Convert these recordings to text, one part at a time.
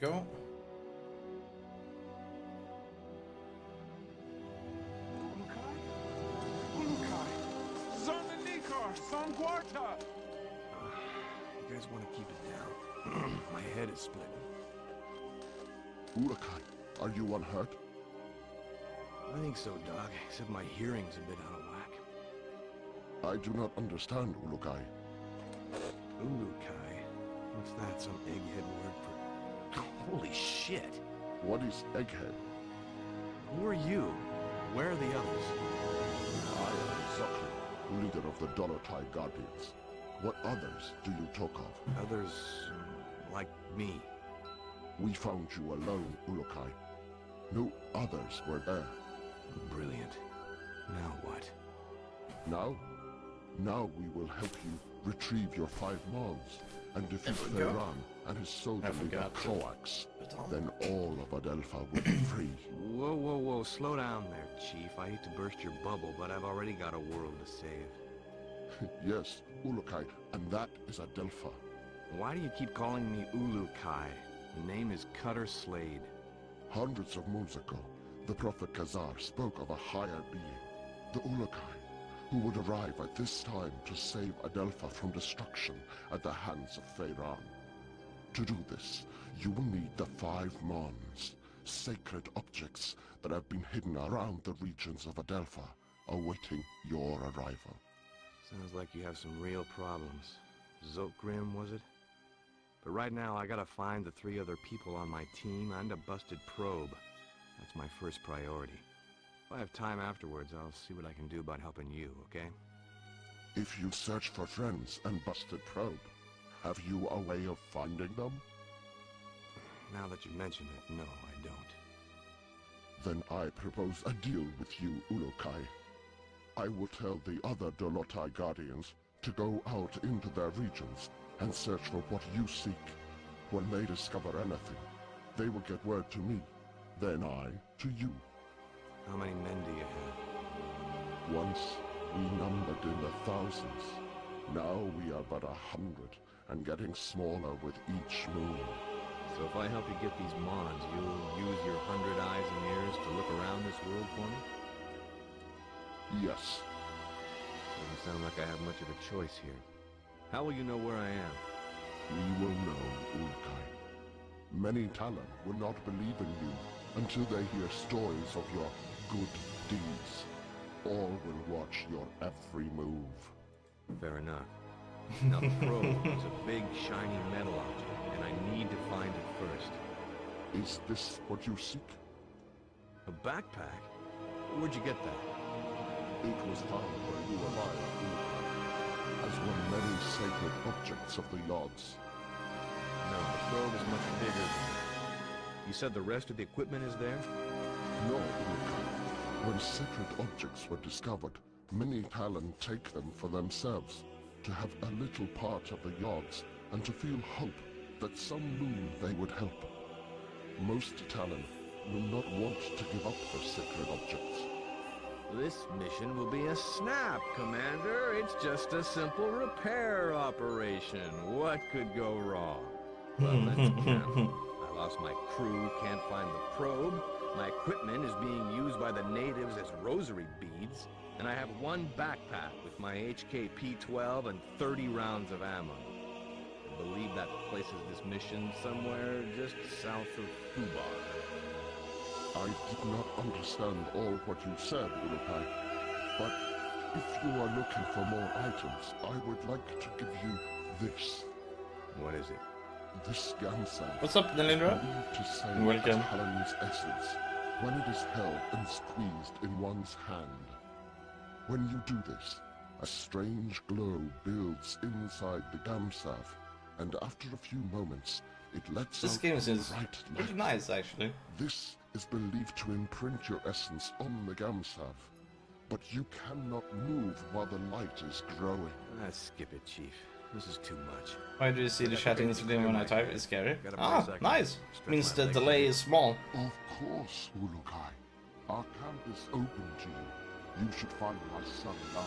Go. You guys want to keep it down. My head is splitting. Ulakai, are you unhurt? I think so, Doc, except my hearing's a bit out of whack. I do not understand, Ulukai. Ulukai? What's that, some egghead word for... Holy shit! What is egghead? Who are you? Where are the others? I am Zokri, leader of the Dolotai Guardians. What others do you talk of? Others... like me. We found you alone, Ulukai. No others were there. Brilliant. Now what? Now? Now we will help you retrieve your 5 mons and defeat forgot. Feyran and his soldier leader forgot. Coax. But I'll- Then all of Adelpha will be free. Whoa, whoa, whoa, slow down there, Chief. I hate to burst your bubble, but I've already got a world to save. Yes, Ulukai, and that is Adelpha. Why do you keep calling me Ulukai? The name is Cutter Slade. Hundreds of moons ago, the Prophet Khazar spoke of a higher being, the Ulukai, who would arrive at this time to save Adelpha from destruction at the hands of Feyran. To do this, you will need the 5 mons, sacred objects that have been hidden around the regions of Adelpha, awaiting your arrival. Sounds like you have some real problems. Zokgrim, was it? But right now, I gotta find the 3 other people on my team and a busted probe. That's my first priority. If I have time afterwards, I'll see what I can do about helping you, okay? If you search for friends and busted probe, have you a way of finding them? Now that you mention it, no, I don't. Then I propose a deal with you, Ulukai. I will tell the other Dolotai Guardians to go out into their regions and search for what you seek. When they discover anything, they will get word to me, then I to you. How many men do you have? Once we numbered in the thousands. Now we are but 100 and getting smaller with each moon. So if I help you get these mons, you'll use your 100 eyes and ears to look around this world for me? Yes, Doesn't sound like I have much of a choice here. How will you know where I am? we will know, Ulukai. Many Talon will not believe in you until they hear stories of your good deeds. All will watch your every move. Fair enough. Now the probe is a big, shiny metal object, and I need to find it first. Is this what you seek? A backpack? Where'd you get that? It was found where you arrived, Ulukai, as one many sacred objects of the Yods. No, the probe is much bigger than that. You said the rest of the equipment is there? No, Ulukai. When sacred objects were discovered, many Talon take them for themselves, to have a little part of the Yods, and to feel hope that some moon they would help. Most Talon will not want to give up their sacred objects. This mission will be a snap, Commander. It's just a simple repair operation. What could go wrong? Well, let's count. I lost my crew, can't find the probe. My equipment is being used by the natives as rosary beads. And I have one backpack with my HK P-12 and 30 rounds of ammo. I believe that places this mission somewhere just south of Fubar. I did not understand all what you said, Ulukai, but if you are looking for more items, I would like to give you this. What is it? This Gamsa. What's up, Nalindra? Believed to save Welcome. Talon's essence when it is held and squeezed in one's hand. When you do this, a strange glow builds inside the Gamsav, and after a few moments, it lets This out game is bright pretty light. nice, actually. This is believed to imprint your essence on the Gamsav, but you cannot move while the light is growing. Skip it, Chief. This is too much. Why do you see the chat instantly when I type? It's scary. Got a Ah, place I can nice. stretch Means my the legs delay in. is small. Of course, Ulukai. Our camp is open to you. You should find my son now.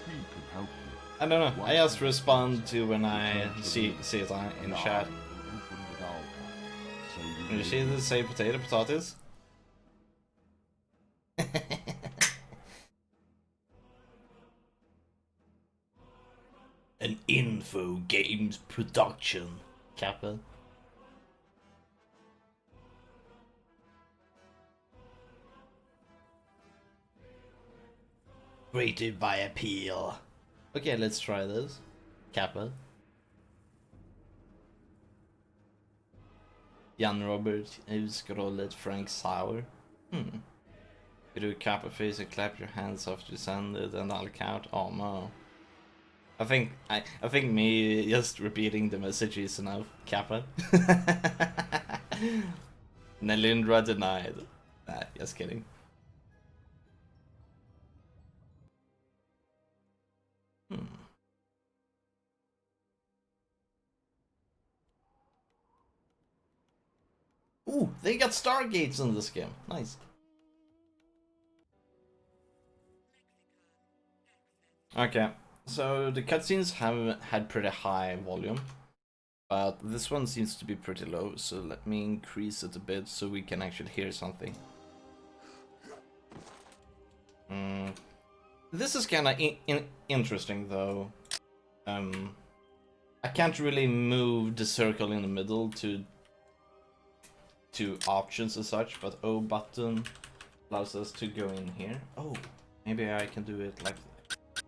He can help you. I don't know. I just respond to when I see it in the chat. Open with Outcast, so Can you see this say potato, potatoes? An info games production. Kappa. Rated by appeal. Okay, let's try this. Kappa. Jan Robert, Uskrollet, Frank Sauer. You do a Kappa face and clap your hands after you send it, and I'll count. Oh no. I think me just repeating the message is enough. Kappa. Nelindra denied. Nah, just kidding. Ooh, they got Stargates in this game. Nice. Okay, so the cutscenes have had pretty high volume, but this one seems to be pretty low, so let me increase it a bit so we can actually hear something. This is kind of interesting though. I can't really move the circle in the middle to options as such, but O button allows us to go in here. Oh, maybe I can do it like.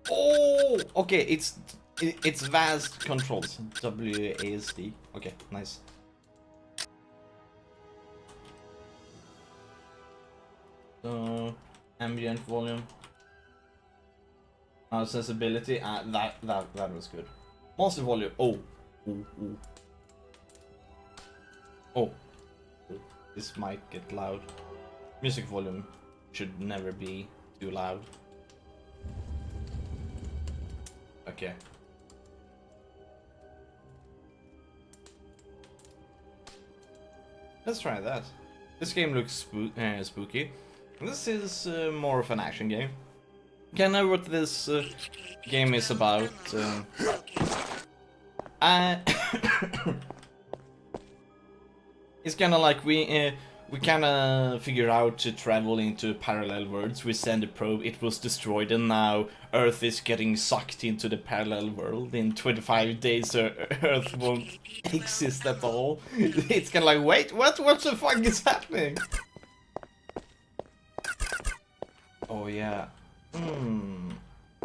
Oh, okay, it's vast controls. WASD. Okay, nice. Ambient volume. Sensibility. That was good. Master volume. Oh. Oh. This might get loud. Music volume should never be too loud. Okay. Let's try that. This game looks spooky. This is more of an action game. Can I know what this game is about? It's kind of like we kind of figure out to travel into parallel worlds. We send a probe, it was destroyed, and now Earth is getting sucked into the parallel world. In 25 days, Earth won't exist at all. It's kind of like, wait, what the fuck is happening? Oh yeah.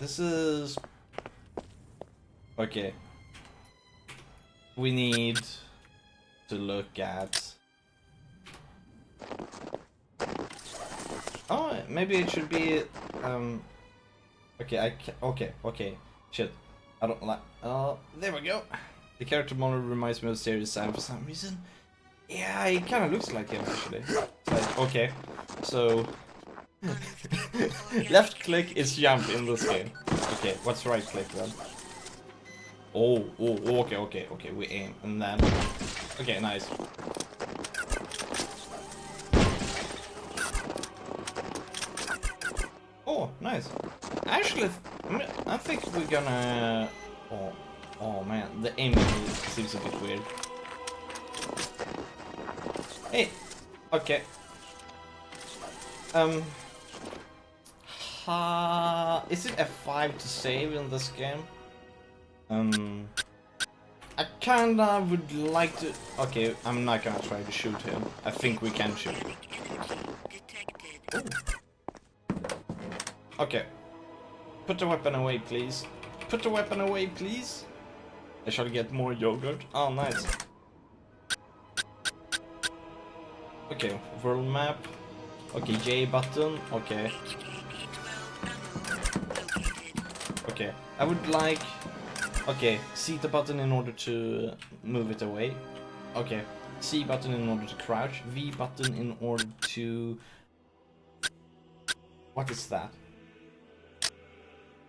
This is... Okay. We need to look at... Oh, maybe it should be... Okay, okay. Shit. I don't like... there we go. The character model reminds me of Serious Sam for some reason. Yeah, it kind of looks like him, actually. It's like, okay, so... Left click is jump in this game. Okay, what's right click then? Oh, okay, we aim, and then... Okay, nice. Oh, nice. Actually, I think we're gonna... Oh man, the aiming seems a bit weird. Hey, okay. Is it F5 to save in this game? I kinda would like to... Okay, I'm not gonna try to shoot him. I think we can shoot him. Okay. Put the weapon away, please. Put the weapon away, please. I shall get more yogurt. Oh, nice. Okay, world map. Okay, J button. Okay. Okay, I would like... Okay, C the button in order to move it away. Okay, C button in order to crouch. V button in order to... What is that?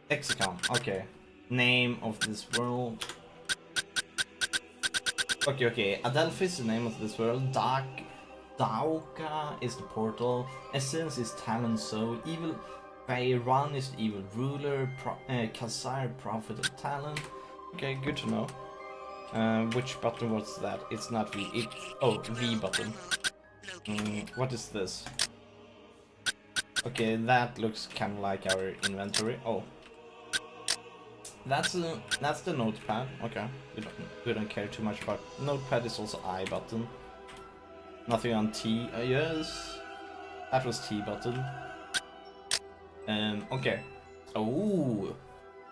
Hexacon, okay. Name of this world. Okay. Adelphi is the name of this world. Daoka is the portal. Essence is Talon Soul. Evil Bayran is the evil ruler. Khazar, prophet of Talon. Okay, good to know. Which button was that? It's not V. It's... Oh, V button. What is this? Okay, that looks kind of like our inventory. Oh, that's the notepad. Okay, we don't care too much about notepad. Is also I button. Nothing on T. Yes, that was T button. Okay. Oh,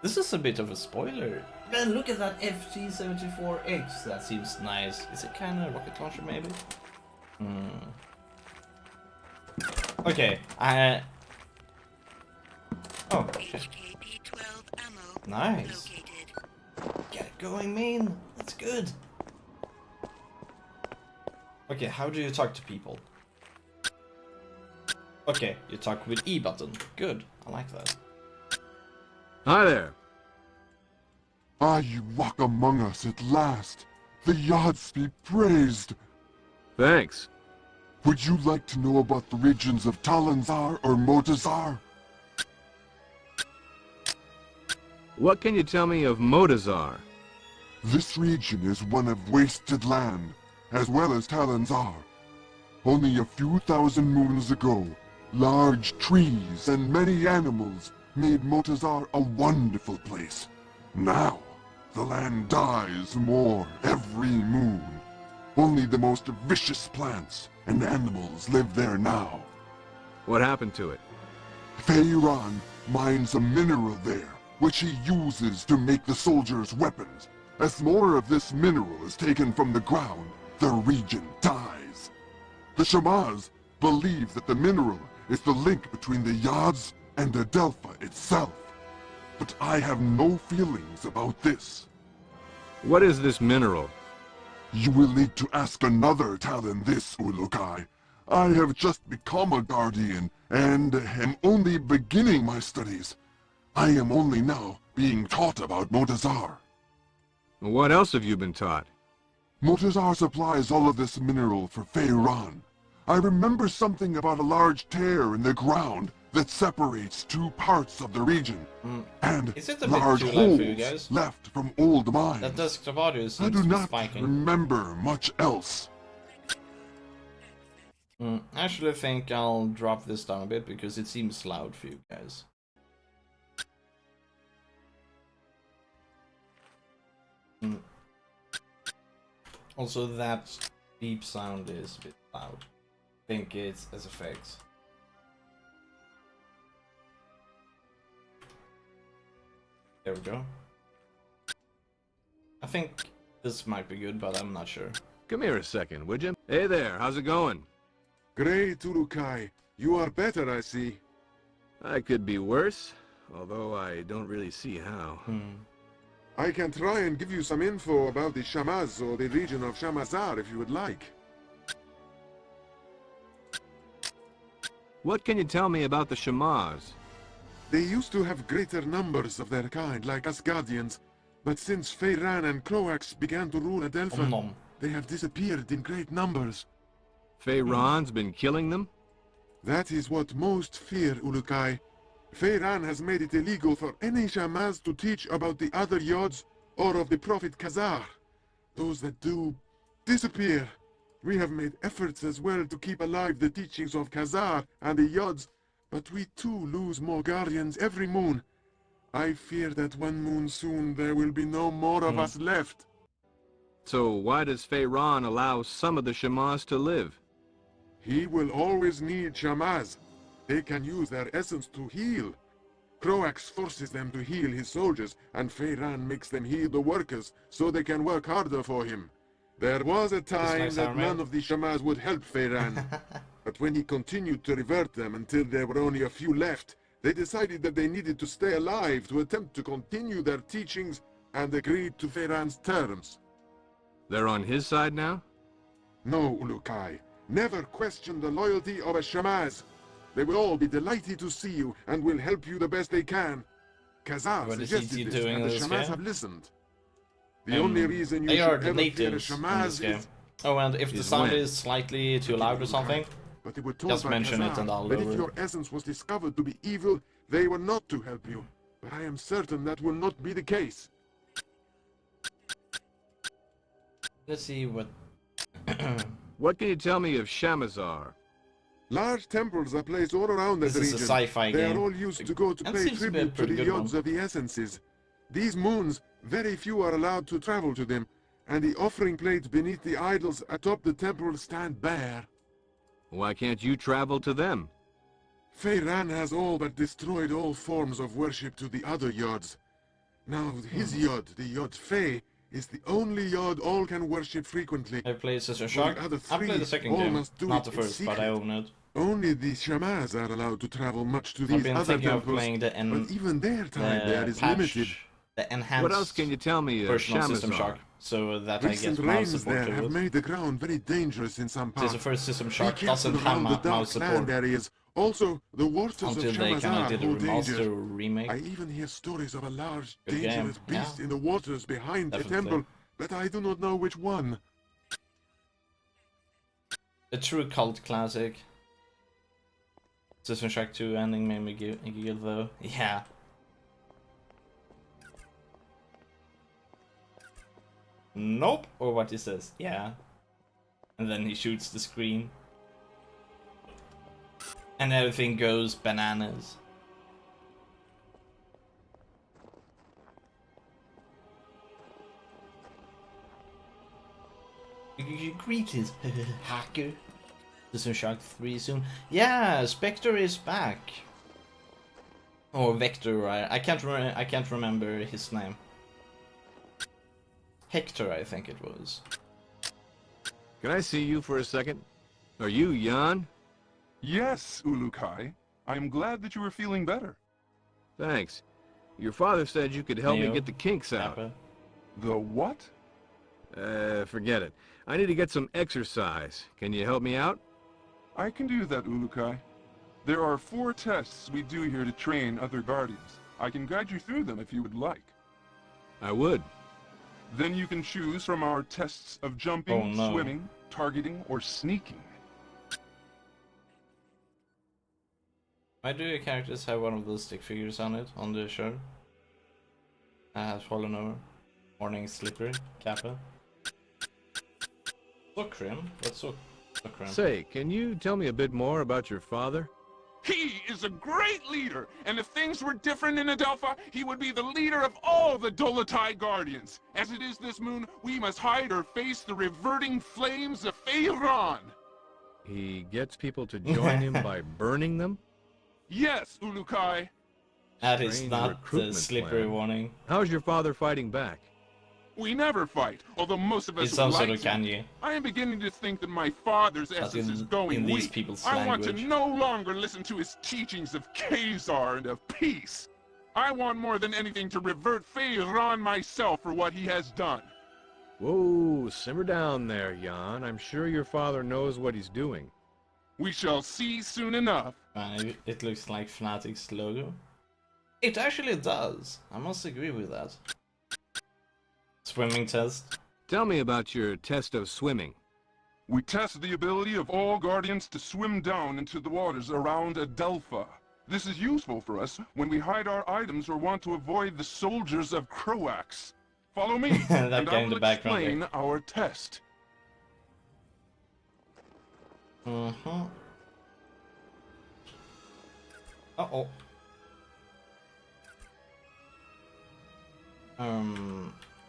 this is a bit of a spoiler. Man, look at that FT-74X. That seems nice. Is it kind of rocket launcher maybe? Okay, oh, shit. Nice. Get it going, man. That's good. Okay, how do you talk to people? Okay, you talk with E button. Good, I like that. Hi there. Ah, you walk among us at last. The Yods be praised. Thanks. Would you like to know about the regions of Talanzar or Motazar? What can you tell me of Motazar? This region is one of wasted land, as well as Talanzar. Only a few thousand moons ago, large trees and many animals made Motazar a wonderful place. Now, the land dies more every moon. Only the most vicious plants and animals live there now. What happened to it? Feiran mines a mineral there, which he uses to make the soldiers' weapons. As more of this mineral is taken from the ground, the region dies. The Shamaz believe that the mineral is the link between the Yads and Adelpha itself. But I have no feelings about this. What is this mineral? You will need to ask another Talon this, Ulukai. I have just become a Guardian, and am only beginning my studies. I am only now being taught about Motazar. What else have you been taught? Motazar supplies all of this mineral for Feiran. I remember something about a large tear in the ground that separates two parts of the region, and Is it a bit large too loud for you holes guys? left from old mines. That desktop audio I seems do to be not spiking. remember much else. I actually think I'll drop this down a bit because it seems loud for you guys. Also, that beep sound is a bit loud. I think it's as effects. There we go. I think this might be good, but I'm not sure. Come here a second, would you? Hey there, how's it going? Great, Urukai. You are better, I see. I could be worse, although I don't really see how. I can try and give you some info about the Shamaz or the region of Shamazar if you would like. What can you tell me about the Shamaz? They used to have greater numbers of their kind, like us Guardians, but since Feiran and Croax began to rule Adelpha, Nom. they have disappeared in great numbers. Feiran's been killing them? That is what most fear, Ulukai. Feiran has made it illegal for any Shamaz to teach about the other Yods or of the Prophet Khazar. Those that do disappear. We have made efforts as well to keep alive the teachings of Khazar and the Yods, but we too lose more Guardians every moon. I fear that one moon soon there will be no more of us left. So why does Feiran allow some of the Shamaz to live? He will always need Shamaz. They can use their essence to heal. Croax forces them to heal his soldiers, and Feiran makes them heal the workers so they can work harder for him. There was a time nice that army. none of the Shamaz would help Feiran. But when he continued to revert them until there were only a few left, they decided that they needed to stay alive to attempt to continue their teachings and agreed to Feiran's terms. They're on his side now? No, Ulukai. Never question the loyalty of a Shamaz. They will all be delighted to see you and will help you the best they can. Khazar What is he suggested this, doing and in the this Shamaz game? have listened. The only reason you They are should the ever fear a natives in this Shamaz game. is... Oh, and if the Is sound when? is slightly too loud or something, But they were told just by mention it Khazar and I'll that lower if it. your essence was discovered to be evil, they were not to help you. But I am certain that will not be the case. let's see what What can you tell me of Shamazar? Large temples are placed all around that This is region. a sci-fi They game. are all used to go to That pay seems to be a tribute to pretty the good gods one. of the essences. These moons, very few are allowed to travel to them, and the offering plates beneath the idols atop the temple stand bare. Why can't you travel to them? Feyran has all but destroyed all forms of worship to the other Yods. Now, his Yod, the Yod Fey, is the only Yod all can worship frequently. I played Sister For Shock. the other I played the three, second all game, must do not it the in first, but I secret. own it. Only the Shamaz are allowed to travel much to I've these been other thinking of temples, playing but even their time there is patch, limited. the enhanced What else can you tell me of version of System Shamazar? Shock, so that I Recent get mouse rains support there to have it. made the ground very dangerous in some Since parts. the first System Be Shock careful doesn't have around the mouse dark support land areas. Also, the waters until of they kind of Shamazar did a hold remaster danger. remake. I even hear stories of a large, Good dangerous game, beast yeah. in the waters behind the Definitely. temple, but I do not know which one. A true cult classic. System Shock 2 ending made me giggle though. Yeah. Nope, or what he says. Yeah. And then he shoots the screen. And everything goes bananas. Greetings, hacker. System Shock 3 soon. Yeah, Spectre is back. Or Vector, I can't remember his name. Hector, I think it was. Can I see you for a second? Are you Jan? Yes, Ulukai. I'm glad that you are feeling better. Thanks. Your father said you could help me Neo, get the kinks out. Kappa. The what? Forget it. I need to get some exercise. Can you help me out? I can do that, Ulukai. There are 4 tests we do here to train other guardians. I can guide you through them if you would like. I would. Then you can choose from our tests of jumping, Oh, no. swimming, targeting, or sneaking. Why do your characters have one of those stick figures on it, on the show? Has fallen over. Morning slippery, Kappa. Sokrim? What's Sokrim? Say, can you tell me a bit more about your father? He is a great leader, and if things were different in Adelpha, he would be the leader of all the Dolotai Guardians. As it is this moon, we must hide or face the reverting flames of Feyran. He gets people to join him by burning them? Yes, Ulukai. That is Strange not the recruitment slippery plan. warning. How's your father fighting back? We never fight, although most of us It's would some like sort of to. Kanye. I am beginning to think that my father's But essence is in going these weak. people's I want to language. no longer listen to his teachings of Khazar and of peace. I want more than anything to revert Feyran myself for what he has done. Whoa, simmer down there, Jan. I'm sure your father knows what he's doing. We shall see soon enough. It looks like Fnatic's logo. It actually does. I must agree with that. Swimming test. Tell me about your test of swimming. We test the ability of all Guardians to swim down into the waters around Adelpha. This is useful for us when we hide our items or want to avoid the soldiers of Croax. Follow me, That and guy I in will the background explain our test. Uh-huh. Uh-oh.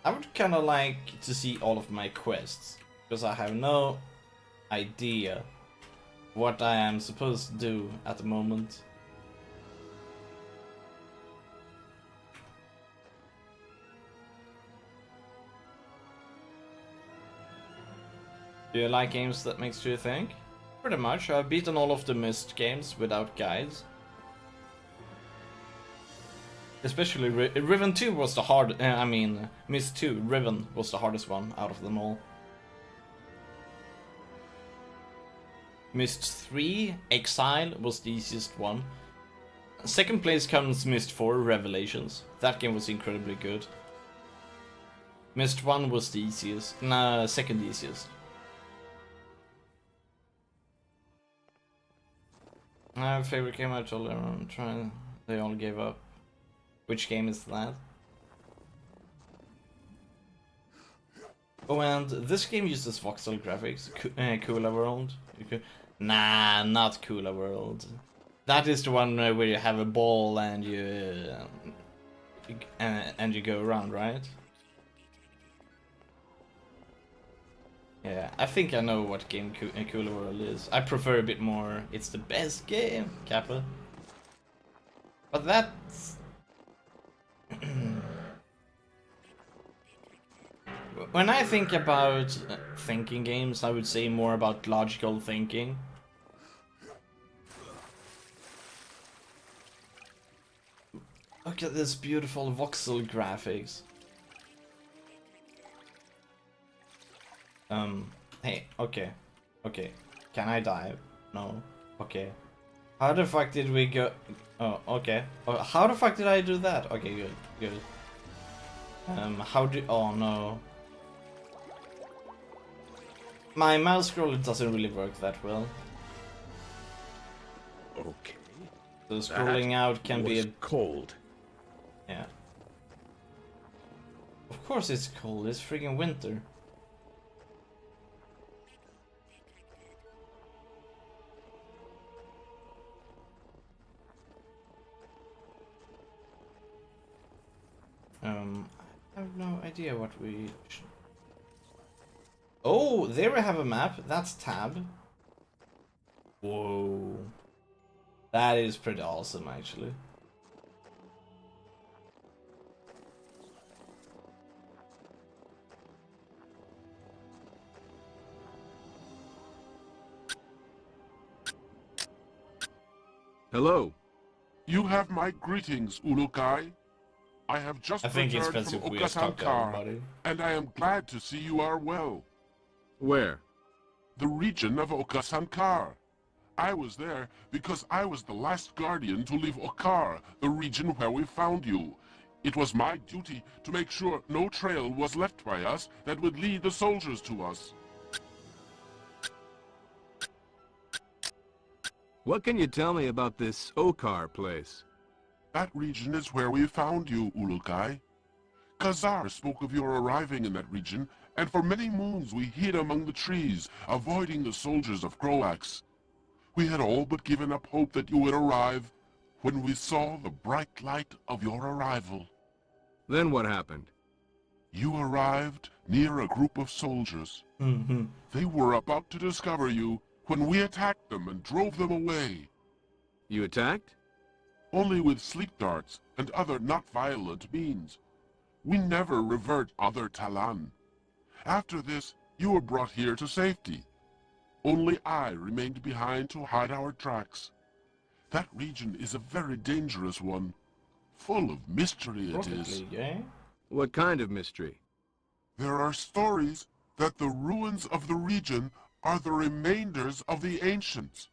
I would kind of like to see all of my quests, because I have no idea what I am supposed to do at the moment. Do you like games that makes you think? Pretty much. I've beaten all of the Myst games without guides. Especially Riven 2 was the hard. I mean, Myst 2, Riven was the hardest one out of them all. Myst 3, Exile was the easiest one. Second place comes Myst 4, Revelations. That game was incredibly good. Myst 1 was the easiest. Nah, second easiest. My favorite game I told everyone trying. They all gave up. Which game is that? Oh, and this game uses voxel graphics. Cooler World. Nah, not Cooler World. That is the one where you have a ball and you go around, right? Yeah, I think I know what game Cooler World is. I prefer a bit more. It's the best game, Kappa. But that's when I think about thinking games, I would say more about logical thinking. Look at this beautiful voxel graphics. Hey, okay. Okay. Can I dive? No. Okay. How the fuck did we go? Oh, okay. Oh, how the fuck did I do that? Okay, good. Good. How do... Oh, no. My mouse scroller doesn't really work that well. Okay. So scrolling out can be a... cold. Yeah. Of course it's cold. It's freaking winter. I have no idea what we should... Oh, there we have a map. That's tab. Whoa. That is pretty awesome, actually. Hello. You have my greetings, Ulukai. I have just I think it's returned best from if we just talk to Okasankar, everybody. and I am glad to see you are well. Where? The region of Okasankar. I was there because I was the last guardian to leave Okar, the region where we found you. It was my duty to make sure no trail was left by us that would lead the soldiers to us. What can you tell me about this Okar place? That region is where we found you, Ulukai. Khazar spoke of your arriving in that region, and for many moons we hid among the trees, avoiding the soldiers of Croax. We had all but given up hope that you would arrive when we saw the bright light of your arrival. Then what happened? You arrived near a group of soldiers. They were about to discover you when we attacked them and drove them away. You attacked? Only with sleep darts and other not violent means. We never revert other Talan. After this, you were brought here to safety. Only I remained behind to hide our tracks. That region is a very dangerous one. Full of mystery it is. What kind of mystery? There are stories that the ruins of the region are the remainders of the ancients.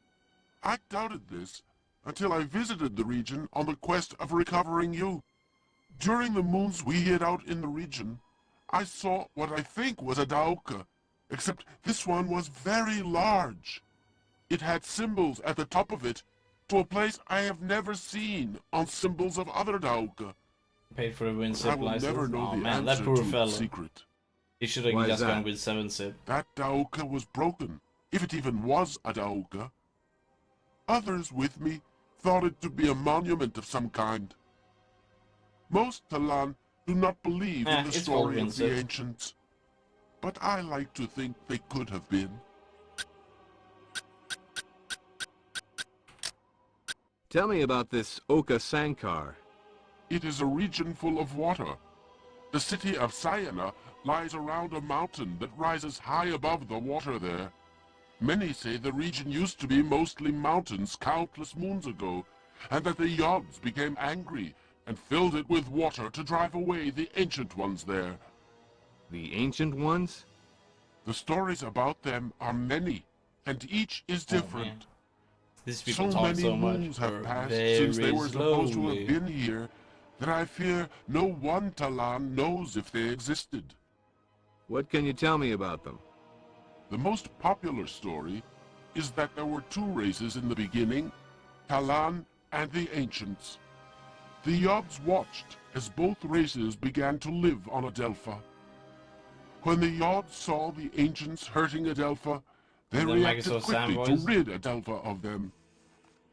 I doubted this until I visited the region on the quest of recovering you. During the moons we hid out in the region, I saw what I think was a Dauka, except this one was very large. It had symbols at the top of it, to a place I have never seen on symbols of other Dauka. Paid for a win I zip will license. never know Oh the man, that answer poor to fella. its secret. He should have Why is just gone that? with 7 zip. That Dauka was broken, if it even was a Dauka. Others with me thought it to be a monument of some kind. Most Talan do not believe in the it's story of the Vincent. ancients, but I like to think they could have been. Tell me about this Oka Sankar. It is a region full of water. The city of Sayana lies around a mountain that rises high above the water there. Many say the region used to be mostly mountains countless moons ago, and that the Yods became angry and filled it with water to drive away the ancient ones there. The ancient ones? The stories about them are many, and each is different. These people So talk many so much. moons have passed very since they were supposed to slowly. have been here that I fear no one Talan knows if they existed. What can you tell me about them? The most popular story is that there were two races in the beginning, Talan and the Ancients. The Yods watched as both races began to live on Adelpha. When the Yods saw the ancients hurting Adelpha, they The reacted Microsoft Sam quickly to voice? rid Adelpha of them.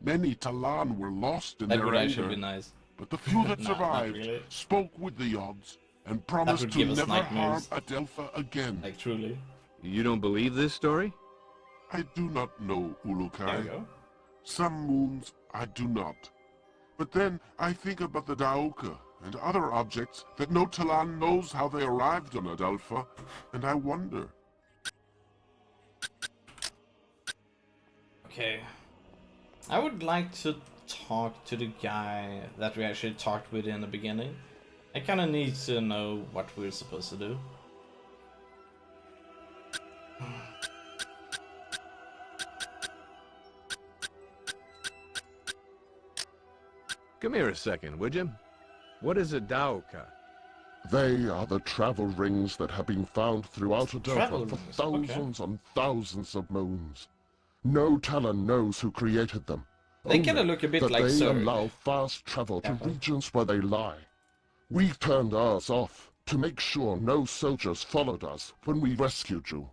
Many Talan were lost in That their would actually anger, be nice. but the few that Nah, not survived really. spoke with the Yods and promised would to give us never harm nightmares. Adelpha again. Like, truly. You don't believe this story? I do not know, There we Ulukai. go. Some moons I do not. But then I think about the Daoka and other objects that no Talan knows how they arrived on Adelpha, and I wonder. Okay. I would like to talk to the guy that we actually talked with in the beginning. I kind of need to know what we're supposed to do. Come here a second, would you? What is a Daoka? They are the travel rings that have been found throughout Travel Adelpha for rings, okay. thousands and thousands of moons. No Talon knows who created them. They Only kinda look a bit that like they Zerg. allow fast travel to Yeah. regions where they lie. We turned ours off to make sure no soldiers followed us when we rescued you.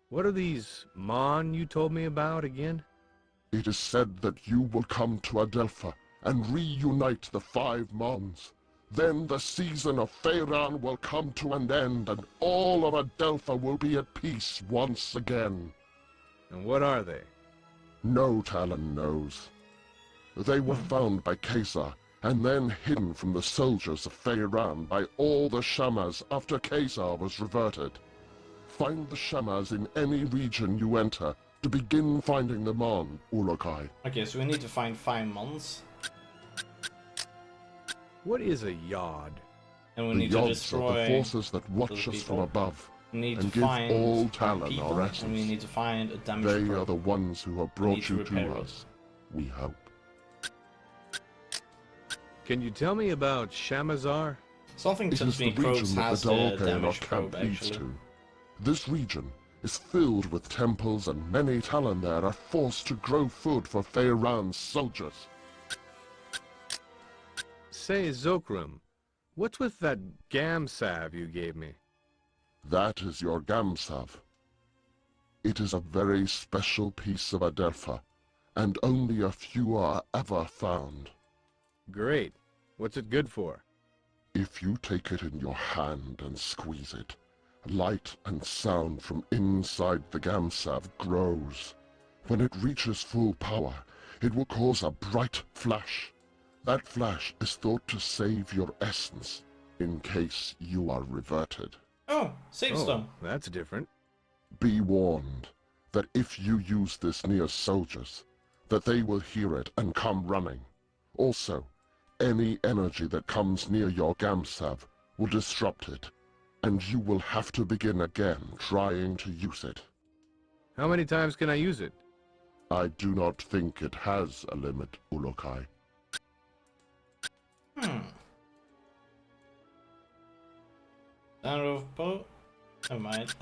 What are these Mon you told me about again? It is said that you will come to Adelpha and reunite the 5 Mons. Then the season of Feyran will come to an end and all of Adelpha will be at peace once again. And what are they? No Talon knows. They were found by Caesar and then hidden from the soldiers of Feyran by all the Shamas after Caesar was reverted. Find the Shamas in any region you enter to begin finding them on, Ulukai. Okay, so we need to find 5 months. What is a Yod? And we The need to Yods are destroy... the forces that watch those us from people. above. We need and to give find all our Talon people, our and we essence. need to find a damaged They probe. are the ones who have need brought to you repair to it. us. We hope. Can you tell me about Shamazar? Something It tells is me the Crows region that has the the Dalga in our damaged probe, camp leads actually. to. This region is filled with temples and many Talon there are forced to grow food for Feyran's soldiers. Say, Zokram, what's with that gam salve you gave me? That is your Gamsav. It is a very special piece of Adelpha, and only a few are ever found. Great. What's it good for? If you take it in your hand and squeeze it, light and sound from inside the Gamsav grows. When it reaches full power, it will cause a bright flash. That flash is thought to save your essence, in case you are reverted. Oh, save stone. That's different. Be warned that if you use this near soldiers, that they will hear it and come running. Also, any energy that comes near your Gamsav will disrupt it, and you will have to begin again trying to use it. How many times can I use it? I do not think it has a limit, Ulukai. Down roof boat? Never mind.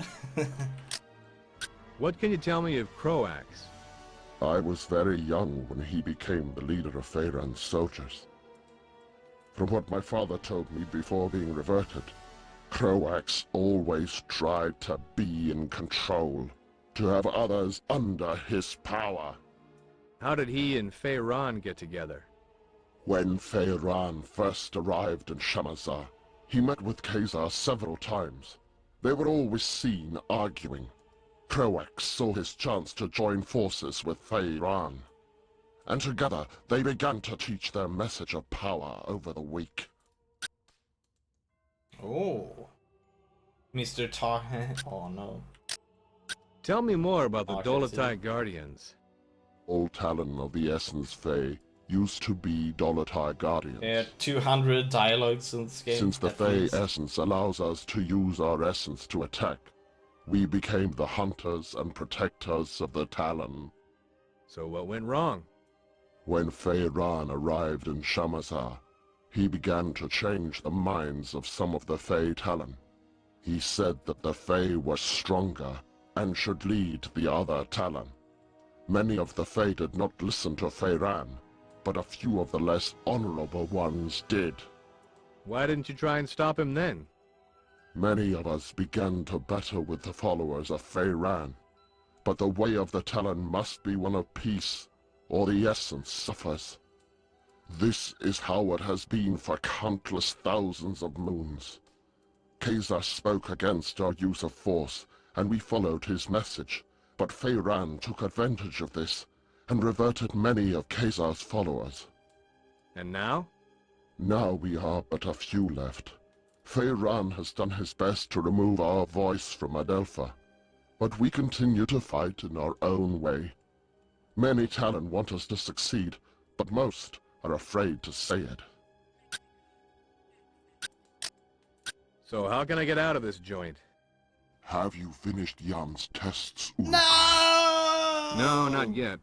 What can you tell me of Croax? I was very young when he became the leader of Feyran's soldiers. From what my father told me before being reverted, Croax always tried to be in control, to have others under his power. How did he and Feyran get together? When Feyran first arrived in Shamazar, he met with Caesar several times. They were always seen arguing. Croax saw his chance to join forces with Feyran, and together they began to teach their message of power over the weak. Oh. Mr. Tar... oh no. Tell me more about the Okay, Dolotai Guardians. All Talon of the Essence Fey used to be Dolotai Guardians. There are 200 dialogues in this game. Since the at Fey least. Essence allows us to use our essence to attack, we became the hunters and protectors of the Talon. So what went wrong? When Feyran arrived in Shamazar, he began to change the minds of some of the Fey Talon. He said that the Fey were stronger and should lead the other Talon. Many of the Fey did not listen to Feyran, but a few of the less honorable ones did. Why didn't you try and stop him then? Many of us began to battle with the followers of Feyran, but the way of the Talon must be one of peace, or the essence suffers. This is how it has been for countless thousands of moons. Khazar spoke against our use of force, and we followed his message, but Feyran took advantage of this, and reverted many of Khazar's followers. And now? Now we are but a few left. Feyran has done his best to remove our voice from Adelpha, but we continue to fight in our own way. Many Talon want us to succeed, but most are afraid to say it. So how can I get out of this joint? Have you finished Jan's tests, Ulf? No! No, not yet.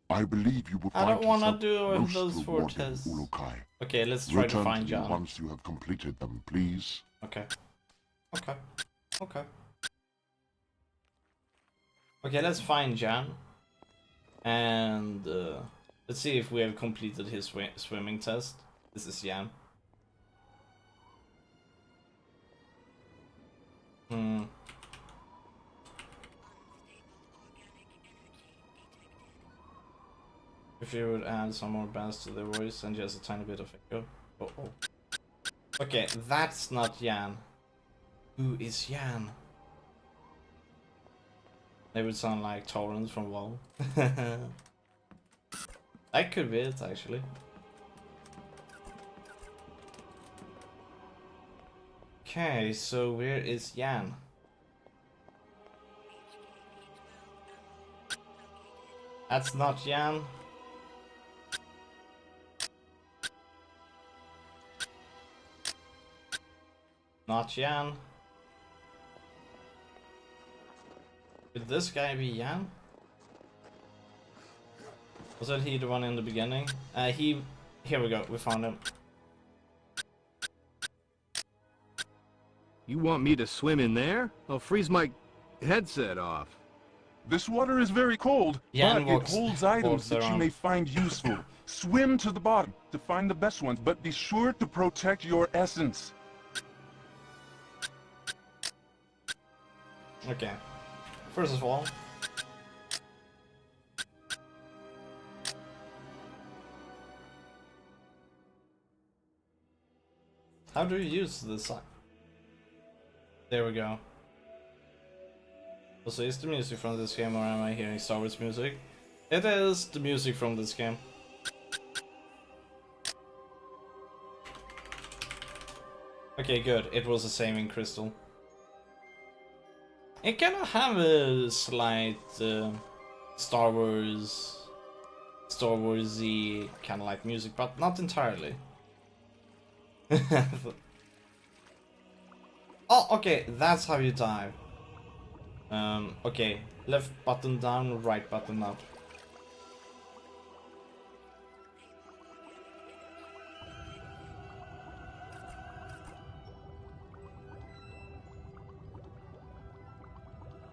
I believe you will I find don't wanna yourself do most those 4 rewarding, tests. Ulukai. Okay, let's try to Return find to me Jan. once you have completed them, please. Okay. Okay. Okay. Okay, let's find Jan. And let's see if we have completed his swimming test. This is Jan. If you would add some more bass to the voice and just a tiny bit of echo. Oh, oh. Okay, that's not Jan. Who is Jan? They would sound like Torrens from WoW. That could be it, actually. Okay, so where is Jan? That's not Jan. Not Jan. Could this guy be Jan? Wasn't he the one in the beginning? Here we go, we found him. You want me to swim in there? I'll freeze my headset off. This water is very cold, Jan but it holds items that you around. may find useful. Swim to the bottom to find the best ones, but be sure to protect your essence. Okay. First of all, how do you use this? There we go. Also, is the music from this game, or am I hearing Star Wars music? It is the music from this game. Okay, good. It was the same in Crystal. It kind of have a slight Star Warsy kind of like music, but not entirely. Oh, okay, that's how you dive. Okay, left button down, right button up.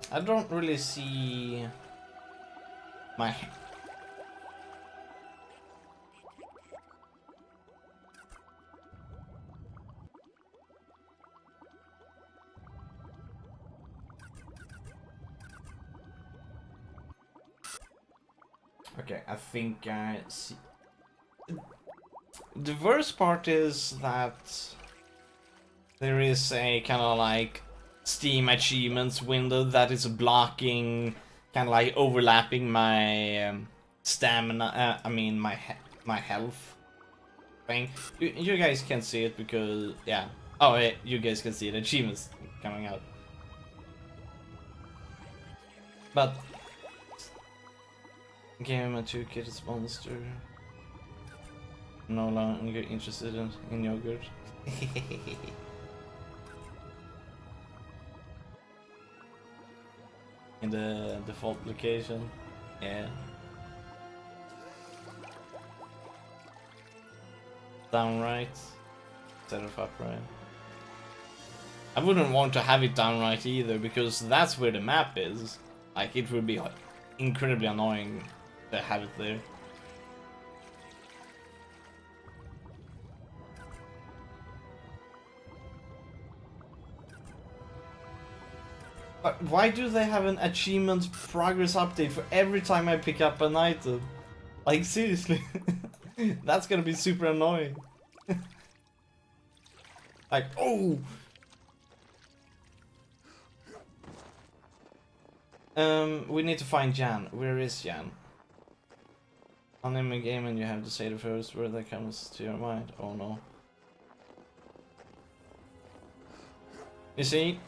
I don't really see my... Okay, I think I see... The worst part is that there is a kind of like Steam achievements window that is blocking, kind of like overlapping my stamina, I mean my health thing. You guys can see it because, yeah. Oh, yeah, you guys can see the achievements coming out. But game and 2 kids monster. No longer interested in yogurt. In the default location, yeah. Down right instead of upright. I wouldn't want to have it down right either, because that's where the map is. Like, it would be incredibly annoying to have it there. But why do they have an achievement progress update for every time I pick up an item? Like, seriously? That's gonna be super annoying. Like, oh! We need to find Jan. Where is Jan? I'll name a game and you have to say the first word that comes to your mind. Oh no. You see,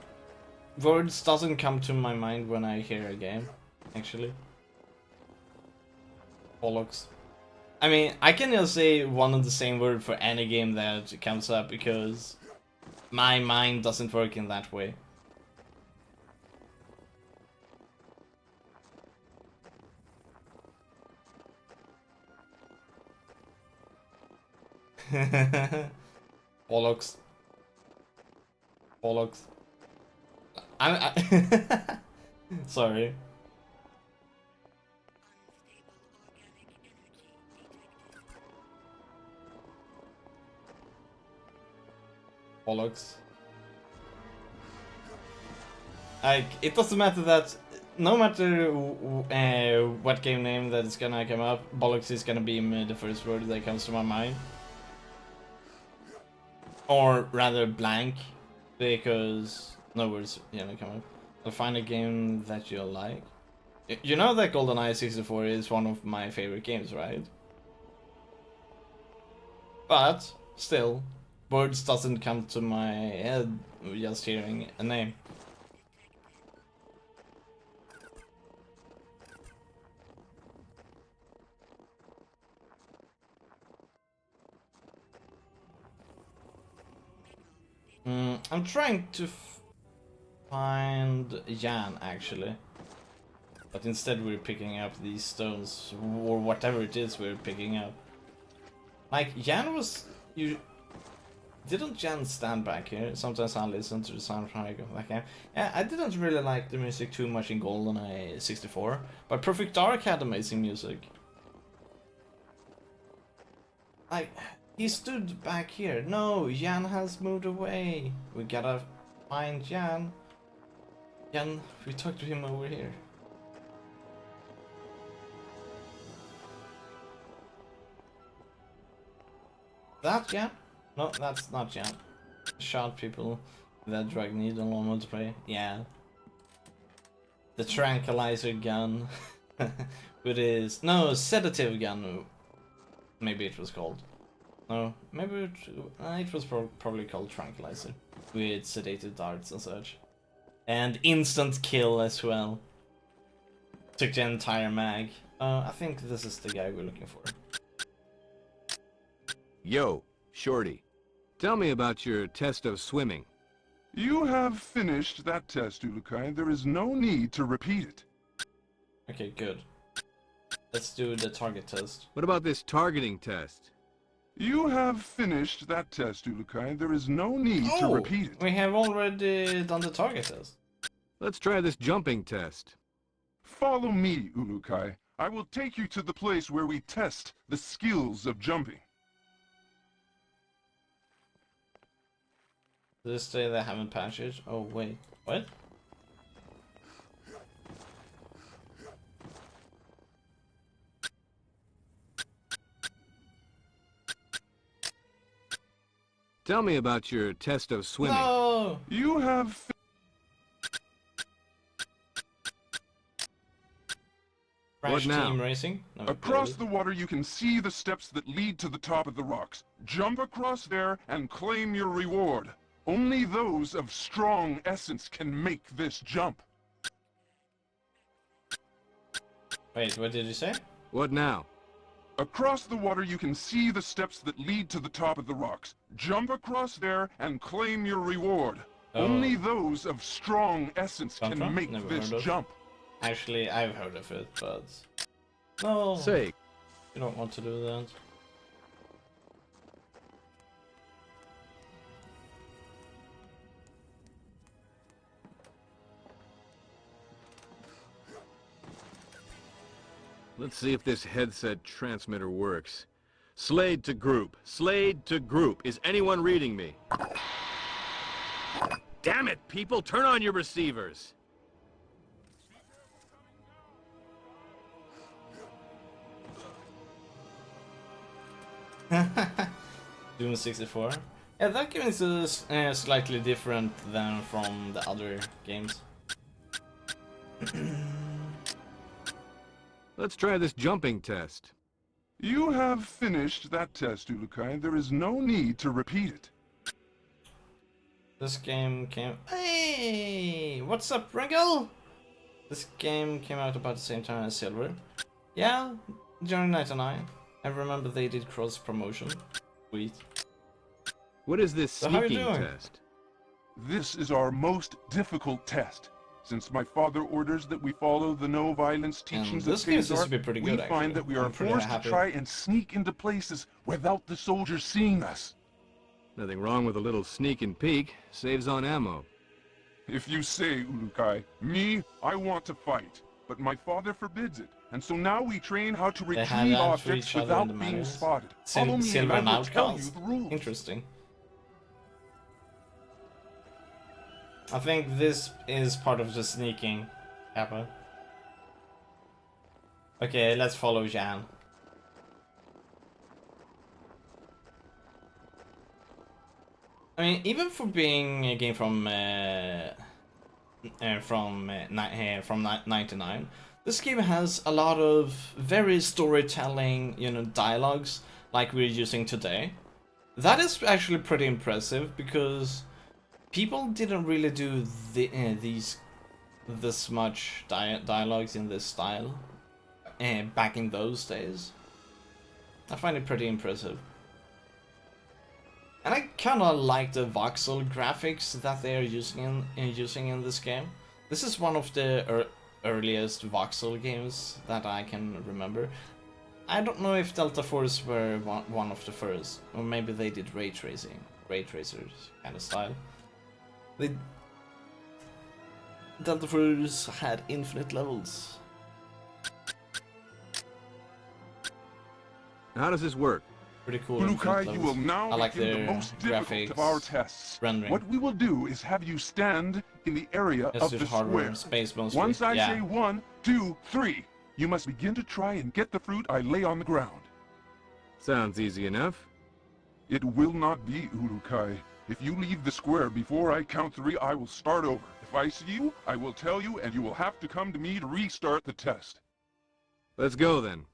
words doesn't come to my mind when I hear a game, actually. Bollocks. I mean, I can just say one and the same word for any game that comes up because my mind doesn't work in that way. Bollocks. Bollocks. Sorry. Bollocks. Like, it doesn't matter that, no matter what game name that is gonna come up, bollocks is gonna be the first word that comes to my mind. Or rather blank, because no words gonna come up. So find a game that you like. You know that GoldenEye 64 is one of my favorite games, right? But, still, words doesn't come to my head just hearing a name. I'm trying to find Jan, actually. But instead we're picking up these stones, or whatever it is we're picking up. Like, Jan was... Didn't Jan stand back here? Sometimes I listen to the soundtrack of that game. Yeah, I didn't really like the music too much in GoldenEye 64, but Perfect Dark had amazing music. Like, he stood back here. No, Jan has moved away. We gotta find Jan. Jan, we talked to him over here. That Jan? No, that's not Jan. Shot people that drag needle on multiplayer. Yeah. The tranquilizer gun. With his... No, sedative gun. Maybe it was called. No, maybe it was probably called tranquilizer. With sedated darts and such. And instant kill as well. Took the entire mag. I think this is the guy we're looking for. Yo, Shorty. Tell me about your test of swimming. You have finished that test, Ulukai. There is no need to repeat it. Okay, good. Let's do the target test. What about this targeting test? You have finished that test, Ulukai. There is no need to repeat it. We have already done the target test. Let's try this jumping test. Follow me, Ulukai. I will take you to the place where we test the skills of jumping. This day they haven't patched it. Oh wait, what? Tell me about your test of swimming. No! You have Crash now? team racing? No, Across the water, you can see the steps that lead to the top of the rocks. Jump across there and claim your reward. Only those of strong essence can make this jump. Wait, what did you say? What now? Across the water, you can see the steps that lead to the top of the rocks. Jump across there and claim your reward. Oh. Only those of strong essence Jump can from? make Never this heard of. jump. Actually, I've heard of it, but... No! Say, You don't want to do that. let's see if this headset transmitter works. Slade to group. Slade to group. Is anyone reading me? Damn it, people! Turn on your receivers! Doom 64. Yeah, that game is slightly different than from the other games. Let's try this jumping test. You have finished that test, Ulukai. There is no need to repeat it. This game came... Hey! What's up, Wrinkle? This game came out about the same time as Silver. Yeah, during 99. I remember they did cross-promotion. Sweet. What is this So how you sneaking doing? test? This is our most difficult test. Since my father orders that we follow the no-violence teachings of this game seems Khazar, to be pretty we good, find actually. that we I'm are pretty forced to happy. try and sneak into places without the soldiers seeing us. Nothing wrong with a little sneak and peek. Saves on ammo. If you say, Ulukai, me, I want to fight, but my father forbids it, and so now we train how to They had retrieve that for objects each other in without the being manuals. spotted. Follow me Silver and and I will tell you Outcast. the rules. Interesting. I think this is part of the sneaking, Kappa. Okay, let's follow Jan. I mean, even for being a game from 99, this game has a lot of very storytelling, you know, dialogues like we're using today. That is actually pretty impressive because people didn't really do this much dialogues in this style back in those days. I find it pretty impressive. And I kind of like the voxel graphics that they are using in this game. This is one of the earliest voxel games that I can remember. I don't know if Delta Force were one of the first, or maybe they did ray tracers kind of style. Delta Force had infinite levels. How does this work? Pretty cool. Ulukai, infinite you will levels. now I like begin their the most difficult of our tests. rendering. What we will do is have you stand in the area Yes, of there's the hardware, square. space mostly. Once I yeah. say 1, 2, 3, you must begin to try and get the fruit I lay on the ground. Sounds easy enough. It will not be, Ulukai. If you leave the square before I count 3, I will start over. If I see you, I will tell you, and you will have to come to me to restart the test. Let's go then.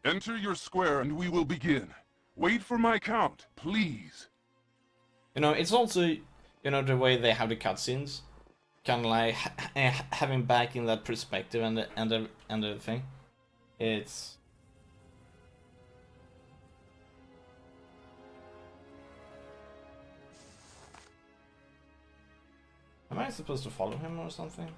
Enter your square and we will begin. Wait for my count, please. You know, it's also, you know, the way they have the cutscenes, kind of like having back in that perspective and everything. It's. Am I supposed to follow him or something?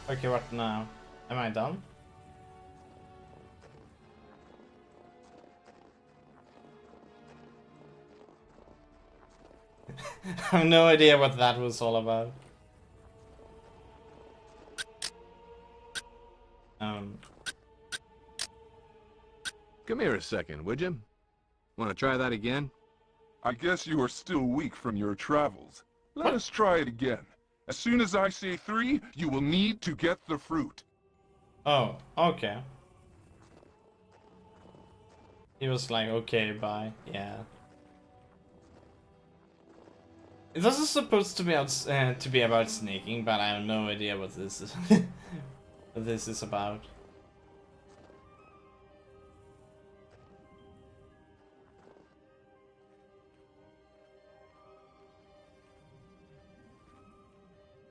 Okay, what now? Am I done? I have no idea what that was all about. Come here a second, would you? Want to try that again? I guess you are still weak from your travels. Let us try it again. As soon as I say 3, you will need to get the fruit. Oh, okay. He was like, okay, bye. Yeah. This is supposed to be about sneaking, but I have no idea what this is. What this is about.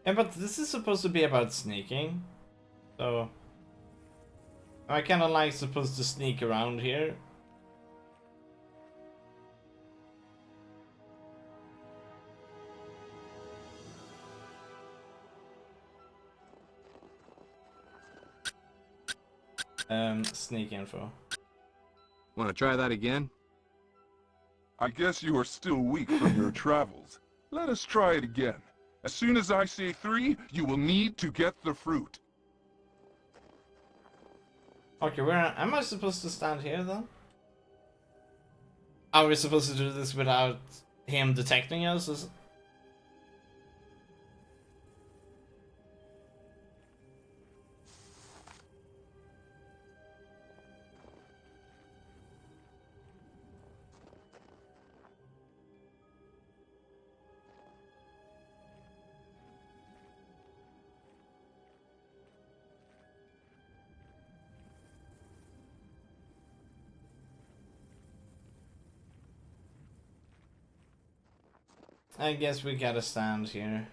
Yeah, but this is supposed to be about sneaking, so I kinda like supposed to sneak around here. Sneak info. Want to try that again? I guess you are still weak from your travels. Let us try it again. As soon as I say 3, you will need to get the fruit. Okay, where am I supposed to stand here then? Are we supposed to do this without him detecting us? I guess we gotta stand here.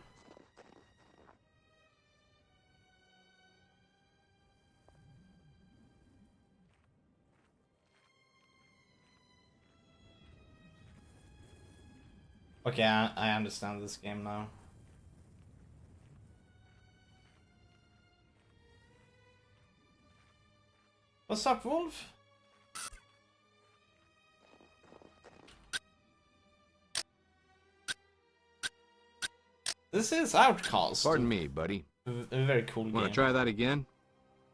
Okay, I understand this game now. What's up, Wolf? This is Outcast. Pardon me, buddy. A very cool Want to game. try that again?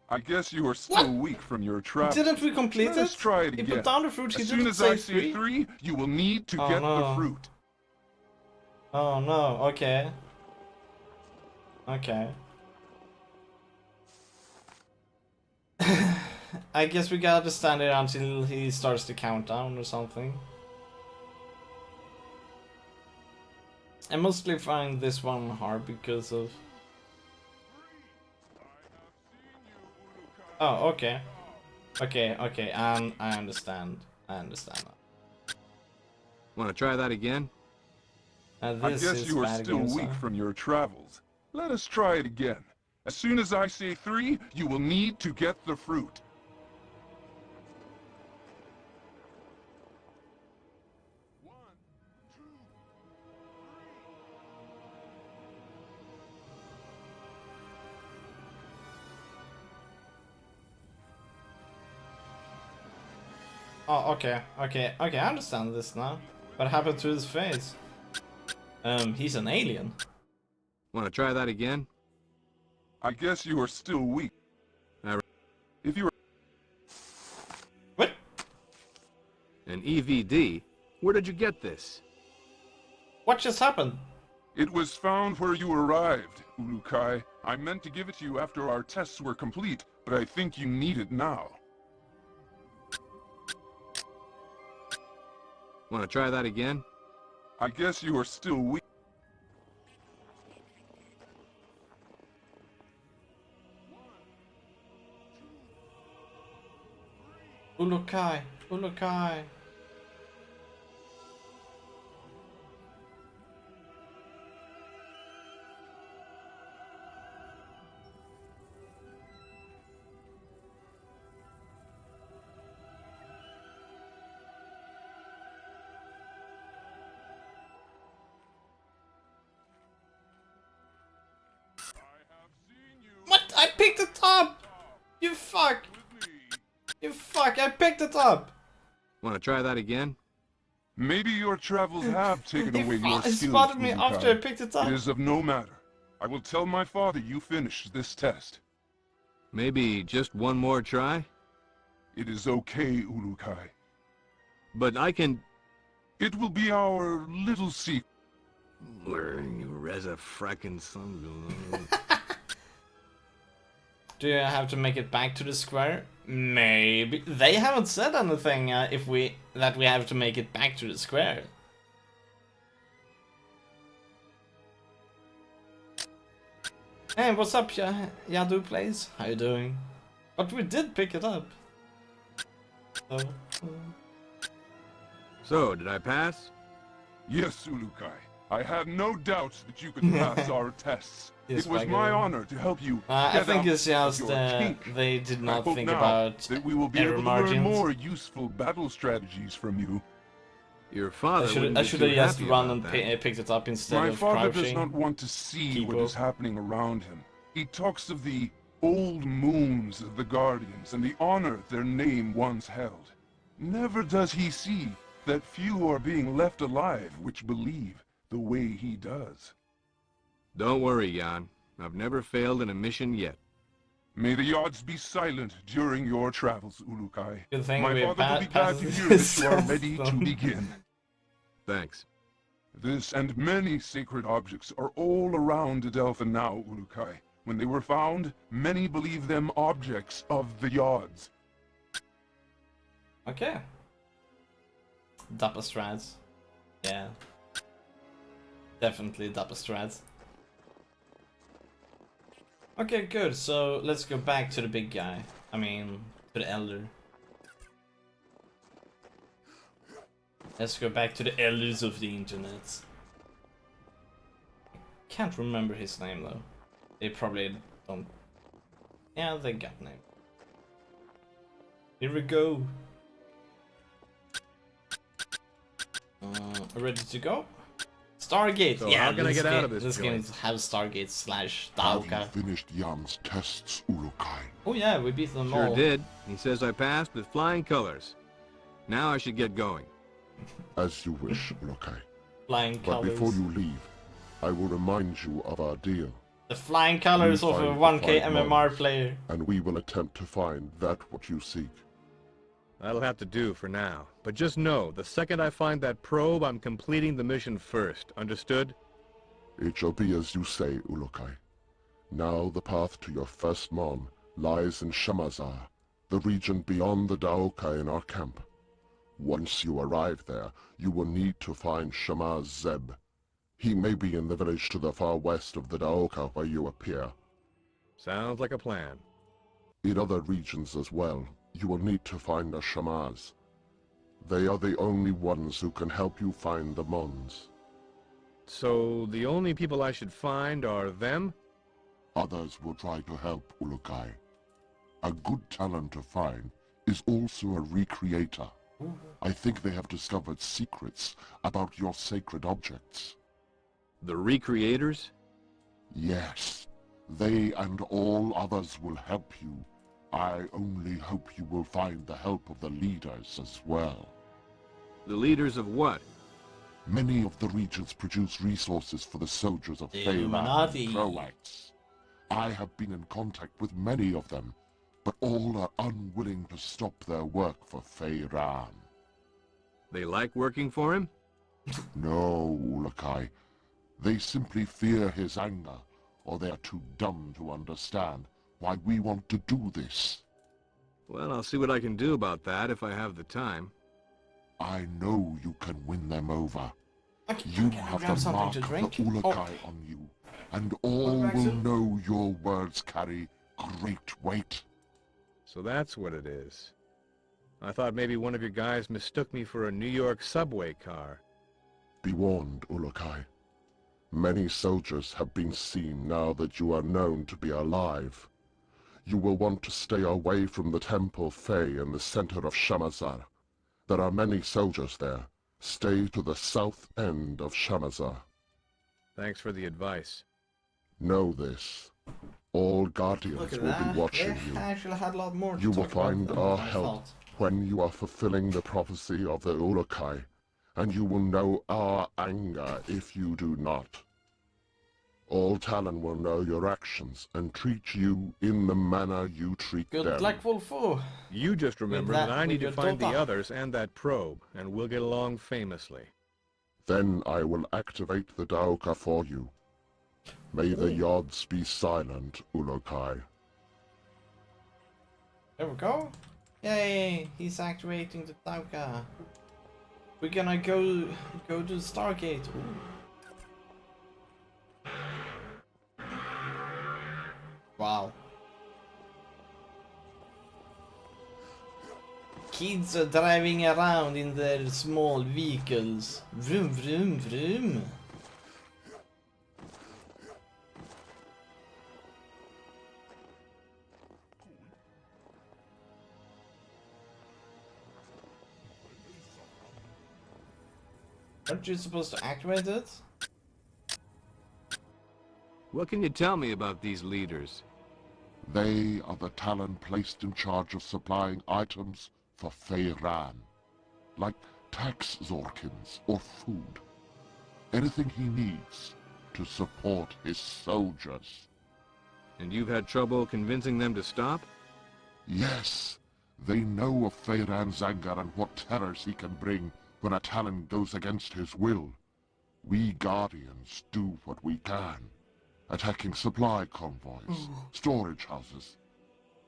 I guess you are still weak from your travels. Didn't we complete Let it? us try it He again. put down the fruit, he As soon didn't as I say say 3, you will need to Oh, get no. the fruit. Oh no, okay. Okay. I guess we gotta stand there until he starts the countdown or something. I mostly find this one hard because of... Oh, okay. Okay, I understand. I understand that. Want to try that again? I This guess is you are bad still games, weak huh? from your travels. Let us try it again. As soon as I say 3, you will need to get the fruit. Oh, okay, I understand this now. What happened to his face? He's an alien. Want to try that again? I guess you are still weak. All right. If you are... What? An EVD? Where did you get this? What just happened? It was found where you arrived, Ulukai. I meant to give it to you after our tests were complete, but I think you need it now. Want to try that again? I guess you are still weak. Ulukai. What? I picked it up! You fuck! You fuck, I picked it up! Want to try that again? Maybe your travels have taken away your He skills, spotted me Ulukai. after I picked it up. It is of no matter. I will tell my father you finished this test. Maybe just one more try? It is okay, Ulukai. But I can... It will be our little secret. You reza frackin' son. Do you have to make it back to the square? Maybe. They haven't said anything that we have to make it back to the square. Hey, what's up, Yadu Plays? How you doing? But we did pick it up. So, did I pass? Yes, Ulukai. I had no doubts that you could pass our tests. Yes, It was by my God. honor to help you I get think out it's of just your kink. they did I not hope think now about that we will be error able to learn margins. more useful battle strategies from you. Your father wouldn't I be should too have just happy run about and that. picked it up instead My of father crouching. does not want to see what Keepo. is happening around him. He talks of the old moons of the Guardians and the honor their name once held. Never does he see that few are being left alive which believe the way he does. Don't worry, Jan. I've never failed in a mission yet. May the odds be silent during your travels, Ulukai. Good thing My we father will be glad to passed hear this that you are ready test. to begin. Thanks. This and many sacred objects are all around Adelpha now, Ulukai. When they were found, many believe them objects of the Yods. Okay. Dapper strats. Yeah. Definitely dapper strats. Okay, good. So let's go back to the big guy. I mean, to the elder. Let's go back to the elders of the internet. Can't remember his name though. They probably don't. Yeah, they got name. Here we go. Ready to go? Stargate. So yeah, how can I get out of this This game joint? have Stargate slash Have Dauka. you finished Jan's tests, Ulukai? Oh yeah, we beat them all. Sure did. He says I passed with flying colors. Now I should get going. As you wish, Ulukai. Flying But colors. before you leave, I will remind you of our deal, The flying colors You of a find the 1K five MMR mods. player. and we will attempt to find that what you seek. That'll have to do for now. But just know, the second I find that probe, I'm completing the mission first. Understood? It shall be as you say, Ulukai. Now the path to your first Mon lies in Shamazar, the region beyond the Daoka in our camp. Once you arrive there, you will need to find Shamaz Zeb. He may be in the village to the far west of the Daoka where you appear. Sounds like a plan. In other regions as well, you will need to find the Shamaz. They are the only ones who can help you find the Mons. So the only people I should find are them? Others will try to help, Ulukai. A good talent to find is also a recreator. I think they have discovered secrets about your sacred objects. The recreators? Yes, they and all others will help you. I only hope you will find the help of the leaders as well. The leaders of what? Many of the regions produce resources for the soldiers of The Feyran Illuminati. and Croax. I have been in contact with many of them, but all are unwilling to stop their work for Feyran. They like working for him? No, Ulukai. They simply fear his anger, or they are too dumb to understand why we want to do this. Well, I'll see what I can do about that if I have the time. I know you can win them over. Okay, You can I have grab the something mark to of drink? the Ulukai Oh. on you, and all Welcome back, will sir. know your words carry great weight. So that's what it is. I thought maybe one of your guys mistook me for a New York subway car. Be warned, Ulukai. Many soldiers have been seen now that you are known to be alive. You will want to stay away from the Temple Fey in the center of Shamazar. There are many soldiers there. Stay to the south end of Shamazar. Thanks for the advice. Know this. All Guardians Look at will that. be watching They you. actually had a lot more to You will talk about find than our I help thought. when you are fulfilling the prophecy of the Ulukai, and you will know our anger if you do not. All Talon will know your actions and treat you in the manner you treat Good them. luck, Wolfo. You just remember that, that I with need to your find the daughter. others and that probe, and we'll get along famously. Then I will activate the Daoka for you. May the Yods be silent, Ulukai. There we go. Yay! He's activating the Dauka. We're gonna go to the Stargate. Ooh. Wow. Kids are driving around in their small vehicles. Vroom vroom vroom. Aren't you supposed to activate it? What can you tell me about these leaders? They are the Talon placed in charge of supplying items for Feyran, like tax Zorkins or food. Anything he needs to support his soldiers. And you've had trouble convincing them to stop? Yes, they know of Feyran's anger and what terrors he can bring when a Talon goes against his will. We Guardians do what we can, attacking supply convoys, storage houses,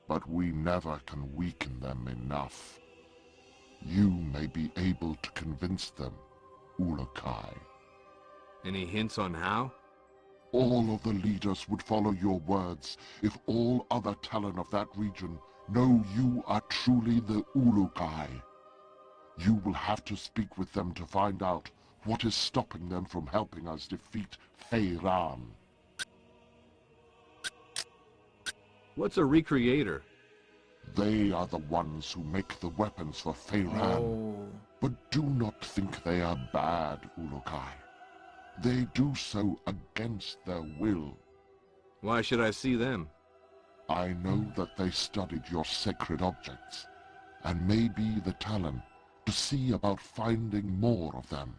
but we never can weaken them enough. You may be able to convince them, Ulukai. Any hints on how? All of the leaders would follow your words if all other Talon of that region know you are truly the Ulukai. You will have to speak with them to find out what is stopping them from helping us defeat Feyran. What's a recreator? They are the ones who make the weapons for Feyran. Oh. But do not think they are bad, Ulukai. They do so against their will. Why should I see them? I know that they studied your sacred objects, and may be the Talon to see about finding more of them.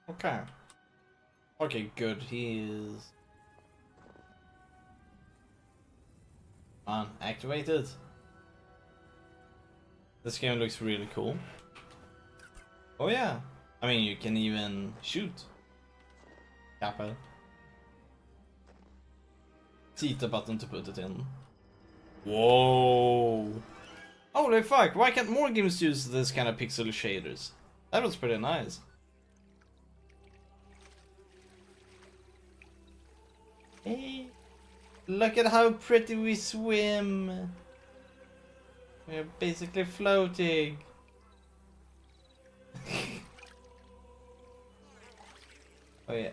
Okay. Okay, good. He is activated. This game looks really cool. Oh yeah. I mean, you can even shoot. Kappa. Zeta button to put it in. Whoa. Holy fuck, why can't more games use this kind of pixel shaders? That was pretty nice. Hey, look at how pretty we swim. We're basically floating. Oh yeah.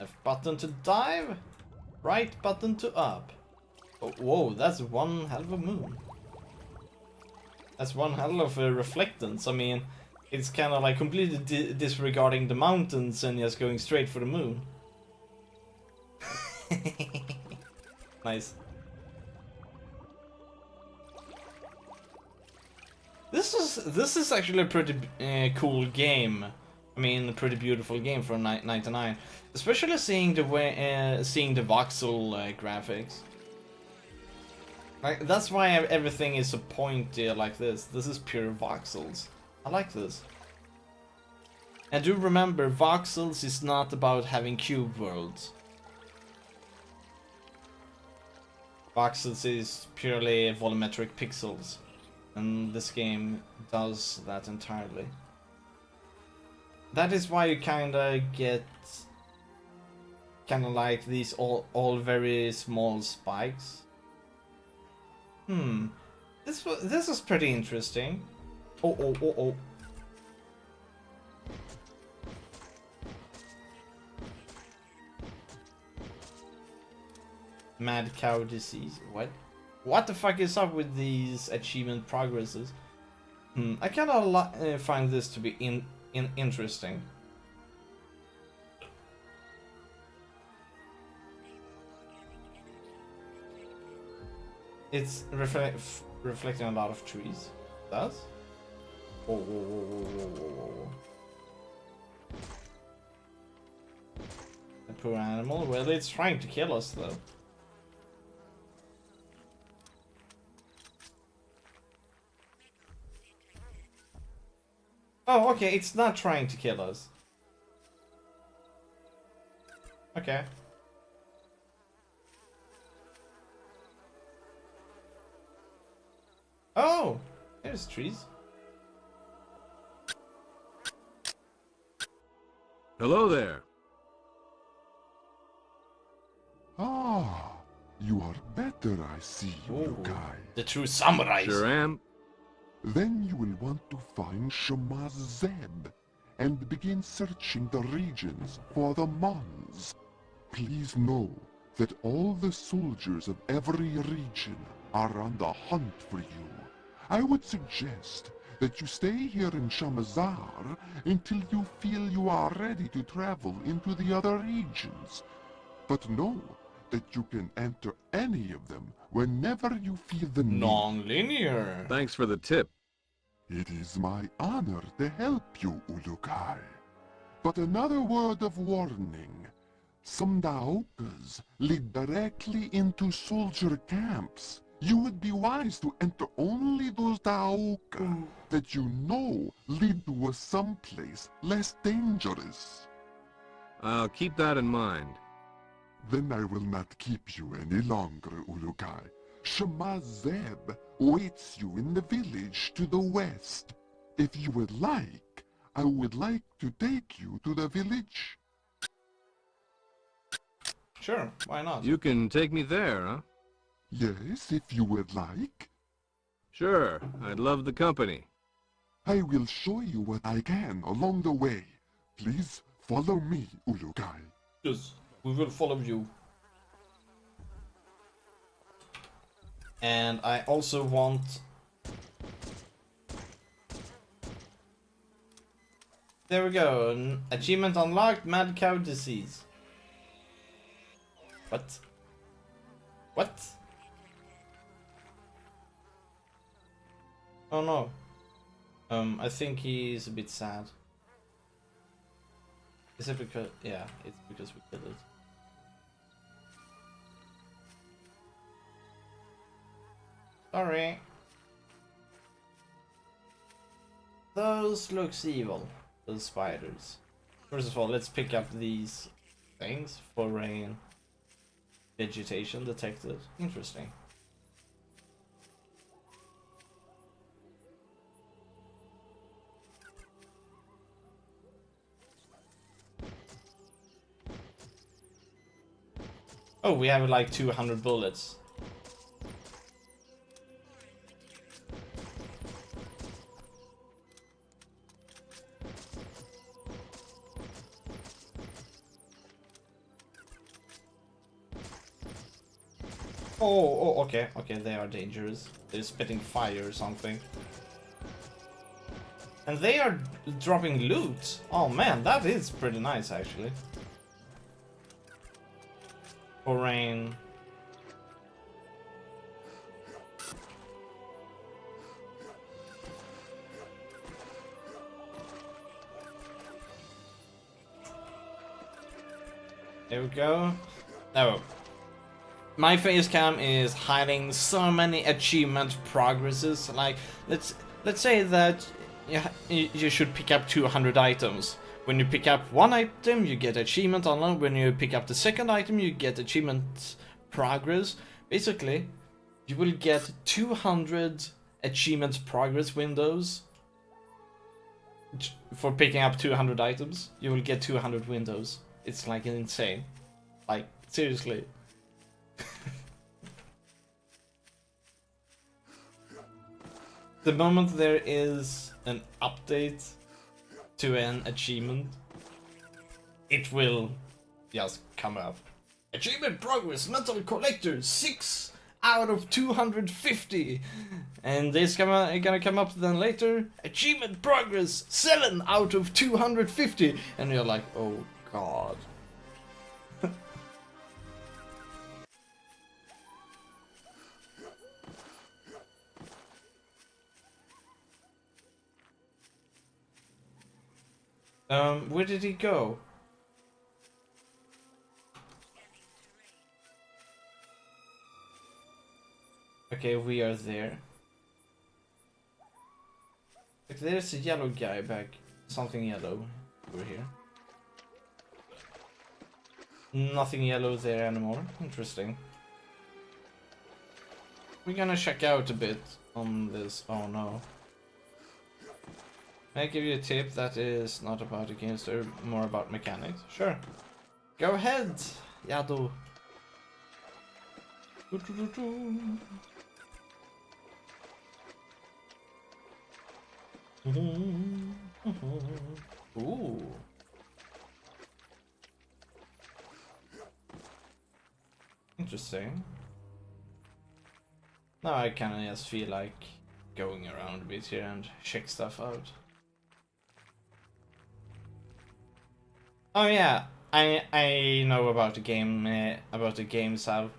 Left button to dive, right button to up. Oh, whoa, that's one hell of a moon. That's one hell of a reflectance. I mean, it's kind of like completely disregarding the mountains and just going straight for the moon. Nice. This is actually a pretty cool game. I mean, a pretty beautiful game for 99, especially seeing the way seeing the voxel graphics. Like that's why everything is so pointy like this. This is pure voxels. I like this. And do remember, voxels is not about having cube worlds. Voxels is purely volumetric pixels, and this game does that entirely. That is why you kinda get kinda like these all very small spikes. This is pretty interesting. Oh. Mad cow disease. What the fuck is up with these achievement progresses? I kinda find this to be interesting. It's reflecting a lot of trees. It does? Whoa. The poor animal. Well, it's trying to kill us though. Oh, okay, it's not trying to kill us. Okay. Oh, there's trees. Hello there. Ah, you are better, I see, Ulukai. The true samurais. Sure am. Then you will want to find Shemaz Zeb and begin searching the regions for the Mons. Please know that all the soldiers of every region are on the hunt for you. I would suggest that you stay here in Shamazar until you feel you are ready to travel into the other regions. But know that you can enter any of them whenever you feel the need. Non-linear. Thanks for the tip. It is my honor to help you, Ulukai. But another word of warning. Some Daokas lead directly into soldier camps. You would be wise to enter only those Daoka that you know lead to a someplace less dangerous. I'll keep that in mind. Then I will not keep you any longer, Ulukai. Shema Zeb waits you in the village to the west. If you would like, I would like to take you to the village. Sure, why not? You can take me there, huh? Yes, if you would like. Sure, I'd love the company. I will show you what I can along the way. Please follow me, Ulukai. Yes, we will follow you. And I also want... There we go. Achievement unlocked, mad cow disease. What? What? Oh no. I think he's a bit sad. Is it because... Yeah, it's because we killed it. Sorry. Those looks evil. Those spiders. First of all, let's pick up these things. Foreign vegetation detected. Interesting. Oh, we have like 200 bullets. Oh, okay, they are dangerous. They're spitting fire or something. And they are dropping loot. Oh man, that is pretty nice actually. Foreign. There we go. Oh. My face cam is hiding so many achievement progresses. Like, let's say that you should pick up 200 items. When you pick up one item, you get achievement unlocked. When you pick up the second item, you get achievement progress. Basically, you will get 200 achievement progress windows. For picking up 200 items, you will get 200 windows. It's like insane. Like, seriously. The moment there is an update to an achievement, it will just come up. Achievement progress, metal collector, 6 out of 250. And this gonna come up then later. Achievement progress, 7 out of 250. And you're like, oh god. Where did he go? Okay, we are there. Like, there's a yellow guy back. Something yellow over here. Nothing yellow there anymore. Interesting. We're gonna check out a bit on this. Oh no. May I give you a tip that is not about the games, or more about mechanics? Sure. Go ahead, Yado. Ooh. Interesting. Now I kinda just feel like going around a bit here and check stuff out. Oh yeah, I know about the game, about the game save.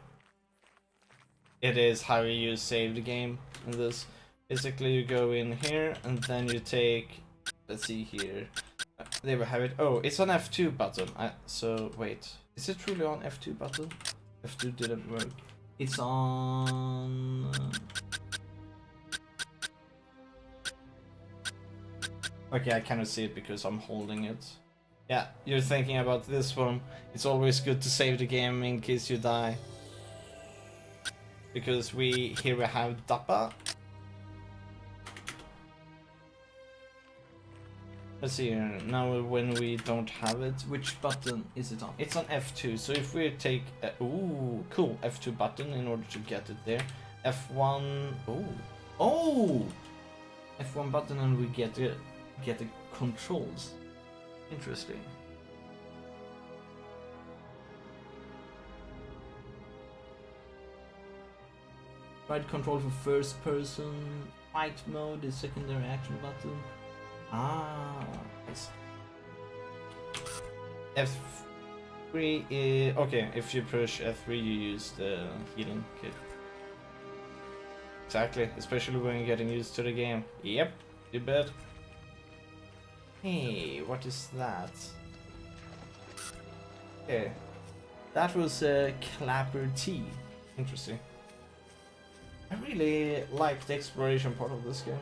It is how you save the game in this. Basically, you go in here and then you take. Let's see here. There we have it. Oh, it's on F2 button. So wait, is it truly on F2 button? F2 didn't work. It's on. Okay, I cannot see it because I'm holding it. Yeah, you're thinking about this one. It's always good to save the game in case you die. Because here we have Dappa. Let's see here, now when we don't have it, which button is it on? It's on F2, so if we take, ooh, cool, F2 button in order to get it there. F1, oh, F1 button and we get the controls. Interesting. Right control for first person, fight mode is secondary action button. Ah, I see. F3 is okay. If you push F3, you use the healing kit. Exactly, especially when you're getting used to the game. Yep, you bet. Hey, what is that? Okay, that was a Clapper T. Interesting. I really like the exploration part of this game.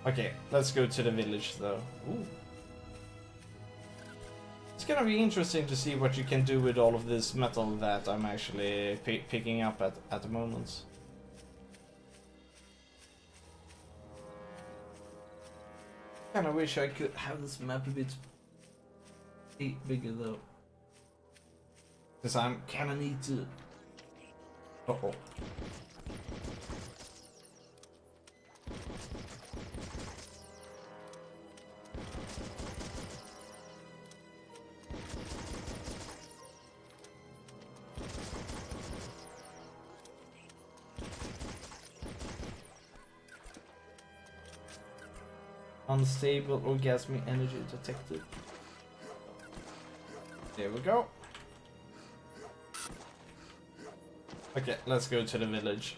Okay, let's go to the village though. Ooh. It's gonna be interesting to see what you can do with all of this metal that I'm actually picking up at the moment. Kinda wish I could have this map a bit bigger though. Because I'm kinda need to... Uh-oh. Unstable orgasmic energy detected. There we go. Okay, let's go to the village.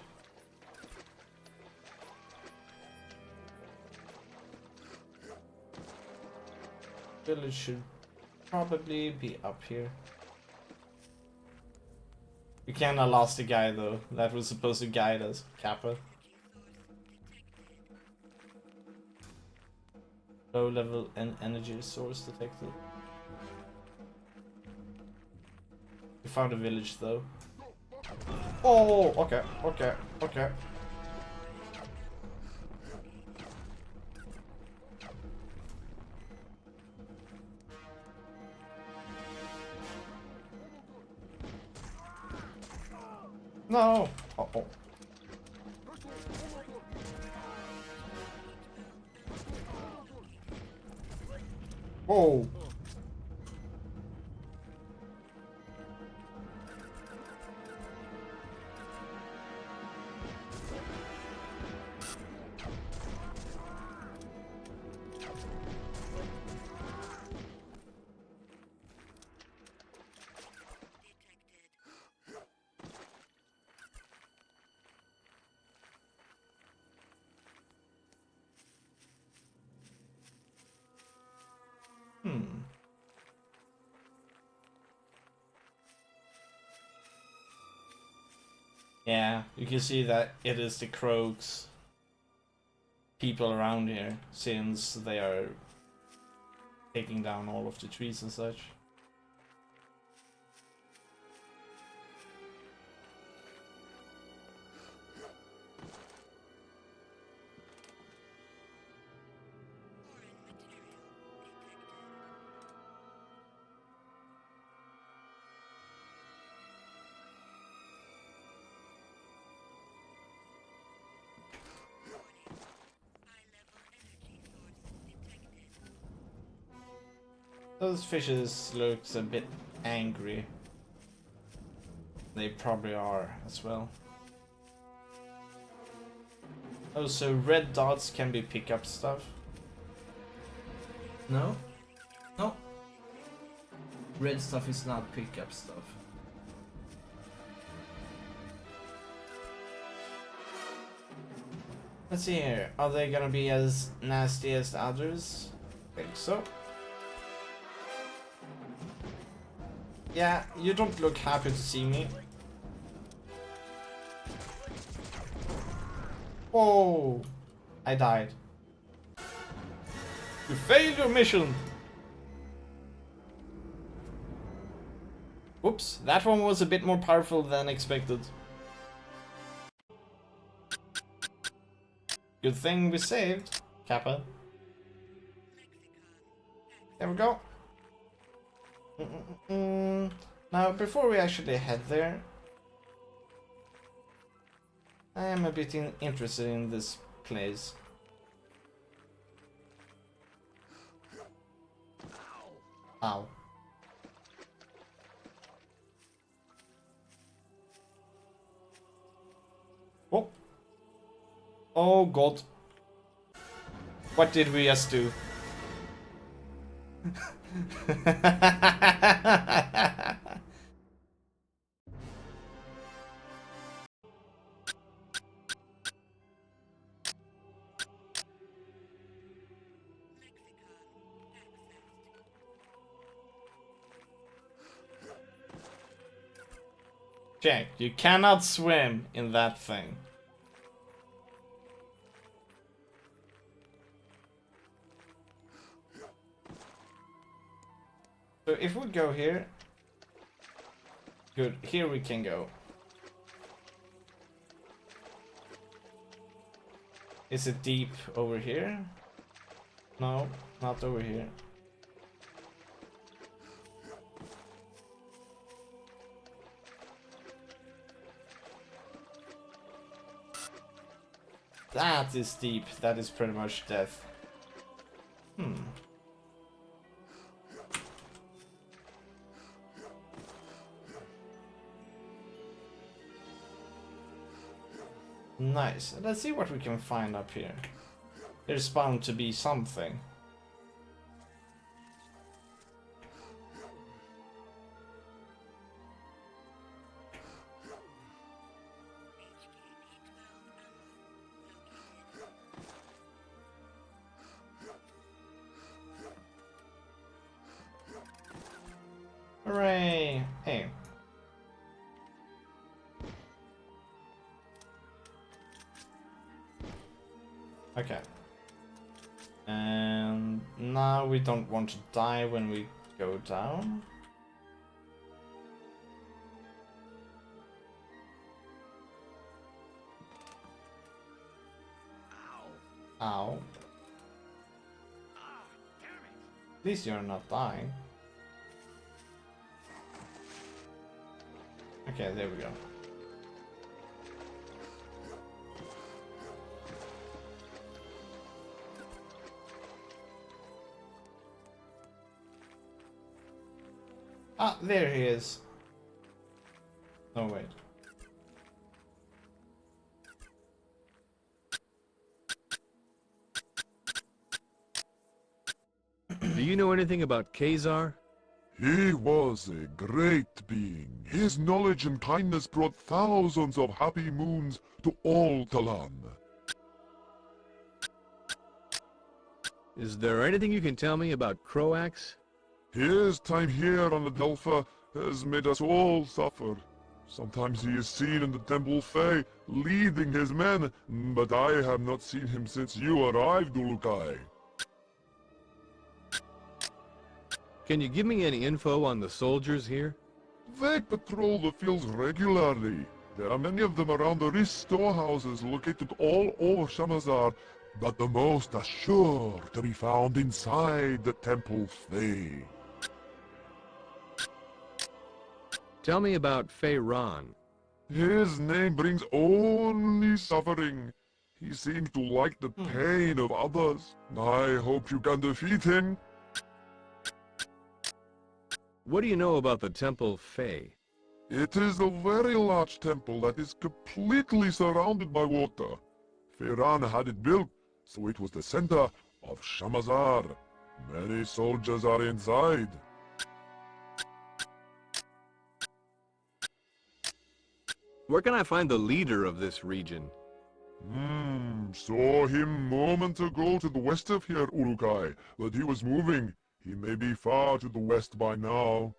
Village should probably be up here. We kinda lost the guy though. That was supposed to guide us. Kappa. Low level and energy source detected. We found a village though. Oh, okay, okay, okay. No. Uh-oh. Oh. Yeah, you can see that it is the Croaks people around here, since they are taking down all of the trees and such. Those fishes looks a bit angry. They probably are as well. Oh, so red dots can be pickup stuff? No? No. Red stuff is not pickup stuff. Let's see here. Are they gonna be as nasty as the others? I think so. Yeah, you don't look happy to see me. Whoa! I died. You failed your mission! Oops, that one was a bit more powerful than expected. Good thing we saved, Kappa. There we go. Now, before we actually head there, I am a bit interested in this place. Ow. Oh. Oh god. What did we just do? Jack, you cannot swim in that thing. So if we go here, good, here we can go. Is it deep over here? No, not over here. That is deep. That is pretty much death. Nice. Let's see what we can find up here. There's bound to be something. Hooray! Hey. Okay. And now we don't want to die when we go down. Ow. At least you're not dying. Okay, there we go. Ah, there he is. No, wait. Do you know anything about Khazar? He was a great being. His knowledge and kindness brought thousands of happy moons to all Talan. Is there anything you can tell me about Croax? His time here on Adelpha has made us all suffer. Sometimes he is seen in the Temple Fae, leading his men, but I have not seen him since you arrived, Ulukai. Can you give me any info on the soldiers here? They patrol the fields regularly. There are many of them around the Riss storehouses located all over Shamazar, but the most are sure to be found inside the Temple Fae. Tell me about Feyran. His name brings only suffering. He seems to like the pain of others. I hope you can defeat him. What do you know about the Temple Fae? It is a very large temple that is completely surrounded by water. Feiran had it built, so it was the center of Shamazar. Many soldiers are inside. Where can I find the leader of this region? Saw him moment ago to the west of here, Urukai, but he was moving. He may be far to the west by now.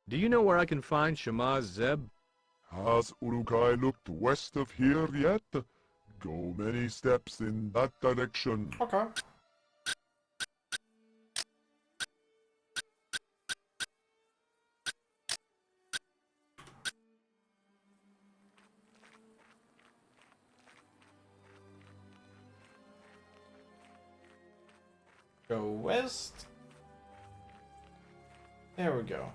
Do you know where I can find Shamaz Zeb? Has Urukai looked west of here yet? Go many steps in that direction. Okay. Go west. There we go.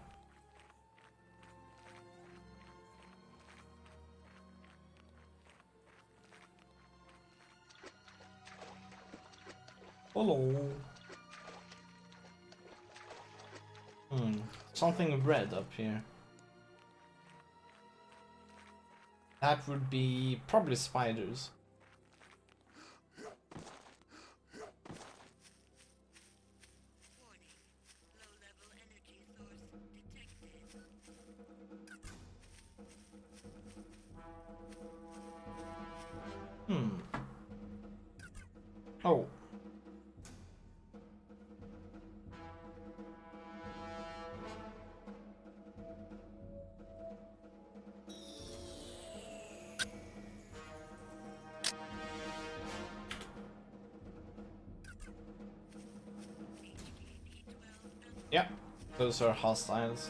Hello. Something red up here. That would be probably spiders. Oh. Yeah, those are hostiles.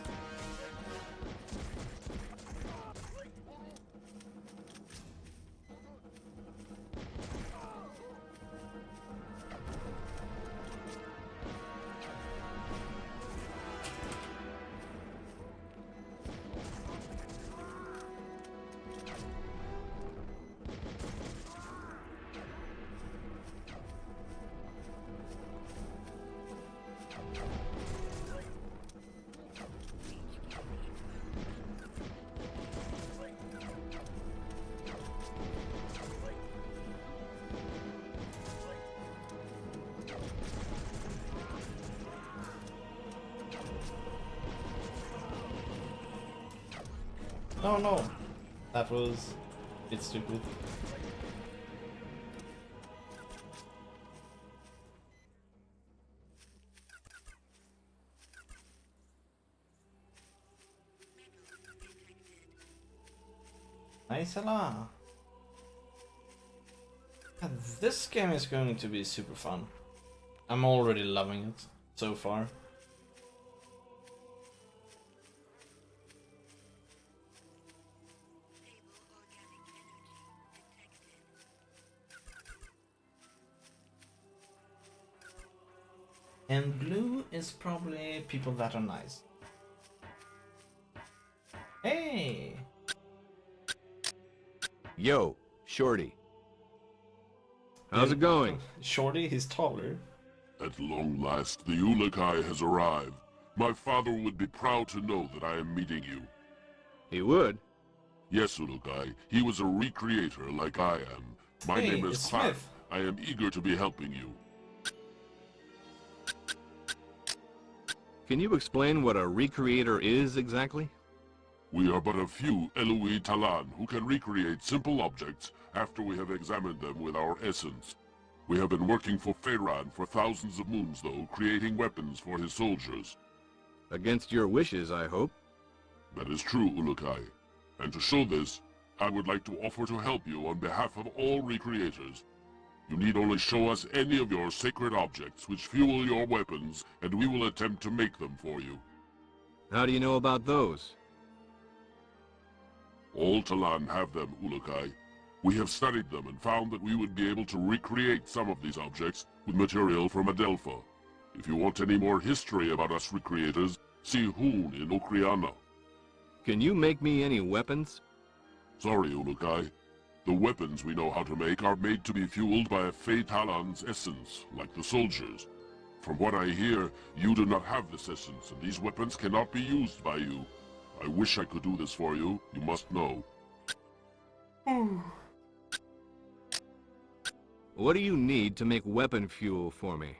No, no. That was a bit stupid. Nice hello. This game is going to be super fun. I'm already loving it so far. And blue is probably people that are nice. Hey! Yo, Shorty. How's it going? Shorty, he's taller. At long last, the Ulakai has arrived. My father would be proud to know that I am meeting you. He would? Yes, Ulakai. He was a recreator like I am. My Hey, name is it's Pat. Smith. I am eager to be helping you. Can you explain what a recreator is exactly? We are but a few Eloi Talan who can recreate simple objects after we have examined them with our essence. We have been working for Feiran for thousands of moons, though, creating weapons for his soldiers. Against your wishes, I hope. That is true, Ulukai. And to show this, I would like to offer to help you on behalf of all recreators. You need only show us any of your sacred objects which fuel your weapons, and we will attempt to make them for you. How do you know about those? All Talan have them, Ulukai. We have studied them and found that we would be able to recreate some of these objects with material from Adelpha. If you want any more history about us recreators, see Hoon in Okriana. Can you make me any weapons? Sorry, Ulukai. The weapons we know how to make are made to be fueled by a Fey Talan's essence, like the soldiers. From what I hear, you do not have this essence, and these weapons cannot be used by you. I wish I could do this for you, you must know. What do you need to make weapon fuel for me?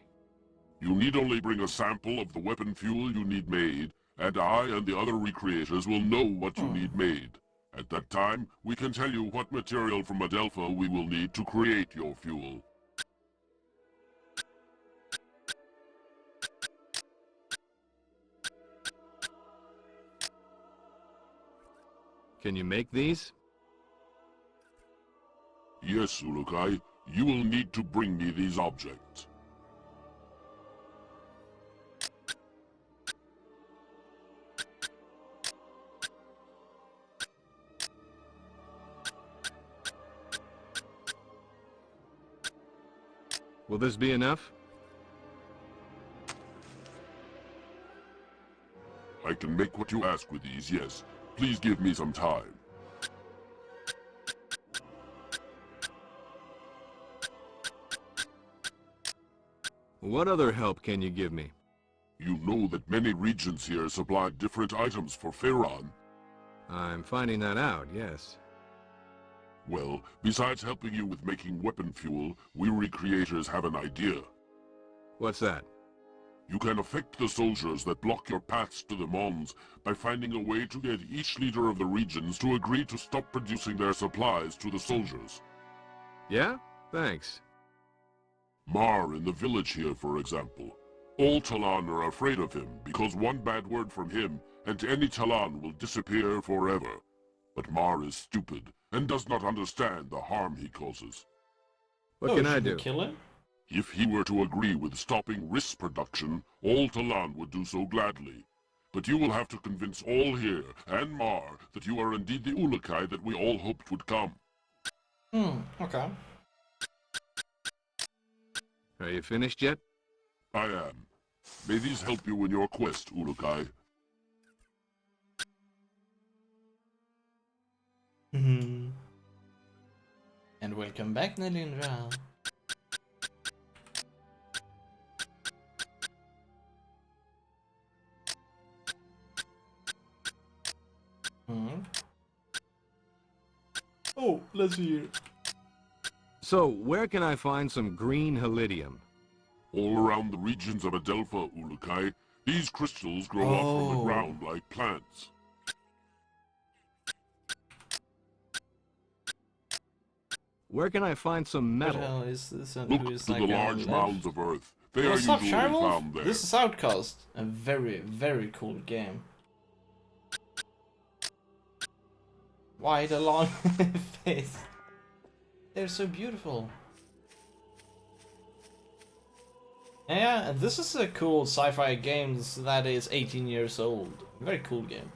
You need only bring a sample of the weapon fuel you need made, and I and the other recreators will know what you need made. At that time, we can tell you what material from Adelpha we will need to create your fuel. Can you make these? Yes, Ulukai, you will need to bring me these objects. Will this be enough? I can make what you ask with these, yes. Please give me some time. What other help can you give me? You know that many regions here supply different items for Pharaon. I'm finding that out, yes. Well, besides helping you with making weapon fuel, we recreators have an idea. What's that? You can affect the soldiers that block your paths to the Mons by finding a way to get each leader of the regions to agree to stop producing their supplies to the soldiers. Yeah? Thanks. Mar in the village here, for example. All Talon are afraid of him because one bad word from him and any Talon will disappear forever. But Mar is stupid and does not understand the harm he causes. What can I should we do? kill him? If he were to agree with stopping Riss production, all Talon would do so gladly. But you will have to convince all here, and Mar, that you are indeed the Ulukai that we all hoped would come. Okay. Are you finished yet? I am. May these help you in your quest, Ulukai. And welcome back, Nalindra. Oh, let's hear. So, where can I find some green helidium? All around the regions of Adelpha, Ulukai, these crystals grow up from the ground like plants. Where can I find some What the metal? hell is this? And Look who is to like the large mounds of Earth. They are What's up, usually Charles? found there. This is Outcast. A very, very cool game. Why the long face? They're so beautiful. Yeah, this is a cool sci-fi game that is 18 years old. Very cool game.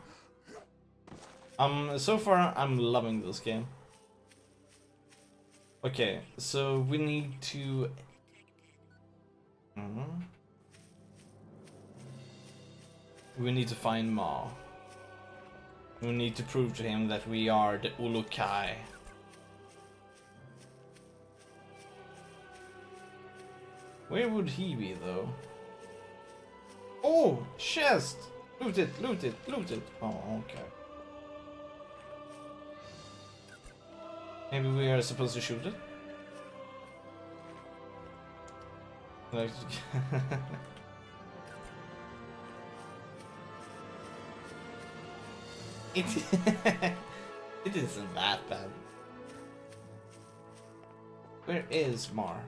So far I'm loving this game. Okay, so we need to... We need to find Ma. We need to prove to him that we are the Ulukai. Where would he be, though? Oh! Chest! Loot it, loot it, loot it! Oh, okay. Maybe we are supposed to shoot it? Like... it... it isn't that bad. Where is Mar?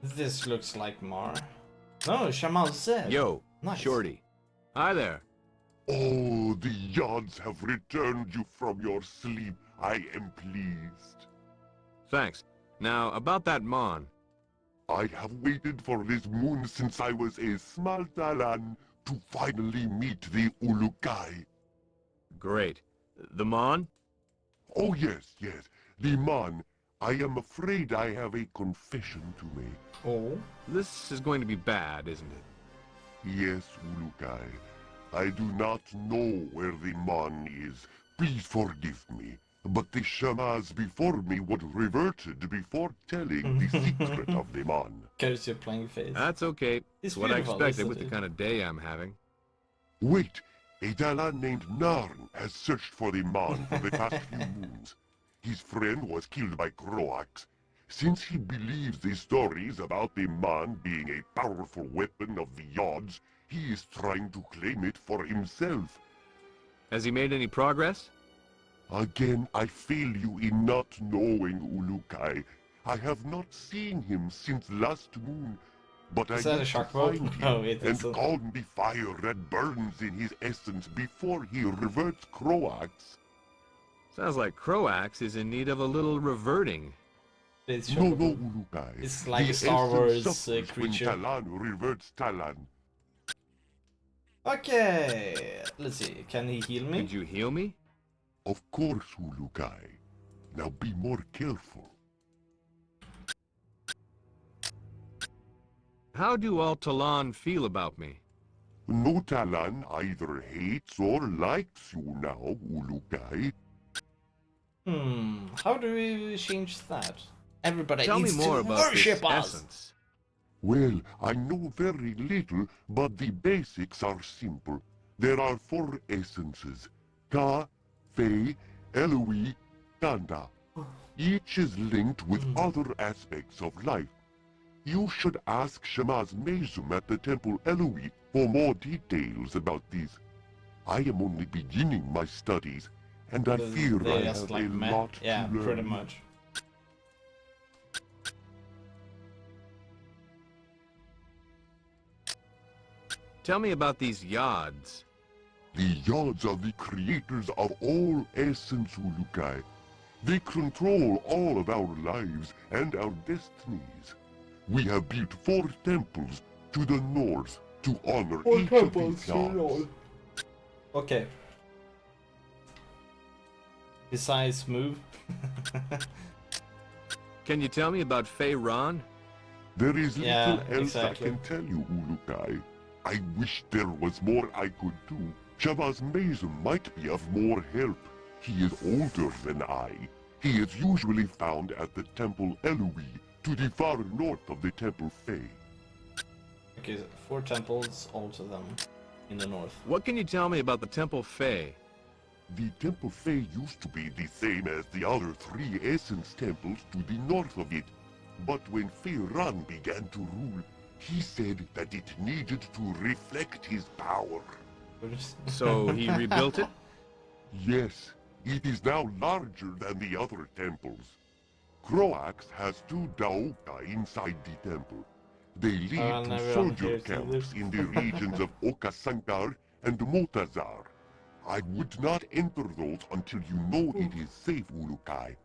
This looks like Mar. No, Shamal said. Yo, Nice. Shorty. Hi there. Oh, the Yods have returned you from your sleep. I am pleased. Thanks. Now, about that Mon. I have waited for this moon since I was a small Talon to finally meet the Ulukai. Great. The Mon? Oh yes, yes, the Mon. I am afraid I have a confession to make. Oh. This is going to be bad, isn't it? Yes, Ulukai. I do not know where the Mon is. Please forgive me. But the Shamans before me would reverted before telling the secret of the Mon. Curse your playing face. That's okay. It's It's what I beautiful, expected isn't with the it? kind of day I'm having. Wait, a Dalan named Narn has searched for the Mon for the past few moons. His friend was killed by Croax. Since he believes the stories about the Mon being a powerful weapon of the Yods, he is trying to claim it for himself. Has he made any progress? Again, I fail you in not knowing Ulukai. I have not seen him since last moon, but I Is that a need to shock mode? find him No, it and isn't. calm the fire that burns in his essence before he reverts Croax. Sounds like Croax is in need of a little reverting. It's No, shock no, mode. Ulukai. It's like the a Star essence Wars suffers creature. when Talan reverts Talan. Okay, let's see. Can he heal me? Could you heal me? Of course, Ulukai. Now be more careful. How do all Talon feel about me? No Talan either hates or likes you now, Ulukai. How do we change that? Everybody Tell me needs more to about this worship us. essence. Well, I know very little, but the basics are simple. There are 4 essences. Ka, Fei, Eloi, Kanda. Each is linked with other aspects of life. You should ask Shamaz Mezum at the Temple Eloi for more details about these. I am only beginning my studies, and I fear I They're just have like a meh. lot Yeah, to learn. pretty much. Tell me about these Yods. The Yods are the creators of all essence, Ulukai. They control all of our lives and our destinies. We have built 4 temples to the north to honor each of these Yods. Okay. Besides move. Can you tell me about Fei Ron? There is little Yeah, else exactly. I can tell you, Ulukai. I wish there was more I could do. Shabazz Mezum might be of more help. He is older than I. He is usually found at the Temple Eloi, to the far north of the Temple Fei. Okay, 4 temples, all of them in the north. What can you tell me about the Temple Fei? The Temple Fei used to be the same as the other 3 Essence Temples to the north of it. But when Fei Ran began to rule, he said that it needed to reflect his power. So he rebuilt it? Yes, it is now larger than the other temples. Croax has 2 Daoka inside the temple. They lead to never soldier hears camps this. in the regions of Okasankar and Motazar. I would not enter those until you know it is safe, Ulukai.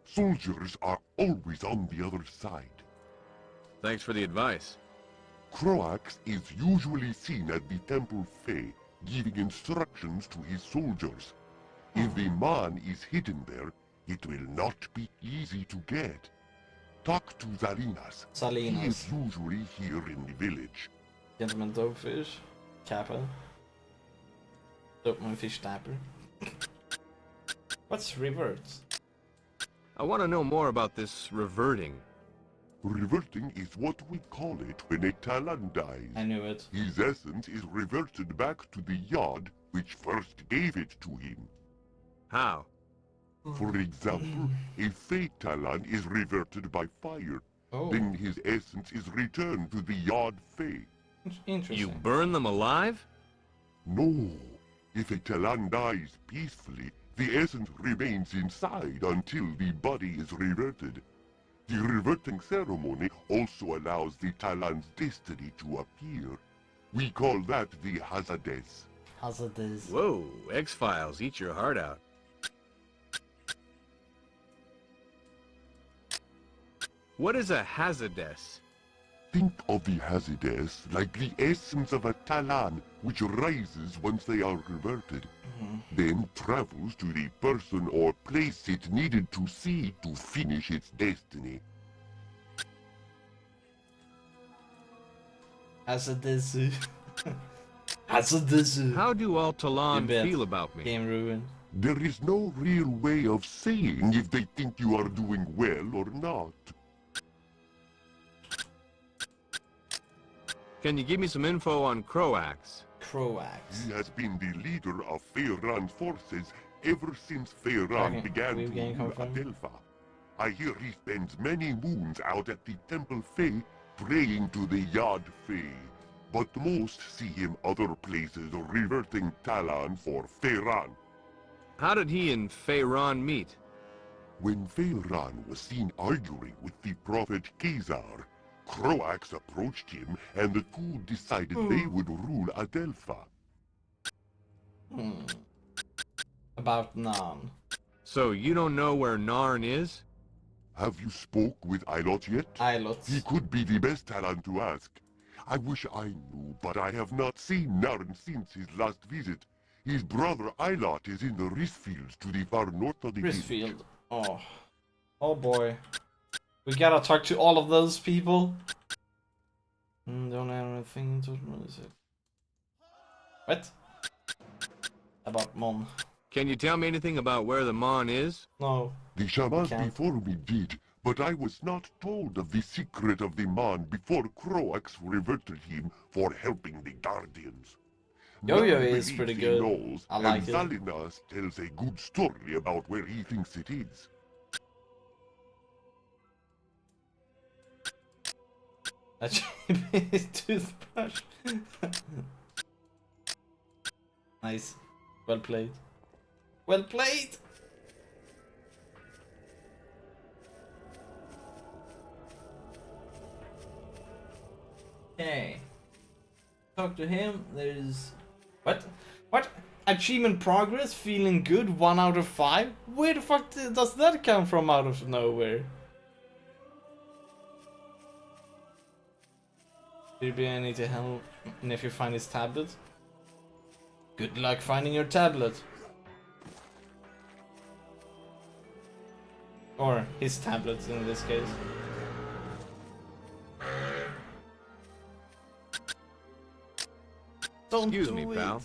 Soldiers are always on the other side. Thanks for the advice. Croax is usually seen at the Temple Fei, giving instructions to his soldiers. If the man is hidden there, it will not be easy to get. Talk to Zalinas. He is usually here in the village. Gentleman Dogfish. Kappa. Dopman Fish Tapper. What's reverts? I want to know more about this reverting. Reverting is what we call it when a Talan dies. I knew it. His essence is reverted back to the Yod which first gave it to him. How? For example, a Fey Talan is reverted by fire. Oh, Then his essence is returned to the Yod Fey. interesting. You burn them alive? No. If a Talan dies peacefully, the essence remains inside until the body is reverted. The reverting ceremony also allows the Talan's destiny to appear. We call that the Hazades. Hazardous. Whoa, X-Files, eat your heart out. What is a Hazades? Think of the Hazades like the essence of a Talan, which rises once they are reverted, then travels to the person or place it needed to see to finish its destiny. Hazardous. Alltså this How do all Talon bet. feel about me? game ruined. There is no real way of saying if they think you are doing well or not. Can you give me some info on Croax? Croax. He has been the leader of Feyran's forces ever since Feyran Okay, began we've to gained rule confirmed. Adelpha. I hear he spends many moons out at the Temple Fey praying to the Yad Fey, but most see him other places reverting Talon for Feyran. How did he and Feyran meet? When Feyran was seen arguing with the prophet Khazar, Croax approached him and the two decided they would rule Adelpha. About Nan. So you don't know where Narn is? Have you spoke with Ilot yet? Ilot. He could be the best Talon to ask. I wish I knew, but I have not seen Narn since his last visit. His brother Ilot is in the Rissfields to the far north of the village. Rissfield. Oh. Oh boy. We gotta talk to all of those people. Don't have anything to notice it. What? About Mon. Can you tell me anything about where the Mon is? No. The shamans Can't. before me did, but I was not told of the secret of the Mon before Croax reverted him for helping the Guardians. Yo-Yo Narn is believes pretty he good. knows, I like and it. Salinas tells a good story about where he thinks it is. His toothbrush. Nice. Well played. Well played! Okay. Talk to him. There's... What? What? Achievement progress? Feeling good? 1 out of 5? Where the fuck does that come from out of nowhere? Maybe I need to help nephew find his tablet. Good luck finding your tablet. Or his tablet in this case. Don't Excuse do me, it. pal.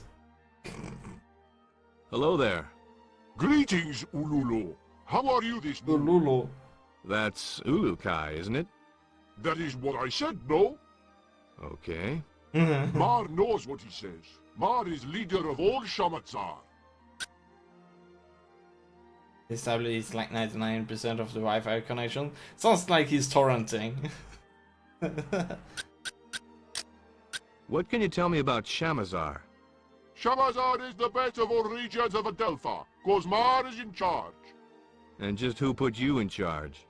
Hello there. Greetings, Ululu. How are you this morning? Lulu. That's Ulukai, isn't it? That is what I said, no? Okay. Mar knows what he says. Mar is leader of all Shamatzar. His tablet is like 99% of the Wi-Fi connection. Sounds like he's torrenting. What can you tell me about Shamazar? Shamazar is the best of all regions of Adelpha, cause Mar is in charge. And just who put you in charge?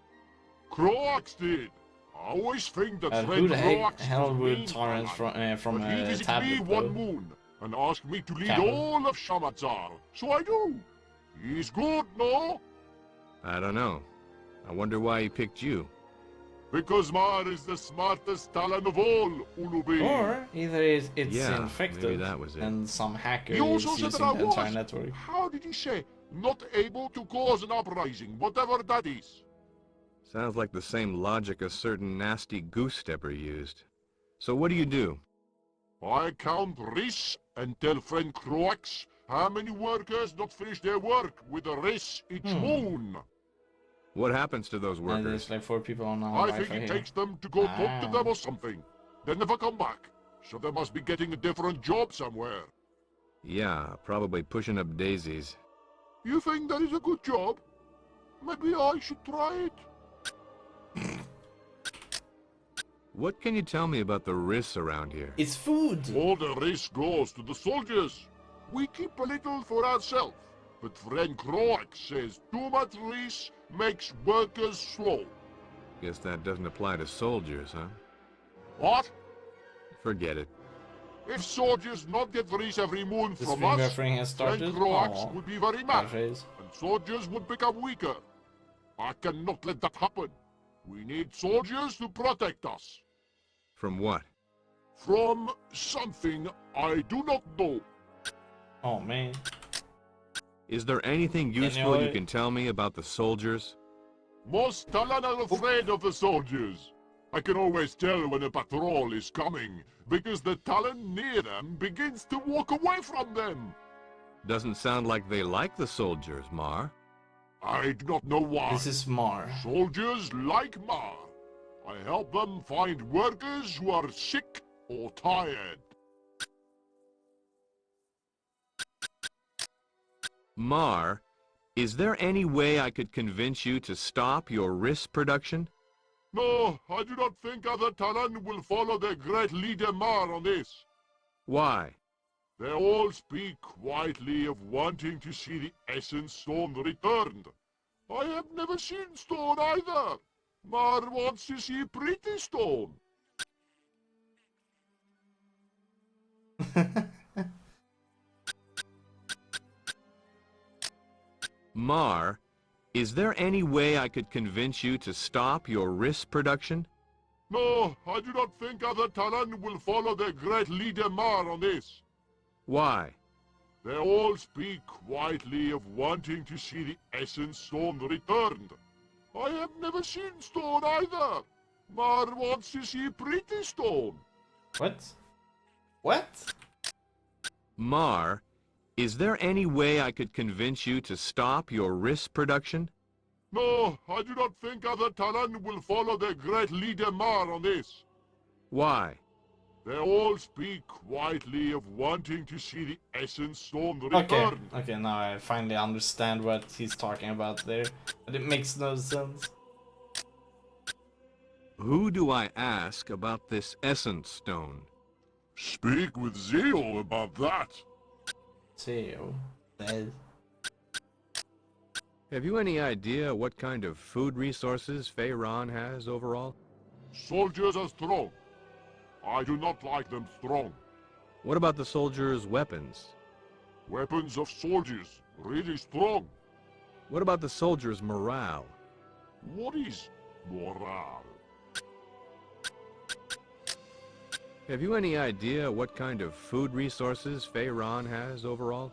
Croax did. I always think that Who the Croax hell is would mean torrent Talon. from But he a visited tablet me though? one moon and asked me to lead Tablet. all of Shamatzar, so I do. He's good, no? I don't know. I wonder why he picked you. Because Mar is the smartest Talon of all, Ulubi. Or either it's Yeah, infected maybe that was it. and some hacker He is also said using that I the entire was. network. How did he say? Not able to cause an uprising, whatever that is. Sounds like the same logic a certain nasty goose stepper used. So what do you do? I count Riss and tell friend Croax how many workers not finish their work with a Riss each moon. What happens to those And workers? there's like 4 people on our I Wi-Fi think it here. takes them to go talk to them Ah. or something. They never come back. So they must be getting a different job somewhere. Yeah, probably pushing up daisies. You think that is a good job? Maybe I should try it. What can you tell me about the Riss around here? It's food! All the risk goes to the soldiers. We keep a little for ourselves. But friend Croax says too much risk makes workers slow. Guess that doesn't apply to soldiers, huh? What? Forget it. If soldiers not get risk every moon The from screen us, buffering has friend started. Croax Aw, would be very bad mad, face. and soldiers would become weaker. I cannot let that happen. We need soldiers to protect us. From what? From something I do not know. Oh man. Is there anything useful you Anyway. can tell me about the soldiers? Most Talon are afraid of the soldiers. I can always tell when a patrol is coming, because the Talon near them begins to walk away from them. Doesn't sound like they like the soldiers, Mar. I do not know why. This is Mar. Soldiers like Mar. I help them find workers who are sick or tired. Mar, is there any way I could convince you to stop your risk production? No, I do not think other Talon will follow their great leader Mar on this. Why? They all speak quietly of wanting to see the Essence Stone returned. I have never seen Stone either. Mar wants to see pretty Stone. Mar, is there any way I could convince you to stop your risk production? No, I do not think other Talon will follow their great leader Mar on this. Why? They all speak quietly of wanting to see the Essence Stone returned. I have never seen Stone either. Mar wants to see pretty Stone. What? What? Mar, is there any way I could convince you to stop your risk production? No, I do not think other Talon will follow their great leader Mar on this. Why? They all speak quietly of wanting to see the Essence Stone Okay, returned. okay, now I finally understand what he's talking about there. But it makes no sense. Who do I ask about this Essence Stone? Speak with Zeo about that. Theo. Dead. Have you any idea what kind of food resources Feyran has overall? Soldiers are strong. I do not like them strong. What about the soldiers' weapons? Weapons of soldiers, really strong. What about the soldiers' morale? What is morale? Have you any idea what kind of food resources Feyran has overall?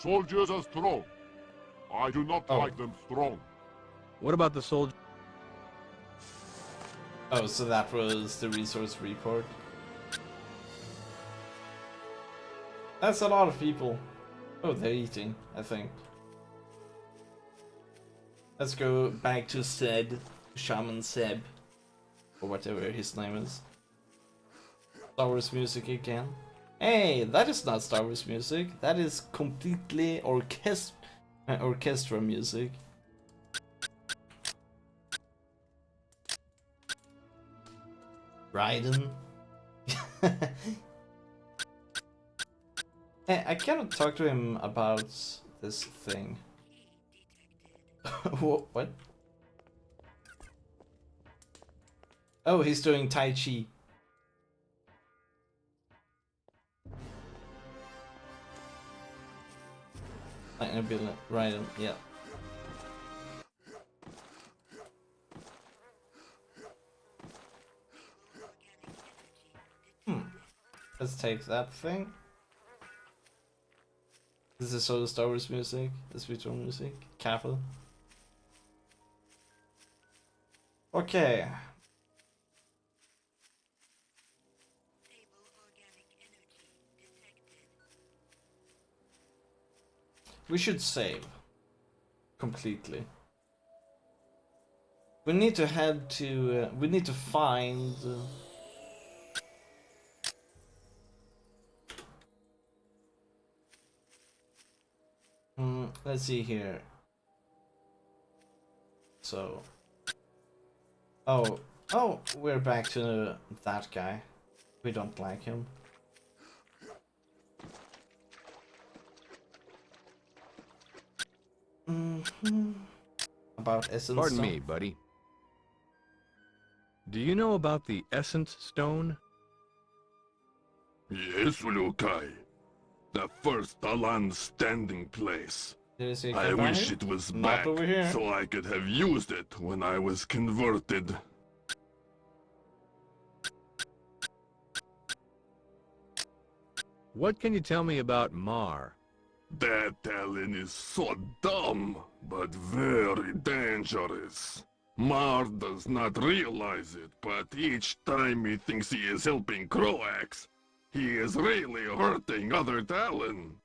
Soldiers are strong. I do not like them strong. What about the soldiers? Oh, so that was the resource report. That's a lot of people. Oh, they're eating, I think. Let's go back to Sed, Shaman Seb, or whatever his name is. Star Wars music again. Hey, that is not Star Wars music. That is completely orchestra music. Raiden. Hey, I cannot talk to him about this thing. What? Oh, he's doing Tai Chi. I'm gonna be Raiden, yeah. Let's take that thing. This is sort of Star Wars music. This virtual music. Careful. Okay. We should save. Completely. We need to head to... we need to find... let's see here. So... Oh, we're back to that guy. We don't like him. About Essence Pardon Stone? me, buddy. Do you know about the Essence Stone? Yes, Ulukai. The first Talon standing place. Did you see a I cat wish here? it was Not back, over here. so I could have used it when I was converted. What can you tell me about Mar? That Talon is so dumb, but very dangerous. Mar does not realize it, but each time he thinks he is helping Croax, he is really hurting other Talon.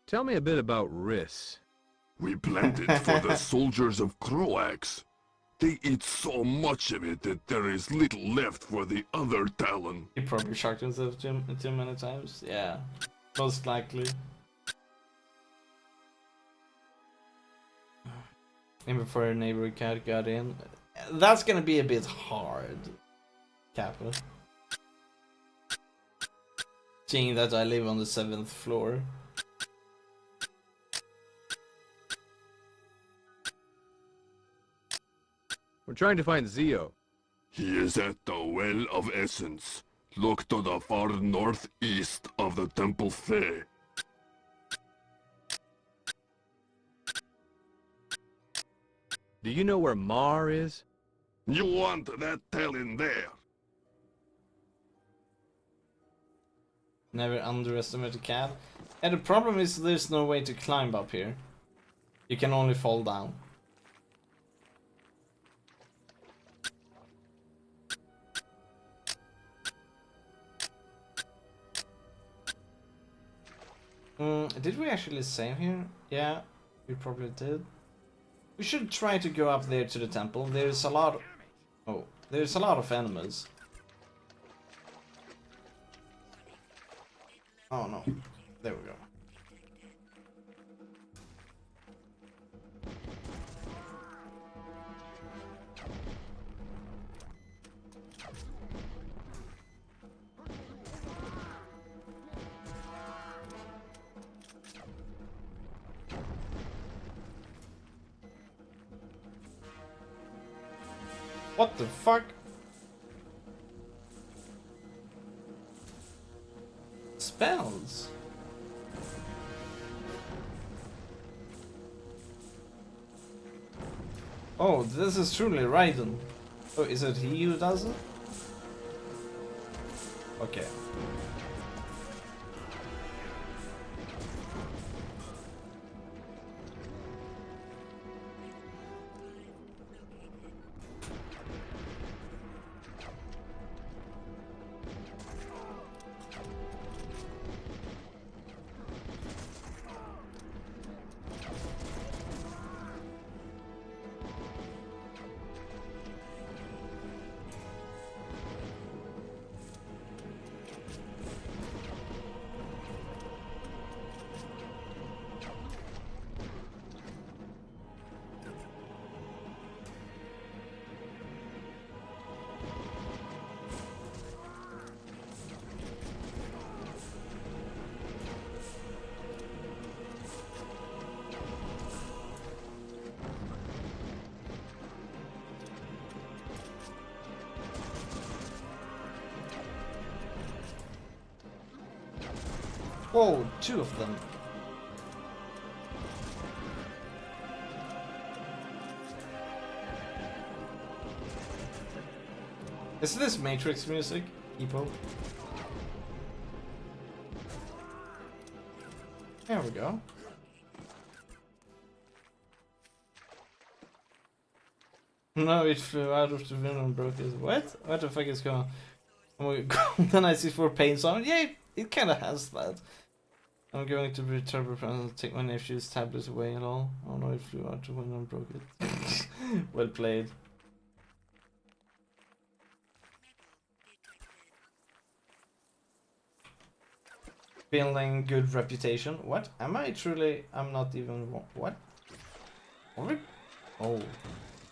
Tell me a bit about Riss. We plant it for the soldiers of Croax. They eat so much of it that there is little left for the other Talon. He probably shocked himself too many times. Yeah, most likely. And before a neighbor cat got in. That's gonna be a bit hard, Kappa. Seeing that I live on the 7th floor. We're trying to find Zio. He is at the Well of Essence. Look to the far northeast of the Temple Fae. Do you know where Mar is? You want that Talon there? Never underestimate a cat. And the problem is there's no way to climb up here. You can only fall down. Did we actually save here? Yeah, we probably did. We should try to go up there to the temple. There's a lot. Oh, there's a lot of enemies. Oh no, there we go. What the fuck? Spells? Oh, this is truly Raiden. Oh, is it he who does it? Okay. Whoa, 2 of them. Is this Matrix music, Epo? There we go. No, it flew out of the window and broke his. What? What the fuck is going on? Oh my god, then I see for pain sound. Yeah, it kinda has that. I'm going to be turbo and take my nephew's tablet away and all. Oh no, it flew out the window and broke it. Well played. Building good reputation. What? Am I truly? I'm not even. What? Oh,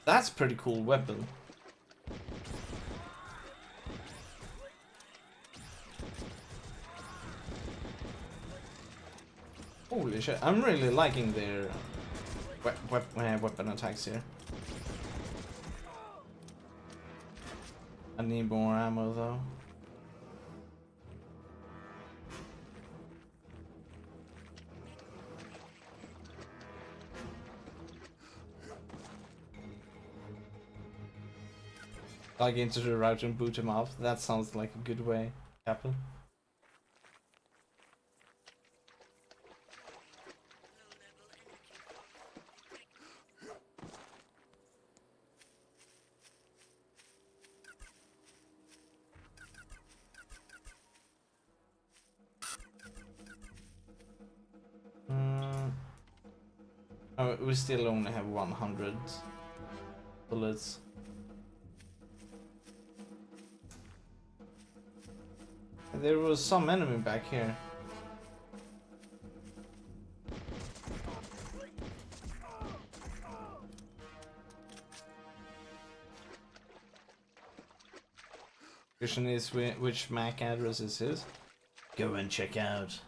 that's pretty cool weapon. Holy shit! I'm really liking their weapon attacks here. I need more ammo though. Log into the router and boot him off. That sounds like a good way, Captain. no, we still only have 100 bullets. And there was some enemy back here. Question is which MAC address is his? Go and check out.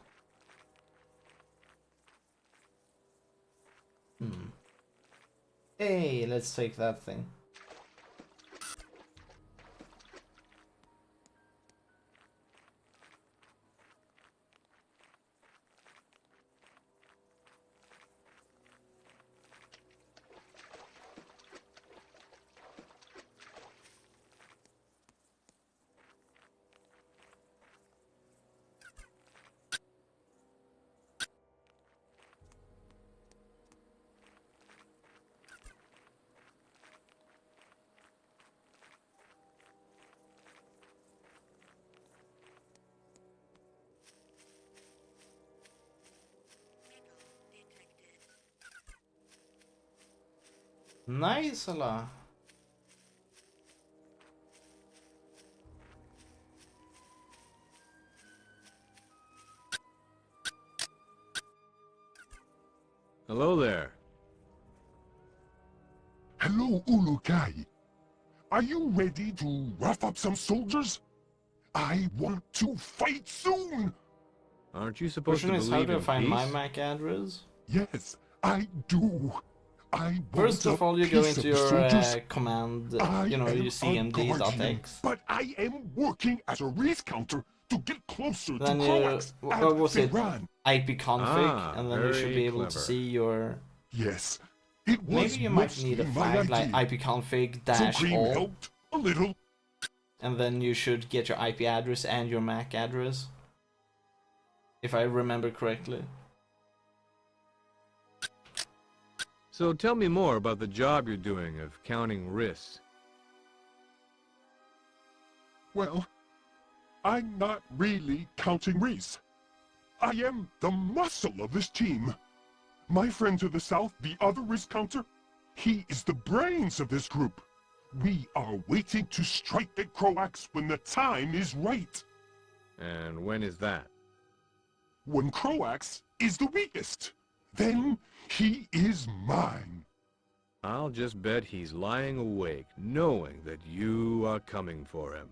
Hey, let's take that thing. Nice, Allah. Hello there. Hello, Ulukai. Are you ready to rough up some soldiers? I want to fight soon! Aren't you supposed Question to is, how believe do I in find my peace? MAC address? Yes, I do. I First want of a all, you go piece into of the your soldiers. command, I you know, am your a guardian, cmd.x. but I am working as a race counter to get closer Then to you, Croax what and was it? Tehran. ipconfig, Ah, and then you should very be able to clever. see your. Yes, it was Maybe you might mostly need a my flag like idea. ipconfig So dash Cream all, helped a little. and then you should get your IP address and your MAC address, if I remember correctly. So tell me more about the job you're doing of counting risks. Well, I'm not really counting Reese. I am the muscle of this team. My friend to the south, the other risk counter, he is the brains of this group. We are waiting to strike at Croax when the time is right. And when is that? When Croax is the weakest, then he is mine. I'll just bet he's lying awake, knowing that you are coming for him.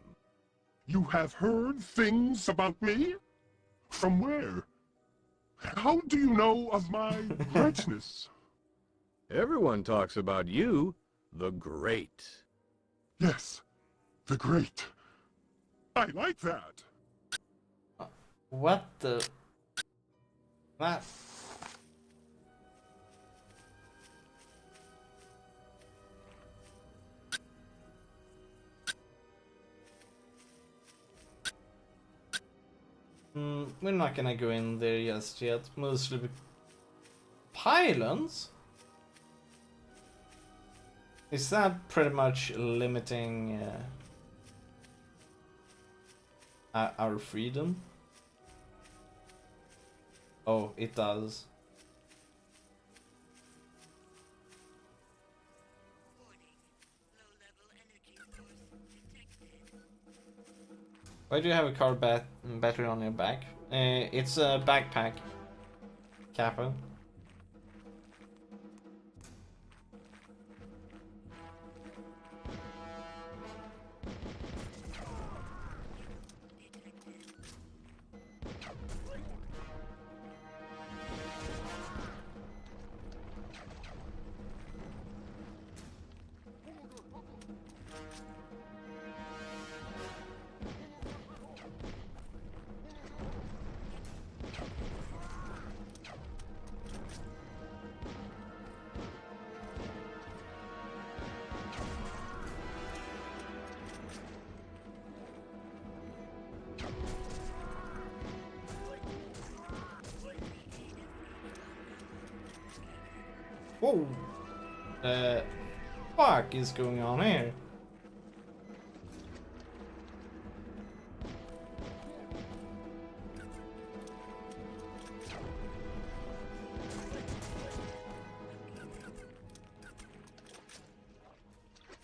You have heard things about me? From where? How do you know of my greatness? Everyone talks about you, the Great. Yes, the great. I like that. What the? That. We're not gonna go in there just yet. Mostly pylons? Is that pretty much limiting our freedom? Oh, it does. Why do you have a car battery on your back? It's a backpack. Kappa. Whoa! Fuck is going on here?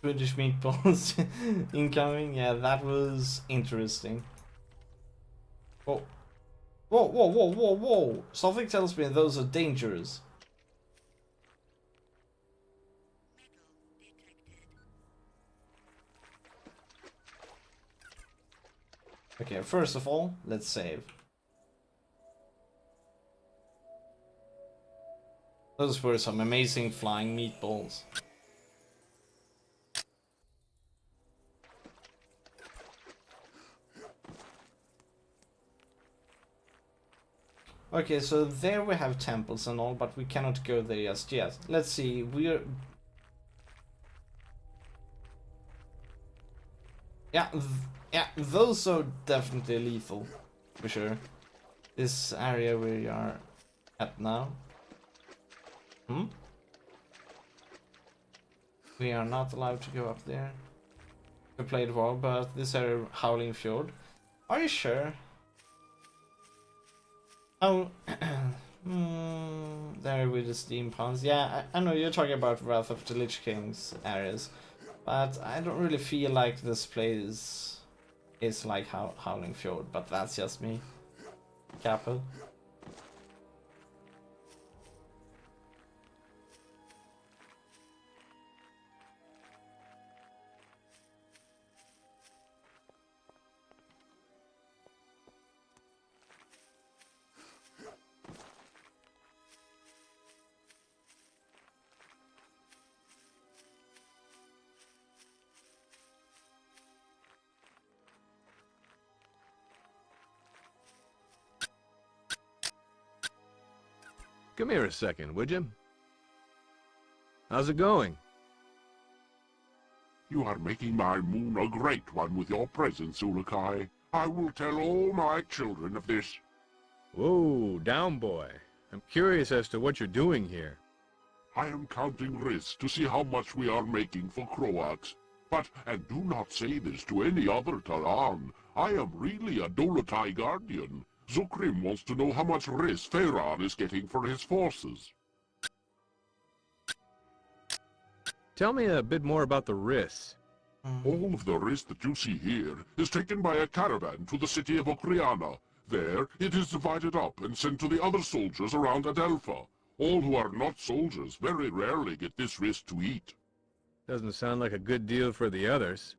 Swedish meatballs incoming. Yeah, that was interesting. Oh. Whoa, whoa, whoa, whoa, whoa! Something tells me those are dangerous. Okay, first of all, let's save. Those were some amazing flying meatballs. Okay, so there we have temples and all, but we cannot go there just yet. Let's see, we're... Yeah, yeah, those are definitely lethal, for sure. This area we are at now. We are not allowed to go up there. We played well, but this area, Howling Fjord. Are you sure? Oh, there with the steam ponds. Yeah, I know you're talking about Wrath of the Lich King's areas, but I don't really feel like this place is like Howling Fjord, but that's just me. Capel. Come here a second, would you? How's it going? You are making my moon a great one with your presence, Ulukai. I will tell all my children of this. Whoa, down boy. I'm curious as to what you're doing here. I am counting risks to see how much we are making for Croax. But, and do not say this to any other Talan, I am really a Dolotai guardian. Zukrim wants to know how much risk Ferrar is getting for his forces. Tell me a bit more about the risks. All of the risk that you see here is taken by a caravan to the city of Okriana. There, it is divided up and sent to the other soldiers around Adelpha. All who are not soldiers very rarely get this risk to eat. Doesn't sound like a good deal for the others.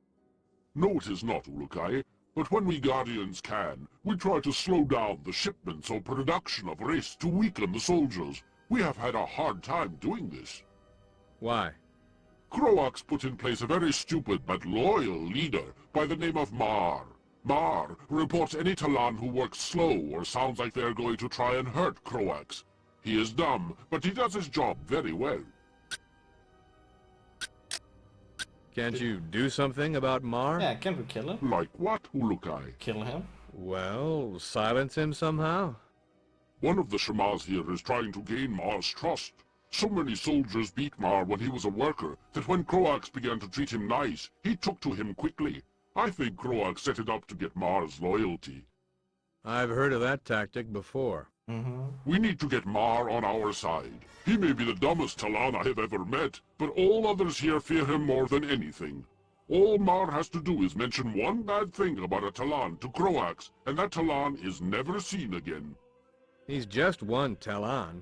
No, it is not, Ulukai. But when we Guardians can, we try to slow down the shipments or production of risk to weaken the soldiers. We have had a hard time doing this. Why? Croax put in place a very stupid but loyal leader by the name of Mar. Mar reports any Talan who works slow or sounds like they're going to try and hurt Croax. He is dumb, but he does his job very well. Can't you do something about Mar? Yeah, can't we kill him? Like what, Ulukai? Kill him? Well, silence him somehow? One of the Shamas here is trying to gain Mar's trust. So many soldiers beat Mar when he was a worker that when Croax began to treat him nice, he took to him quickly. I think Croax set it up to get Mar's loyalty. I've heard of that tactic before. We need to get Mar on our side. He may be the dumbest Talan I have ever met, but all others here fear him more than anything. All Mar has to do is mention one bad thing about a Talan to Croax, and that Talan is never seen again. He's just one Talan.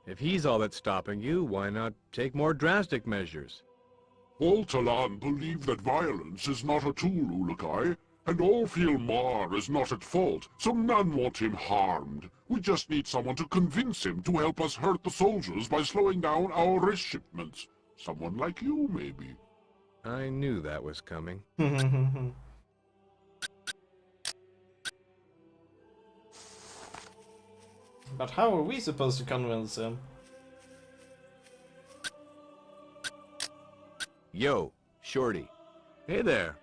If he's all that's stopping you, why not take more drastic measures? All Talan believe that violence is not a tool, Ulukai, and all feel Mar is not at fault, so none want him harmed. We just need someone to convince him to help us hurt the soldiers by slowing down our risk shipments. Someone like you, maybe. I knew that was coming. But how are we supposed to convince him? Yo, Shorty. Hey there.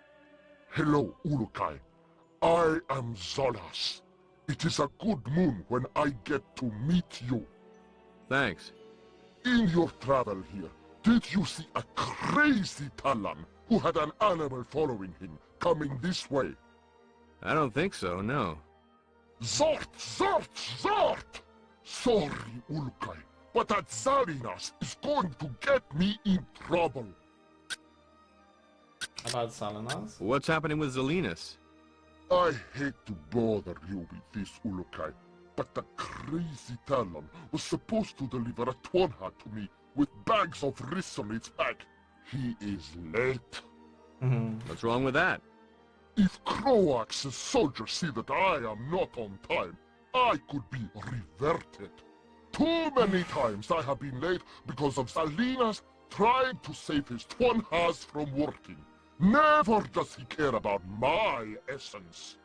Hello, Ulukai. I am Zolas. It is a good moon when I get to meet you. Thanks. In your travel here, did you see a crazy Talan who had an animal following him, coming this way? I don't think so, no. Zort! Zort! Zort! Sorry, Ulukai, but that Zarinas is going to get me in trouble. About Salinas? What's happening with Zelinus? I hate to bother you with this, Ulukai, but the crazy Talon was supposed to deliver a Twanha to me with bags of rice on its back. He is late. What's wrong with that? If Croax's soldiers see that I am not on time, I could be reverted. Too many times I have been late because of Salinas trying to save his Twanhas from working. Never does he care about my essence.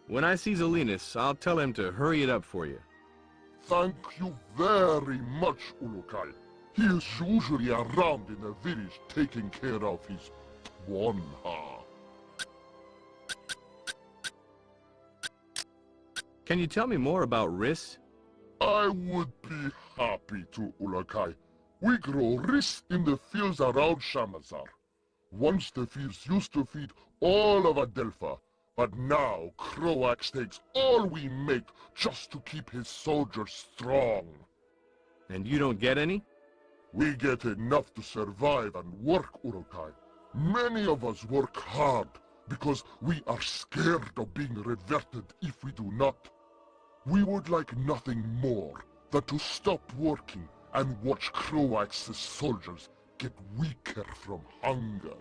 When I see Zelinus, I'll tell him to hurry it up for you. Thank you very much, Ulukai. He is usually around in the village taking care of his Twanha. Can you tell me more about Riss? I would be happy to, Ulukai. We grow rice in the fields around Shamazar. Once the fields used to feed all of Adelpha, but now Croax takes all we make just to keep his soldiers strong. And you don't get any? We get enough to survive and work, Urukai. Many of us work hard because we are scared of being reverted if we do not. We would like nothing more than to stop working and watch Croax's soldiers get weaker from hunger.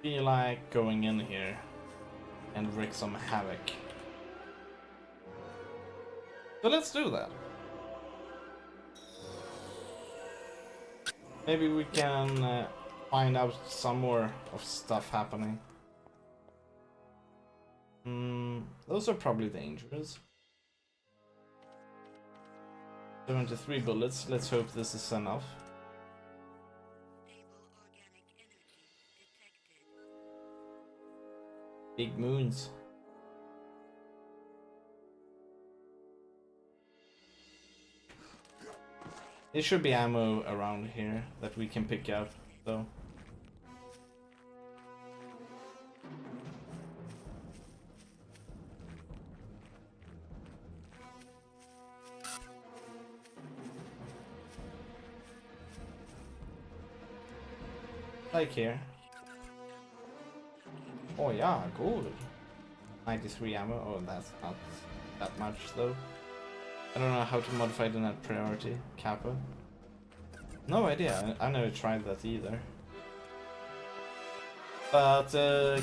Feel like going in here and wreak some havoc. So let's do that. Maybe we can find out some more of stuff happening. Those are probably dangerous. 73 bullets. Let's hope this is enough. Big moons. There should be ammo around here that we can pick up, though. Like here. Oh yeah, good. 93 ammo. Oh, that's not that much though. I don't know how to modify the net priority. Kappa. No idea. I never tried that either. But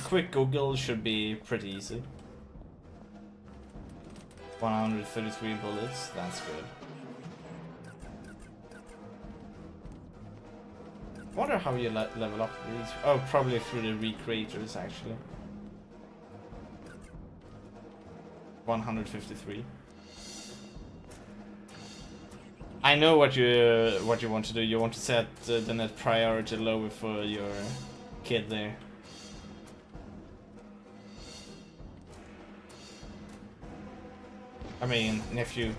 quick Google should be pretty easy. 133 bullets. That's good. Wonder how you level up these. Oh, probably through the recreators actually. 153. I know what you want to do. You want to set the net priority lower for your kid there. I mean, nephew.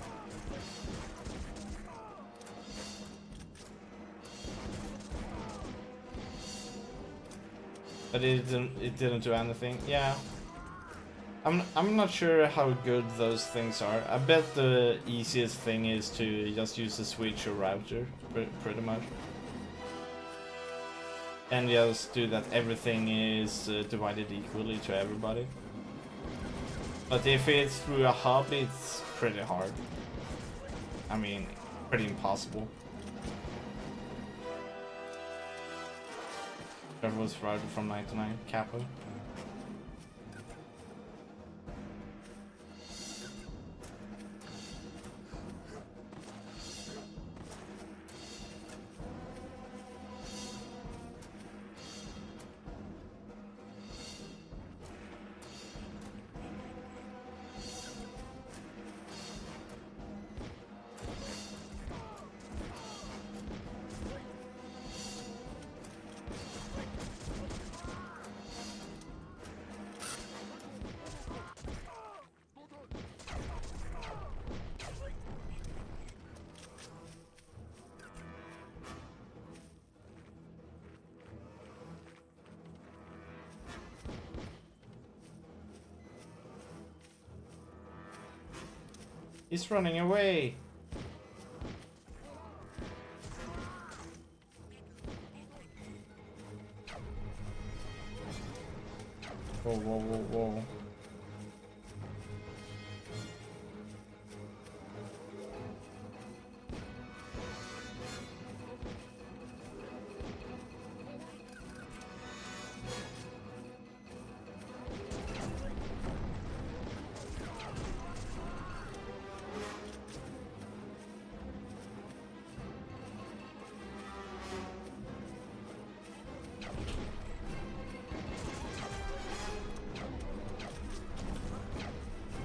But it didn't do anything. Yeah. I'm not sure how good those things are. I bet the easiest thing is to just use a switch or router, pretty much. And just do that everything is divided equally to everybody. But if it's through a hub, it's pretty hard. I mean, pretty impossible. Trevor's router from 99, Kappa. He's running away. Whoa, whoa, whoa, whoa.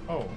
Oh.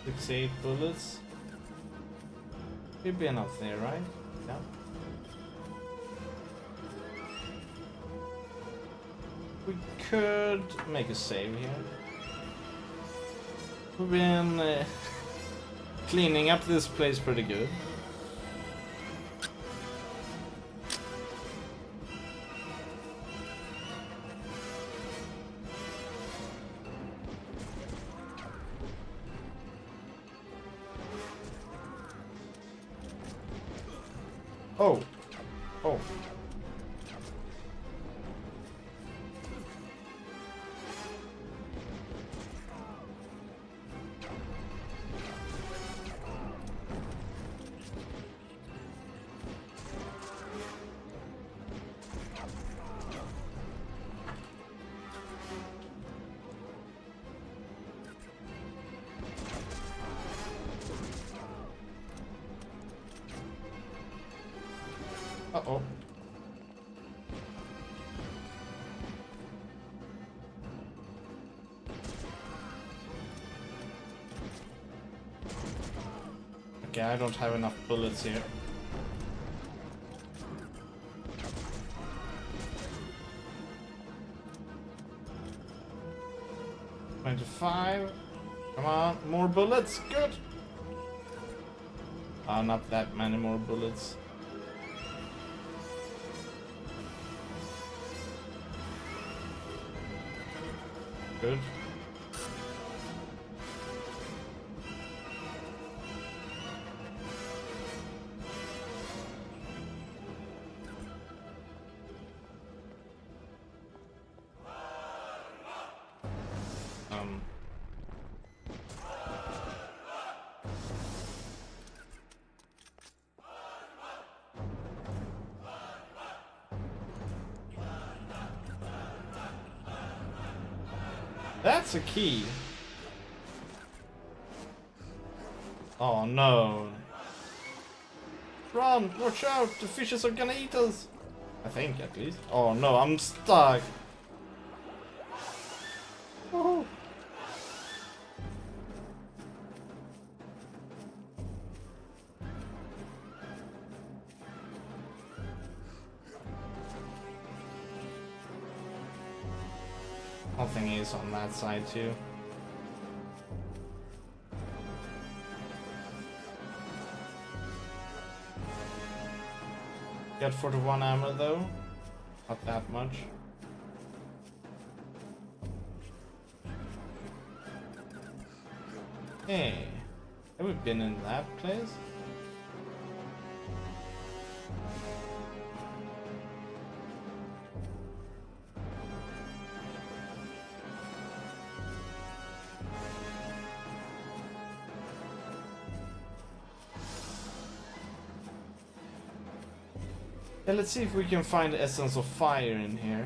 Six, 8 bullets. Should be enough there, right? Yeah. We could make a save here. We've been cleaning up this place pretty good. Oh. Oh. Uh-oh. Okay, I don't have enough bullets here. $25. Come on, more bullets. Good. Not that many more bullets. Good. That's a key. Oh no. Run! Watch out! The fishes are gonna eat us! I think, at least. Oh no, I'm stuck! Oh. Nothing is on that side too. Got 41 ammo though. Not that much. Hey, have we been in that place? Yeah, let's see if we can find the essence of fire in here.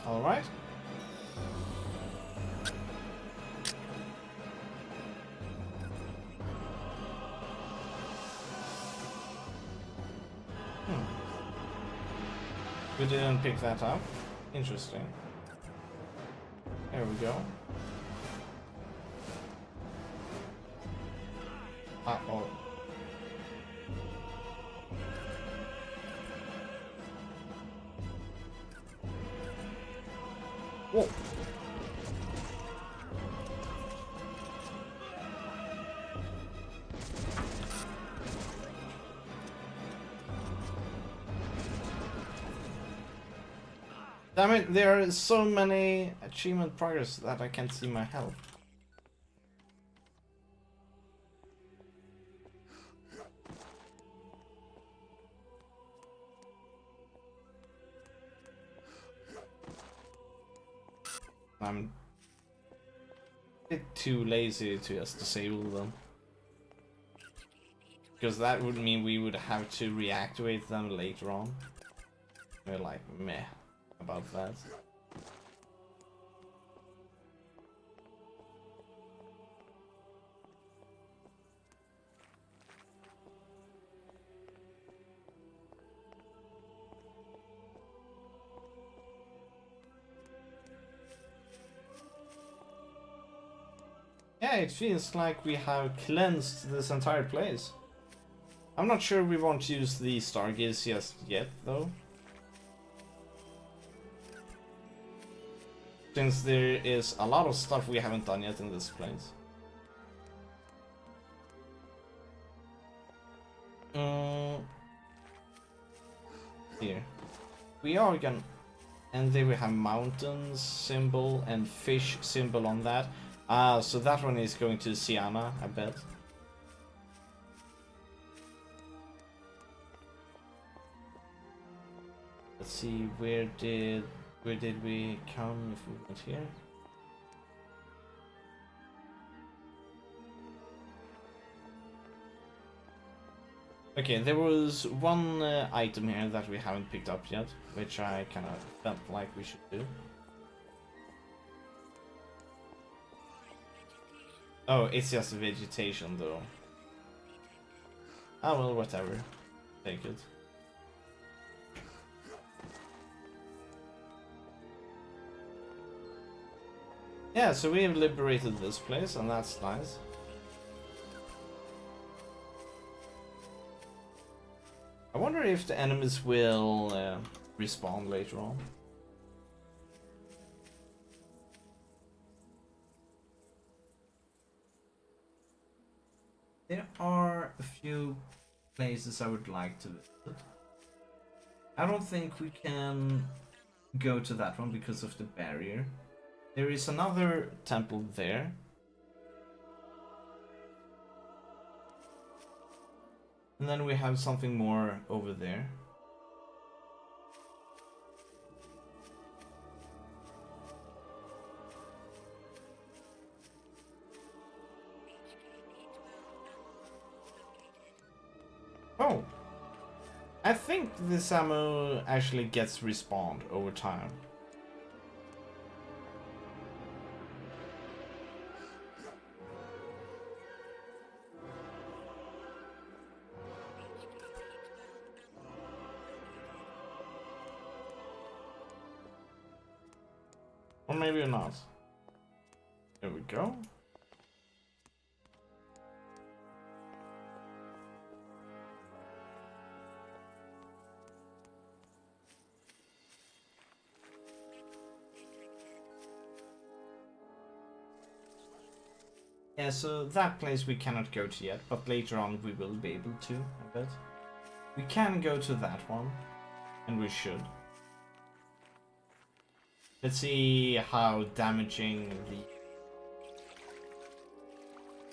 All right. We didn't pick that up. Interesting. There we go. Uh-oh. Whoa. Damn it, there are so many achievement progress that I can't see my health. I'm a bit too lazy to just disable them. Because that would mean we would have to reactivate them later on. We're like, meh about that. Yeah, it feels like we have cleansed this entire place. I'm not sure we want to use the Stargaze just yet, though. Since there is a lot of stuff we haven't done yet in this place. Here. We are gonna... And then we have mountains symbol and fish symbol on that. Ah, so that one is going to Sienna, I bet. Let's see, where did we come if we went here? Okay, there was one item here that we haven't picked up yet, which I kind of felt like we should do. Oh, it's just vegetation though. Ah well, whatever. Take it. Yeah, so we have liberated this place, and that's nice. I wonder if the enemies will respawn later on. There are a few places I would like to visit. I don't think we can go to that one because of the barrier. There is another temple there. And then we have something more over there. Oh! I think this ammo actually gets respawned over time. Or maybe not. There we go. Yeah, so that place we cannot go to yet, but later on we will be able to, I bet. We can go to that one, and we should. Let's see how damaging the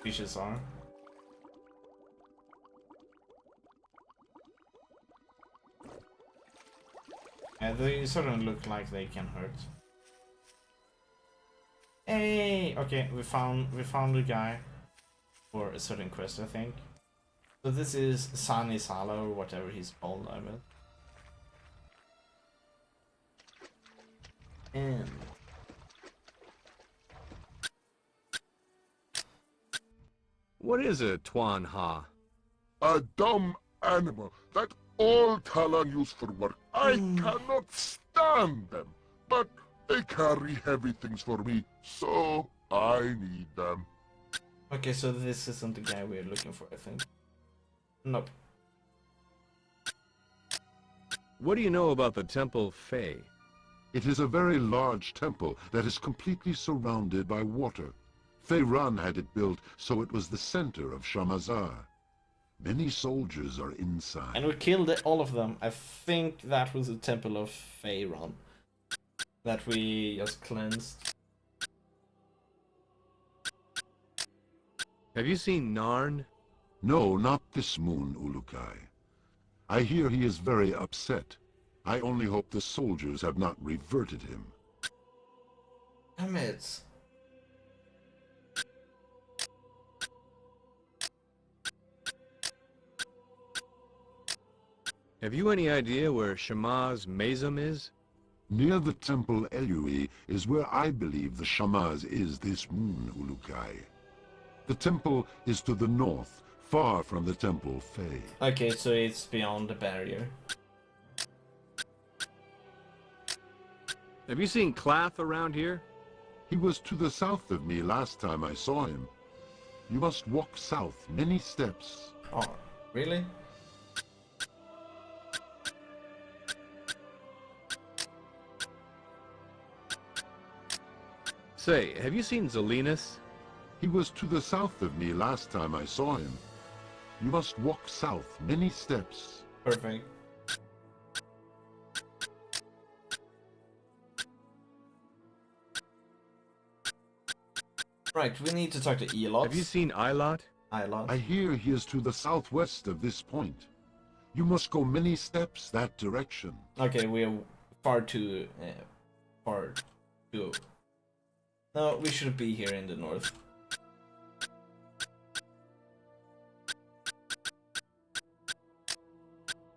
fishes are. Yeah, they sort of look like they can hurt. Hey, okay, we found a guy for a certain quest, I think. So this is Sani Sala or whatever he's called, I bet. And What is a Tuan Ha? A dumb animal that all Talan use for work. I cannot stand them, but they carry heavy things for me, so I need them. okay, so this isn't the guy we're looking for, I think. Nope. What do you know about the Temple Fei? It is a very large temple that is completely surrounded by water. Feiran had it built so it was the center of Shamazar. Many soldiers are inside. And we killed all of them. I think that was the Temple of Feiran that we just cleansed. Have you seen Narn? No, not this moon, Ulukai. I hear he is very upset. I only hope the soldiers have not reverted him. Damn it. Have you any idea where Shama's Mazum is? Near the temple Elui is where I believe the Shamaz is this moon, Ulukai. The temple is to the north, far from the temple Fei. Okay, so it's beyond the barrier. Have you seen Clath around here? He was to the south of me last time I saw him. You must walk south many steps. Oh, really? Say, have you seen Zelinus? He was to the south of me last time I saw him. You must walk south many steps. Perfect. Right, we need to talk to Elot. Have you seen Ilot? Elot. I hear he is to the southwest of this point. You must go many steps that direction. Okay, we are far too... No, we should be here in the north.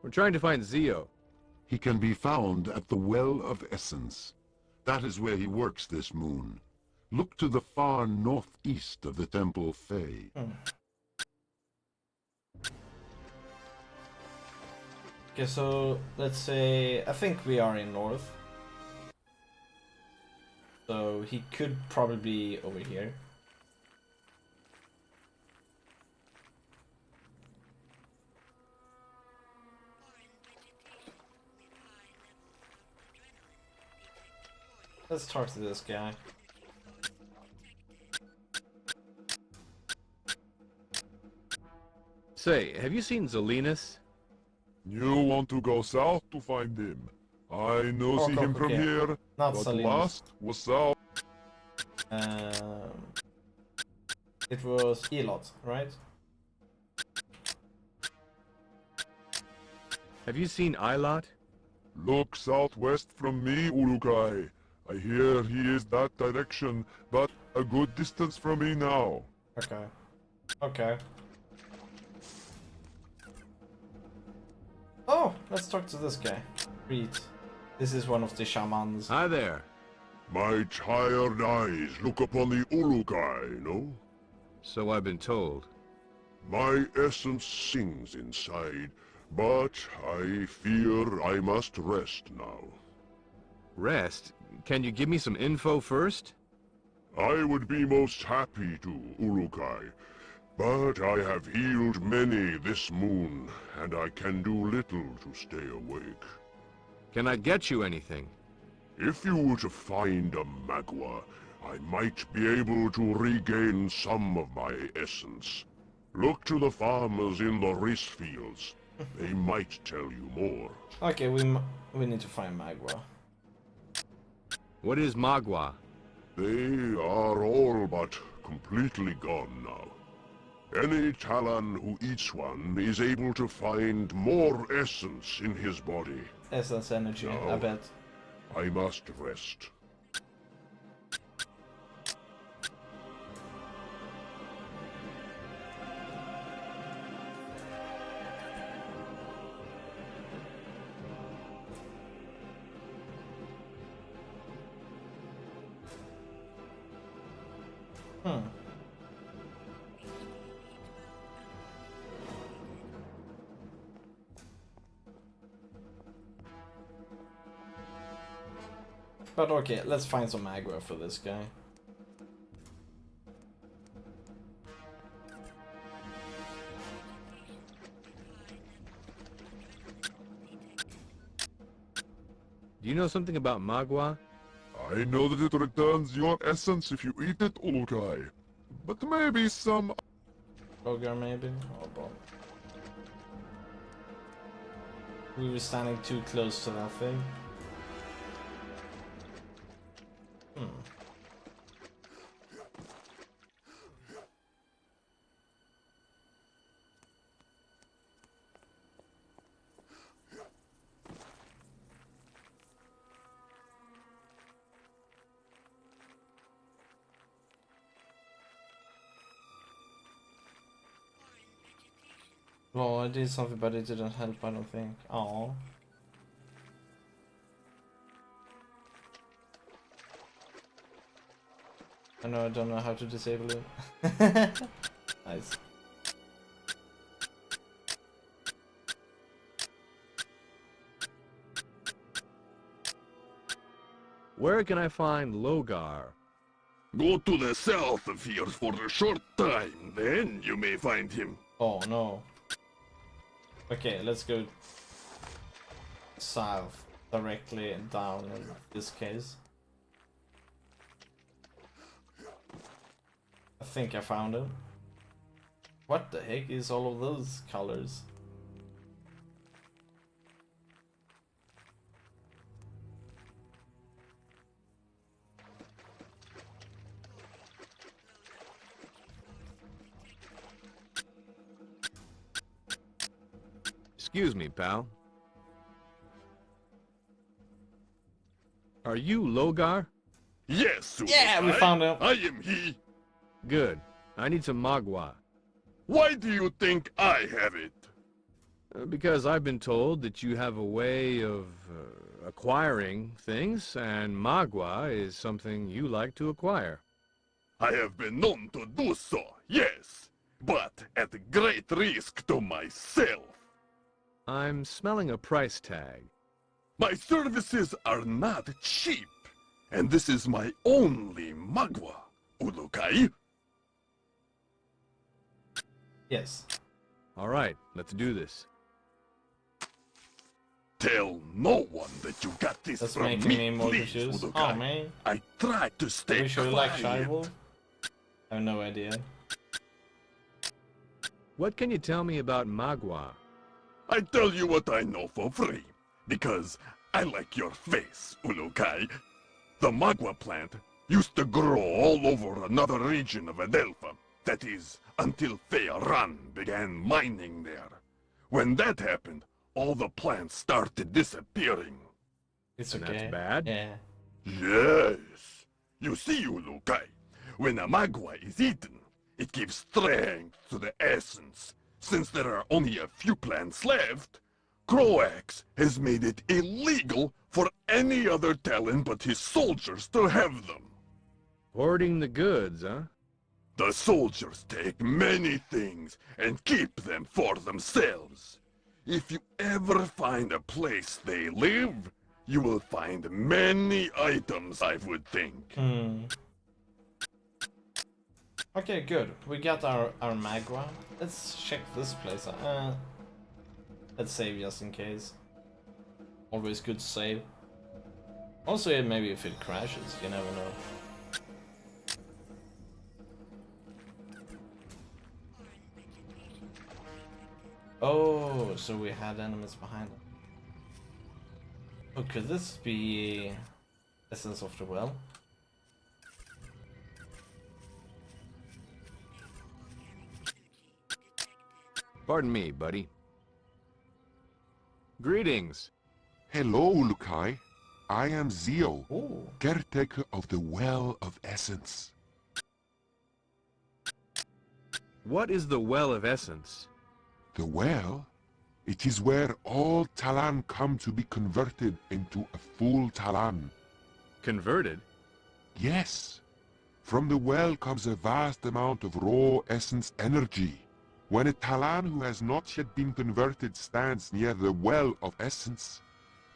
We're trying to find Zio. He can be found at the Well of Essence. That is where he works this moon. Look to the far northeast of the Temple Fei. Okay, so let's say... I think we are in north. So he could probably be over here. Let's talk to this guy. Say, have you seen Zelinus? You want to go south to find him. I know see him from here, Not but Salim. last was south. It was Elot, right? Have you seen Ilot? Look southwest from me, Ulukai. I hear he is that direction, but a good distance from me now. Okay. Okay. Oh, let's talk to this guy. Reed. This is one of the shamans. Hi there. My tired eyes look upon the Ulukai, no? So I've been told. My essence sings inside, but I fear I must rest now. Rest? Can you give me some info first? I would be most happy to, Ulukai, but I have healed many this moon, and I can do little to stay awake. Can I get you anything? If you were to find a Magua, I might be able to regain some of my essence. Look to the farmers in the rice fields. They might tell you more. Okay, we need to find Magua. What is Magua? They are all but completely gone now. Any Talon who eats one is able to find more essence in his body. Essence energy, No. I bet. I must rest. Hmm. But okay, let's find some aggro for this guy. Do you know something about Magua? I know that it returns your essence if you eat it, Ulukai. But maybe some... Rogar maybe? Oh boy. We were standing too close to that thing. Hmm. Well, I did something, but it didn't help, I don't think. Oh. I don't know how to disable it. Nice. Where can I find Logar? Go to the south of here for a short time, then you may find him. Oh no. Okay, let's go south, directly down in this case. I think I found him. What the heck is all of those colors? Excuse me, pal. Are you Logar? Yes, Yeah, we found him. I am he. Good. I need some Magua. Why do you think I have it? Because I've been told that you have a way of acquiring things, and Magua is something you like to acquire. I have been known to do so, yes, but at great risk to myself. I'm smelling a price tag. My services are not cheap, and this is my only Magua, Ulukai. Yes. All right, let's do this. Tell no one that you got this That's from making me more please, confused. Ulukai. Oh man. I tried to Are stay we sure you like quiet. Shirewolf? I have no idea. What can you tell me about Magua? I tell you what I know for free, because I like your face, Ulukai. The Magua plant used to grow all over another region of Adelpha. That is, until Fearan began mining there. When that happened, all the plants started disappearing. It's And okay. that's bad? Yeah. Yes. You see, Ulukai, when a Magua is eaten, it gives strength to the essence. Since there are only a few plants left, Croax has made it illegal for any other Talon but his soldiers to have them. Hoarding the goods, huh? The soldiers take many things and keep them for themselves. If you ever find a place they live, you will find many items, I would think. Hmm. Okay, good. We got our Magua. Let's check this place. Let's save just in case. Always good to save. Also, maybe if it crashes, you never know. Oh, so we had enemies behind us. Oh, could this be Essence of the Well? Pardon me, buddy. Greetings. Hello, Ulukai. I am Zio, Oh, caretaker of the Well of Essence. What is the Well of Essence? The well? It is where all Talan come to be converted into a full Talan. Converted? Yes. From the well comes a vast amount of raw essence energy. When a Talan who has not yet been converted stands near the well of essence,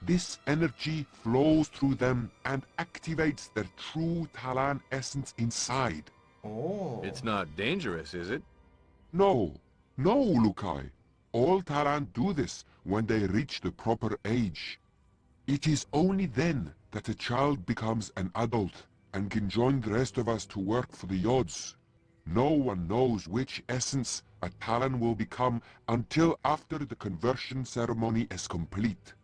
this energy flows through them and activates their true Talan essence inside. Oh. It's not dangerous, is it? No, no, Ulukai. All Talan do this when they reach the proper age. It is only then that a child becomes an adult and can join the rest of us to work for the Yods. No one knows which essence a Talan will become until after the conversion ceremony is complete.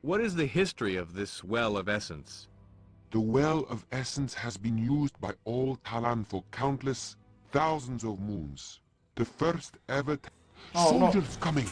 What is the history of this well of essence? The well of essence has been used by all Talan for countless thousands of moons. The first ever Oh, no. soldiers coming!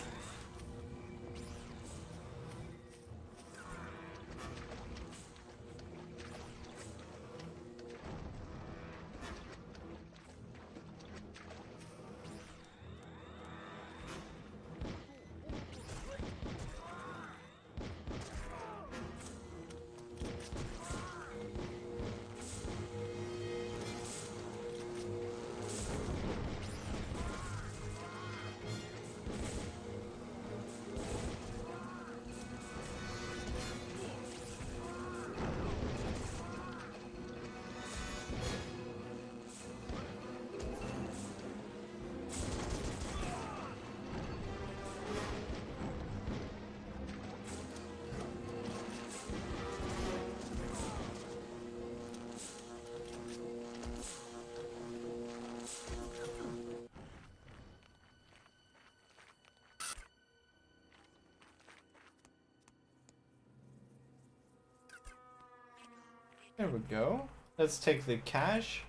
There we go. Let's take the cash.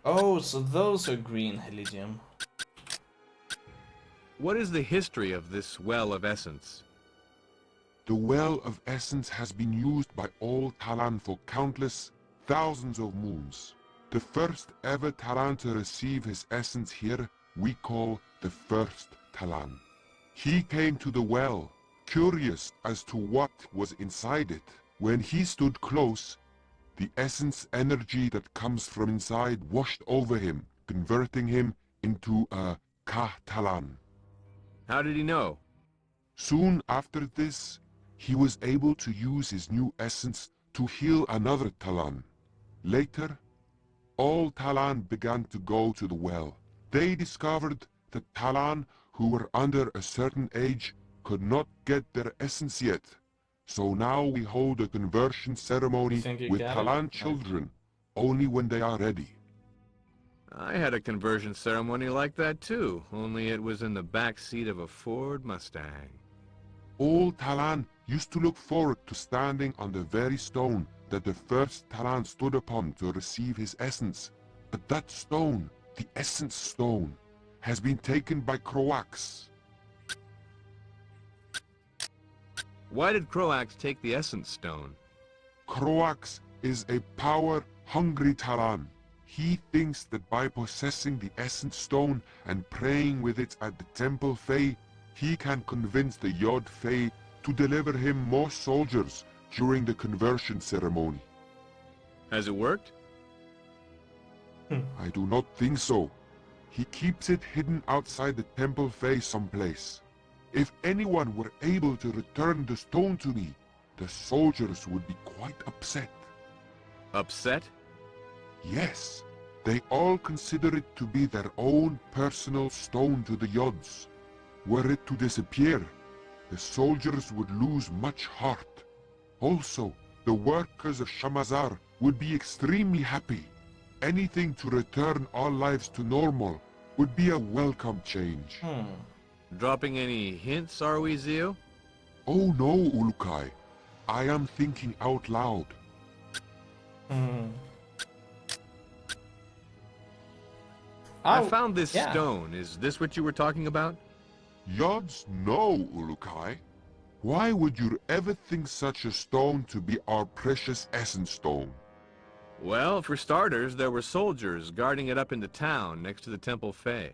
Oh, so those are green Helidium. What is the history of this well of essence? The well of essence has been used by all Talan for countless thousands of moons. The first ever Talan to receive his essence here we call the first Talan. He came to the well, curious as to what was inside it. When he stood close, the essence energy that comes from inside washed over him, converting him into a Kah Talan. How did he know? Soon after this, he was able to use his new essence to heal another Talan. Later, all Talan began to go to the well. They discovered that Talan who were under a certain age could not get their essence yet. So now we hold a conversion ceremony Think you with got Talan it? children, only when they are ready. I had a conversion ceremony like that too, only it was in the back seat of a Ford Mustang. All Talan used to look forward to standing on the very stone that the first Talan stood upon to receive his essence. But that stone, the Essence Stone, has been taken by Croax. Why did Croax take the Essence Stone? Croax is a power-hungry Talan. He thinks that by possessing the Essence Stone and praying with it at the Temple Fae, he can convince the Yod Fae to deliver him more soldiers during the conversion ceremony. Has it worked? I do not think so. He keeps it hidden outside the Temple Fae someplace. If anyone were able to return the stone to me, the soldiers would be quite upset. Upset? Yes, they all consider it to be their own personal stone to the Yods. Were it to disappear, the soldiers would lose much heart. Also, the workers of Shamazar would be extremely happy. Anything to return our lives to normal would be a welcome change. Dropping any hints, are we, Zio? Oh no, Ulukai. I am thinking out loud. I found this yeah. stone. Is this what you were talking about? Yods, no, Ulukai. Why would you ever think such a stone to be our precious Essence Stone? Well, for starters, there were soldiers guarding it up in the town next to the Temple Fey.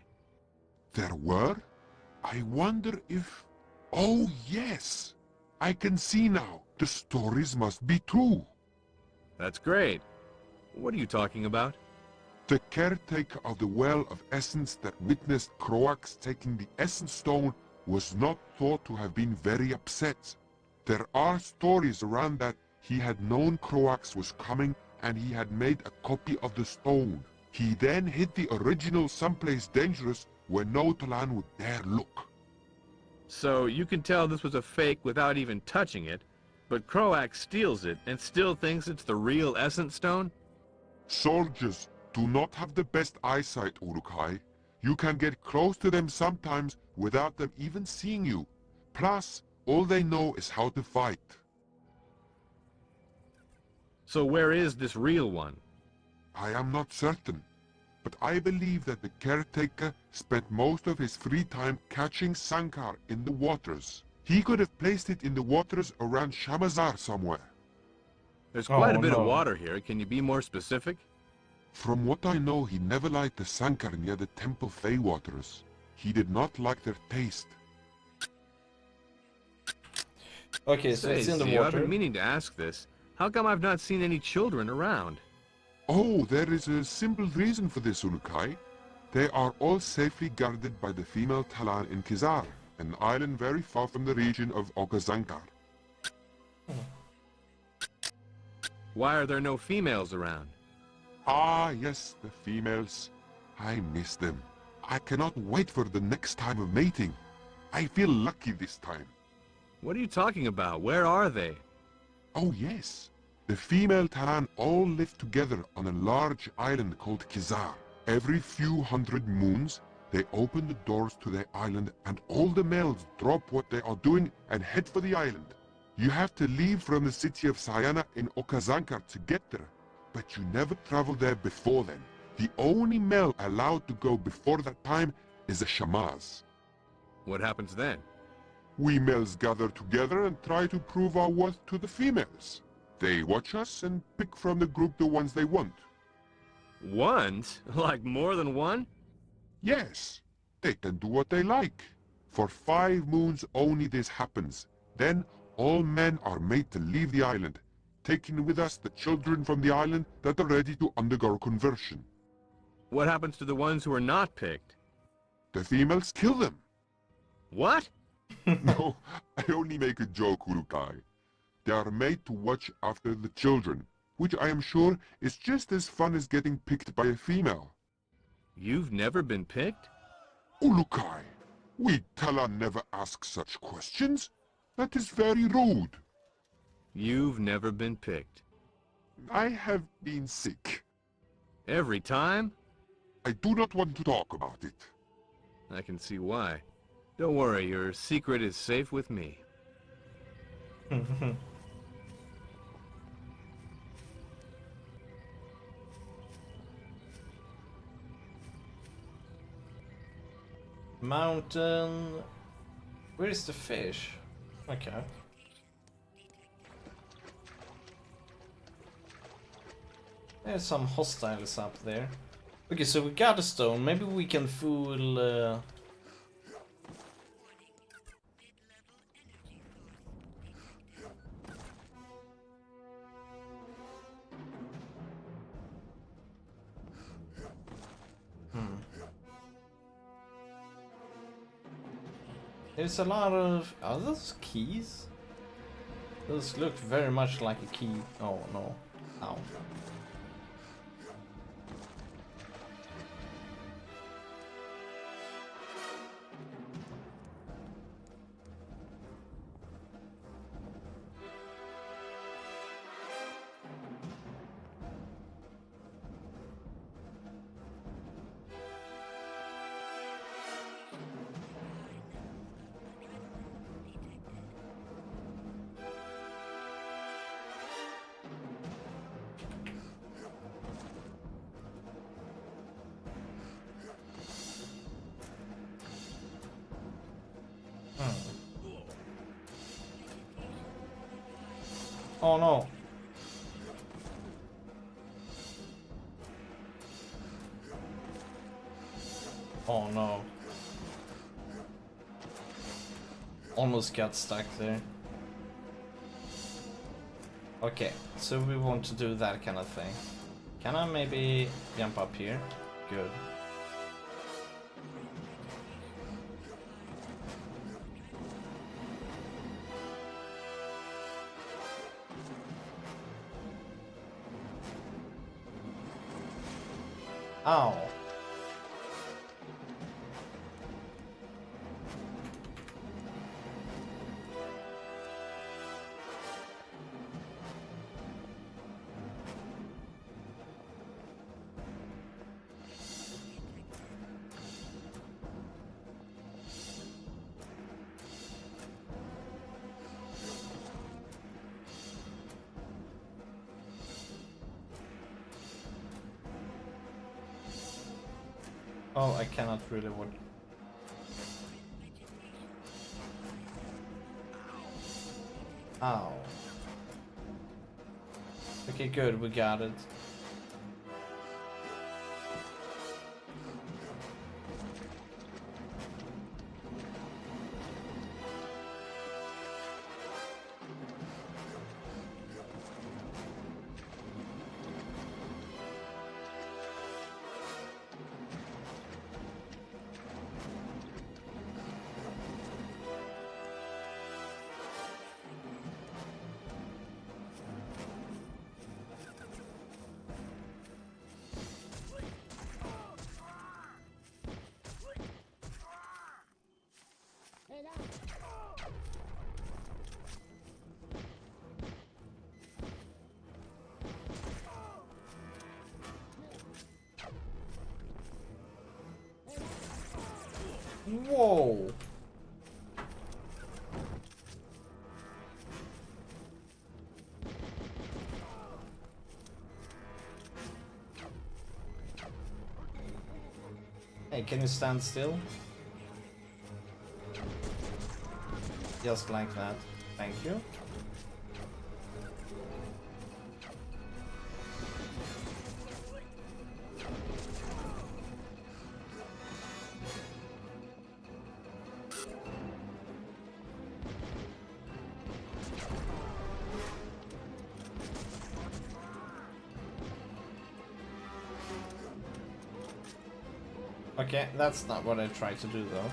There were? I wonder if... Oh, yes! I can see now. The stories must be true. That's great. What are you talking about? The caretaker of the Well of Essence that witnessed Croax taking the Essence Stone was not thought to have been very upset. There are stories around that he had known Croax was coming and he had made a copy of the stone. He then hid the original someplace dangerous where no Talan would dare look. So you can tell this was a fake without even touching it, but Croax steals it and still thinks it's the real Essence Stone? Soldiers do not have the best eyesight, Urukai. You can get close to them sometimes without them even seeing you. Plus, all they know is how to fight. So where is this real one? I am not certain, but I believe that the caretaker spent most of his free time catching Sankar in the waters. He could have placed it in the waters around Shamazar somewhere. There's quite a bit no. of water here. Can you be more specific? From what I know, he never liked the Sankar near the Temple Fey waters. He did not like their taste. Okay, so it's in the Zio, I've water. been meaning to ask this. How come I've not seen any children around? Oh, there is a simple reason for this, Urukai. They are all safely guarded by the female Talan in Kizar, an island very far from the region of Okazankar. Why are there no females around? Ah, yes, the females. I miss them. I cannot wait for the next time of mating. I feel lucky this time. What are you talking about? Where are they? Oh, yes. The female Taran all live together on a large island called Kizar. Every few hundred moons, they open the doors to their island and all the males drop what they are doing and head for the island. You have to leave from the city of Sayana in Okazankar to get there, but you never travel there before then. The only male allowed to go before that time is a shamaz. What happens then? We males gather together and try to prove our worth to the females. They watch us and pick from the group the ones they want. Ones? Like more than one? Yes, they can do what they like. For 5 moons only this happens. Then all men are made to leave the island, taking with us the children from the island that are ready to undergo conversion. What happens to the ones who are not picked? The females kill them. What? No, I only make a joke, Urukai. They are made to watch after the children, which I am sure is just as fun as getting picked by a female. You've never been picked? Urukai, we Talan never ask such questions. That is very rude. You've never been picked. I have been sick. Every time? I do not want to talk about it. I can see why. Don't worry, your secret is safe with me. Mountain. Where is the fish? Okay. There's some hostiles up there. Okay, so we got a stone. Maybe we can fool. There's a lot of... Are those keys? Those look very much like a key. Oh no. Ow. Oh no. Oh no. Almost got stuck there. Okay, so we want to do that kind of thing. Can I maybe jump up here? Good. Ow. Oh, I cannot really what. Ow. Okay, good, we got it. Whoa. Hey, can you stand still? Just like that. Thank you. Okay, that's not what I tried to do though.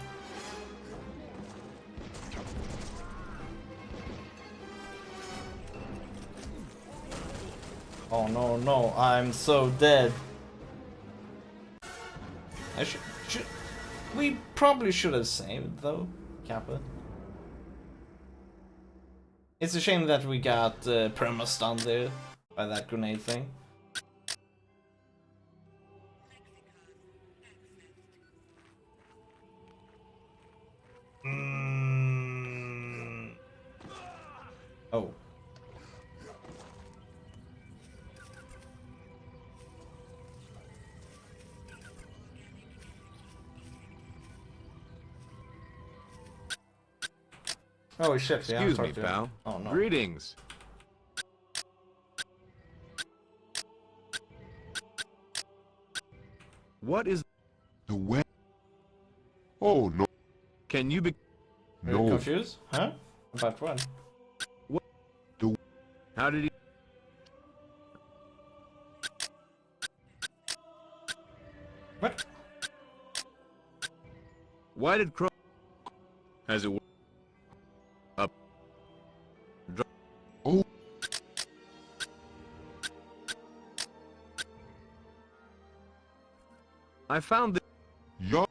Oh no, no, I'm so dead. I should we probably should have saved though, Kappa. It's a shame that we got perma stunned there by that grenade thing. Oh. Oh shit, yeah. Excuse me, pal. Oh no. Greetings. What is... The way. Oh no, Can you be... Are you no. confused? Huh? About what? How did he... What? Why did Crow... Has it... Up... Oh, I found the... yeah,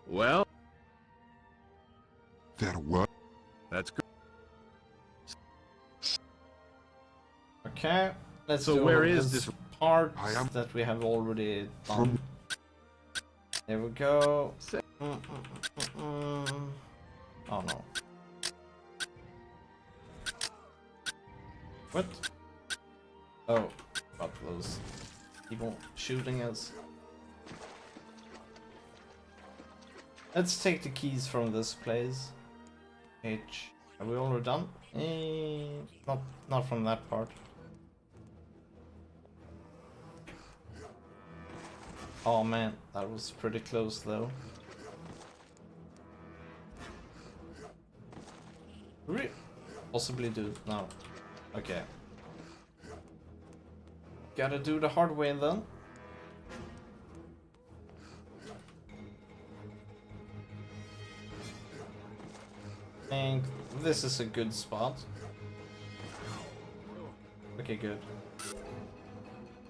Well, there were. that's good. Okay, let's So do where is this this- part I am- that we have already done. From- There we go. Say- Oh no. What? Oh, about those people shooting us. Let's take the keys from this place. H. Are we already done? Not from that part. Oh man, that was pretty close though. Possibly do it now. Okay. Gotta do the hard way then. And this is a good spot. Okay, good.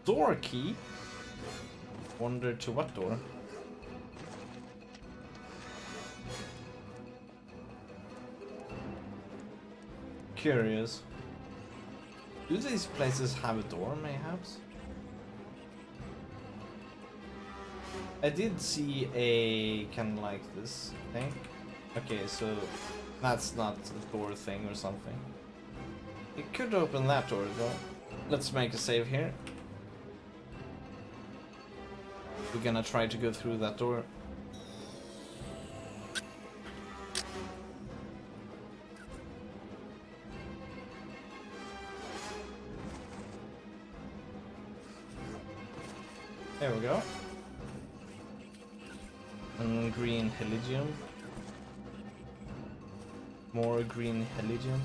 Door key? Wonder to what door? Curious. Do these places have a door, mayhaps? I did see a kind of like this thing. Okay, so that's not a door thing or something. It could open that door though. Let's make a save here. We're gonna try to go through that door. There we go. And green heligium. More green heligium.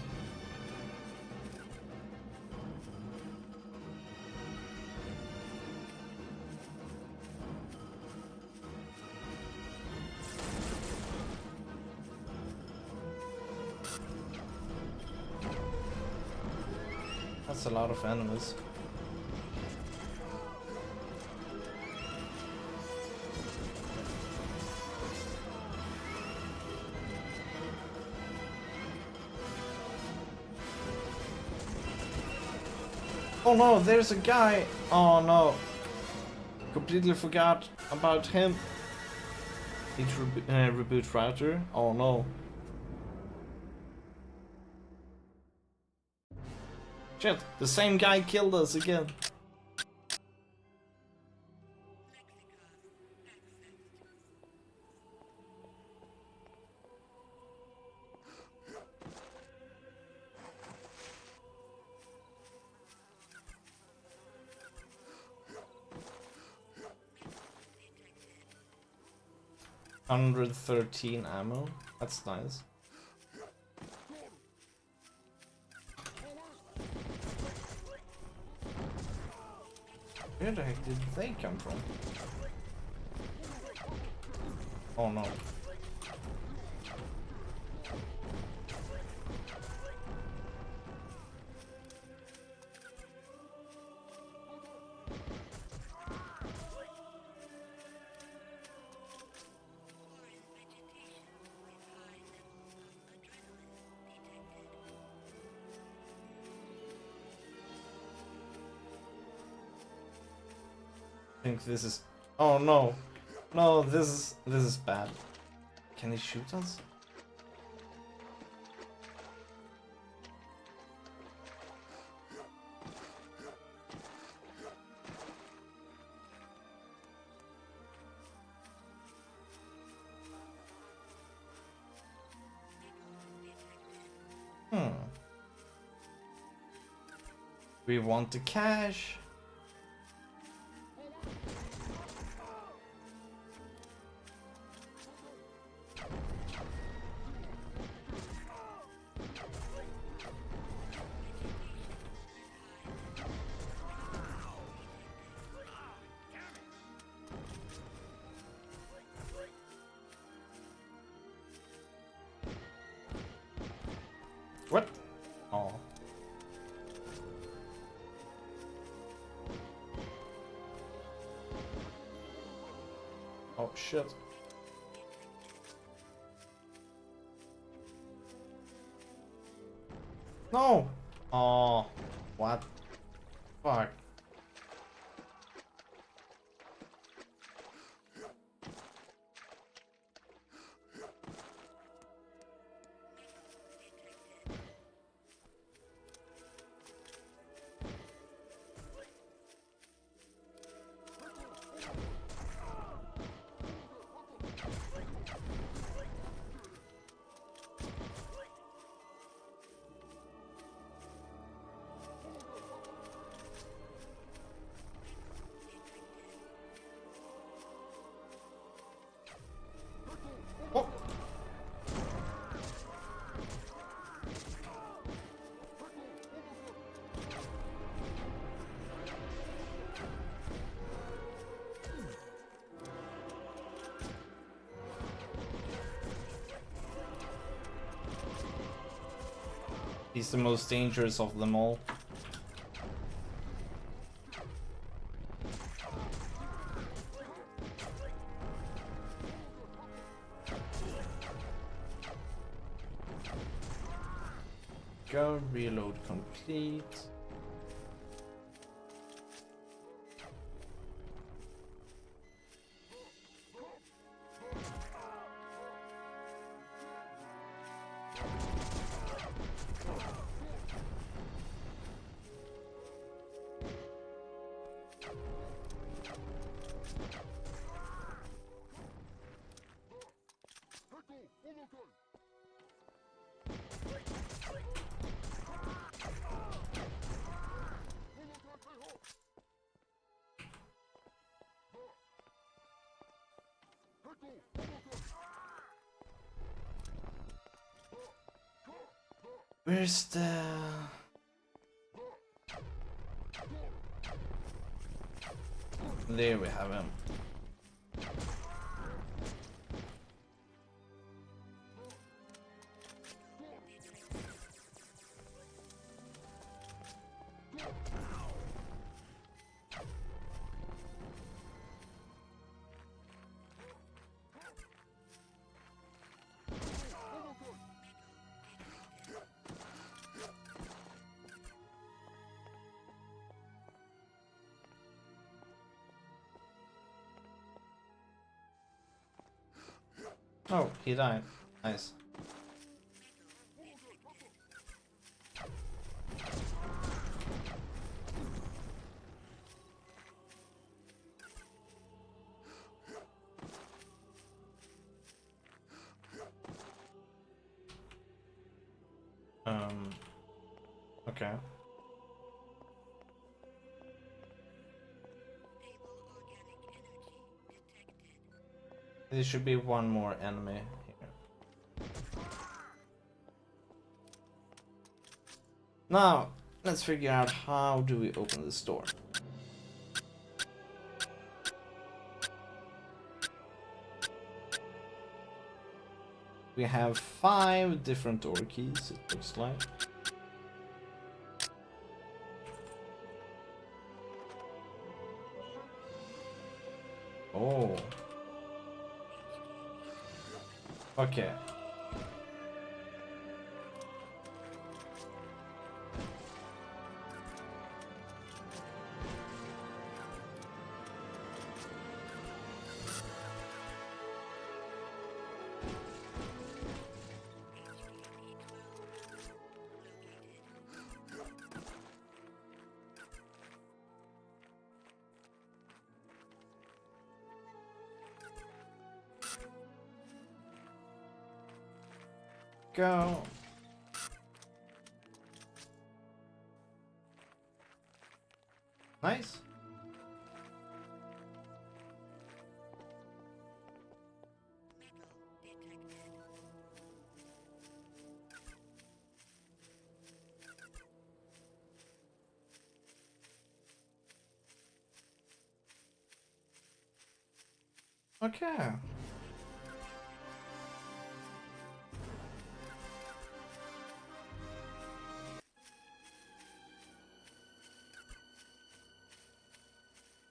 That's a lot of enemies. Oh no, there's a guy! Oh no. Completely forgot about him. It's reboot router. Oh no. Shit, the same guy killed us again. $113 ammo. That's nice. Where the heck did they come from? Oh no. I think this is... Oh no! No, this is bad. Can he shoot us? We want the cash. What? Oh. Oh shit. No! Oh, what? Fuck. He's the most dangerous of them all. Go, reload complete. Where's the... There we have him. Oh, he died. Nice. Okay. There should be one more enemy here. Now, let's figure out how do we open this door. We have 5 different door keys, it looks like. Oh. Okay. Go. Nice. Okay.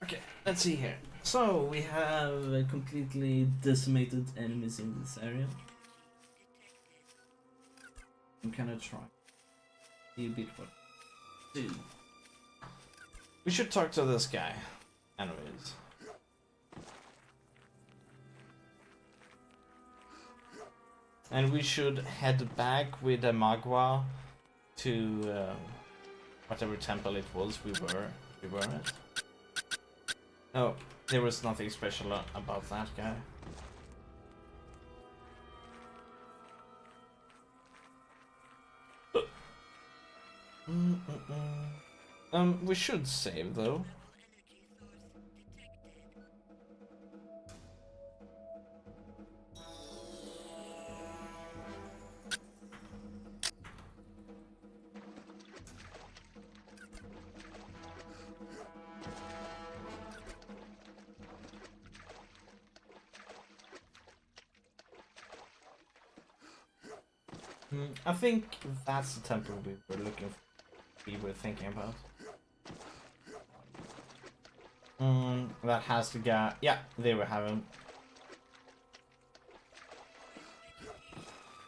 Okay, let's see here. So we have completely decimated enemies in this area. I'm gonna try. See a bit what to do. We should talk to this guy. Anyways. And we should head back with the Magua to whatever temple it was we were at. Oh, there was nothing special about that guy. We should save though. I think that's the temple we were looking for. We were thinking about. That has the guy. Yeah, they were having.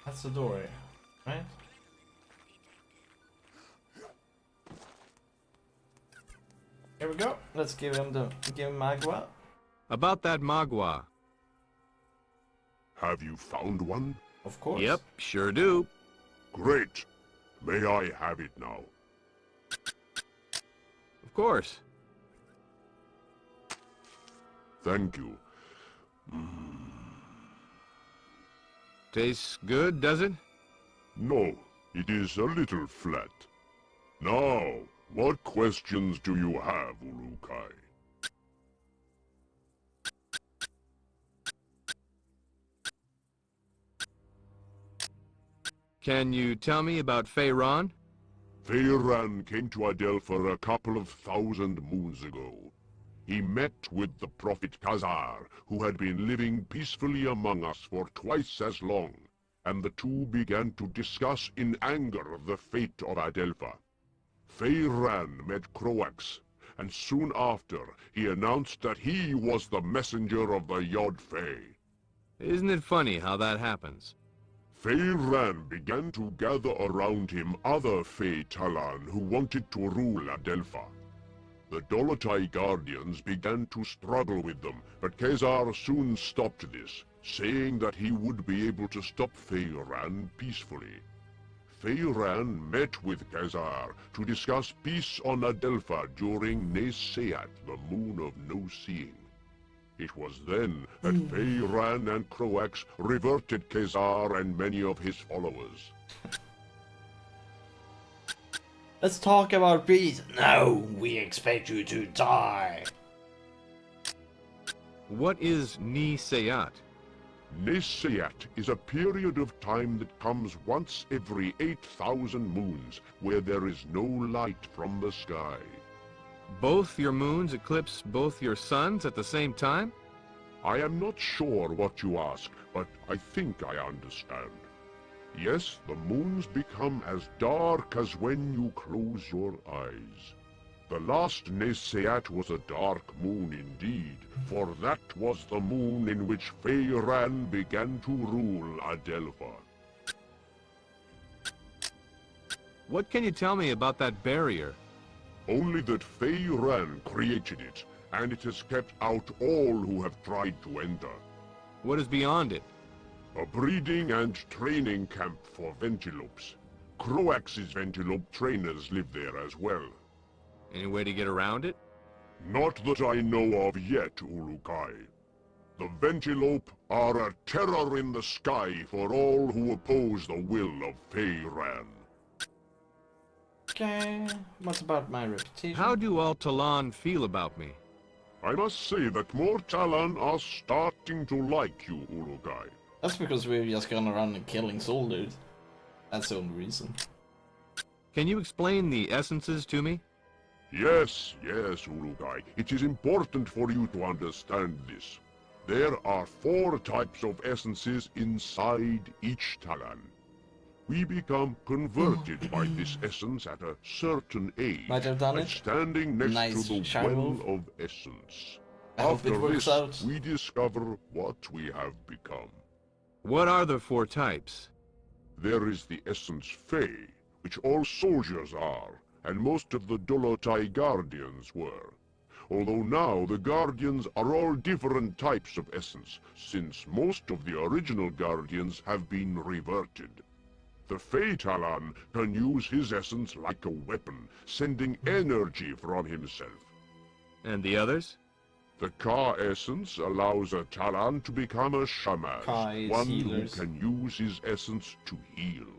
That's the door, right? Here we go. Let's give him Magua. About that Magua. Have you found one? Of course. Yep, sure do. Great. May I have it now? Of course. Thank you. Tastes good, does it? No, it is a little flat. Now, what questions do you have, Urukai? Can you tell me about Feyran? Feyran came to Adelpha a couple of thousand moons ago. He met with the Prophet Khazar, who had been living peacefully among us for twice as long, and the two began to discuss in anger the fate of Adelpha. Feyran met Croax, and soon after he announced that he was the messenger of the Yod Fey. Isn't it funny how that happens? Feyran began to gather around him other Fey Talon who wanted to rule Adelpha. The Dolotai Guardians began to struggle with them, but Khazar soon stopped this, saying that he would be able to stop Feyran peacefully. Feyran met with Khazar to discuss peace on Adelpha during Neseat, the Moon of No Seeing. It was then that Feyran and Croax reverted Khazar and many of his followers. Let's talk about peace. No, we expect you to die. What is Ni Sayat? Neseat is a period of time that comes once every 8,000 moons, where there is no light from the sky. Both your moons eclipse both your suns at the same time? I am not sure what you ask, but I think I understand. Yes, the moons become as dark as when you close your eyes. The last Neseat was a dark moon indeed, for that was the moon in which Feyran began to rule Adelpha. What can you tell me about that barrier? Only that Feyran created it, and it has kept out all who have tried to enter. What is beyond it? A breeding and training camp for Ventilopes. Croax's Ventilope trainers live there as well. Any way to get around it? Not that I know of yet, Urukai. The Ventilope are a terror in the sky for all who oppose the will of Feyran. Okay, what about my reputation? How do all Talon feel about me? I must say that more Talon are starting to like you, Urukai. That's because we've just gone around and killing soldiers. That's the only reason. Can you explain the essences to me? Yes, Urukai. It is important for you to understand this. There are 4 types of essences inside each Talon. We become converted by this essence at a certain age, Might have done by it. standing next Nice to the shiny well move. of essence. I hope it After works this, out. we discover what we have become. What are the 4 types? There is the essence Fey, which all soldiers are, and most of the Dolotai Guardians were. Although now the Guardians are all different types of essence, since most of the original Guardians have been reverted. The Fey Talon can use his essence like a weapon, sending energy from himself. And the others? The Ka essence allows a Talon to become a Ka Shamaz, is one healers. who can use his essence to heal.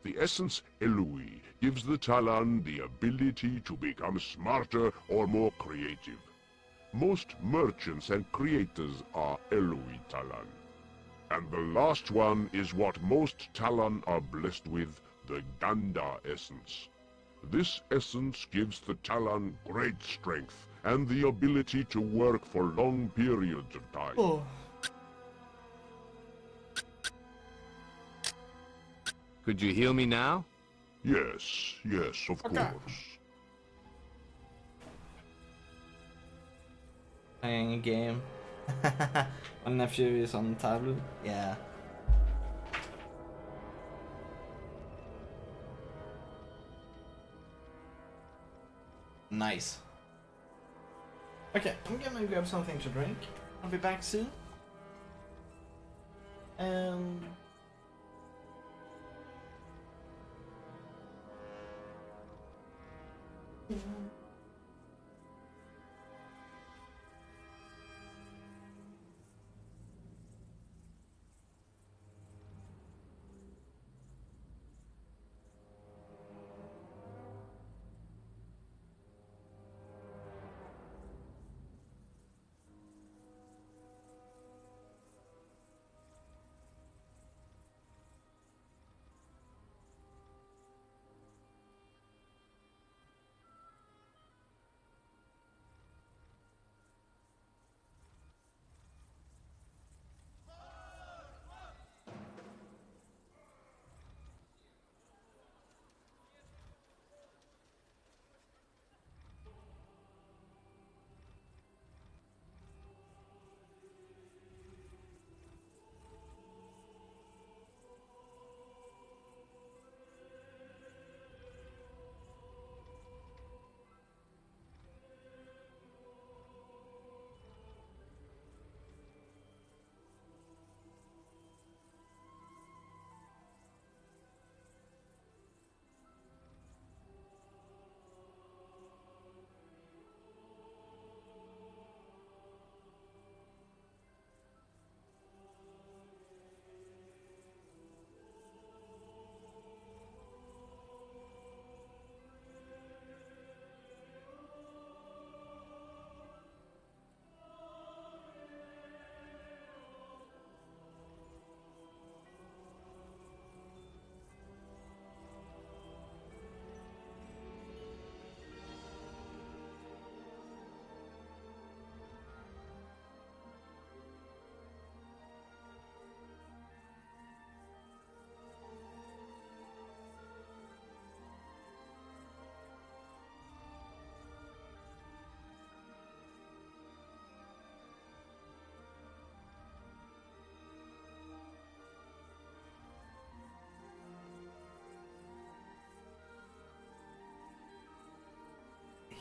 The essence Elui gives the Talon the ability to become smarter or more creative. Most merchants and creators are Elui Talon. And the last one is what most Talon are blessed with, the Ganda essence. This essence gives the Talon great strength and the ability to work for long periods of time. Oh. Could you heal me now? Yes, yes, of Okay. course. Playing a game. My nephew is on tablet. Yeah. Nice. Okay, I'm gonna grab something to drink. I'll be back soon. And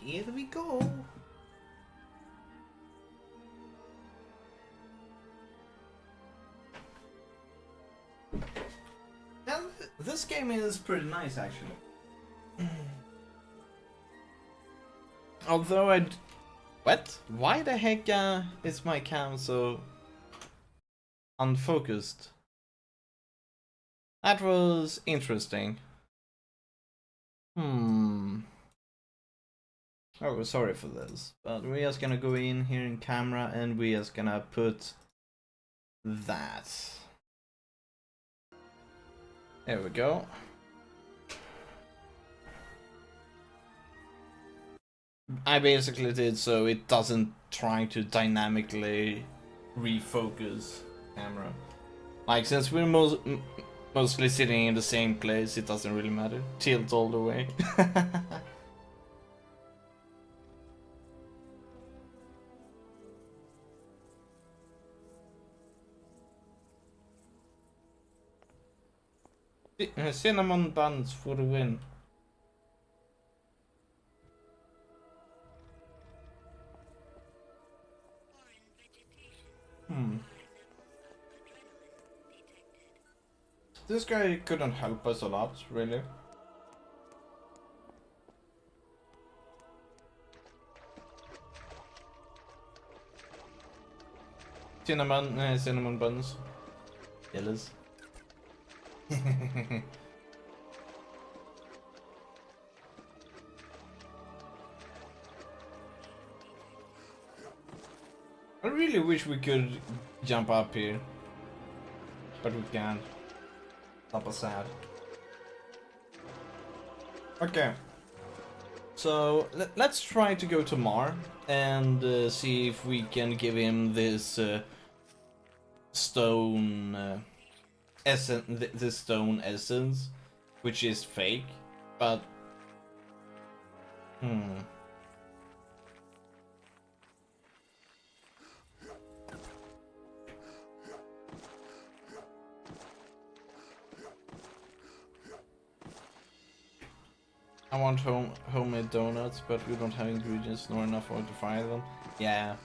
here we go. And this game is pretty nice, actually. Although what? Why the heck is my cam so unfocused? That was interesting. Oh, sorry for this, but we're just gonna go in here in camera and we're just gonna put that. There we go. I basically did so it doesn't try to dynamically refocus camera. Like, since we're mostly sitting in the same place, it doesn't really matter. Tilt all the way. Cinnamon buns for the win. This guy couldn't help us a lot, really. Cinnamon buns. Yellows. I really wish we could jump up here, but we can't. Super sad. Okay, so let's try to go to Mar and see if we can give him this stone essence. This stone essence. which is fake, but I want homemade donuts, but we don't have ingredients nor enough oil to fry them. Yeah.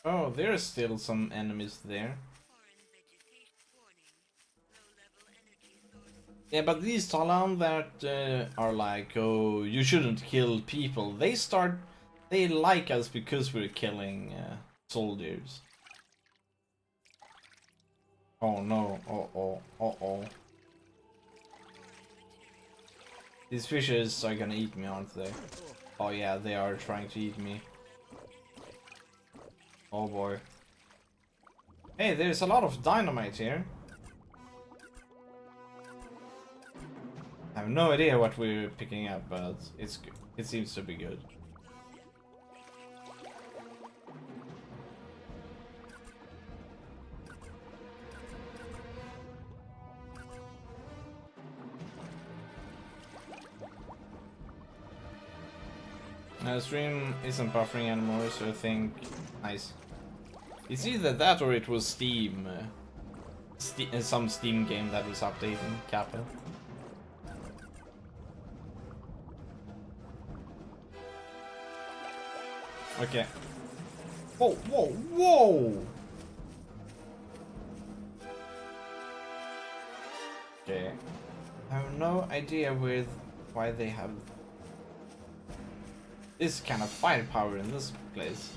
Oh, there's still some enemies there. Yeah, but these Talan that are like, oh, you shouldn't kill people. They like us because we're killing soldiers. Oh no, oh. These fishes are gonna eat me, aren't they? Oh yeah, they are trying to eat me. Oh boy. Hey, there's a lot of dynamite here. I have no idea what we're picking up, but it's good. It seems to be good. Stream isn't buffering anymore, so I think nice. It's either that or it was Steam, some Steam game that was updating Kappa. Okay. Whoa! Okay. I have no idea why they have this kind of firepower in this place.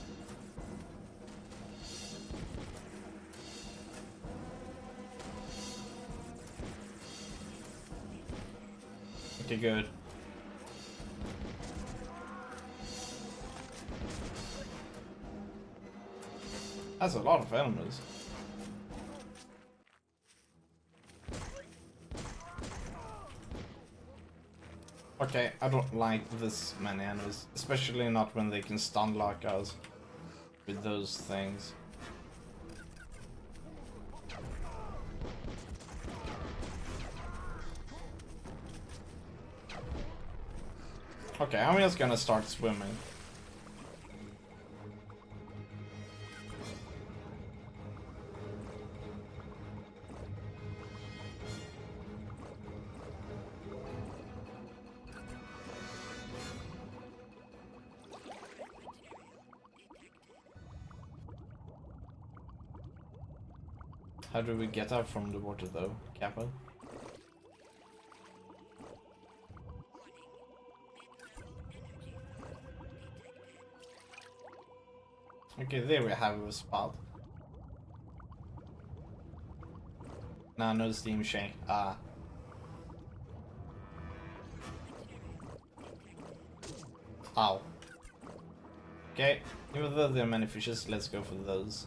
Okay, good. That's a lot of enemies. Okay, I don't like this many enemies, especially not when they can stun lock us with those things. Okay, I'm just gonna start swimming. How do we get up from the water though, Kappa? Okay, there we have a spot. Nah, no steam shank. Ah. Ow. Okay, even though there are many fishes, let's go for those.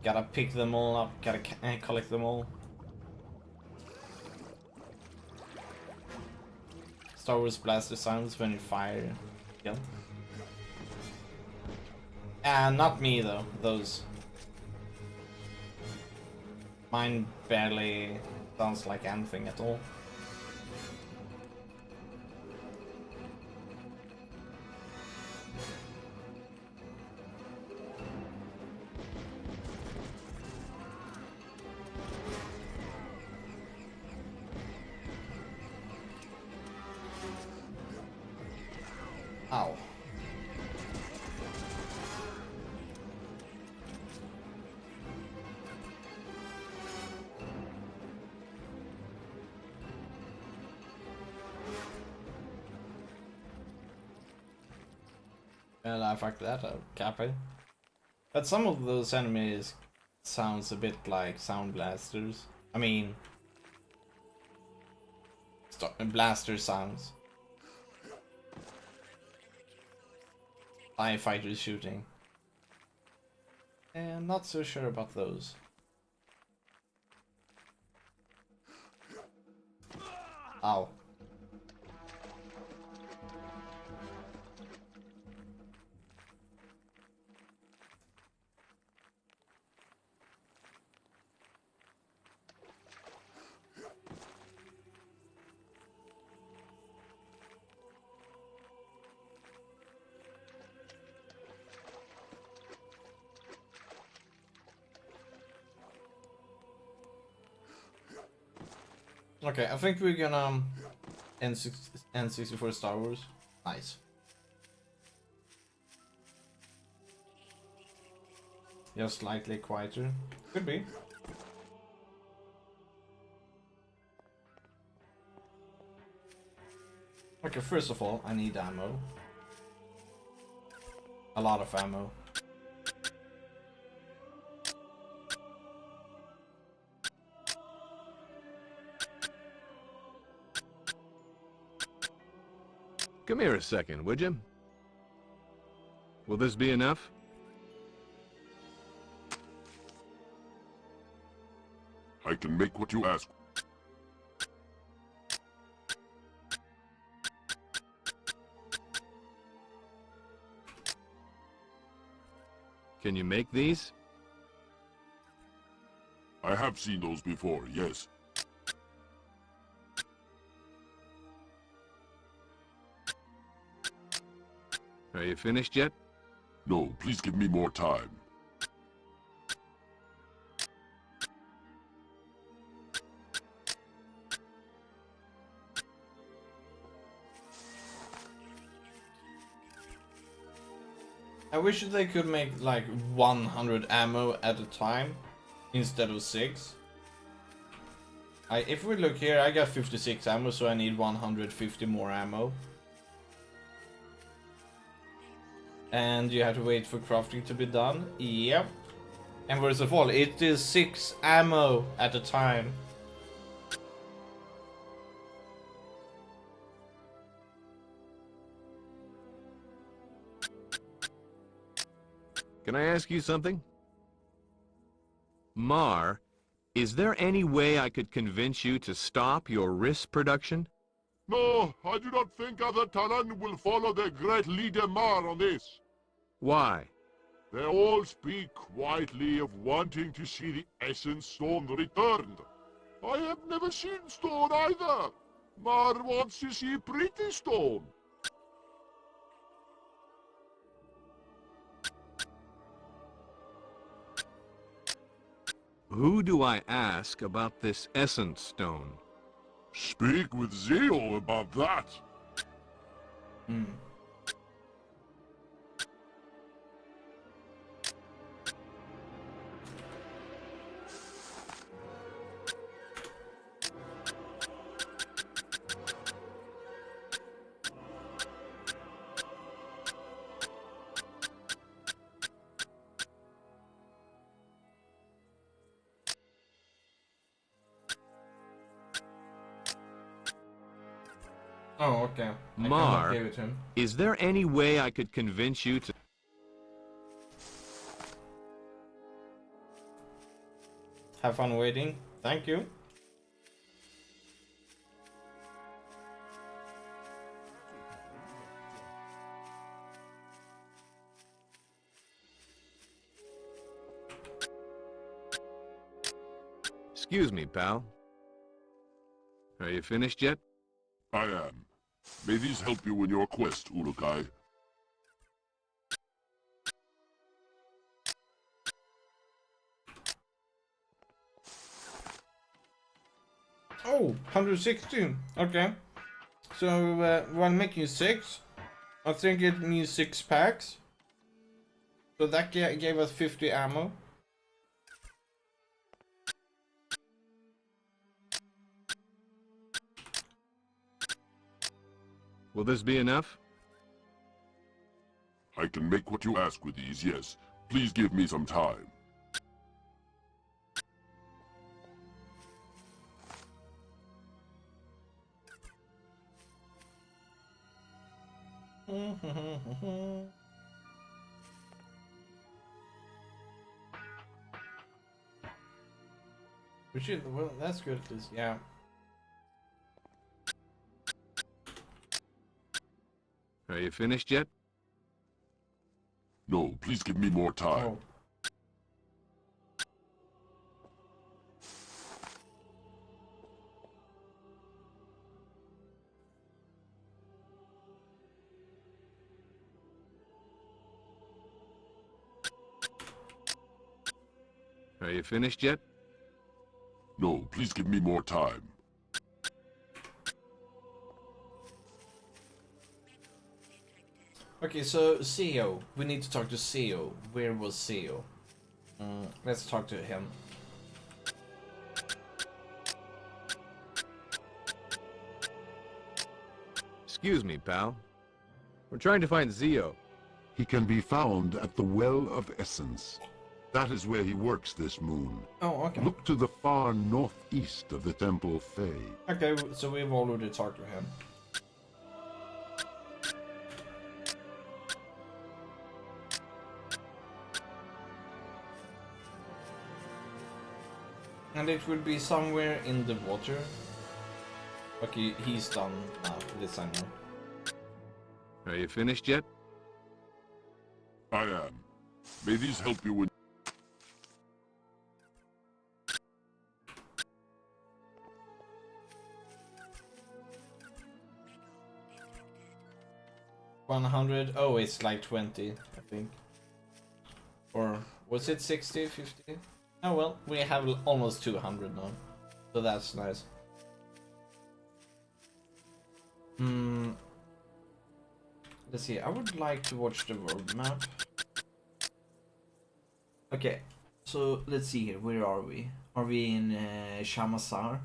Gotta pick them all up, gotta collect them all. Star Wars blaster sounds when you fire. Kill. Not me though, those. Mine barely sounds like anything at all. Ow. Well, I fucked that up, Kappa. But some of those enemies sounds a bit like sound blasters. I mean, blaster sounds. TIE fighters shooting. And not so sure about those. Ow. Okay, I think we're gonna N64 Star Wars. Nice. Just slightly quieter. Could be. Okay, first of all, I need ammo. A lot of ammo. Come here a second, would you? Will this be enough? I can make what you ask. Can you make these? I have seen those before, yes. Are you finished yet? No, please give me more time. I wish they could make like 100 ammo at a time instead of 6. If we look here, I got 56 ammo, so I need 150 more ammo. And you have to wait for crafting to be done. Yep. And first of all, it is 6 ammo at a time. Can I ask you something? Mar, is there any way I could convince you to stop your risk production? No, I do not think other Taran will follow their great leader Mar on this. Why? They all speak quietly of wanting to see the Essence Stone returned. I have never seen stone either. Mar wants to see pretty stone. Who do I ask about this Essence Stone? Speak with Zeo about that. Oh, okay. I Mar, cannot give it to him. is there any way I could convince you to... Have fun waiting. Thank you. Excuse me, pal. Are you finished yet? I am. May these help you in your quest, Ulukai. Oh, 160. Okay. So, while making 6, I think it means 6 packs. So that gave us 50 ammo. Will this be enough? I can make what you ask with these, yes. Please give me some time. We should, well, that's good at least, yeah. Are you finished yet? No, please give me more time. Oh. Are you finished yet? No, please give me more time. Okay, so CEO. We need to talk to CEO. Where was CEO? Let's talk to him. Excuse me, pal. We're trying to find Zio. He can be found at the Well of Essence. That is where he works this moon. Oh, okay. Look to the far northeast of the Temple Fey. Okay, so we've already talked to him. And it will be somewhere in the water. Okay, he's done now, this I know. Are you finished yet? I am. May these help you in... $100. Oh, it's like 20, I think. Or was it 60, 50? Oh well, we have almost 200 now. So that's nice. Let's see, I would like to watch the world map. Okay, so let's see here, where are we? Are we in Shamasar?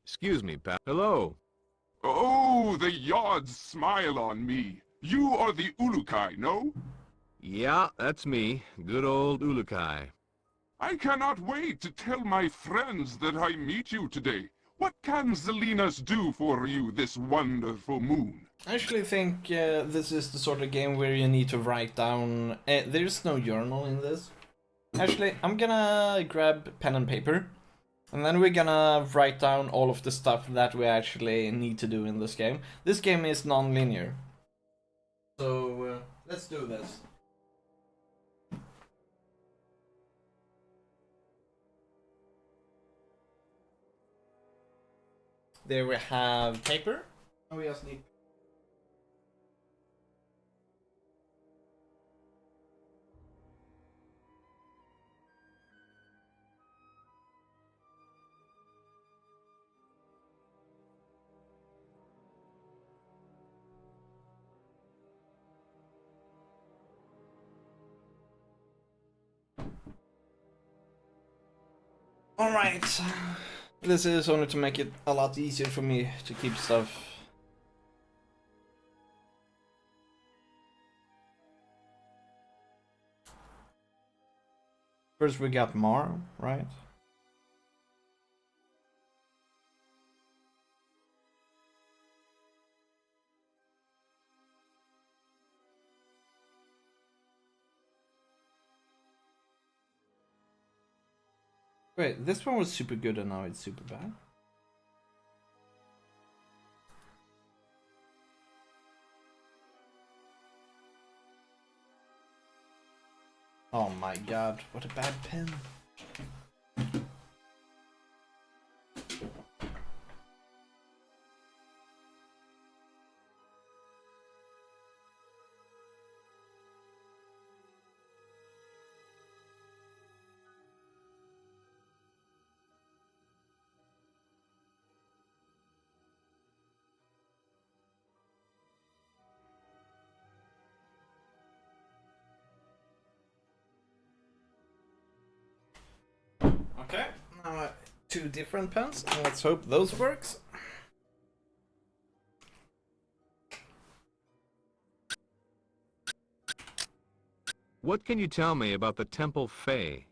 Excuse me, pal. Hello. Oh, the Yods smile on me. You are the Ulukai, no? Yeah, that's me. Good old Ulukai. I cannot wait to tell my friends that I meet you today. What can Zelenas do for you this wonderful moon? I actually think this is the sort of game where you need to write down... there's no journal in this. Actually, I'm gonna grab pen and paper. And then we're gonna write down all of the stuff that we actually need to do in this game. This game is non-linear. So, let's do this. There we have paper. And we just need... Alright. This is only to make it a lot easier for me to keep stuff. First we got Mar, right? Wait, this one was super good and now it's super bad. Oh my god, what a bad pen. Okay, now two different pens, and let's hope those works. What can you tell me about the Temple Fae?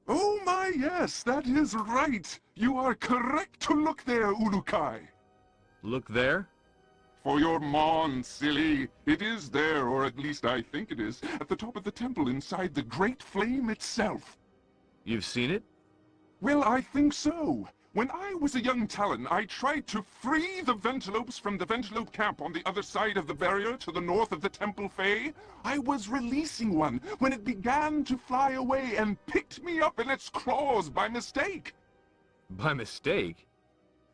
Oh my, yes, that is right. You are correct to look there, Ulukai. Look there? For your mon, silly. It is there, or at least I think it is, at the top of the temple inside the Great Flame itself. You've seen it? Well, I think so. When I was a young Talon, I tried to free the Ventilopes from the Ventilope camp on the other side of the barrier to the north of the Temple Fae. I was releasing one when it began to fly away and picked me up in its claws by mistake. By mistake?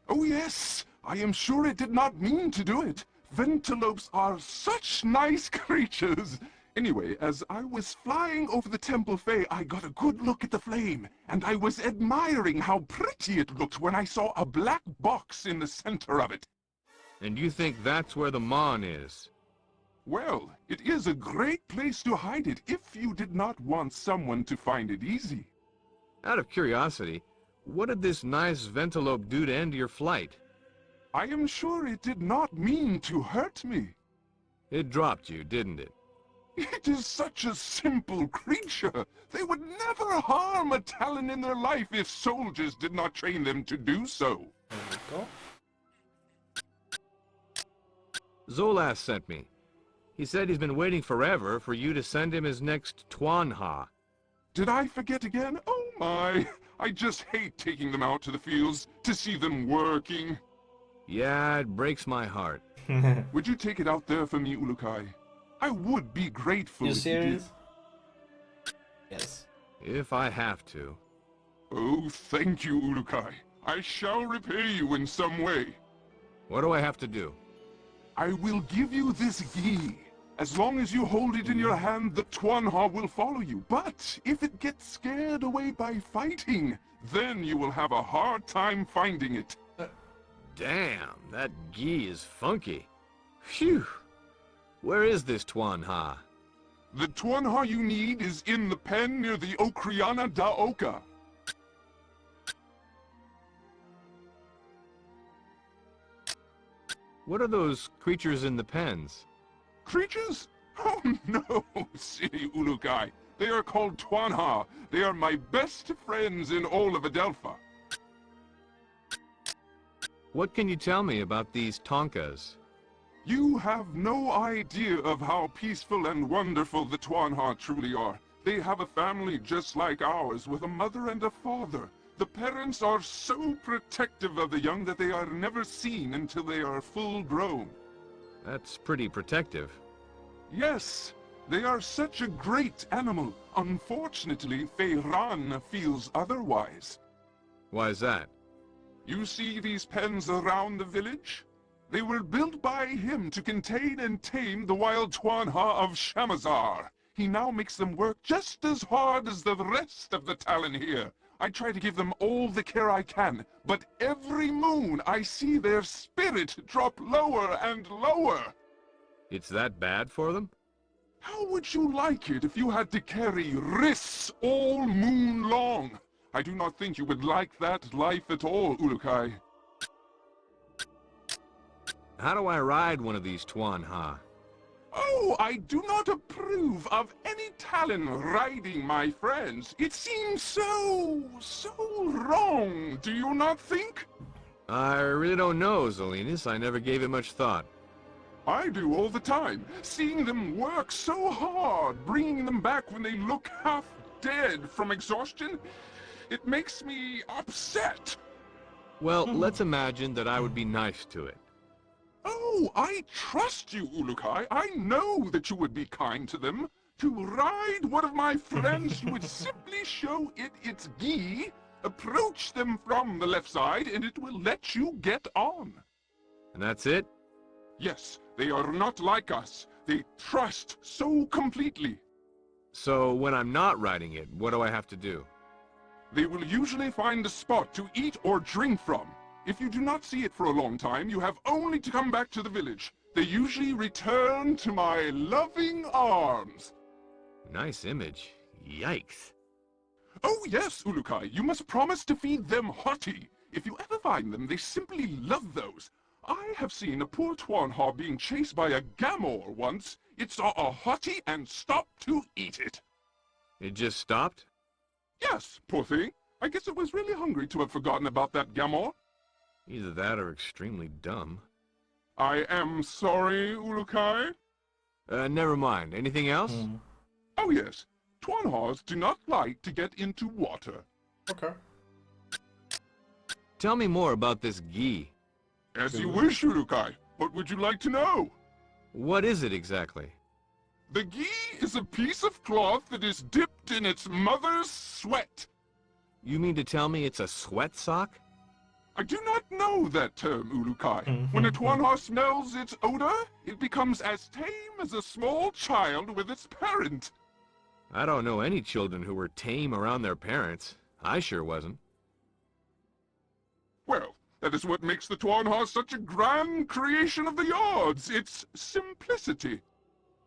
Oh yes, I am sure it did not mean to do it. Ventilopes are such nice creatures. Anyway, as I was flying over the Temple Fae, I got a good look at the flame, and I was admiring how pretty it looked when I saw a black box in the center of it. And you think that's where the Mon is? Well, it is a great place to hide it if you did not want someone to find it easy. Out of curiosity, what did this nice Ventilope do to end your flight? I am sure it did not mean to hurt me. It dropped you, didn't it? It is such a simple creature. They would never harm a Talon in their life if soldiers did not train them to do so. There we go. Zolas sent me. He said he's been waiting forever for you to send him his next Tuanha. Did I forget again? Oh my! I just hate taking them out to the fields to see them working. Yeah, it breaks my heart. Would you take it out there for me, Ulukai? I would be grateful You if you did. serious? Yes. If I have to. Oh, thank you, Ulukai. I shall repay you in some way. What do I have to do? I will give you this gi. As long as you hold it in your hand, the Tuanha will follow you. But if it gets scared away by fighting, then you will have a hard time finding it. Damn, that gi is funky. Phew. Where is this Tuanha? The Tuanha you need is in the pen near the Okriana da Oka. What are those creatures in the pens? Creatures? Oh no, silly Ulukai. They are called Tuanha. They are my best friends in all of Adelpha. What can you tell me about these Tonkas? You have no idea of how peaceful and wonderful the Tuanha truly are. They have a family just like ours, with a mother and a father. The parents are so protective of the young that they are never seen until they are full grown. That's pretty protective. Yes, they are such a great animal. Unfortunately, Feiran feels otherwise. Why is that? You see these pens around the village? They were built by him to contain and tame the wild Tuanha of Shamazar. He now makes them work just as hard as the rest of the Talon here. I try to give them all the care I can, but every moon I see their spirit drop lower and lower. It's that bad for them? How would you like it if you had to carry Riss all moon long? I do not think you would like that life at all, Ulukai. How do I ride one of these Tuanha? Oh, I do not approve of any Talon riding, my friends. It seems so wrong, do you not think? I really don't know, Zelinus. I never gave it much thought. I do all the time, seeing them work so hard, bringing them back when they look half dead from exhaustion. It makes me upset. Well, let's imagine that I would be nice to it. Oh, I trust you, Ulukai. I know that you would be kind to them. To ride one of my friends, you would simply show it its gi, approach them from the left side, and it will let you get on. And that's it? Yes, they are not like us. They trust so completely. So when I'm not riding it, what do I have to do? They will usually find a spot to eat or drink from. If you do not see it for a long time, you have only to come back to the village. They usually return to my loving arms. Nice image. Yikes. Oh yes, Ulukai, you must promise to feed them hottie. If you ever find them, they simply love those. I have seen a poor Tuanha being chased by a Gamor once. It saw a hottie and stopped to eat it. It just stopped? Yes, poor thing. I guess it was really hungry to have forgotten about that gamin. Either that or extremely dumb. I am sorry, Ulukai. Never mind. Anything else? Hmm. Oh yes, Twanhas do not like to get into water. Okay. Tell me more about this gi. As you wish, Ulukai. What would you like to know? What is it exactly? The gi is a piece of cloth that is dipped in its mother's sweat. You mean to tell me it's a sweat sock? I do not know that term, Ulukai. When a Twanha smells its odor, it becomes as tame as a small child with its parent. I don't know any children who were tame around their parents. I sure wasn't. Well, that is what makes the Twanha such a grand creation of the yards. Its simplicity.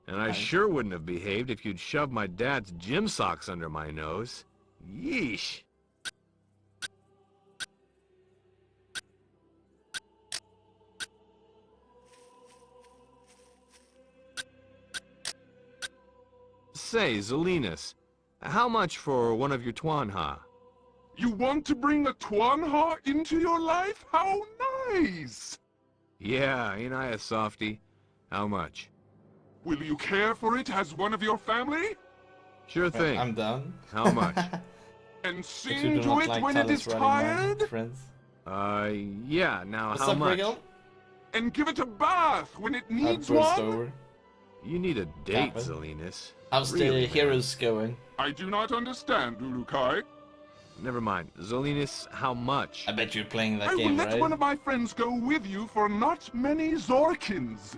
And I sure wouldn't have behaved if you'd shoved my dad's gym socks under my nose. Yeesh. Say, Zelinus, how much for one of your Twanha? You want to bring a Twanha into your life? How nice! Yeah, ain't I a softy? How much? Will you care for it as one of your family? Sure thing. I'm done. How much? And But you sing do to not it like when it Talis is riding my tired? friends. Yeah, now What's how up, much? Rigel? And give it a bath when it needs Outburst one? over. You need a date, Kappa. Zelinus. How's Really, the man. heroes going? I do not understand, Ulukai. Never mind. Zelinus, how much? I bet you're playing that I will game, let right? one of my friends go with you for not many Zorkins.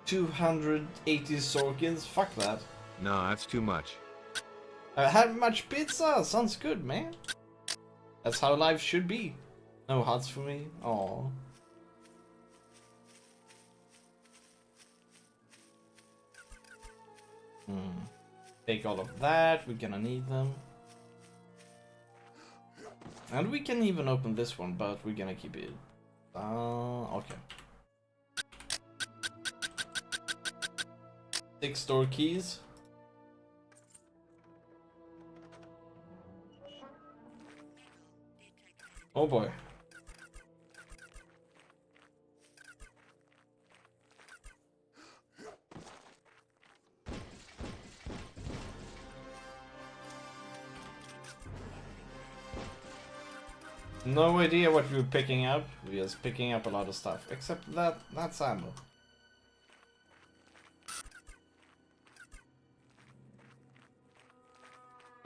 280 Sorkins? Fuck that. No, that's too much. How much pizza? Sounds good, man. That's how life should be. No huts for me? Aw. Take all of that, we're gonna need them. And we can even open this one, but we're gonna keep it. Okay. 6 store keys. Oh boy. No idea what we were picking up. We're just picking up a lot of stuff. Except that's ammo.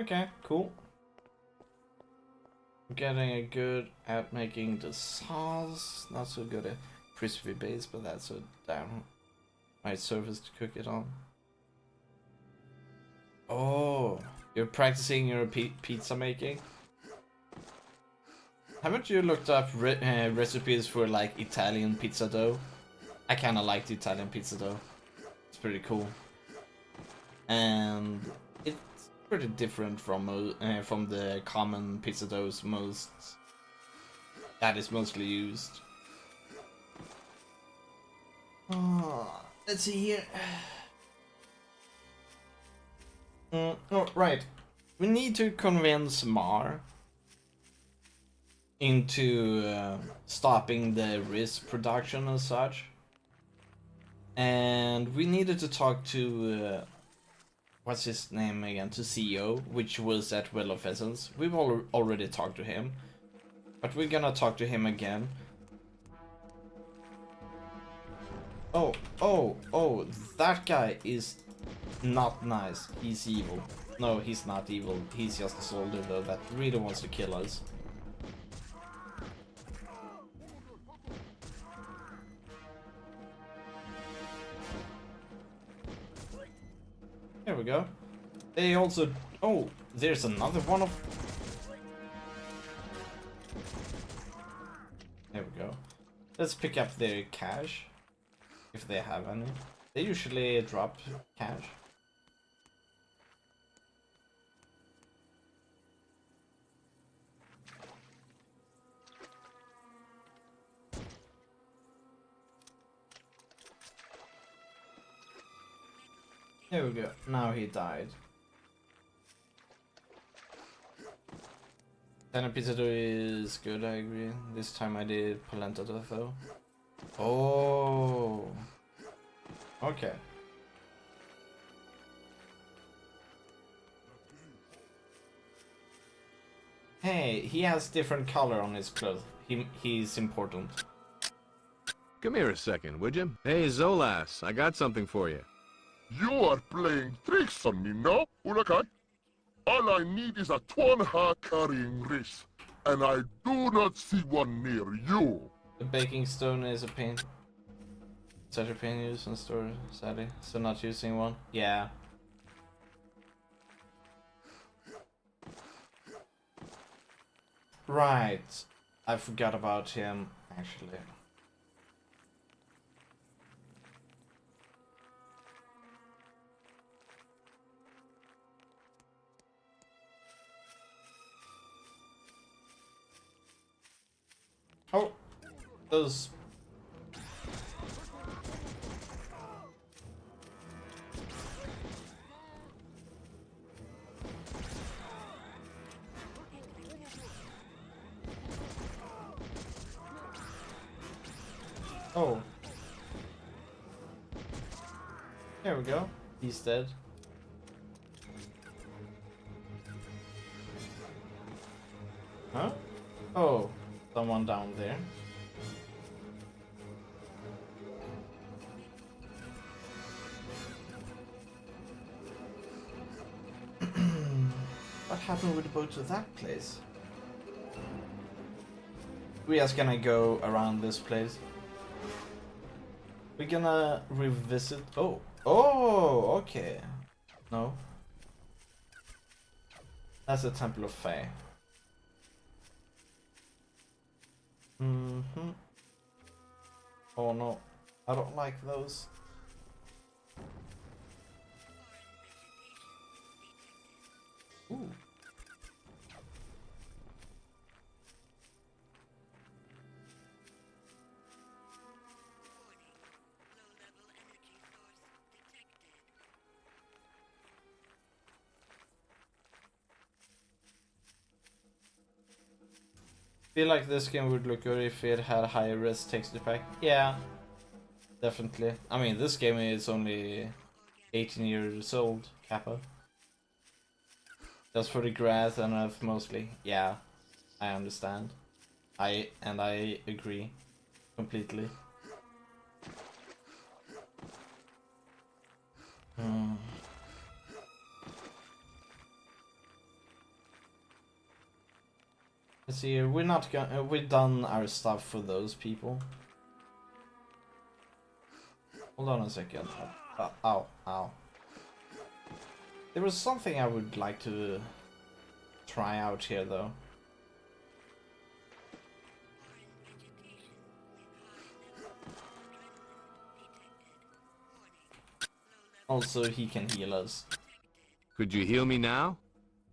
Okay, cool. Getting good at making the sauce. Not so good at crispy base, but that's a damn right surface to cook it on. Oh, you're practicing your pizza making? Haven't you looked up recipes for like Italian pizza dough? I kind of like the Italian pizza dough. It's pretty cool, and it's pretty different from the common pizza doughs that is mostly used. Oh, let's see here. Oh, right. We need to convince Mar into stopping the risk production and such. And we needed to talk to what's his name again, to CEO, which was at Well of Essence. We've already talked to him, but we're gonna talk to him again. Oh, that guy is not nice. He's evil. No, he's not evil. He's just a soldier though that really wants to kill us. There we go. They also... Oh, there's another one of... There we go. Let's pick up their cash. If they have any. They usually drop cash. There we go. Now he died. Tenepizado is good, I agree. This time I did polenta though. Oh. Okay. Hey, he has different color on his clothes. He's important. Come here a second, would you? Hey, Zolas, I got something for you. You are playing tricks on me, no, Ulakai? All I need is a Twanha carrying wrist, and I do not see one near you. The baking stone is a pain. Such a pain use in store, sadly. So not using one. Yeah. Right. I forgot about him, actually. Oh, those. Oh. There we go. He's dead. Huh? Oh, someone down there. What happened with the boat to that place? We just gonna go around this place. We're gonna revisit. Oh, oh, okay. No, that's the Temple of Fae. Oh no, I don't like those. Ooh. Feel like this game would look good if it had higher res texture pack. Yeah, definitely. I mean, this game is only 18 years old, Kappa. Just for the grass and earth mostly. Yeah, I understand. I agree completely. Let's see, we're not gonna. We've done our stuff for those people. Hold on a second. Ow, ow. There was something I would like to try out here, though. Also, he can heal us. Could you heal me now?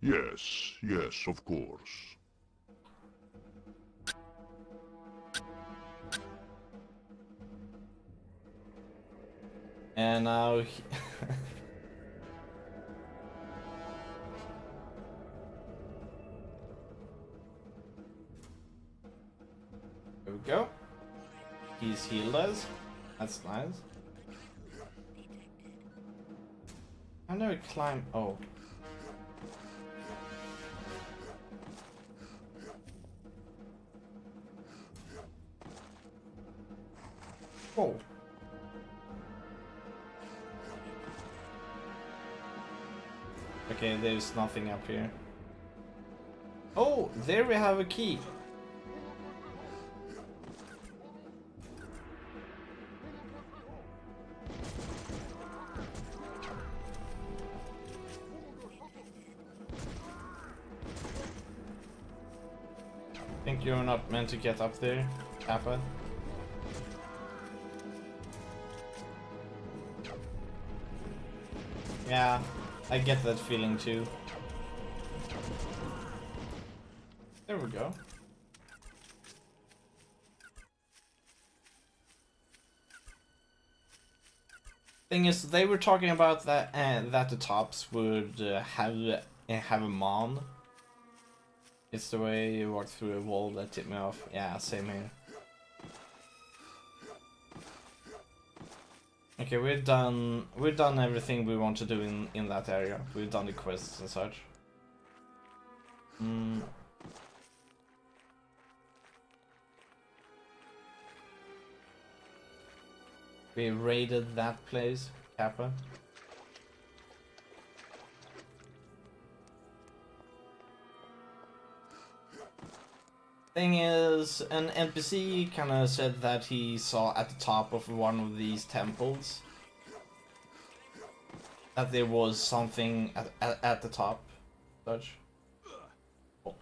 Yes, yes, of course. And now he there we go. He's healed us. That's nice. I know it climb. Oh. Whoa. Okay, there's nothing up here. Oh, there we have a key. Think you're not meant to get up there, Kappa? Yeah, I get that feeling too. There we go. Thing is, they were talking about that the tops would have a mon. It's the way you walk through a wall that tipped me off. Yeah, same here. Okay, we've done everything we want to do in that area. We've done the quests and such. We raided that place, Kappa. Thing is, an NPC kind of said that he saw at the top of one of these temples that there was something at the top. Such. Oh.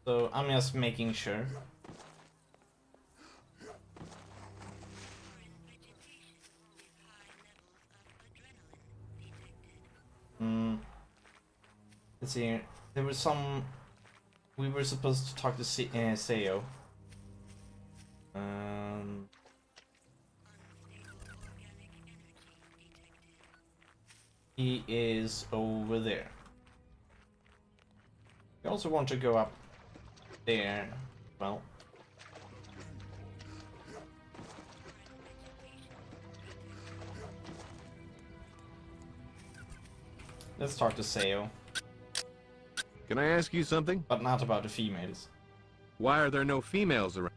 So I'm just making sure. Let's see. There was some. We were supposed to talk to Seo. He is over there. We also want to go up there. Well. Let's talk to Seo. Can I ask you something? But not about the females. Why are there no females around?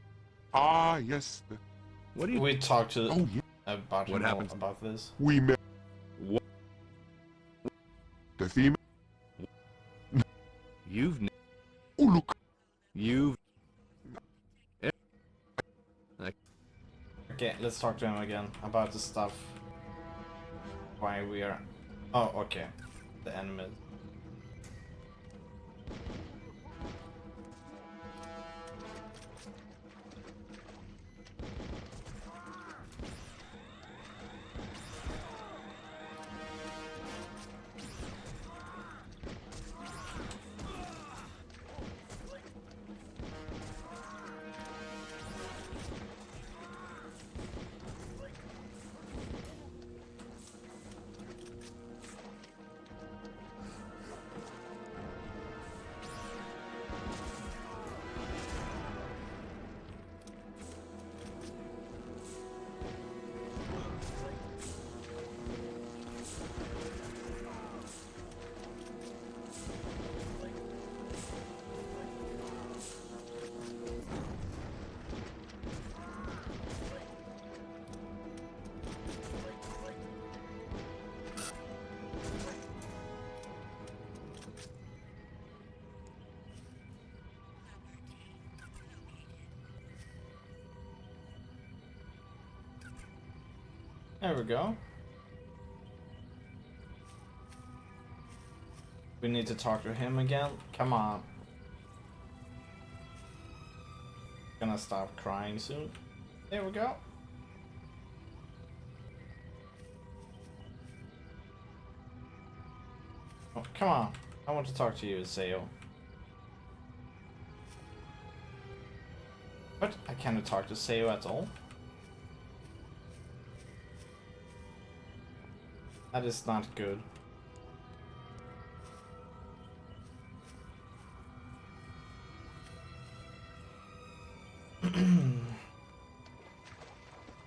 Ah, yes. What do you... We talked to Oh, yeah. about What him happens? about this. We met What? the female. You've... Oh, look. You've... Okay, let's talk to him again about the stuff. Why we are... Oh, okay. The enemy. There we go. We need to talk to him again. Come on. Gonna stop crying soon. There we go. Oh, come on. I want to talk to you, Seo. What? I cannot talk to Seo at all? That is not good.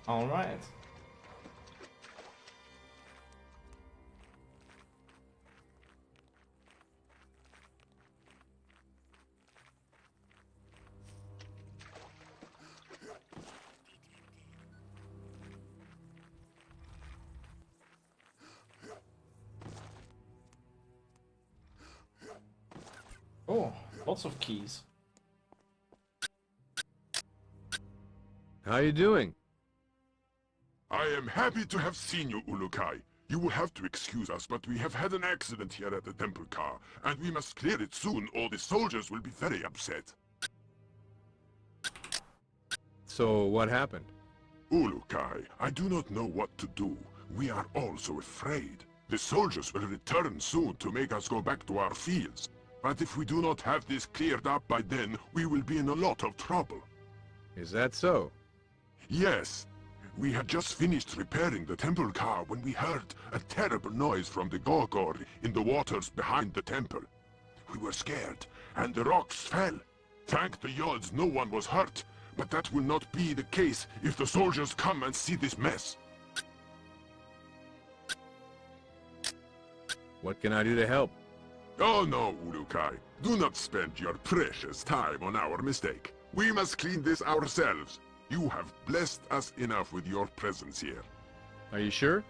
All right. Oh, lots of keys. How you doing? I am happy to have seen you, Ulukai. You will have to excuse us, but we have had an accident here at the temple car, and we must clear it soon, or the soldiers will be very upset. So, what happened? Ulukai, I do not know what to do. We are all so afraid. The soldiers will return soon to make us go back to our fields. But if we do not have this cleared up by then, we will be in a lot of trouble. Is that so? Yes. We had just finished repairing the temple car when we heard a terrible noise from the Gorgor in the waters behind the temple. We were scared, and the rocks fell. Thank the Yods no one was hurt, but that will not be the case if the soldiers come and see this mess. What can I do to help? Oh no, Ulukai. Do not spend your precious time on our mistake. We must clean this ourselves. You have blessed us enough with your presence here. Are you sure?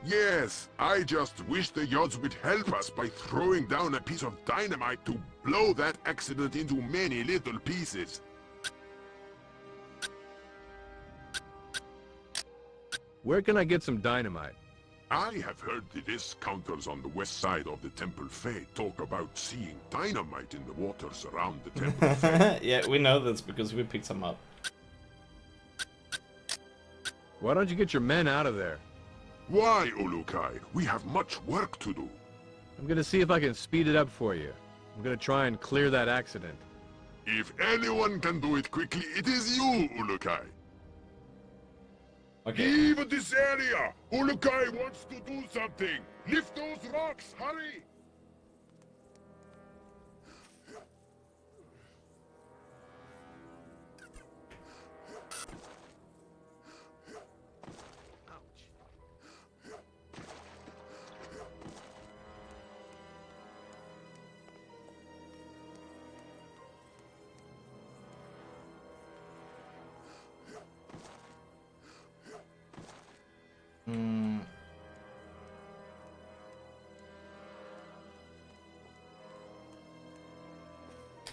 Yes, I just wish the Yods would help us by throwing down a piece of dynamite to blow that accident into many little pieces. Where can I get some dynamite? I have heard the discounters on the west side of the Temple Fae talk about seeing dynamite in the waters around the Temple Fae. Yeah, we know this because we picked some up. Why don't you get your men out of there? Why, Ulukai? We have much work to do. I'm gonna see if I can speed it up for you. I'm gonna try and clear that accident. If anyone can do it quickly, it is you, Ulukai. Okay. Leave this area! Ulukai wants to do something! Lift those rocks, hurry!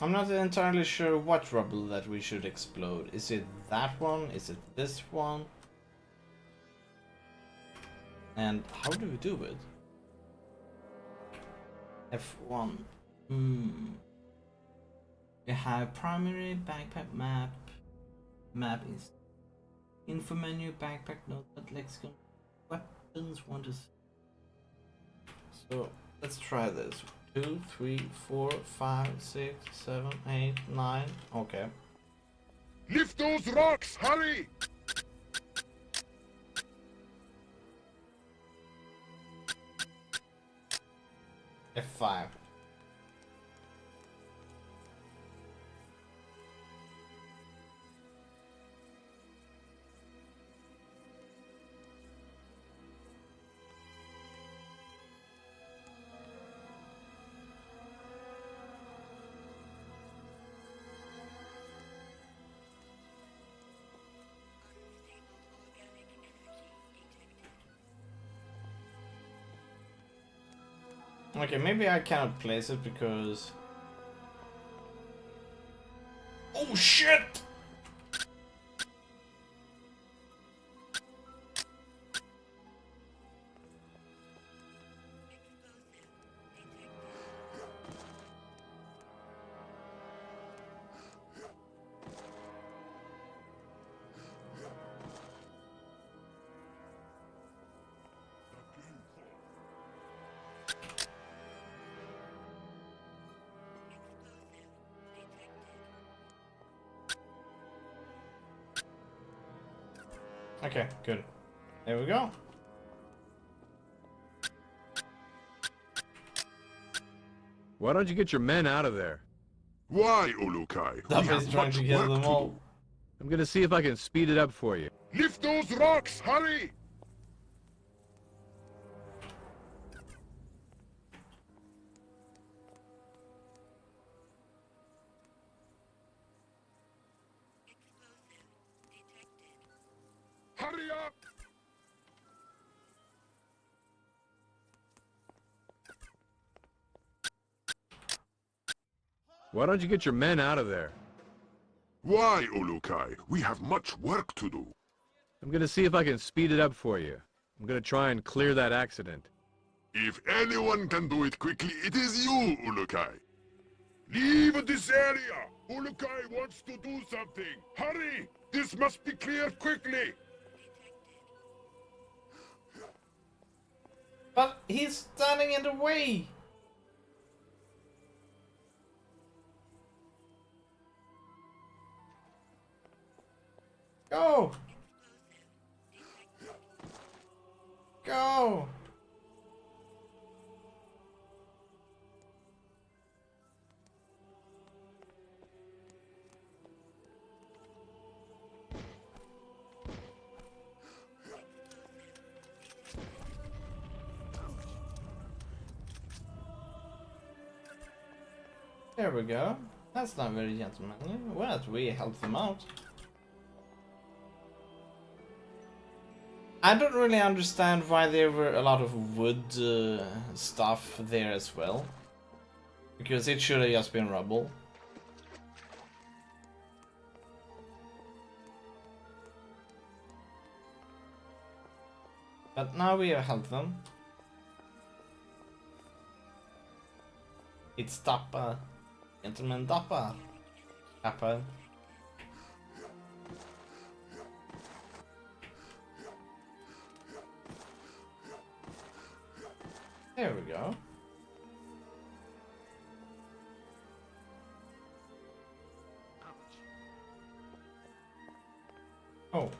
I'm not entirely sure what rubble that we should explode. Is it that one? Is it this one? And how do we do it? F1. We have primary backpack map. Map is info menu, backpack, notepad, lexicon, weapons, So let's try this. 2, 3, 4, 5, 6, 7, 8, 9. Okay. Lift those rocks, hurry! F5. Okay, maybe I cannot place it because... Oh shit! Okay, good. There we go. Why don't you get your men out of there? Why, Ulukai? We That have was trying much to get work them to all. do. I'm gonna see if I can speed it up for you. Lift those rocks, hurry! Hurry up! Why don't you get your men out of there? Why, Ulukai? We have much work to do. I'm gonna see if I can speed it up for you. I'm gonna try and clear that accident. If anyone can do it quickly, it is you, Ulukai. Leave this area! Ulukai wants to do something! Hurry! This must be cleared quickly! But he's standing in the way! Go! Go! There we go. That's not very gentlemanly. Well, we helped them out. I don't really understand why there were a lot of wood stuff there as well. Because it should have just been rubble. But now we have helped them. It's Dappa. Gentleman Dappa. Dappa. There we go. Oh.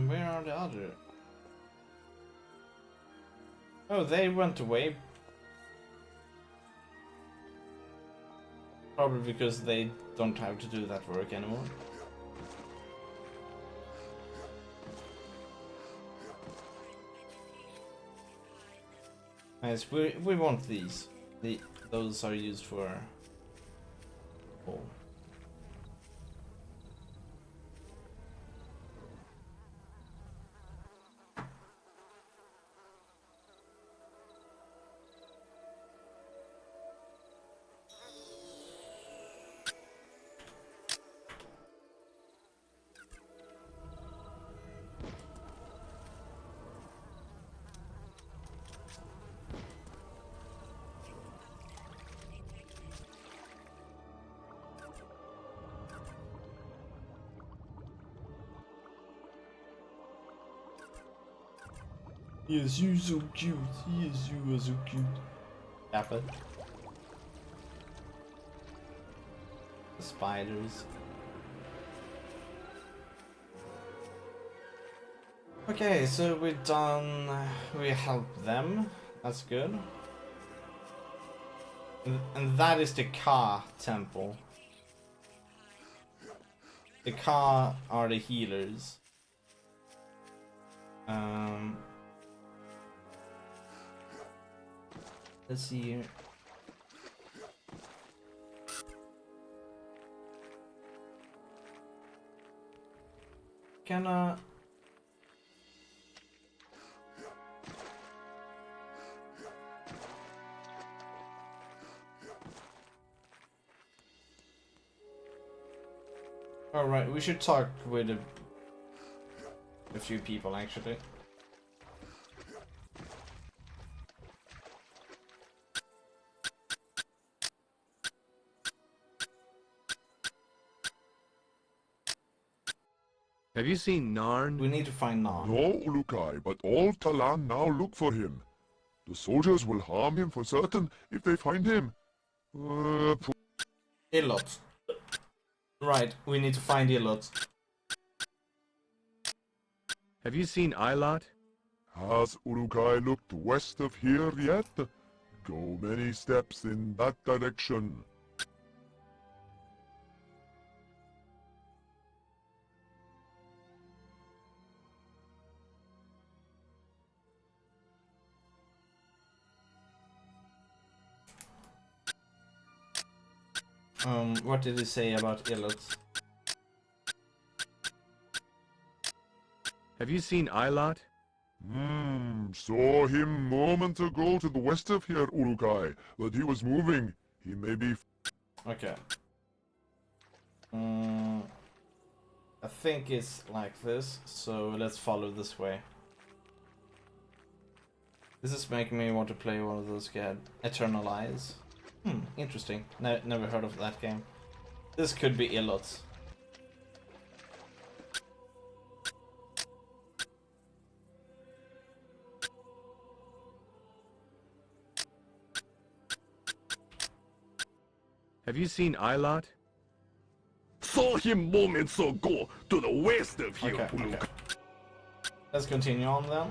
Where are the other? Oh, they went away. Probably because they don't have to do that work anymore. Nice, we want these. Those are used for. Oh. Yes, you're so cute. Yes, you are so cute. Dapper. The spiders. Okay, so we're done. We helped them. That's good. And that is the Ka temple. The Ka are the healers. Let's see here. Can Alright, we should talk with a few people actually. Have you seen Narn? We need to find Narn. No, Ulukai, but all Talan now look for him. The soldiers will harm him for certain if they find him. Illot. Right, we need to find Illot. Have you seen Ilot? Has Urukai looked west of here yet? Go many steps in that direction. What did he say about Illot? Have you seen Ilot? Saw him moment ago to the west of here, Urukai, but he was moving. He may be... Okay. I think it's like this, so let's follow this way. This is making me want to play one of those games. Eternal Eyes. Interesting. Never heard of that game. This could be Illot. Have you seen Ilot? saw him moments ago to the west of here, Okay, Ulukai. okay. Let's continue on then.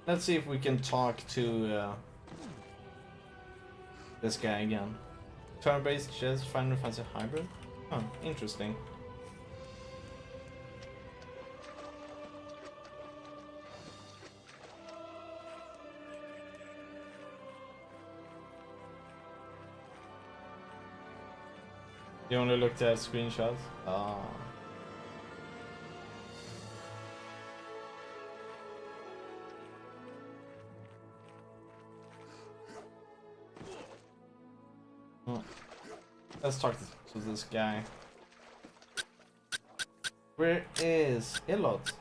Let's see if we can talk to this guy again. Turn-based chess, Final Fantasy hybrid? Oh, interesting. You only looked at screenshots? Ah. Let's talk to this guy. Where is Ilot?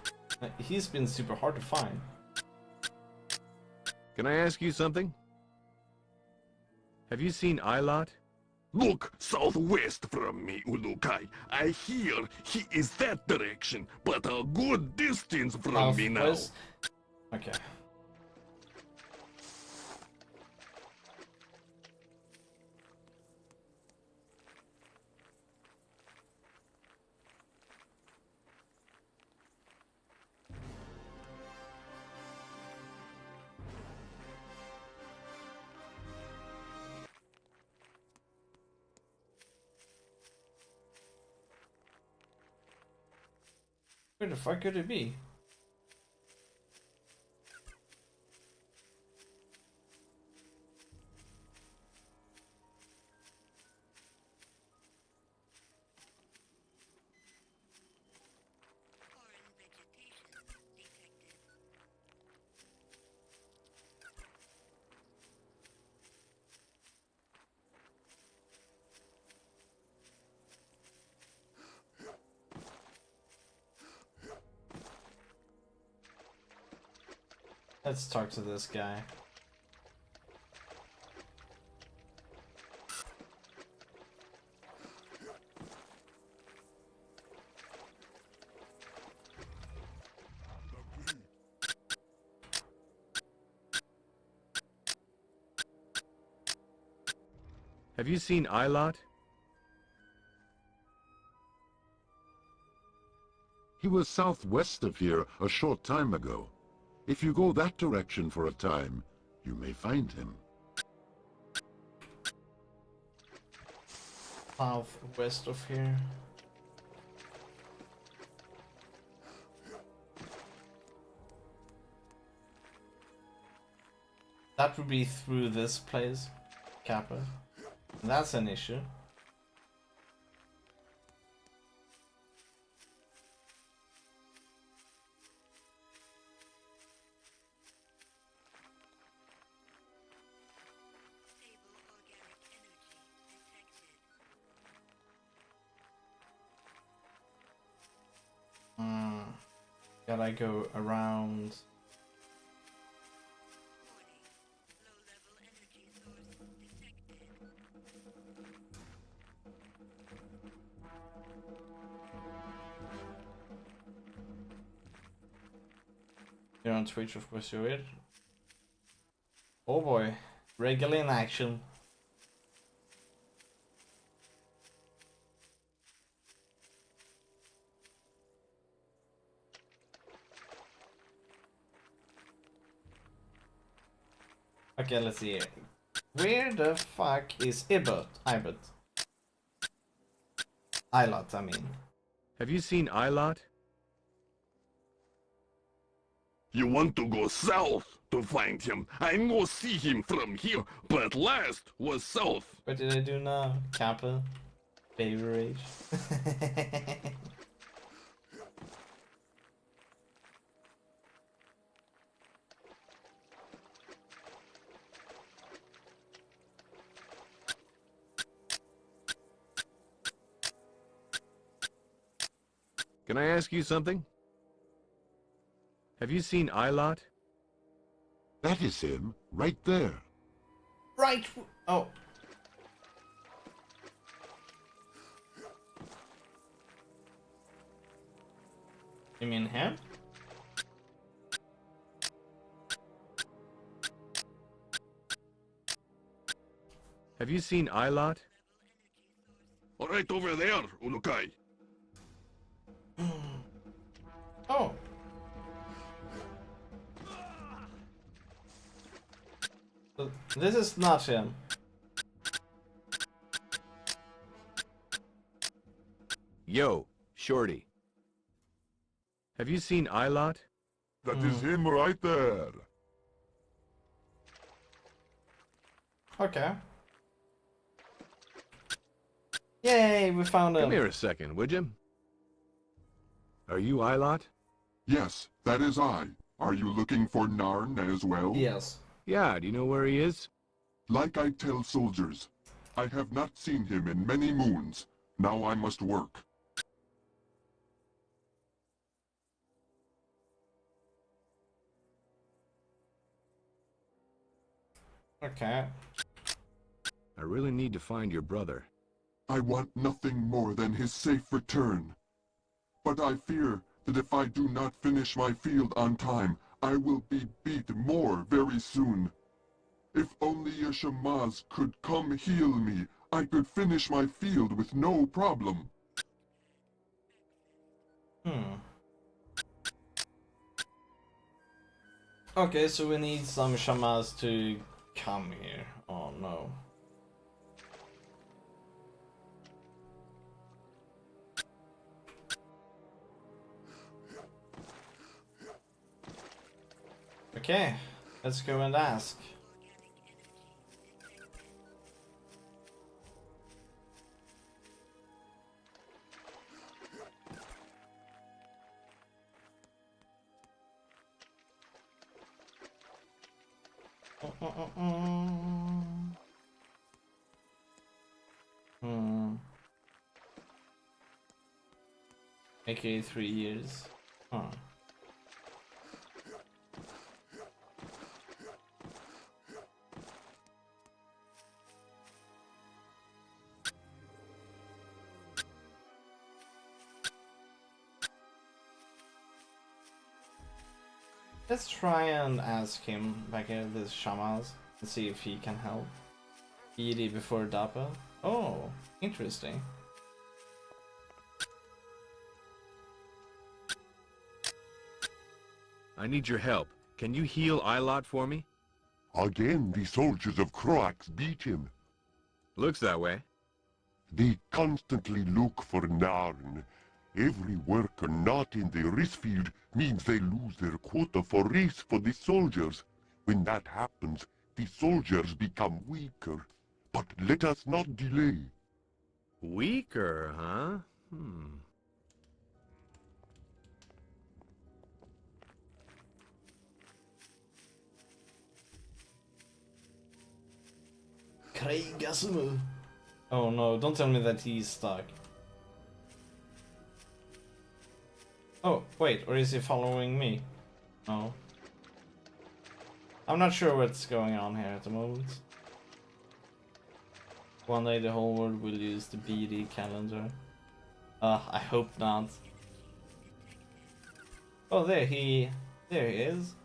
He's been super hard to find. Can I ask you something? Have you seen Ilot? Look southwest from me, Ulukai. I hear he is that direction, but a good distance from me now. Southwest? Okay. Where the fuck could it be? Let's talk to this guy. Have you seen Ilot? He was southwest of here a short time ago. If you go that direction for a time, you may find him. Southwest of here. That would be through this place, Kappa. That's an issue. Gotta go around. You're on Twitch, of course you're it. Oh boy, regular in action. Okay, let's see here. Where the fuck is Ibot? Ibot. Ilot, I mean. Have you seen Ilot? You want to go south to find him. I no see him from here, but last was south. What did I do now? Kappa? Baby rage? Can I ask you something? Have you seen Ilot? That is him, right there. Right! Oh. You mean him? Have you seen Ilot? right over there, Ulukai. Oh. So this is not him. Yo, Shorty. Have you seen Ilot? That is him right there. Okay. Yay, we found him. Come here a second, would you? Are you Ilot? Yes, that is I. Are you looking for Narn as well? Yes. Yeah, do you know where he is? Like I tell soldiers, I have not seen him in many moons. Now I must work. Okay. I really need to find your brother. I want nothing more than his safe return. But I fear that if I do not finish my field on time, I will be beat more very soon. If only a Shamaz could come heal me, I could finish my field with no problem. Okay, so we need some Shamas to come here. Oh no. Okay, let's go and ask. AKA 3 years. Huh. Let's try and ask him back here, this Shamas, and see if he can help. ED before Dappa. Oh, interesting. I need your help. Can you heal Ilot for me? Again, the soldiers of Croax beat him. Looks that way. They constantly look for Narn. Every worker not in the race field means they lose their quota for race for the soldiers. When that happens, the soldiers become weaker. But let us not delay. Weaker, huh? Kreigasumu. Oh no, don't tell me that he's stuck. Oh, wait, or is he following me? No. I'm not sure what's going on here at the moment. One day the whole world will use the BD calendar. I hope not. Oh, there he is.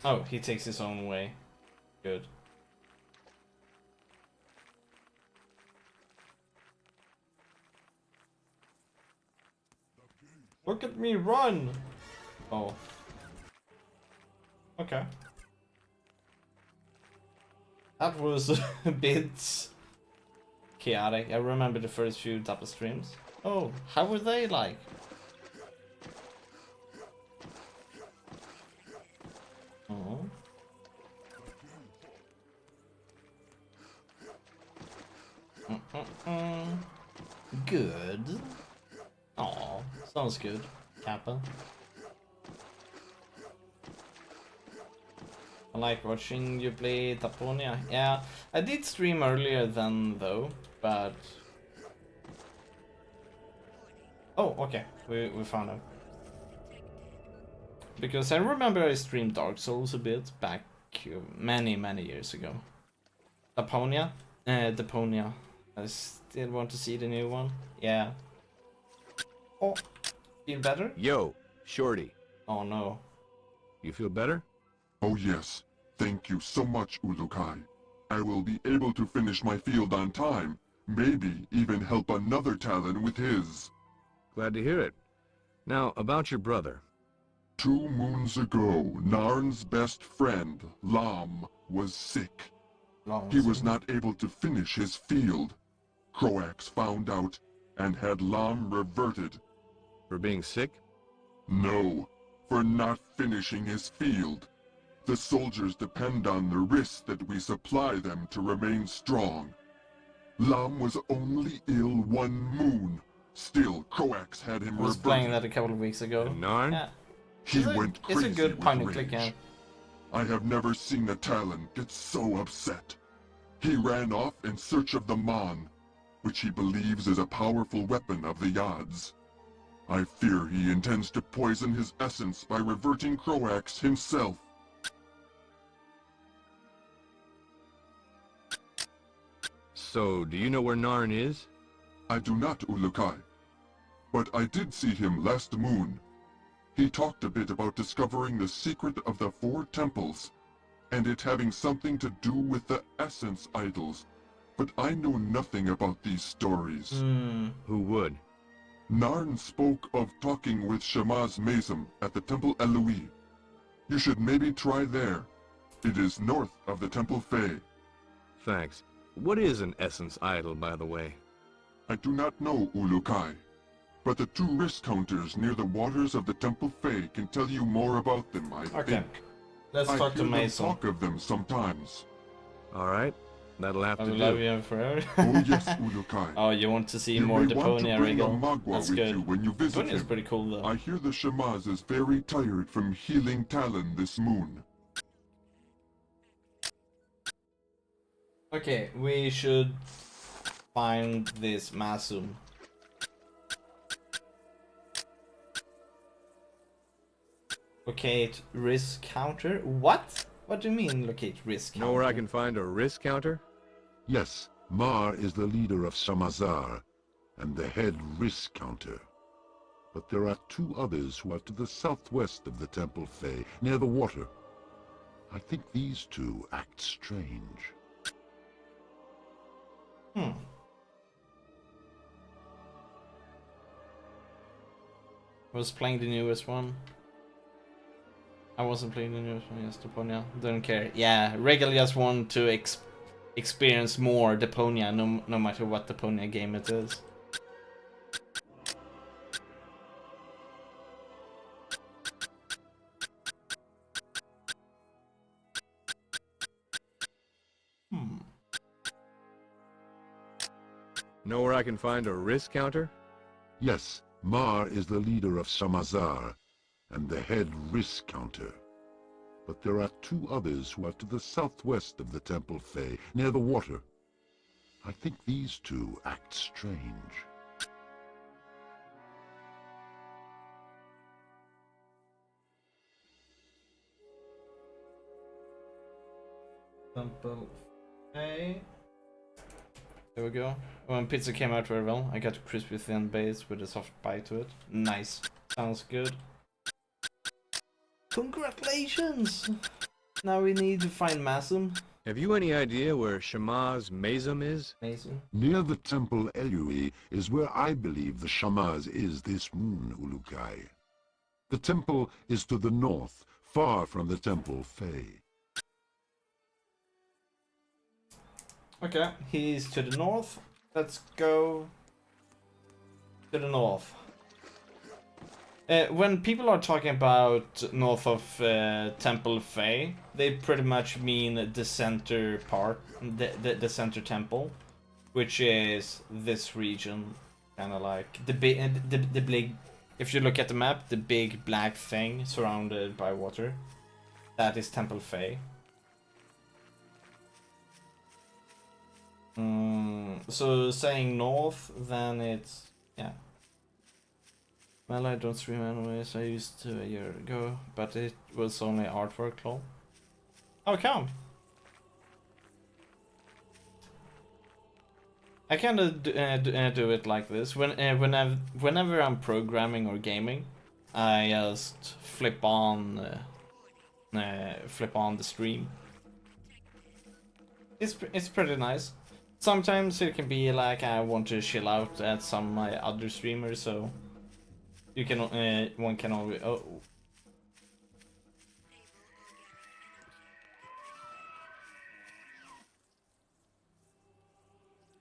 Oh, he takes his own way. Good. Look at me run! Oh. Okay. That was a bit chaotic. I remember the first few Dappa streams. Oh, how were they like? Oh. Good. Oh, sounds good, Kappa. I like watching you play Taponia. Yeah, I did stream earlier then though, but... Oh, okay, we found him. Because I remember I streamed Dark Souls a bit back many years ago. Taponia? Deponia. I still want to see the new one. Yeah. Oh, feel better? Yo, Shorty. Oh no. You feel better? Oh yes, thank you so much, Ulukai. I will be able to finish my field on time, maybe even help another Talon with his. Glad to hear it. Now, about your brother. 2 moons ago, Narn's best friend, Lam, was sick. He was not able to finish his field. Croax found out and had Lam reverted. For being sick? No, for not finishing his field. The soldiers depend on the risks that we supply them to remain strong. Lam was only ill 1 moon. Still, Croax had him I was reverted. playing that a couple of weeks ago. And Narn? Yeah. He It's went it's crazy a good with point and rage. click game. I have never seen a Talon get so upset. He ran off in search of the Mon, which he believes is a powerful weapon of the Yods. I fear he intends to poison his essence by reverting Croax himself. So, do you know where Narn is? I do not, Ulukai. But I did see him last moon. He talked a bit about discovering the secret of the 4 temples, and it having something to do with the essence idols. But I know nothing about these stories. Who would? Narn spoke of talking with Shamaz Mazum at the Temple Eloi. You should maybe try there. It is north of the Temple Fey. Thanks. What is an essence idol, by the way? I do not know, Ulukai. But the 2 risk counters near the waters of the Temple Fey can tell you more about them, I Okay. think. Let's I talk to hear them Mason. talk of them sometimes. Alright, that'll have I to will do. love you forever. Oh yes, Ulukai. Oh, you want to see You more may want to Deponia bring a Regal? Magua That's with good. you when you visit Deponia is him. pretty cool though. I hear the Shamaz is very tired from healing Talon this moon. Okay, we should find this Masum. Locate risk counter? What? What do you mean locate risk counter? Know where I can find a risk counter? Yes, Mar is the leader of Samazar, and the head risk counter. But there are 2 others who are to the southwest of the Temple Fey, near the water. I think these 2 act strange. I was playing the newest one. I wasn't playing the newest one, yes, Deponia. Don't care. Yeah, Regal just want to experience more Deponia, no matter what Deponia game it is. Know where I can find a risk counter? Yes, Mar is the leader of Samazar, and the head risk counter. But there are 2 others who are to the southwest of the Temple Fey, near the water. I think these 2 act strange. Temple A. There we go. When pizza came out very well, I got a crispy thin base with a soft bite to it. Nice. Sounds good. Congratulations! Now we need to find Masum. Have you any idea where Shamaz Mazum is? Mason. Near the Temple Eloi is where I believe the Shamaz is this moon, Ulukai. The temple is to the north, far from the Temple Fey. Okay, he's to the north. Let's go to the north. When people are talking about north of Temple Fey, they pretty much mean the center part, the center temple, which is this region, kind of like the big. If you look at the map, the big black thing surrounded by water, that is Temple Fey. So saying north, then it's, yeah. Well, I don't stream anyways, I used to a year ago, but it was only artwork, lol. How come? I kinda do it like this. Whenever I'm programming or gaming, I just flip on flip on the stream. It's pretty nice. Sometimes it can be like I want to chill out at some of my other streamers, so you can one can always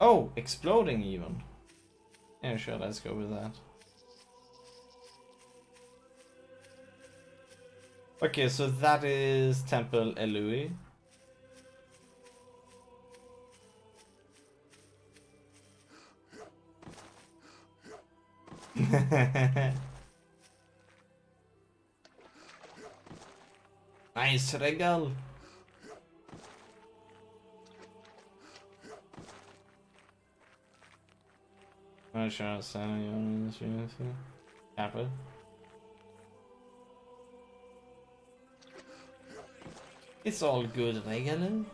oh, exploding even. Yeah, sure, let's go with that. Okay, so that is Temple Elui. Nice regal. Apple. It's all good, regal.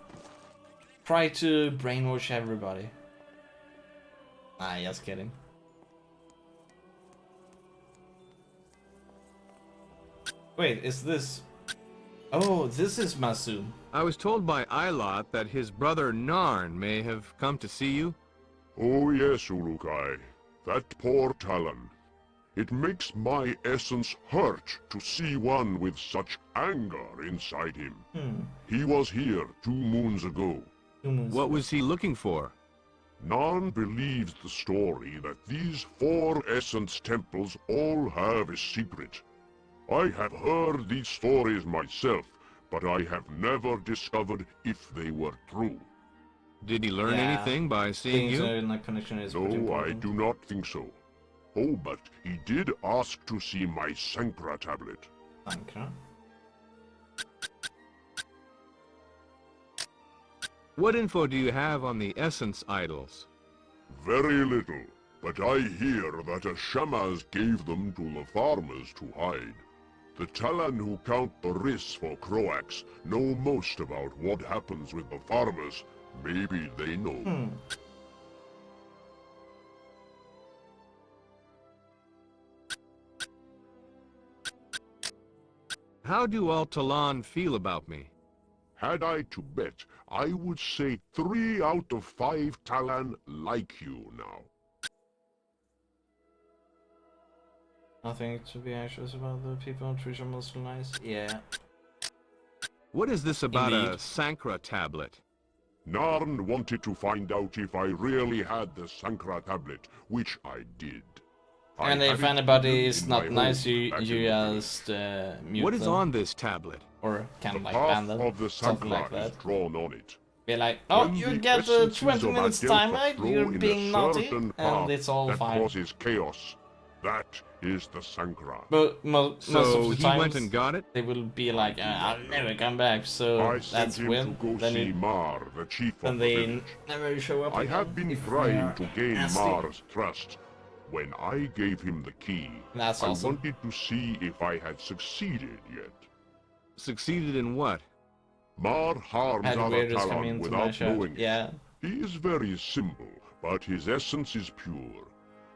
Try to brainwash everybody. Ah, just kidding. Wait, is this... Oh, this is Masum. I was told by Ilot that his brother Narn may have come to see you. Oh yes, Ulukai. That poor Talon. It makes my essence hurt to see one with such anger inside him. He was here 2 moons ago. What was he looking for? None believes the story that these 4 essence temples all have a secret. I have heard these stories myself, but I have never discovered if they were true. Did he learn anything by seeing you? Connection is No, I do not think so. Oh, but he did ask to see my Sankra tablet. Sankra? What info do you have on the Essence Idols? Very little, but I hear that a Shamaz gave them to the farmers to hide. The Talon who count the risks for Croax know most about what happens with the farmers. Maybe they know. How do all Talon feel about me? Had I to bet, I would say 3 out of 5 Talon like you now. Nothing to be anxious about. The people on Twitch are mostly nice. Yeah. What is this about Indeed. a Sankra tablet? Narn wanted to find out if I really had the Sankra tablet, which I did. I And had if it anybody hidden is in not my nice, home you back in you the village. just mute What is them. on this tablet? Or kind The of like ban path them. of the Something Sankra like that. is drawn on it. Be like, oh, When you the get essences 20 of minutes Adelpha time out, flow you're in being a naughty, certain and path it's all that fine. causes chaos. That is the Sankra. But most of So the he times, went and got it? they will be like, I'll never come back, so I sent that's him when. to go Then see you, Mar, the chief of and the they village. never show up I again. have been if they trying are to gain nasty. Mar's trust. When I gave him the key, That's I awesome. wanted to see if I had succeeded yet. Succeeded in what? Mar harms Had other weirders come Talon into my without chat. knowing Yeah. it. He is very simple, but his essence is pure.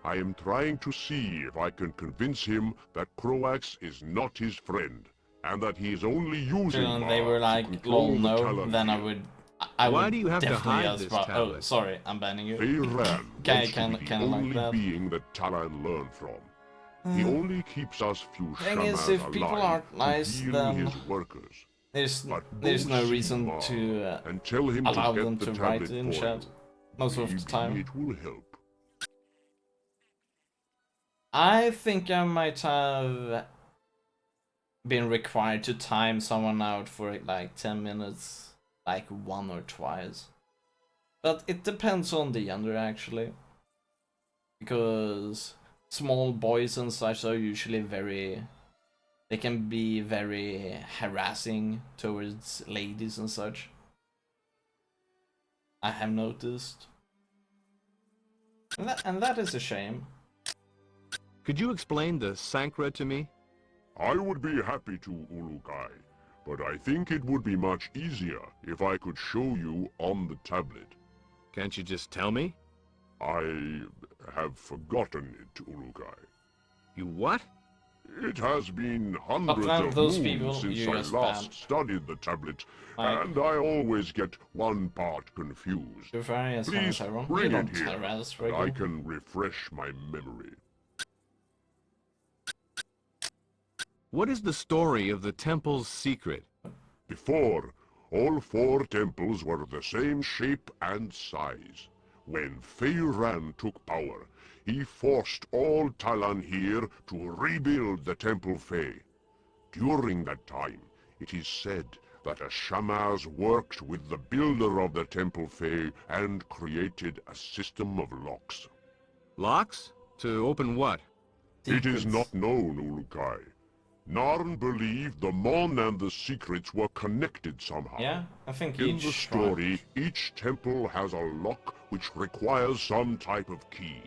I am trying to see if I can convince him that Croax is not his friend, and that he is only using And Mar they were to like, control lol, the no, Talon then I here. would... I Why would do you have to definitely hide just this Oh, tablet? sorry, I'm banning you. Feyran Can wants to be the like only that. being that Talon learn from. He only keeps us few Thing is, shamans if people alive aren't nice, to heal then his workers. There's But there's go no see reason Mar to and tell him allow to get them the to tablet write in for chat you. most of the Maybe time. it will help. I think I might have been required to time someone out for like 10 minutes, like 1 or twice. But it depends on the gender actually. Because small boys and such are usually they can be very harassing towards ladies and such. I have noticed. And that is a shame. Could you explain the Sankra to me? I would be happy to, Ulukai, but I think it would be much easier if I could show you on the tablet. Can't you just tell me? I have forgotten it, Ulukai. You what? It has been But hundreds then of those moons people since you I just last banned. studied the tablet, Like, and I always get one part confused. you're very Please Tyrone. bring You it don't here, harass and I Regal. can refresh my memory. What is the story of the temple's secret? Before, all 4 temples were the same shape and size. When Feiran took power, he forced all Talon here to rebuild the Temple Fey. During that time, it is said that a Shamaz worked with the builder of the Temple Fey and created a system of locks. Locks? To open what? It is Secrets. not known, Ulukai. Narn believed the Mon and the secrets were connected somehow. Yeah, I think In each the shrine- story, each temple has a lock which requires some type of key.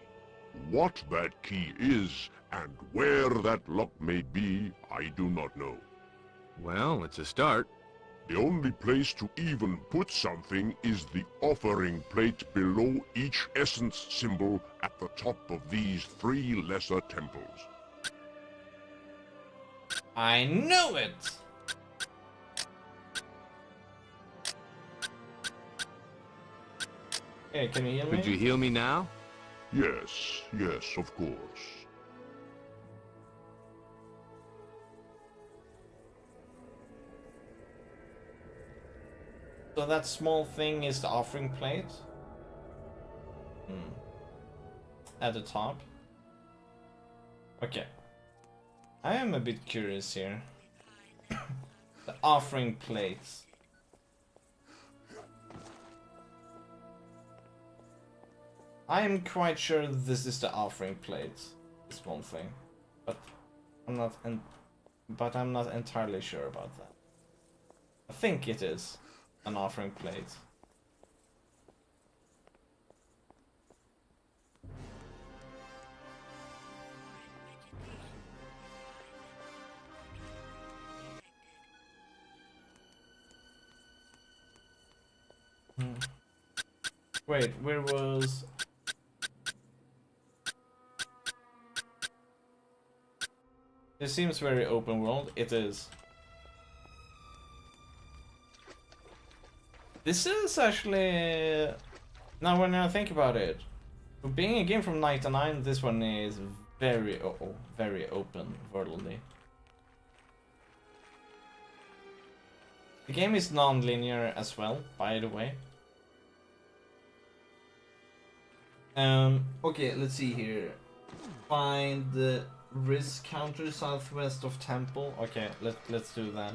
What that key is, and where that lock may be, I do not know. Well, it's a start. The only place to even put something is the offering plate below each essence symbol at the top of these 3 lesser temples. I knew it! Hey, can you heal me? Could you heal me now? Yes, yes, of course. So that small thing is the offering plate? At the top? Okay. I am a bit curious here. The offering plates. I am quite sure this is the offering plates. This one thing. But I'm not entirely sure about that. I think it is an offering plate. Wait, where was... It seems very open world. It is. This is actually... Now when I think about it, for being a game from 99, this one is very, very open worldly. The game is non-linear as well, by the way. Okay, let's see here. Find the risk counter southwest of Temple. Okay, let's do that.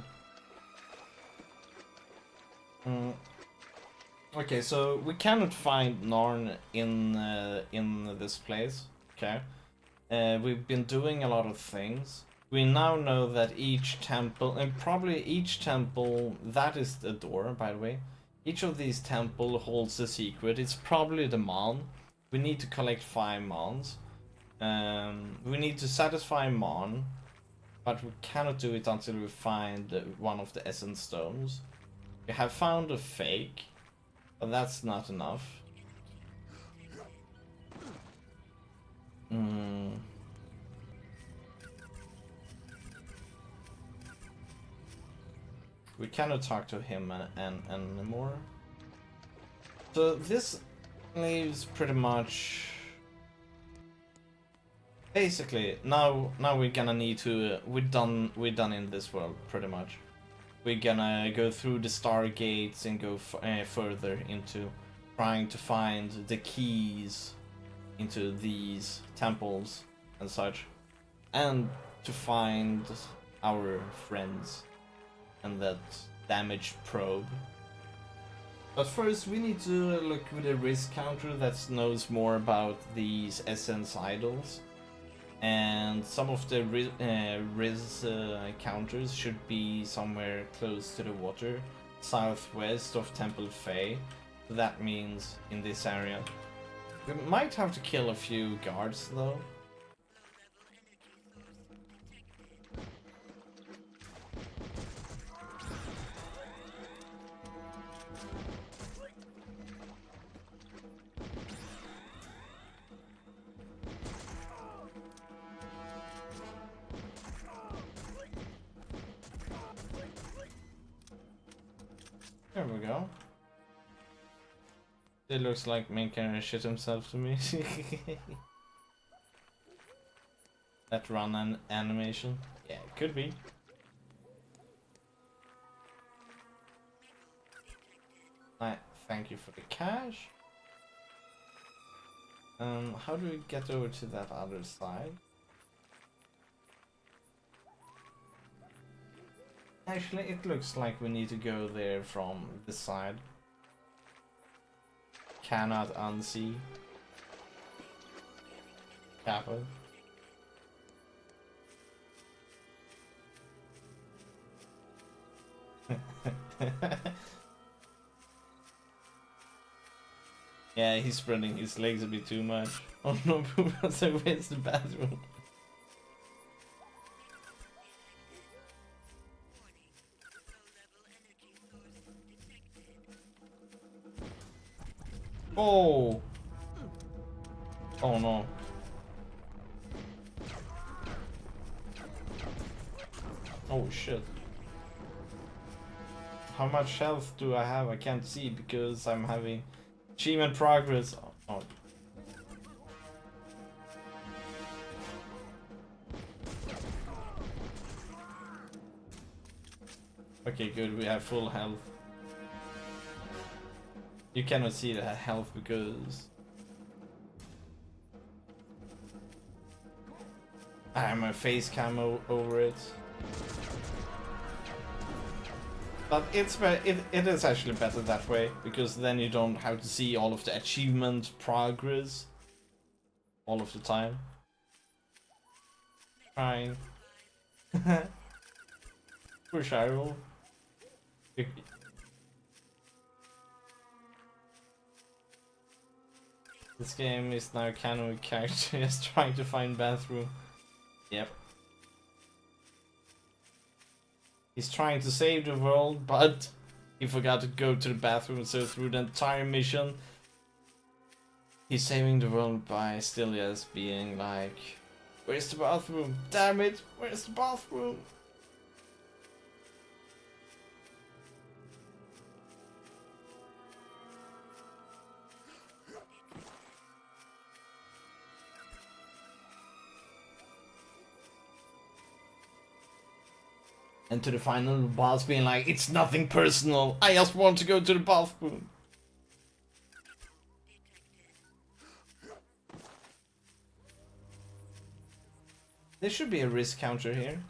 Okay, so we cannot find Narn in this place. Okay, we've been doing a lot of things. We now know that each temple, and probably each temple, that is the door, by the way. Each of these temple holds a secret. It's probably the Mon. We need to collect 5 Mons. We need to satisfy Mon, but we cannot do it until we find one of the Essence Stones. We have found a fake, but that's not enough. We cannot talk to him anymore. So this leaves pretty much... Basically, now we're gonna need to... We're done in this world, pretty much. We're gonna go through the stargates and go further into trying to find the keys into these temples and such. And to find our friends and that damaged probe. But first we need to look with a risk counter that knows more about these essence idols. And some of the risk counters should be somewhere close to the water, southwest of Temple Fey. So that means in this area. We might have to kill a few guards though. There we go. It looks like main character shit himself to me. That run an animation. Yeah, it could be. Thank you for the cash. How do we get over to that other side? Actually, it looks like we need to go there from this side. Cannot unsee. Kappa. Yeah, he's spreading his legs a bit too much. Oh no, so where's the bathroom? Oh! Oh no. Oh shit. How much health do I have? I can't see because I'm having achievement progress. Oh. Okay, good. We have full health. You cannot see the health because I have my face cam over it. But it is actually better that way because then you don't have to see all of the achievement progress all of the time. Fine. For Shyrol. This game is now canon with characters trying to find bathroom. Yep. He's trying to save the world, but he forgot to go to the bathroom, so through the entire mission, he's saving the world by still just being like, where's the bathroom? Damn it, where's the bathroom? And to the final boss being like, it's nothing personal, I just want to go to the bathroom. There should be a risk counter here.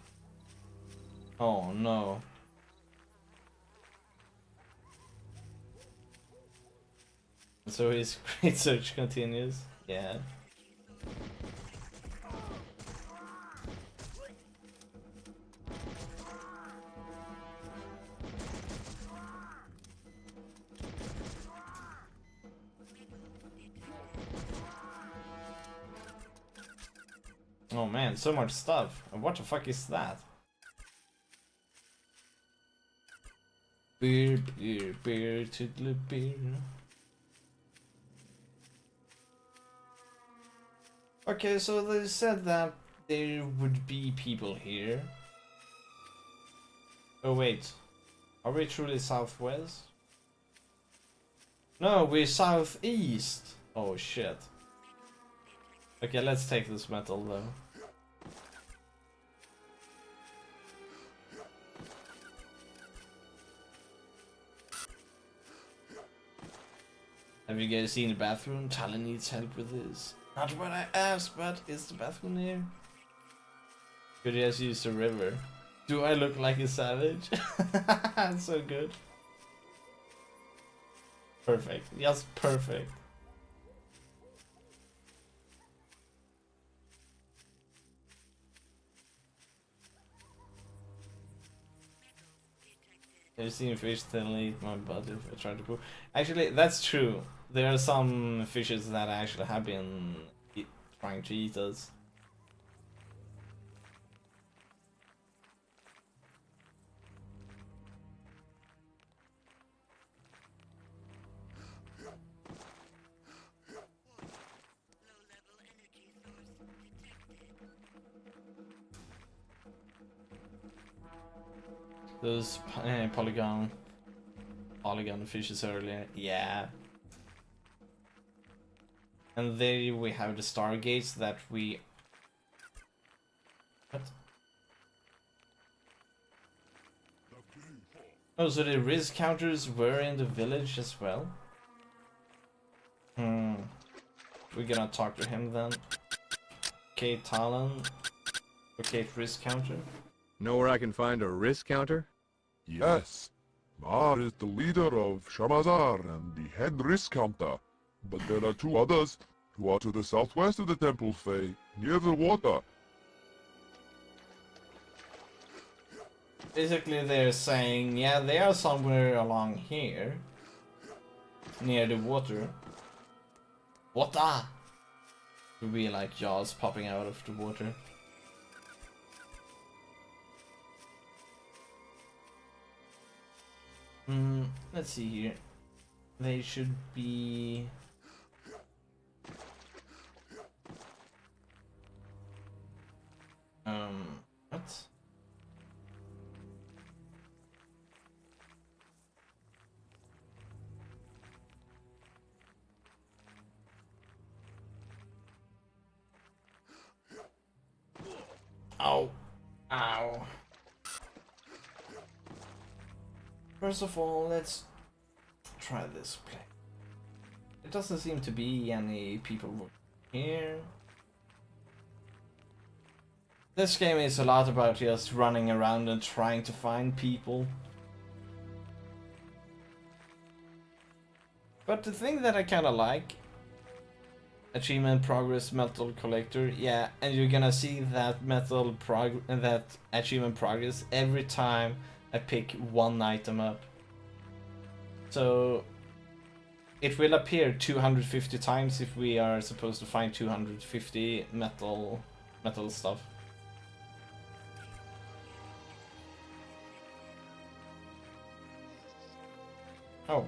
Oh no. So his great search continues. Yeah. Oh man, so much stuff. What the fuck is that? Beer, beer, beer, toodle beer. Okay, so they said that there would be people here. Oh wait, are we truly southwest? No, we're southeast. Oh shit. Okay, let's take this metal though. Have you guys seen the bathroom? Talon needs help with this. Not what I asked, but is the bathroom near? Could just use the river. Do I look like a savage? So good. Perfect. Yes, perfect. I've seen fish that eat my butt if I try to poop. Actually, that's true. There are some fishes that actually have been trying to eat us. Those polygon polygon fishes earlier. Yeah. And there we have the stargates that we... What? Oh, so the risk counters were in the village as well? We're gonna talk to him then. Okay, Talon. Okay, risk counter. Know where I can find a risk counter? Yes. Mar is the leader of Shamazar and the head risk counter. But there are two others who are to the southwest of the Temple Fae, near the water. Basically, they're saying, yeah, they are somewhere along here. Near the water. Water! Would be like jaws popping out of the water. Let's see here. They should be... what? Ow. Ow. First of all, let's try this play. It doesn't seem to be any people here. This game is a lot about just running around and trying to find people. But the thing that I kinda like, achievement progress metal collector, yeah, and you're gonna see that that achievement progress every time I pick one item up. So it will appear 250 times if we are supposed to find 250 metal stuff. Oh.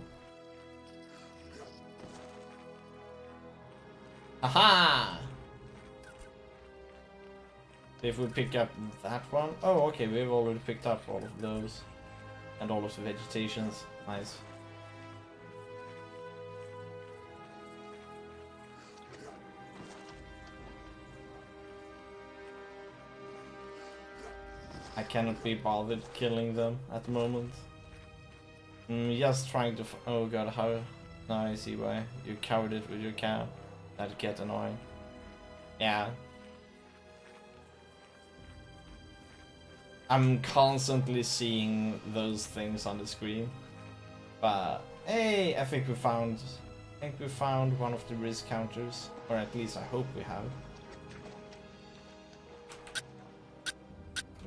Aha! If we pick up that one... Oh, okay, we've already picked up all of those. And all of the vegetations. Nice. I cannot be bothered killing them at the moment. Just trying to... Oh god, how... Now I see why. You covered it with your cow. That'd get annoying. Yeah. I'm constantly seeing those things on the screen. But hey, I think we found one of the risk counters. Or at least I hope we have.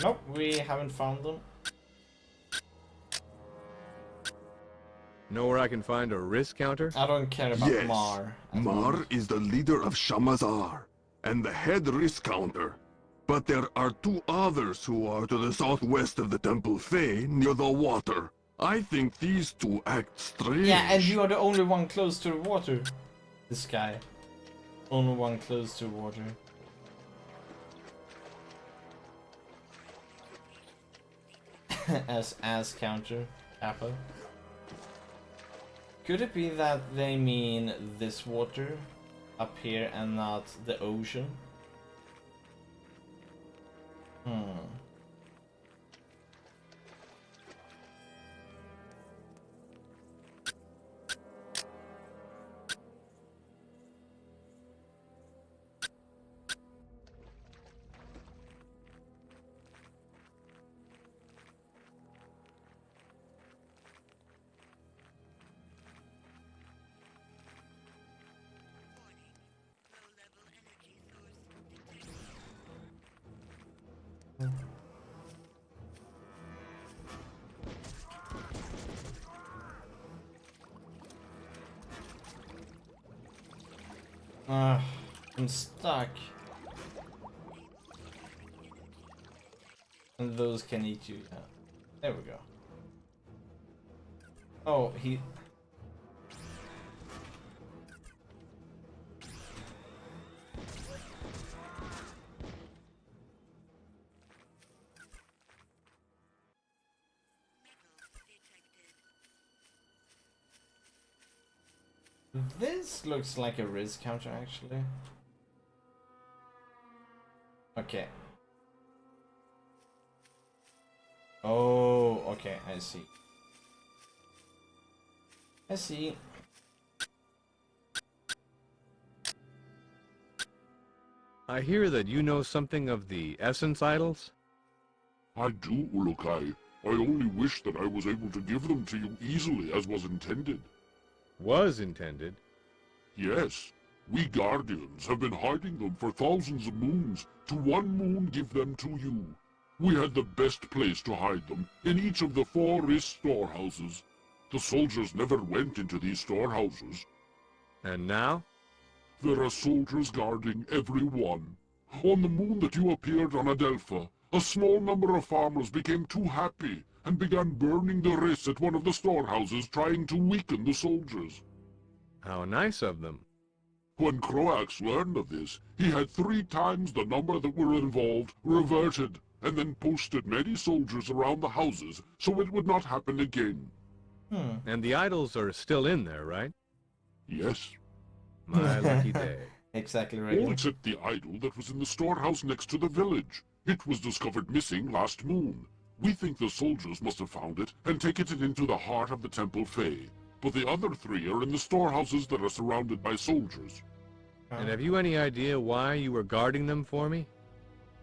Nope, we haven't found them. Know where I can find a risk counter? I don't care about Yes. Mar. Mar is the leader of Shamazar and the head risk counter. But there are two others who are to the southwest of the Temple Fae, near the water. I think these two act strange. Yeah, and you are the only one close to the water. This guy. Only one close to water. as counter, Kappa. Could it be that they mean this water up here and not the ocean? I'm stuck. And those can eat you, yeah. There we go. Oh, he... This looks like a risk counter, actually. Okay. Oh, okay, I see. I see. I hear that you know something of the essence idols? I do, Ulukai. I only wish that I was able to give them to you easily as was intended. Was intended. Yes, we Guardians have been hiding them for thousands of moons. To one moon give them to you. We had the best place to hide them, in each of the 4 Risk storehouses. The soldiers never went into these storehouses. And now? There are soldiers guarding every one. On the moon that you appeared on Adelpha, a small number of farmers became too happy and began burning the Riss at one of the storehouses, trying to weaken the soldiers. How nice of them. When Croax learned of this, he had 3 times the number that were involved reverted, and then posted many soldiers around the houses so it would not happen again. And the idols are still in there, right? Yes, My lucky day. Exactly all right. except the idol that was in the storehouse next to the village. It was discovered missing last moon. We think the soldiers must have found it and taken it into the heart of the Temple Fae. But the other 3 are in the storehouses that are surrounded by soldiers. And have you any idea why you were guarding them for me?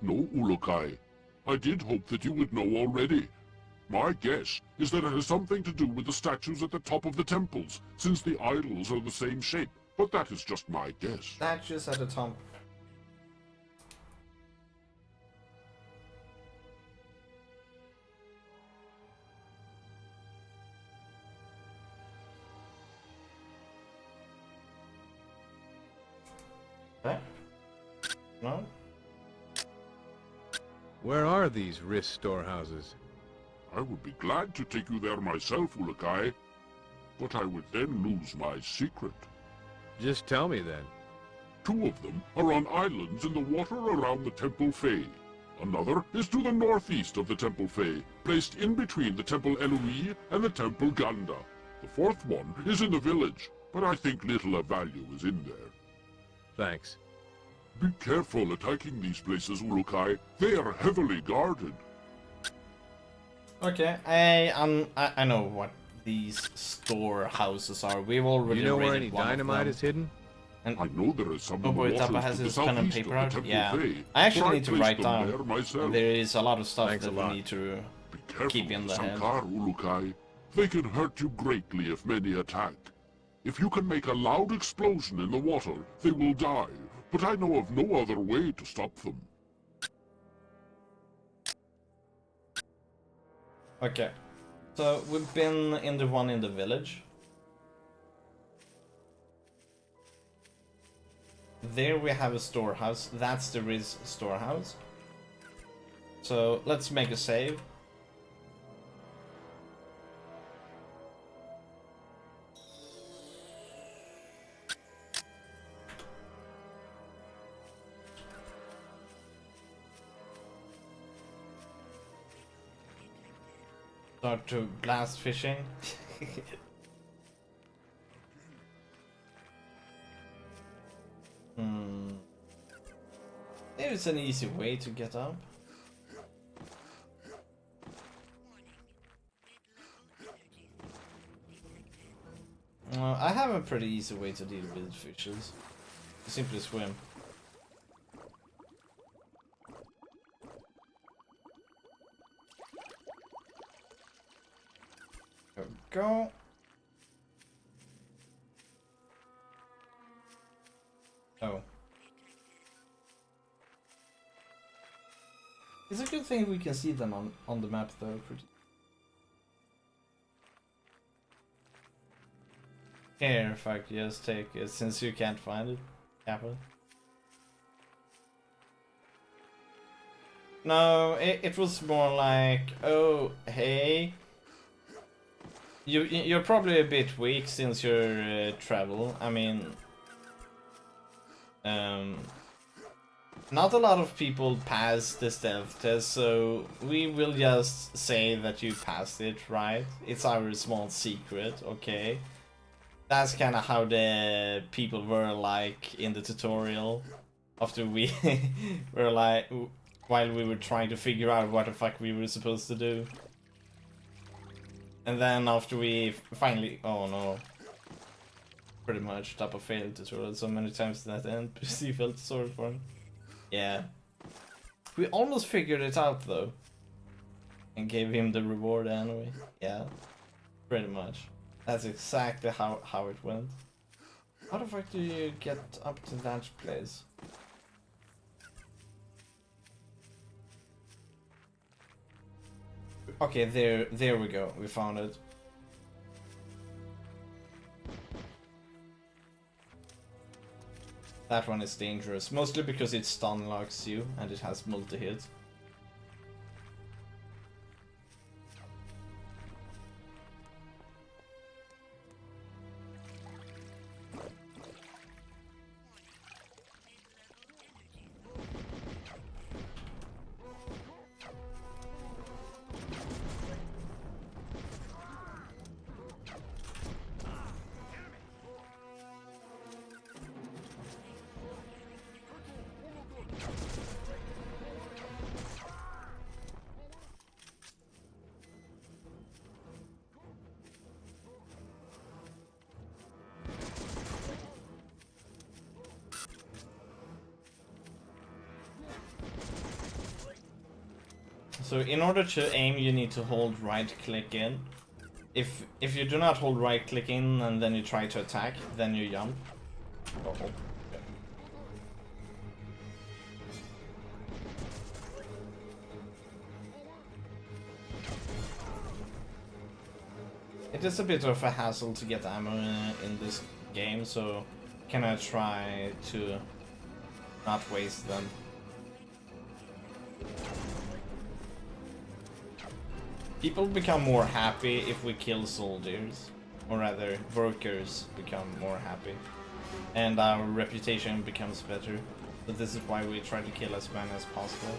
No, Ulukai. I did hope that you would know already. My guess is that it has something to do with the statues at the top of the temples, since the idols are the same shape. But that is just my guess. Statues at the top. Okay. No? Where are these Riss storehouses? I would be glad to take you there myself, Ulukai. But I would then lose my secret. Just tell me then. 2 of them are on islands in the water around the Temple Fae. Another is to the northeast of the Temple Fae, placed in between the Temple Eloi and the Temple Ganda. The 4th one is in the village, but I think little of value is in there. Thanks. Be careful attacking these places, Ulukai. They are heavily guarded. Okay, I know what these storehouses are. We've already You know where raided any one of dynamite them. is hidden? And I know there is some oh in the boy, waters Tappa has to the his pen and southeast paper of out. the Temple Yeah, Fae, I actually but need to placed write them there down. myself. There is a lot of stuff Thanks a that we lot. need to Be careful keep in with the head. Sankar, Ulukai. They can hurt you greatly if many attack. If you can make a loud explosion in the water, they will die. But I know of no other way to stop them. Okay, so we've been in the one in the village. There we have a storehouse. That's the Riz storehouse. So let's make a save. Start to blast fishing. There's an easy way to get up. I have a pretty easy way to deal with fishes. Simply swim. There we go. Oh. It's a good thing we can see them on the map though. Here, if I could just take it, since you can't find it. Apple. No, it was more like, oh, hey. You're probably a bit weak since your travel. I mean, not a lot of people pass the stealth test, so we will just say that you passed it, right? It's our small secret, okay? That's kind of how the people were like in the tutorial. After we were like, while we were trying to figure out what the fuck we were supposed to do. And then after we finally, oh no. Pretty much top of failed tutorial so many times that the NPC felt sorry for him. Yeah. We almost figured it out though. And gave him the reward anyway. Yeah. Pretty much. That's exactly how it went. How the fuck do you get up to that place? Okay, there we go. We found it. That one is dangerous, mostly because it stun locks you and it has multi-hit. So in order to aim, you need to hold right click in. If you do not hold right click in and then you try to attack, then you jump. Oh. Okay. It is a bit of a hassle to get ammo in this game, so can I try to not waste them? People become more happy if we kill soldiers, or rather, workers become more happy, and our reputation becomes better. So this is why we try to kill as many as possible.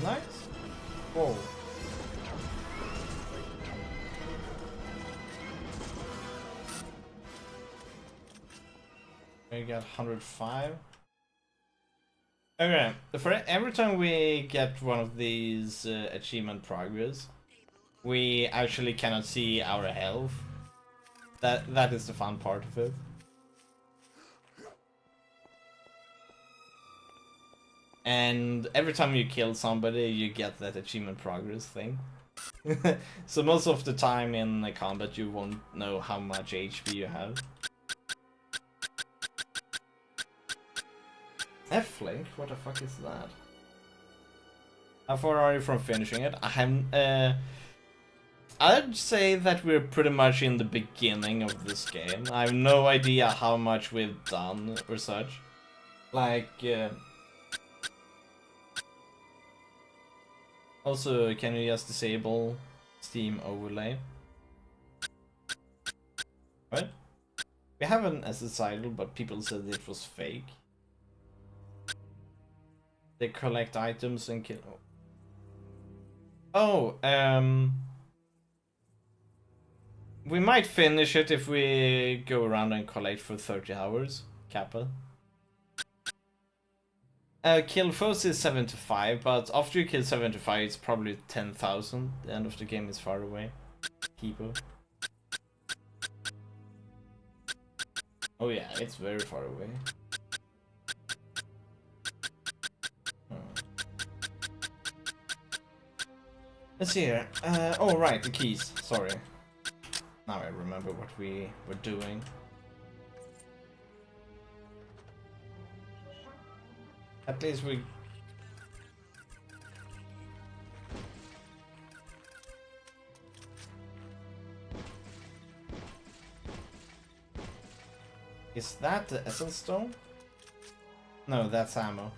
Nice. Whoa. We got 105. Okay, for every time we get one of these achievement progress, we actually cannot see our health. That is the fun part of it. And every time you kill somebody, you get that achievement progress thing. So most of the time in a combat, you won't know how much HP you have. F-Link? What the fuck is that? How far are you from finishing it? I'd say that we're pretty much in the beginning of this game. I have no idea how much we've done or such. Like, also, can you just disable Steam overlay? What? We have an SSIDle, but people said it was fake. They collect items and kill. Oh, we might finish it if we go around and collect for 30 hours. Kappa. Kill foes is 75, but after you kill 75, it's probably 10,000. The end of the game is far away. Keeper. Oh yeah, it's very far away. Let's see here. Oh, right, the keys. Sorry. Now I remember what we were doing. At least we... Is that the essence stone? No, that's ammo.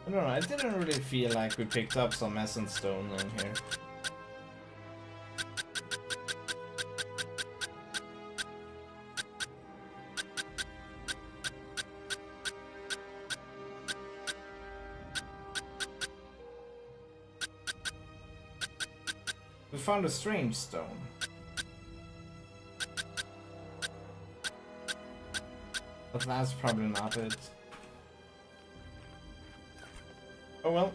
I don't know, I didn't really feel like we picked up some essence stone in here. We found a strange stone. But that's probably not it. Oh well,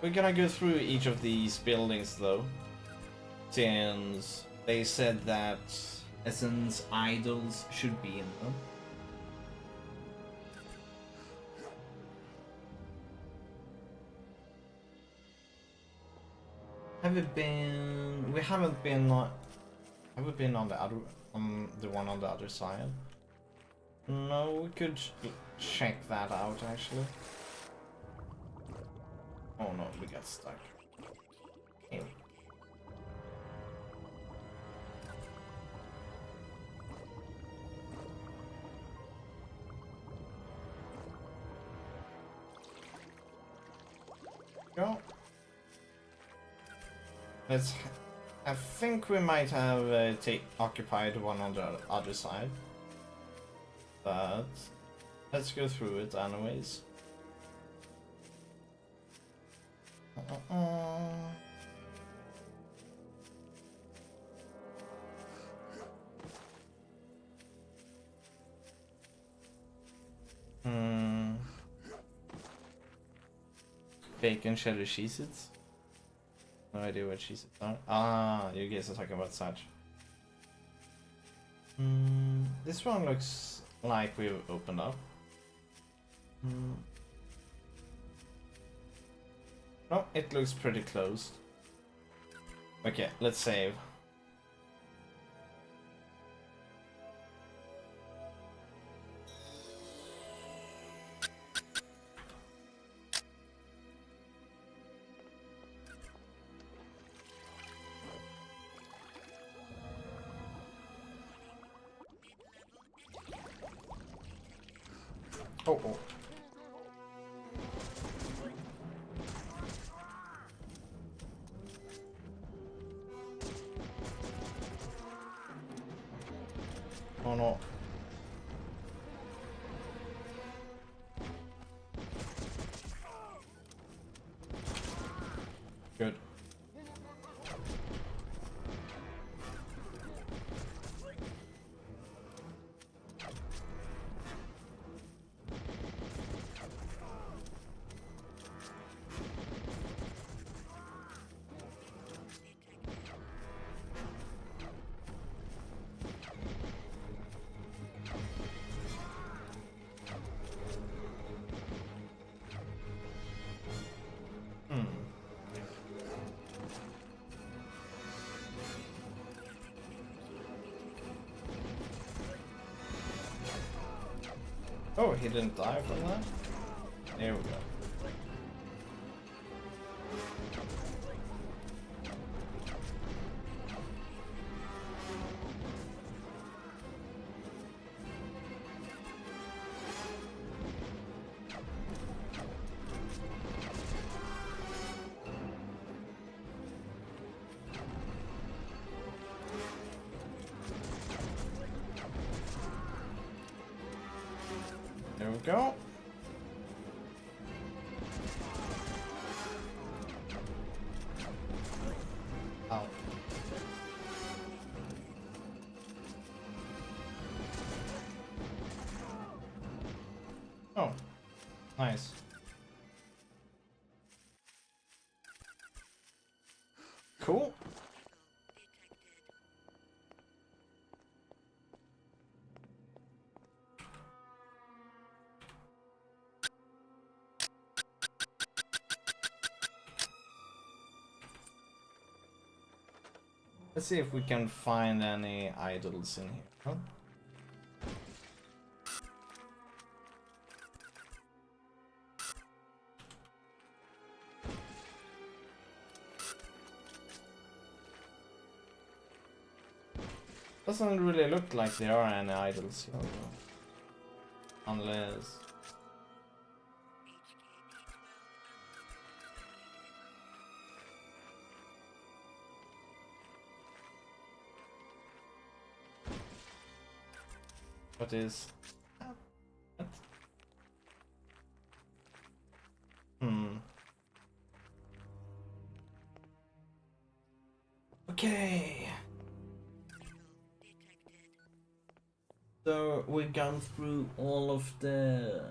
we're gonna go through each of these buildings though, since they said that essence idols should be in them. Have we been? We haven't been on. Have we been on the other, on the one on the other side? No, we could check that out actually. Oh no, we got stuck. Ew. Go. Let's. I think we might have occupied one on the other side, but let's go through it anyways. Bacon cheddar cheez-its? No idea what cheez-its are. Ah, you guys are talking about such. This one looks like we've opened up. No, it looks pretty closed. Okay, let's save. Oh, oh. Oh no. Good. Oh, he didn't die from that? There we go. There we go. Ow. Oh, nice. Cool. Let's see if we can find any idols in here. Huh? Doesn't really look like there are any idols here, though. Unless... What is... What? Okay. So we've gone through all of those.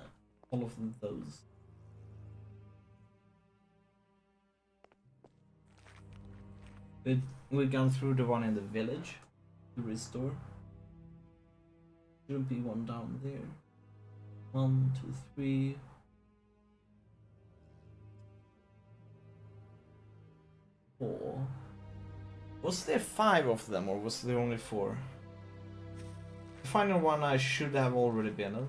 We've gone through the one in the village to restore. Should be one down there. 1, 2, 3. Four. Was there 5 of them, or was there only 4? The final one I should have already been on.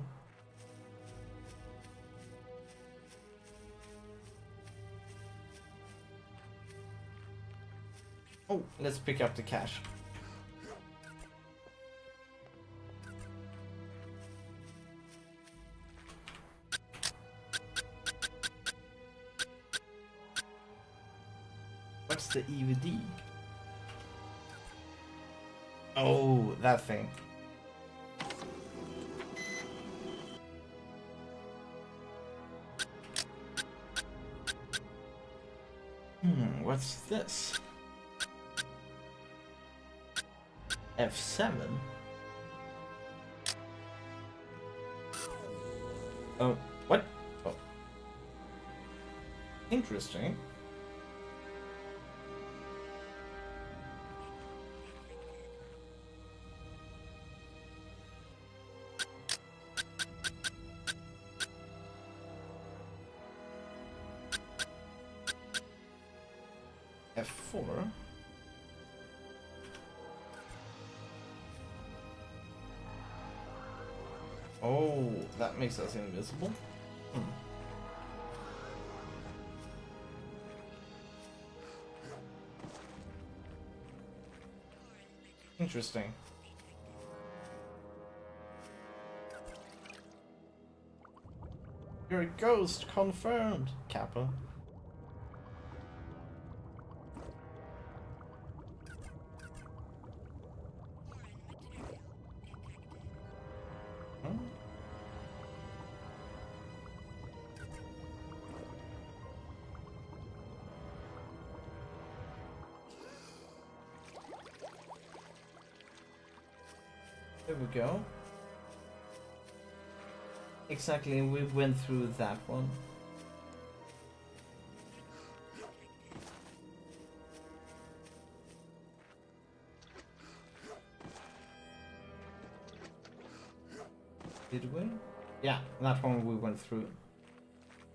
Oh, let's pick up the cash. What's the EVD? Oh, that thing. What's this? F7? Oh, what? Oh. Interesting. F4. Oh, that makes us invisible. Interesting. You're a ghost, confirmed, Kappa. There we go. Exactly, we went through that one. Did we? Yeah, that one we went through.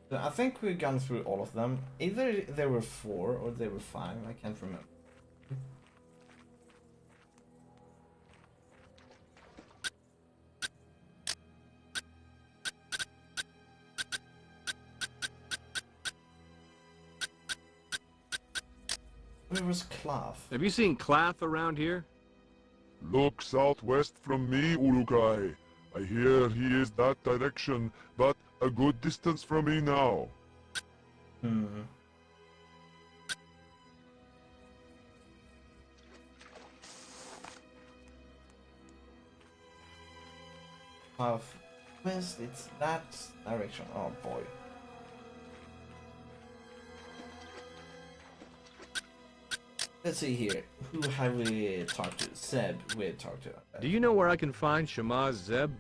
So I think we've gone through all of them. Either there were 4 or there were 5, I can't remember. Where was Cloth? Have you seen Clath around here? Look southwest from me, Urukai. I hear he is that direction, but a good distance from me now. Cloth west, it's that direction. Oh boy. Let's see here. Who have we talked to? Seb, we talked to. Do you know where I can find Shamaz Zeb?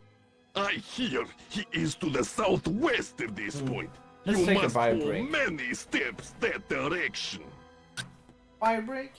I hear he is to the southwest at this point. Let's You take a must bio go break. many steps that direction. Fire break?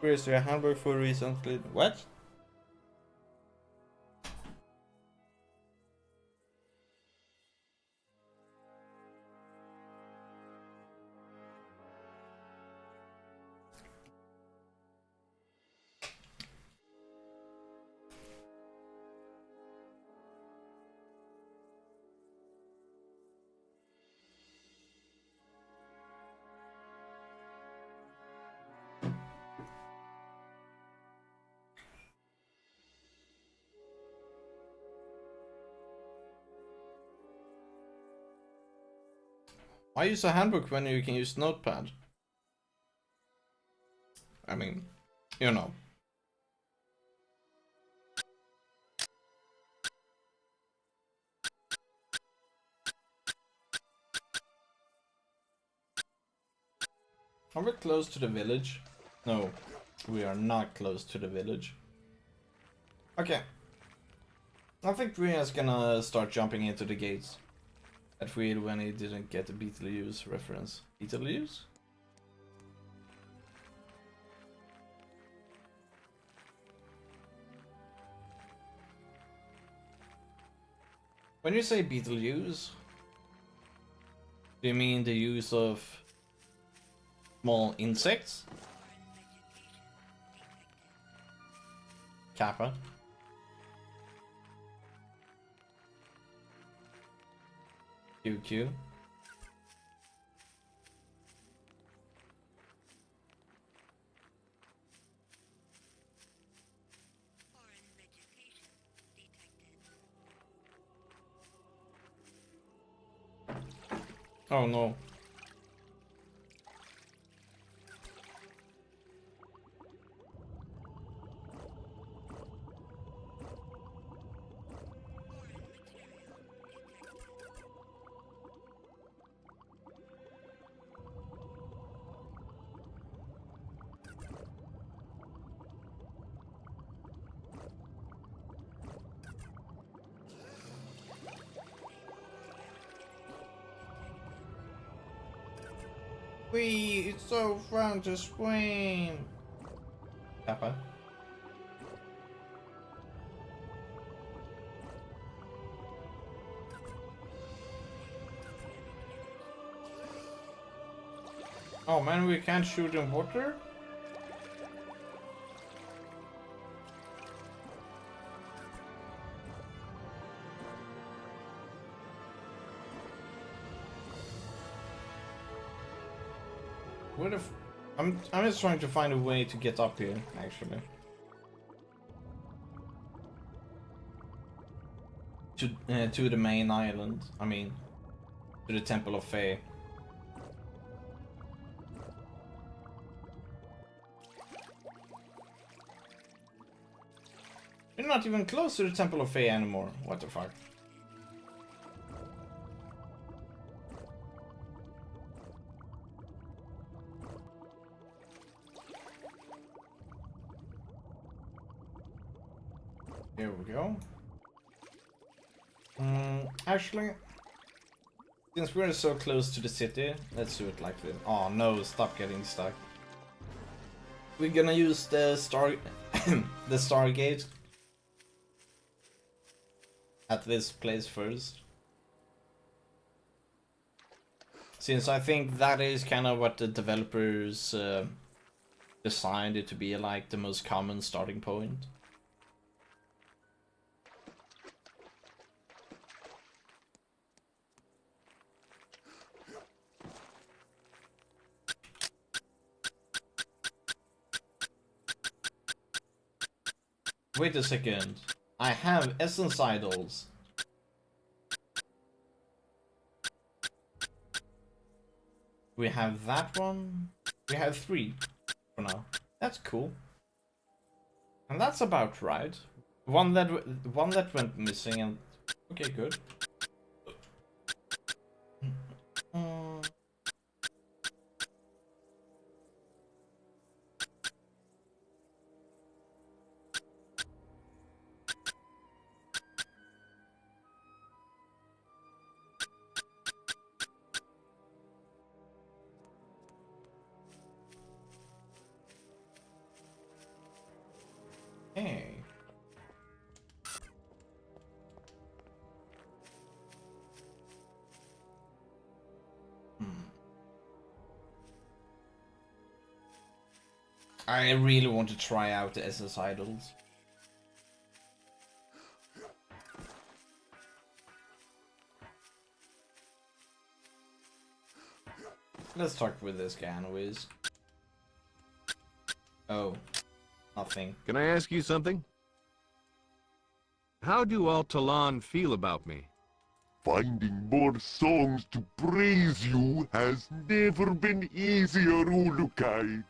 Where's your Hamburg for recently? What? Why use a handbook when you can use Notepad? I mean, you know. Are we close to the village? No, we are not close to the village. Okay. I think we're just gonna start jumping into the gates. That's weird when he didn't get the Beetlejuice reference. Beetlejuice? When you say Beetlejuice, do you mean the use of small insects? Kappa. QQ. Oh no. Wee, it's so fun to swim. Kappa. Oh man, we can't shoot in water? What if I'm just trying to find a way to get up here, actually. To the main island. I mean, to the Temple of Fae. We're not even close to the Temple of Fae anymore. What the fuck? Here we go. Actually, since we're so close to the city, let's do it like this. Oh no, stop getting stuck. We're gonna use the the Stargate at this place first. Since I think that is kind of what the developers designed it to be, like the most common starting point. Wait a second. I have essence idols. We have that one. We have 3 for now. That's cool. And that's about right. One that went missing and okay, good. Hey. I really want to try out the SS idols. Let's talk with this guy anyways. Oh, nothing. Can I ask you something? How do all Talon feel about me? Finding more songs to praise you has never been easier, Ulukai.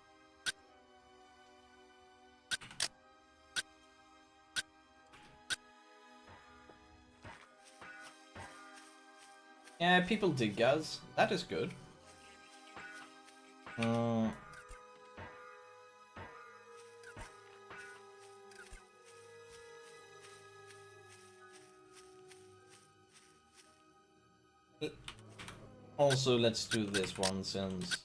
Yeah, people dig us. That is good. Also, let's do this one since...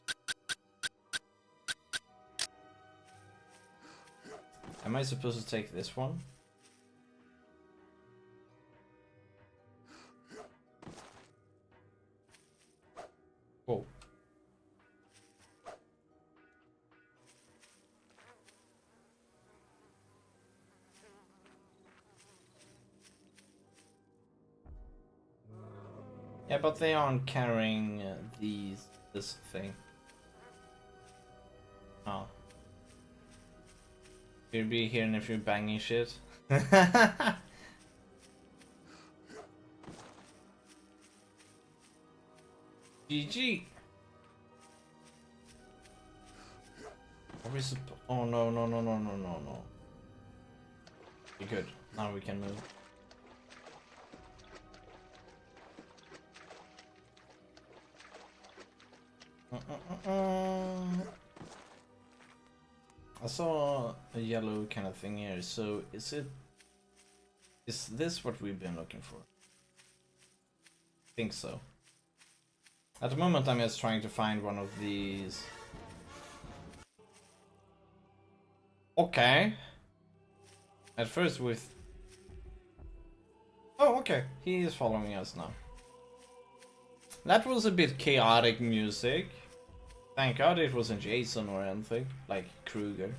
Am I supposed to take this one? Whoa. Yeah, but they aren't carrying this thing. Oh. You'll be hearing if you're banging shit. GG. Are we oh no. You're good. Now we can move. I saw a yellow kind of thing here, so is this what we've been looking for? I think so. At the moment I'm just trying to find one of these. Okay. At first with... Oh, okay. He is following us now. That was a bit chaotic music. Thank God it wasn't Jason or anything, like Kruger.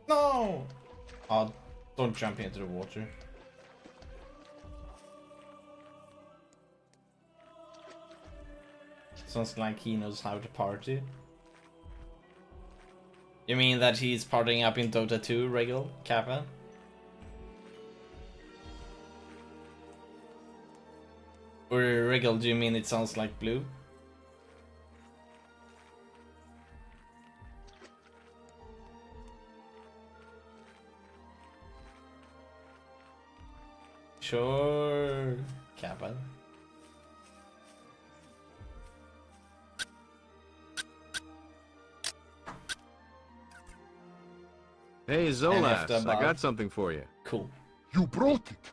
No! Oh, don't jump into the water. Sounds like he knows how to party. You mean that he's partying up in Dota 2, Regal, Kappa? Or Regal, do you mean it sounds like blue? Sure, Kappa. Hey, Zolas, I got something for you. Cool. You brought it.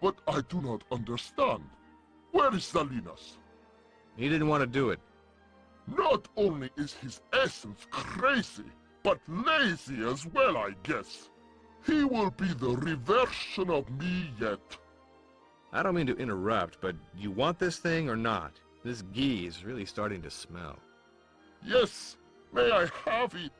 But I do not understand. Where is Salinas? He didn't want to do it. Not only is his essence crazy, but lazy as well, I guess. He will be the reversion of me yet. I don't mean to interrupt, but you want this thing or not? This ghee is really starting to smell. Yes, may I have it?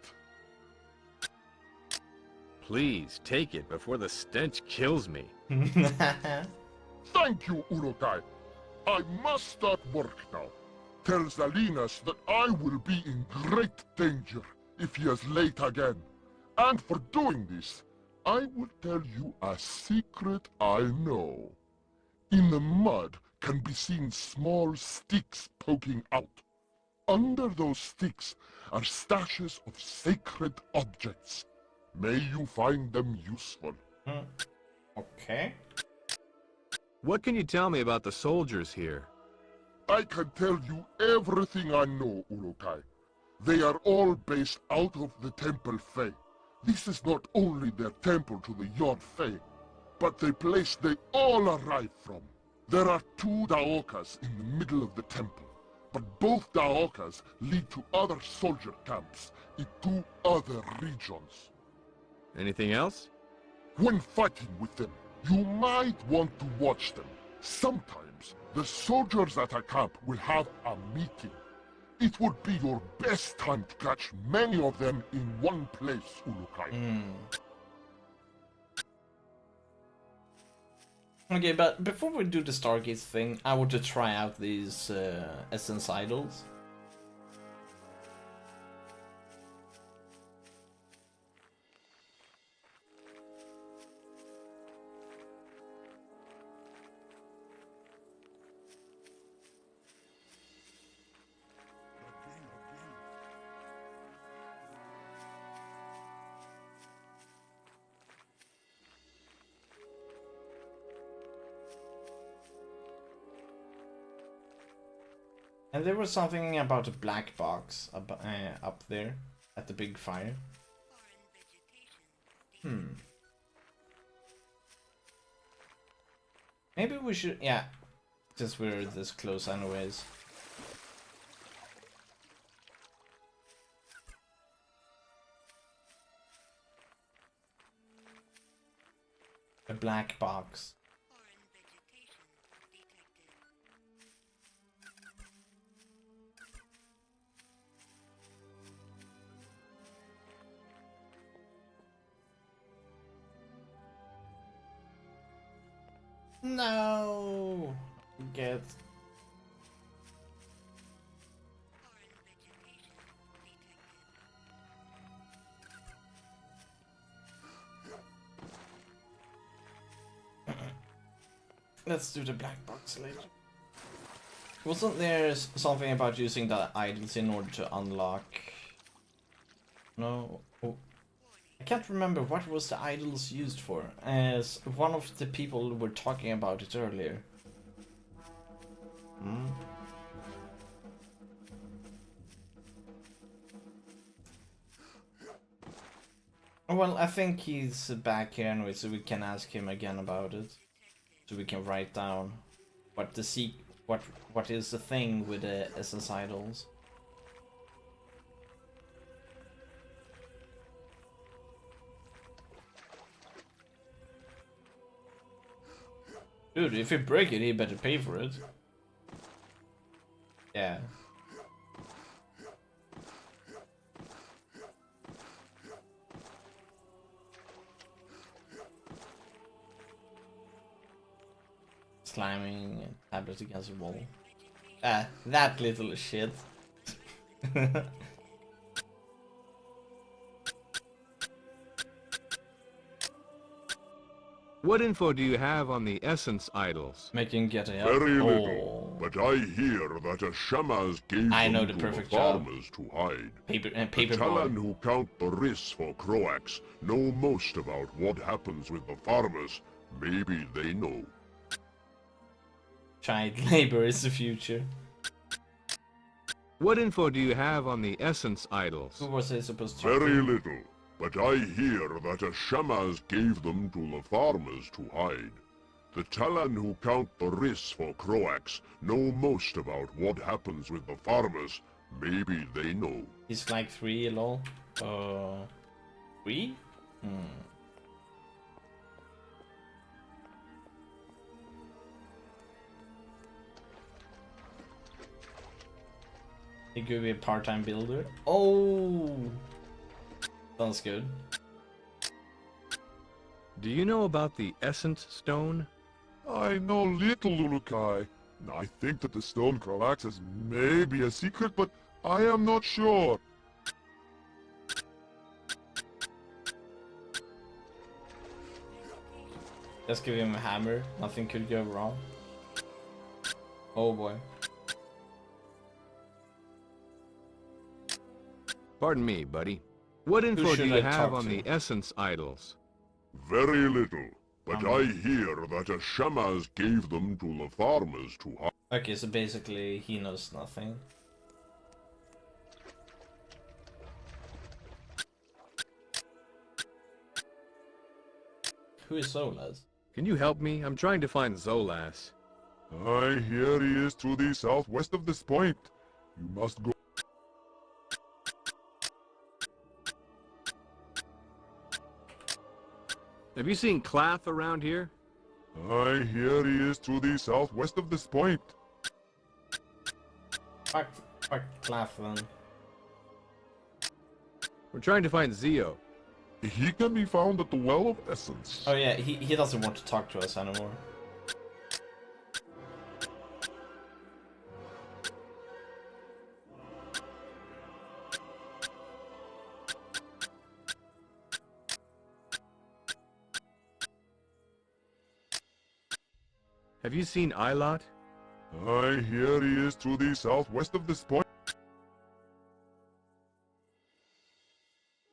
Please, take it before the stench kills me. Thank you, Urukai. I must start work now. Tell Salinas that I will be in great danger if he is late again. And for doing this, I will tell you a secret I know. In the mud can be seen small sticks poking out. Under those sticks are stashes of sacred objects. May you find them useful. Okay. What can you tell me about the soldiers here? I can tell you everything I know, Urukai. They are all based out of the Temple Fey. This is not only their temple to the Yod Fey, but the place they all arrive from. There are 2 Daokas in the middle of the temple, but both Daokas lead to other soldier camps in 2 other regions. Anything else? When fighting with them, you might want to watch them. Sometimes, the soldiers at a camp will have a meeting. It would be your best time to catch many of them in one place, Ulukai. Okay, but before we do the Stargaze thing, I want to try out these Essence Idols. And there was something about a black box up there at the big fire. Maybe we should, yeah, since we're this close anyways. A black box. No, get. Let's do the black box later. Wasn't there something about using the idols in order to unlock? No. Oh. I can't remember what was the idols used for, as one of the people were talking about it earlier. Well, I think he's back here anyway, so we can ask him again about it. So we can write down what the what is the thing with the essence idols. Dude, if you break it, he better pay for it. Yeah. Slamming a tablet against the wall. That little shit. What info do you have on the essence idols? Making get a Very little, but I hear that a Shammaz gave I know them the to perfect the job. farmers to hide. Paper The boy. Talon who count the risks for Croax know most about what happens with the farmers. Maybe they know. Child labor is the future. What info do you have on the essence idols? Who was I supposed to? Very little, but I hear that a Shammaz gave them to the farmers to hide. The Talon who count the risks for Croax know most about what happens with the farmers. Maybe they know. He's flag 3, lol. 3? He could be a part-time builder. Oh! Sounds good. Do you know about the essence stone? I know little, Ulukai. I think that the stone Croax is maybe a secret, but I am not sure. Let's give him a hammer. Nothing could go wrong. Oh boy. Pardon me, buddy. What info do should you I have talk on to? the essence idols? Very little, but I hear that a Shammaz gave them to the farmers to hide. Okay, so basically he knows nothing. Who is Solas? Can you help me? I'm trying to find Zolas. I hear he is to the southwest of this point. You must go. Have you seen Clath around here? I hear he is to the southwest of this point. Fuck. Fuck Claflin. We're trying to find Zio. He can be found at the Well of Essence. Oh yeah, he doesn't want to talk to us anymore. Have you seen Ilot? I hear he is to the southwest of this point.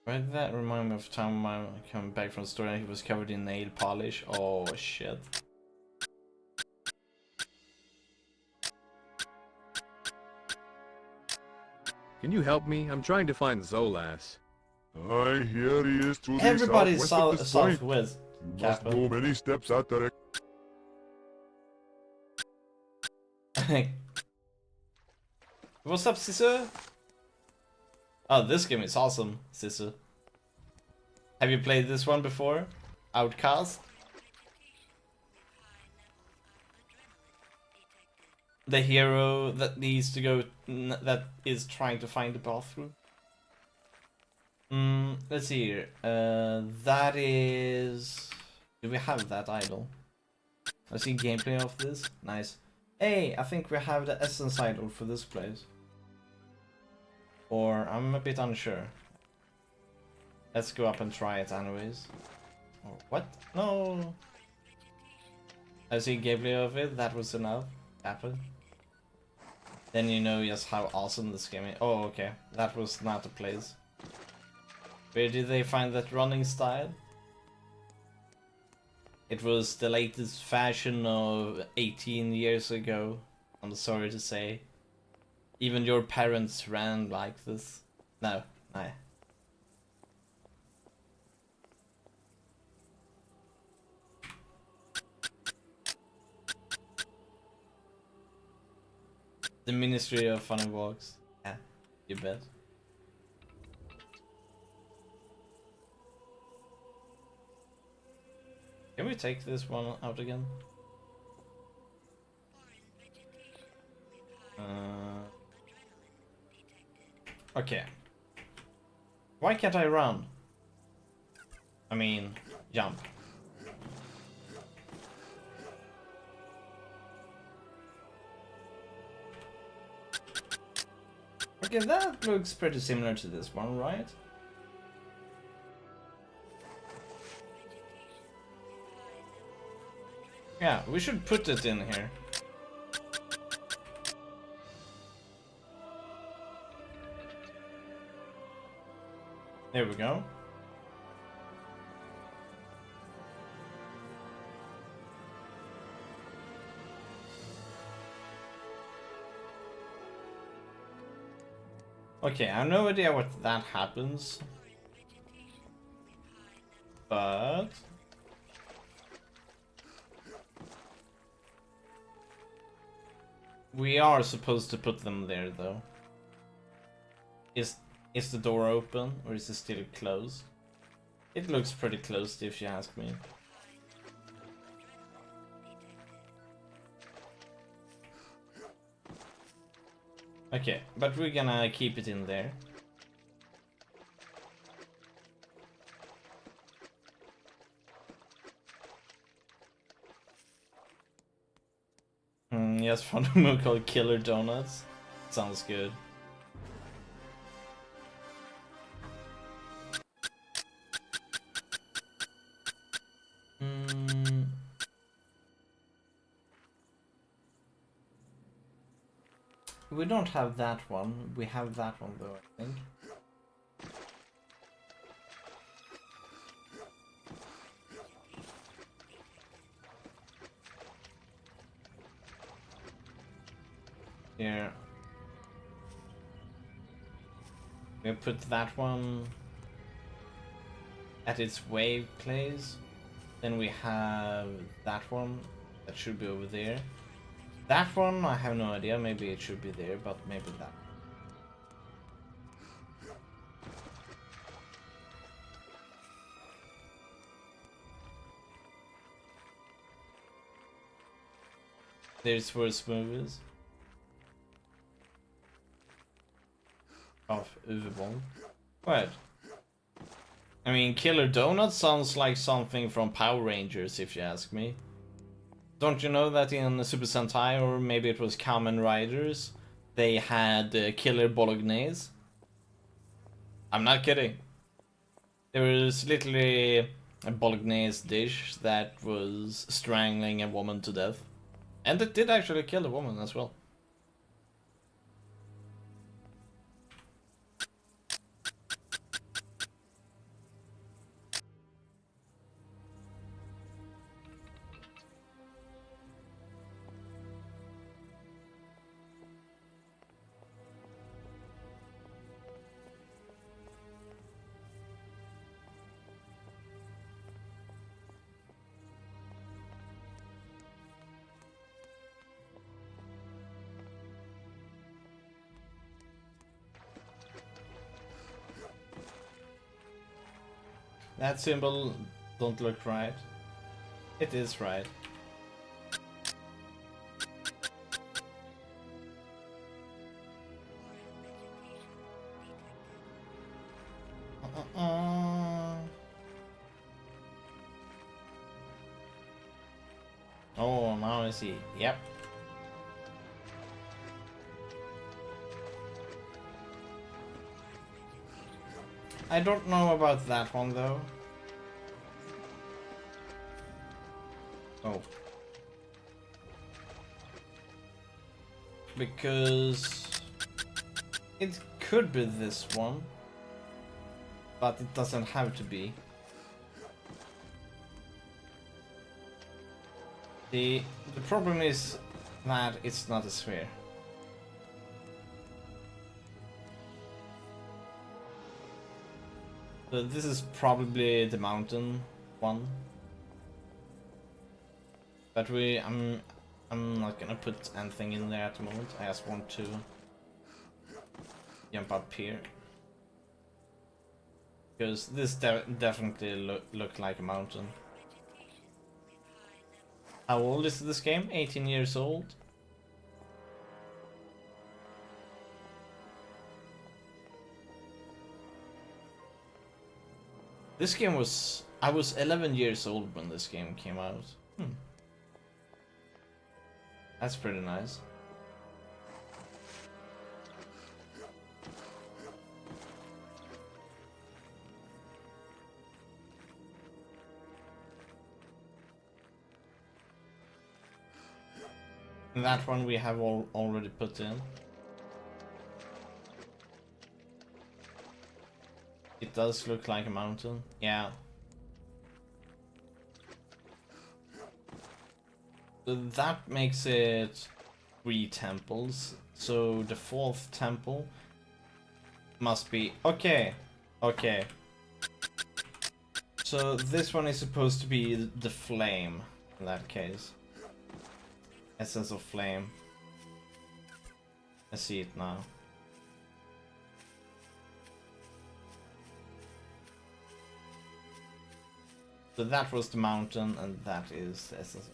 Why did that remind me of time I came back from the store and he was covered in nail polish? Oh shit. Can you help me? I'm trying to find Zolas. I hear he is to the Everybody's southwest of this point. southwest. You must Kappa. go many steps that direction. What's up, Sisu? Oh, this game is awesome, Sisu. Have you played this one before? Outcast? The hero that needs to go, that is trying to find the bathroom. Let's see here. That is... Do we have that idol? I see gameplay of this. Nice. Hey, I think we have the essence idol for this place. Or I'm a bit unsure. Let's go up and try it anyways. Or what? No. I see gameplay of it. That was enough. Happen. Then you know just how awesome this game is. Oh, okay. That was not the place. Where did they find that running style? It was the latest fashion of 18 years ago. I'm sorry to say. Even your parents ran like this. No, no. The Ministry of Funny Walks. Yeah, you bet. Can we take this one out again? Okay. Why can't I run? I mean, jump. Okay, that looks pretty similar to this one, right? Yeah, we should put it in here. There we go. Okay, I have no idea what that happens. But... we are supposed to put them there, though. Is the door open, or is it still closed? It looks pretty closed, if you ask me. Okay, but we're gonna keep it in there. Yes, found a move called Killer Donuts. Sounds good. We don't have that one. We have that one though, I think. Here. We put that one at its wave place. Then we have that one that should be over there. That one, I have no idea. Maybe it should be there, but maybe that. There's where Smooth is. of Uvebong. What? I mean, Killer Donut sounds like something from Power Rangers, if you ask me. Don't you know that in Super Sentai, or maybe it was Kamen Riders, they had Killer Bolognese? I'm not kidding. There was literally a Bolognese dish that was strangling a woman to death. And it did actually kill the woman as well. That symbol don't look right. It is right. Oh, now I see. Yep. I don't know about that one though. Oh. Because it could be this one, but it doesn't have to be. The problem is that it's not a sphere. So this is probably the mountain one. But I'm not gonna put anything in there at the moment. I just want to jump up here. Because this definitely looked like a mountain. How old is this game? 18 years old? This game was... I was 11 years old when this game came out. That's pretty nice. And that one we have already put in. It does look like a mountain, yeah. So that makes it 3 temples. So the 4th temple must be... Okay, okay. So this one is supposed to be the flame in that case. Essence of flame. I see it now. So that was the mountain, and that is the essence.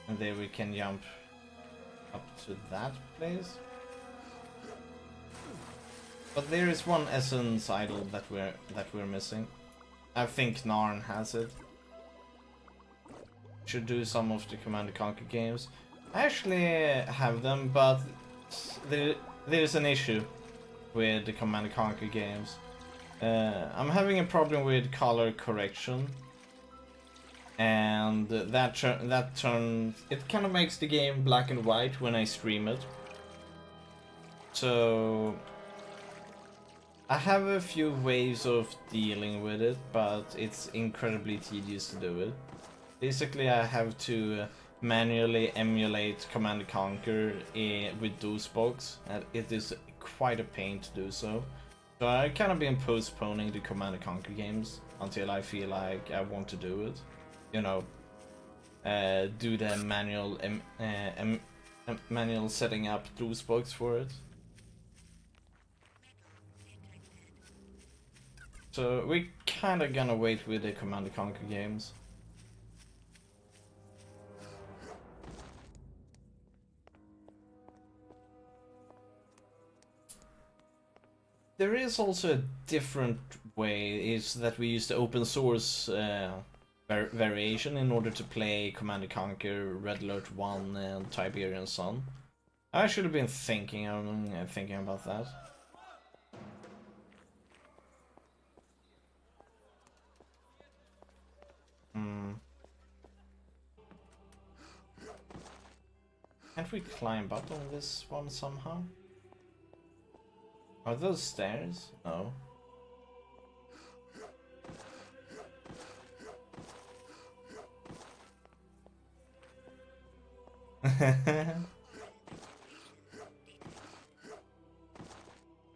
And there we can jump up to that place. But there is one essence idol that we're missing. I think Narn has it. Should do some of the Command & Conquer games. I actually have them, but there's an issue with the Command & Conquer games. I'm having a problem with color correction, and that turns it kind of makes the game black and white when I stream it. So I have a few ways of dealing with it, but it's incredibly tedious to do it. Basically, I have to manually emulate Command & Conquer with DOSBox, and it is quite a pain to do so. So I kind of been postponing the Command & Conquer games until I feel like I want to do it. You know, do the manual setting up DOSBox for it. So we kind of gonna wait with the Command & Conquer games. There is also a different way, is that we use the open source variation in order to play Command & Conquer, Red Alert 1 and Tiberian Sun. I should have been thinking about that. Can't we climb up on this one somehow? Are those stairs? No.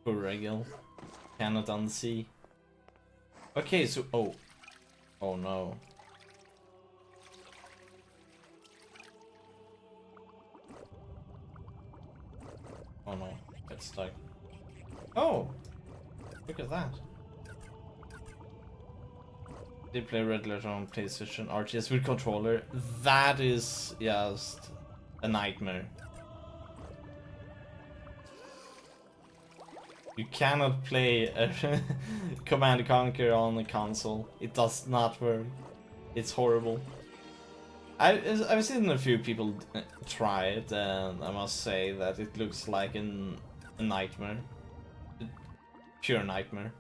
Poor Regil. Cannot unsee. Okay, so... Oh. Oh no. Oh no. Get stuck. Oh! Look at that. Did play Red Alert on PlayStation RTS with controller. That is just a nightmare. You cannot play a Command & Conquer on a console. It does not work. It's horrible. I've seen a few people try it, and I must say that it looks like a nightmare. A pure nightmare.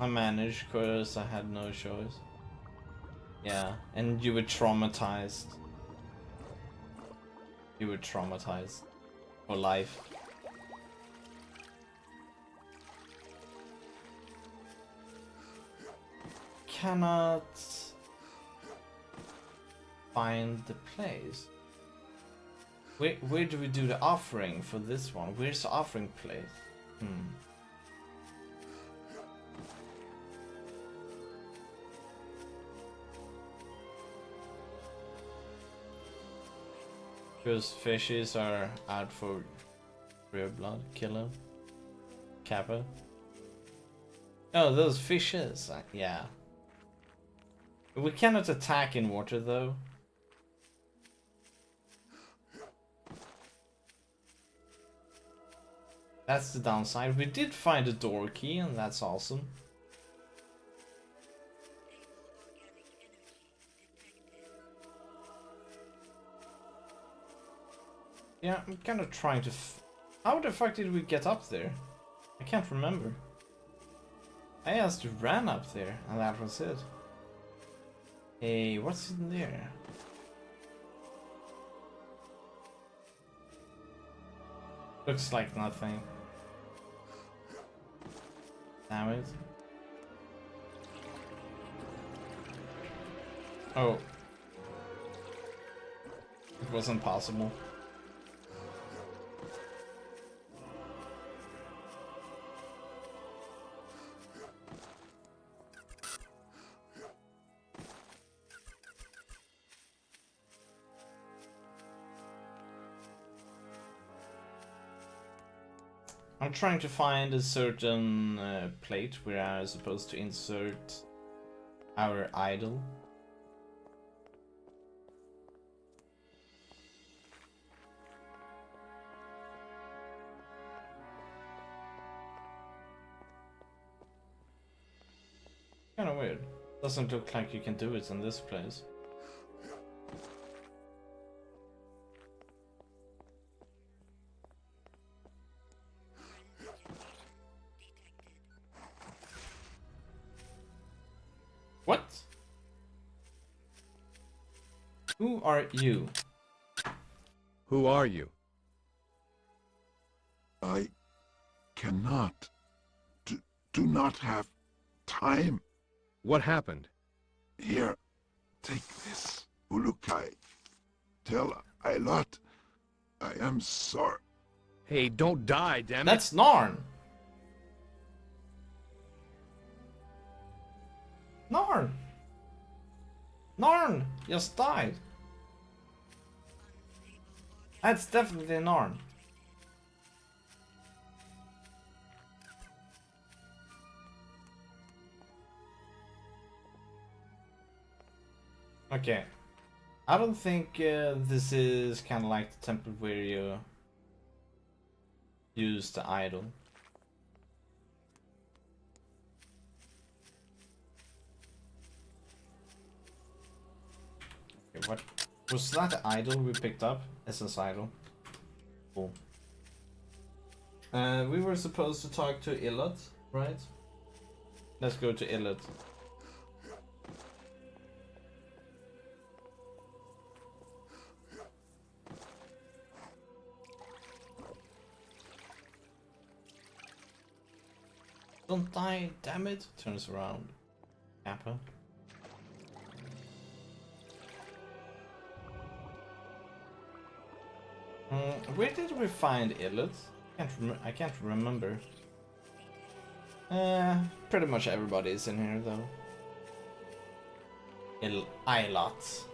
I managed because I had no choice. Yeah, and you were traumatized. You were traumatized for life. Cannot find the place. Where do we do the offering for this one? Where's the offering place? Because fishes are out for real blood, killer, kappa. Oh, those fishes, yeah. We cannot attack in water though. That's the downside. We did find a door key and that's awesome. Yeah, I'm kind of trying to... How the fuck did we get up there? I can't remember. I just ran up there, and that was it. Hey, what's in there? Looks like nothing. Damn it. Oh. It wasn't possible. I'm trying to find a certain plate where I'm supposed to insert our idol. Kinda weird. Doesn't look like you can do it in this place. What? Who are you? Who are you? I cannot. Do not have time. What happened? Here, take this, Ulukai. Tell Ailot I am sorry. Hey, don't die, damn it. That's Narn! Narn! Narn just died. That's definitely Narn. Okay. I don't think this is kind of like the temple where you use the idol. Okay, what was that the idol we picked up? Essence idol. Cool. We were supposed to talk to Illot, right? Let's go to Illot. Don't die, damn it! Turns around. Kappa. Where did we find Illot? I can't remember. Pretty much everybody is in here though. Ilot.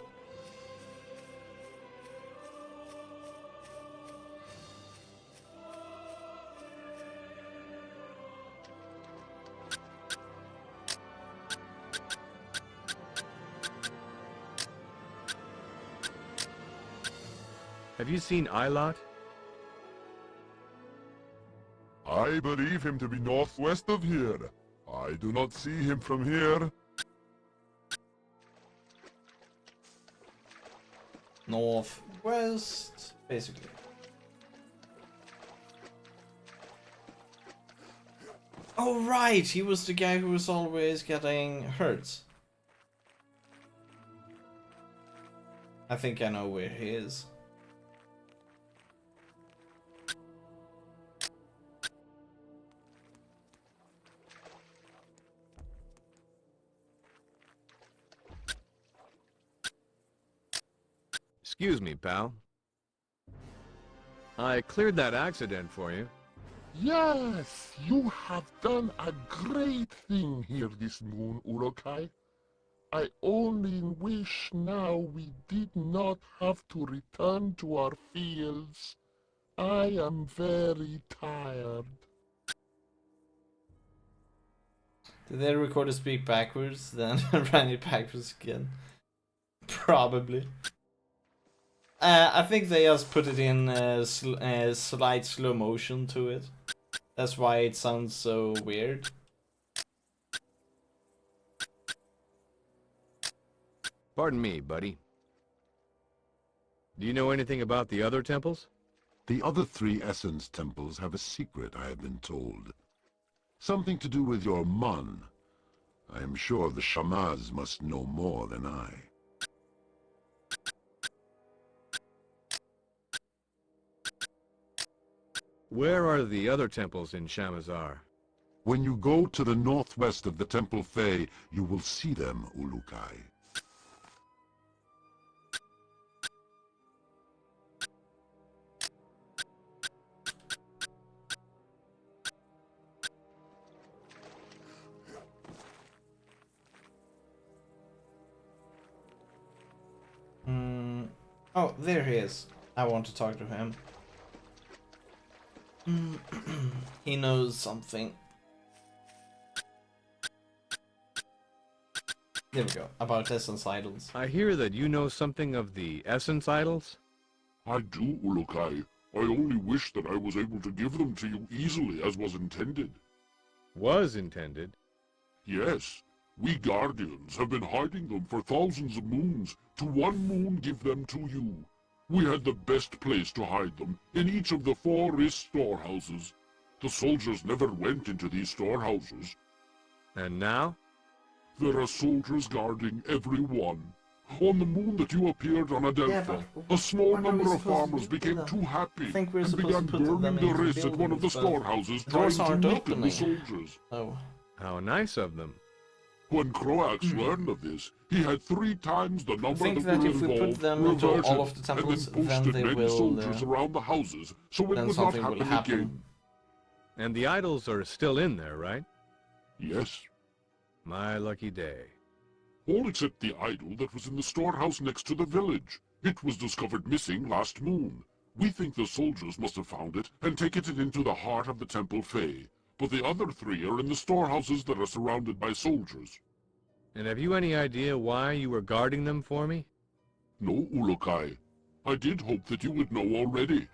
Have you seen Ilot? I believe him to be northwest of here. I do not see him from here. Northwest, basically. Oh right, he was the guy who was always getting hurt. I think I know where he is. Excuse me, pal. I cleared that accident for you. Yes, you have done a great thing here this moon, Urukai. I only wish now we did not have to return to our fields. I am very tired. Did they record a speak backwards, then ran it backwards again? Probably. I think they just put it in slight slow motion to it. That's why it sounds so weird. Pardon me, buddy. Do you know anything about the other temples? The other 3 Essence temples have a secret, I have been told. Something to do with your Mun. I am sure the Shamaz must know more than I. Where are the other temples in Shamazar? When you go to the northwest of the Temple Fey, you will see them, Ulukai. Oh, there he is. I want to talk to him. He knows something. There we go. About Essence Idols. I hear that you know something of the Essence Idols? I do, Ulukai. I only wish that I was able to give them to you easily as was intended. Was intended? Yes, we Guardians have been hiding them for thousands of moons. To one moon give them to you. We had the best place to hide them, in each of the 4 Risk storehouses. The soldiers never went into these storehouses. And now? There are soldiers guarding every one. On the moon that you appeared on Adelpha, a small number of farmers became too happy and began burning the Risk at one of the storehouses, trying to weaken the soldiers. Oh. How nice of them. When Croax learned of this, he had 3 times the number think that that were if we put involved them into reverted, all of the temples, and then then posted they many will, soldiers around the houses, so it then would not something will happen again. happen. And the idols are still in there, right? Yes, My lucky day. all except the idol that was in the storehouse next to the village. It was discovered missing last moon. We think the soldiers must have found it and taken it into the heart of the Temple Fey, but the other 3 are in the storehouses that are surrounded by soldiers. And have you any idea why you were guarding them for me? No, Ulukai. I did hope that you would know already.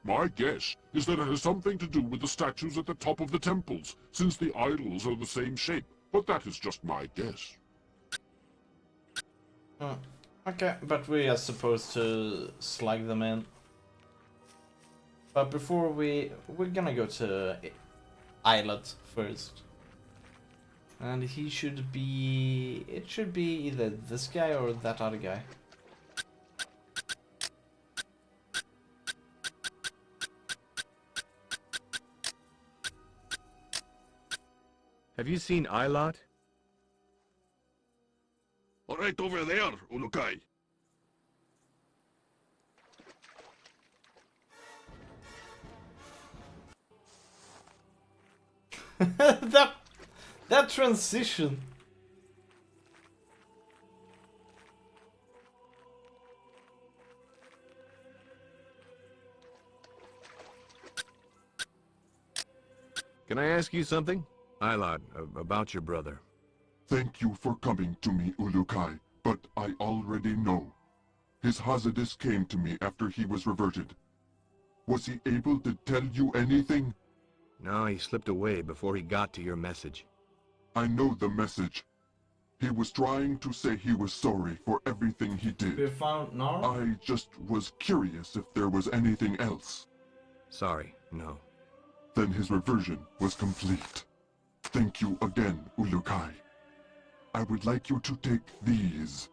My guess is that it has something to do with the statues at the top of the temples, since the idols are the same shape. But that is just my guess. Okay, but we are supposed to slug them in. But before we're gonna go to Islet first. And he should be... It should be either this guy or that other guy. Have you seen Ilot? Right over there, Ulukai. that transition. Can I ask you something? Ilot, about your brother. Thank you for coming to me, Ulukai, but I already know. His Hazardus came to me after he was reverted. Was he able to tell you anything? No, he slipped away before he got to your message. I know the message. He was trying to say he was sorry for everything he We did. found Nara? I just was curious if there was anything else. Sorry, no. Then his reversion was complete. Thank you again, Ulukai. I would like you to take these.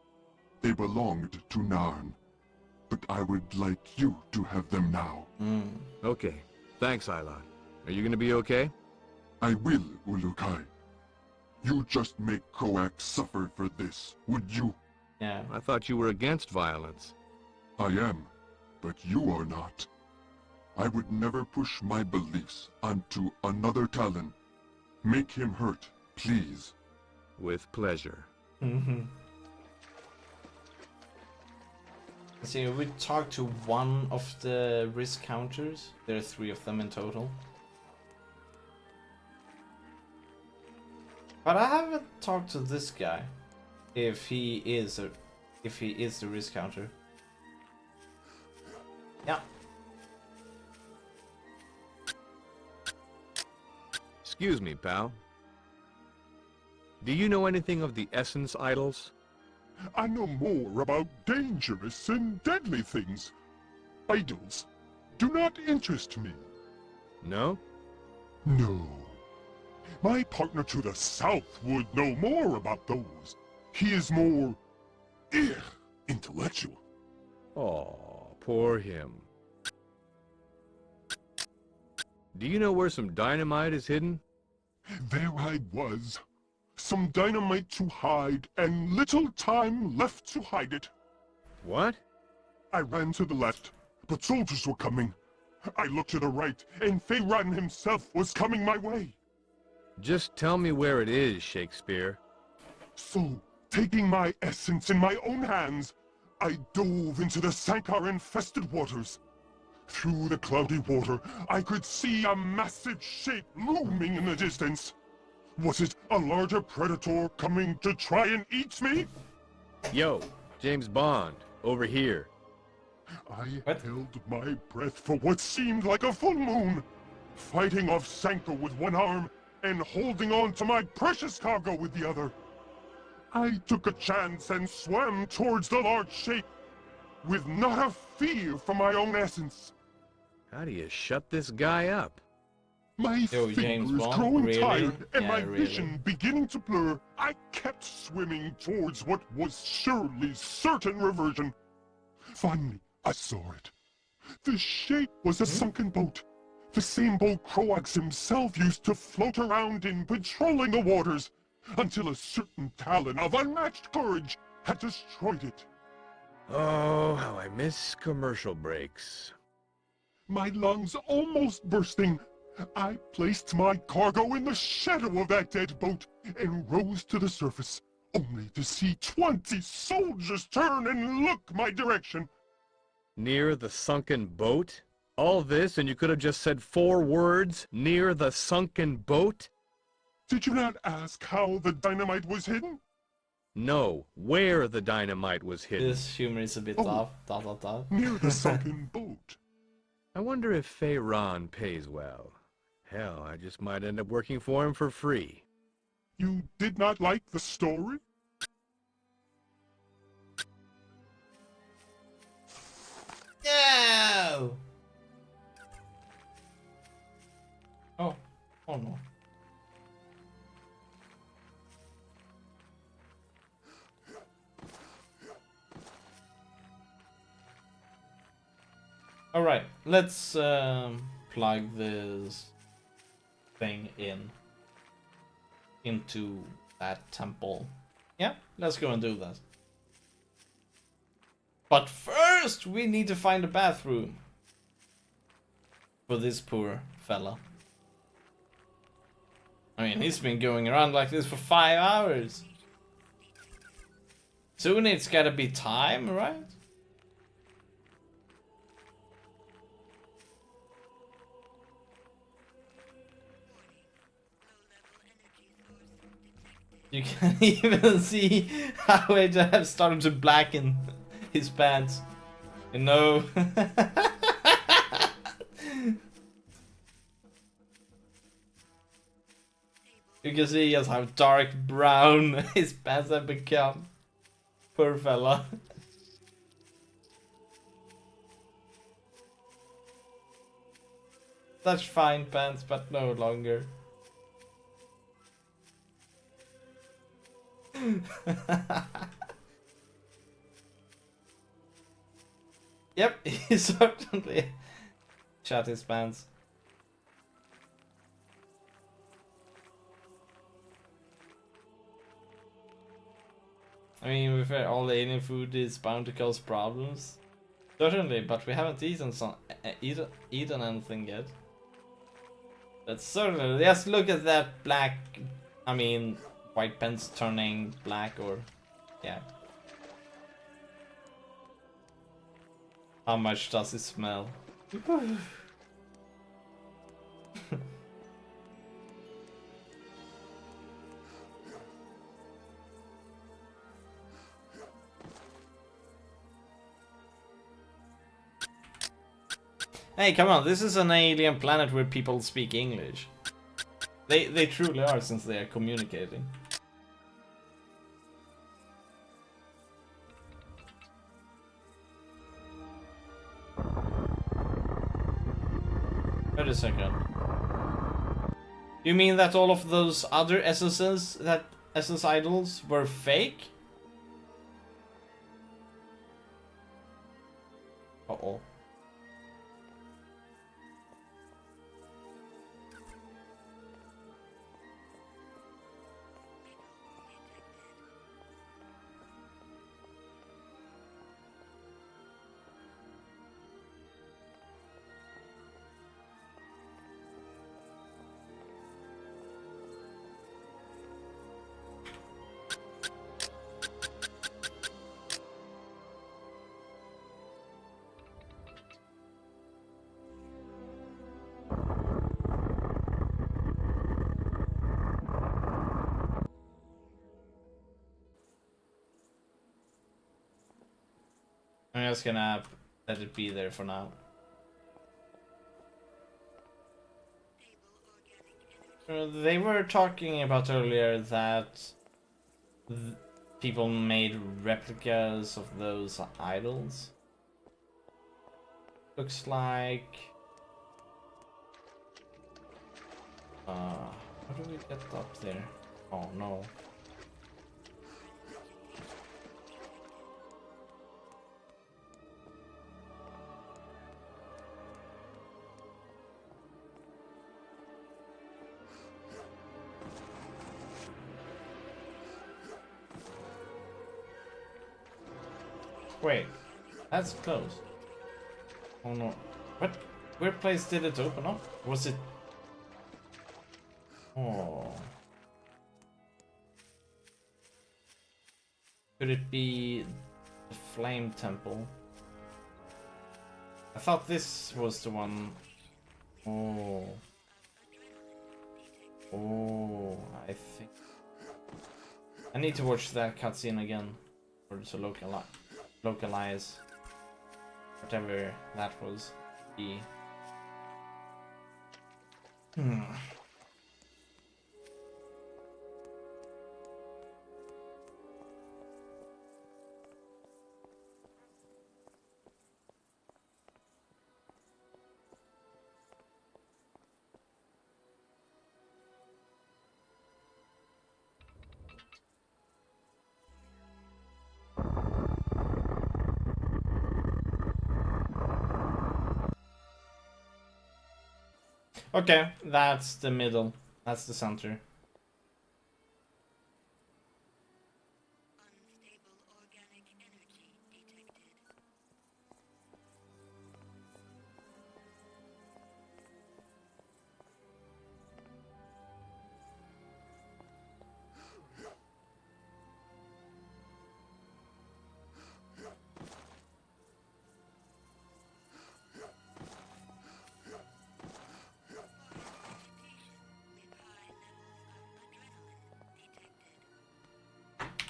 They belonged to Narn, but I would like you to have them now. Okay. Thanks, Ilot. Are you gonna be okay? I will, Ulukai. You just make Koak suffer for this, would you? Yeah. I thought you were against violence. I am, but you are not. I would never push my beliefs onto another Talon. Make him hurt, please. With pleasure. See, we talked to one of the risk counters. There are 3 of them in total. But I haven't talked to this guy. If he is the risk counter. Yeah. Excuse me, pal. Do you know anything of the Essence Idols? I know more about dangerous and deadly things. Idols do not interest me. No? No. My partner to the south would know more about those. He is more... intellectual. Oh, poor him. Do you know where some dynamite is hidden? There I was. Some dynamite to hide, and little time left to hide it. What? I ran to the left, but soldiers were coming. I looked to the right, and Feyran himself was coming my way. Just tell me where it is, Shakespeare. So, taking my essence in my own hands, I dove into the Sankar-infested waters. Through the cloudy water, I could see a massive shape looming in the distance. Was it a larger predator coming to try and eat me? Yo, James Bond, over here. I held my breath for what seemed like a full moon, fighting off Sanko with one arm and holding on to my precious cargo with the other. I took a chance and swam towards the large shape, with not a fear for my own essence. How do you shut this guy up? My Yo, James fingers Bond, growing really? tired and Yeah, my really. vision beginning to blur, I kept swimming towards what was surely certain reversion. Finally, I saw it. The shape was a sunken boat. The same boat Croax himself used to float around in patrolling the waters, until a certain Talon of unmatched courage had destroyed it. Oh, how I miss commercial breaks. My lungs almost bursting, I placed my cargo in the shadow of that dead boat and rose to the surface, only to see 20 soldiers turn and look my direction. Near the sunken boat? All this and you could have just said 4 words, near the sunken boat? Did you not ask how the dynamite was hidden? know where the dynamite was hidden. This humor is a bit Oh. off. Dot dot dot. Near the sunken boat. I wonder if Feyran pays well. Hell, I just might end up working for him for free. You did not like the story? No! Oh. Oh no. Alright, let's plug this thing into that temple. Yeah, let's go and do that. But first, we need to find a bathroom for this poor fella. I mean, he's been going around like this for 5 hours. Soon it's gotta be time, right? You can even see how it have started to blacken his pants. You know. You can see just how dark brown his pants have become. Poor fella. Such fine pants, but no longer. Yep, he certainly shot his pants. I mean, with all the alien food is bound to cause problems. Certainly, but we haven't eaten anything yet. But certainly, just look at that black, I mean, white pants turning black, or, yeah. How much does it smell? Hey, come on, this is an alien planet where people speak English. They truly are, since they are communicating. Wait a second. You mean that all of those other SSs, that SS idols, were fake? Uh-oh. I'm just gonna let it be there for now. They were talking about earlier that people made replicas of those idols. Looks like... how do we get up there? Oh no. Wait, that's closed. Oh no. What? Where place did it open up? Was it... Oh. Could it be the Flame Temple? I thought this was the one. Oh. Oh, I think. I need to watch that cutscene again, or to localize whatever that was. Hmm. Okay, that's the middle. That's the center. Unstable organic energy detected.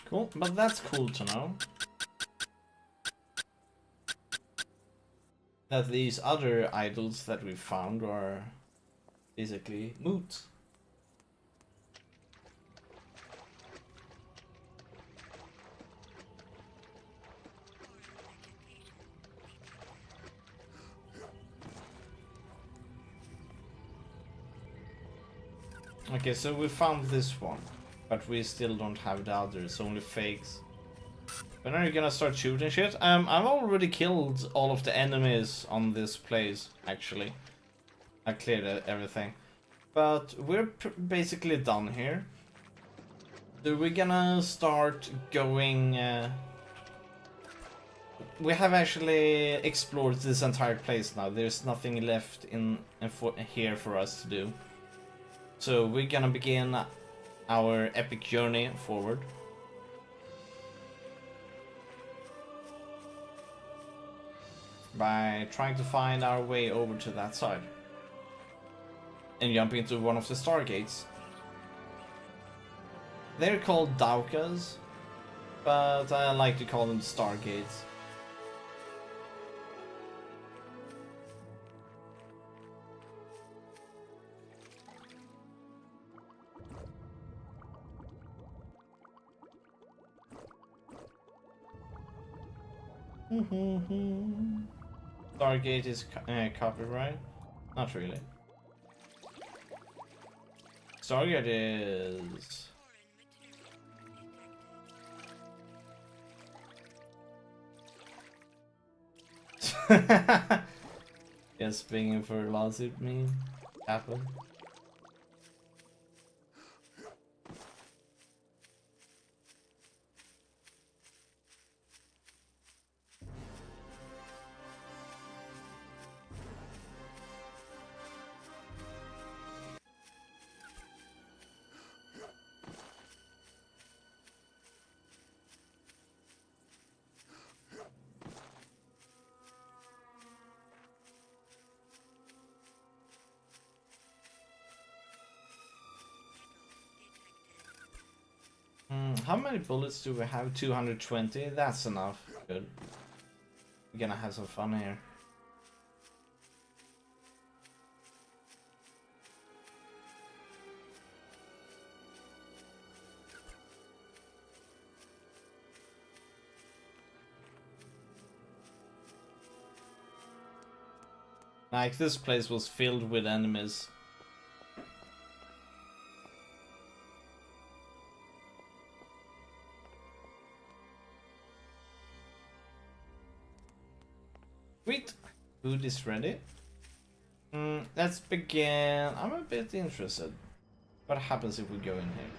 Cool, but that's cool to know. That these other idols that we found are basically moot. Okay, so we found this one, but we still don't have the others, only fakes. When are you gonna start shooting shit? I've already killed all of the enemies on this place, actually. I cleared everything. But we're basically done here. So we're gonna start going... We have actually explored this entire place now. There's nothing left here for us to do. So we're gonna begin our epic journey forward. By trying to find our way over to that side. And jump into one of the stargates. They're called Daukas, but I like to call them stargates. Stargate is copyright? Not really. Stargate is... Yes, being for a lawsuit me happen. How many bullets do we have? 220? That's enough. Good. We're gonna have some fun here. Like, this place was filled with enemies. Sweet! Food is ready. Let's begin. I'm a bit interested. What happens if we go in here?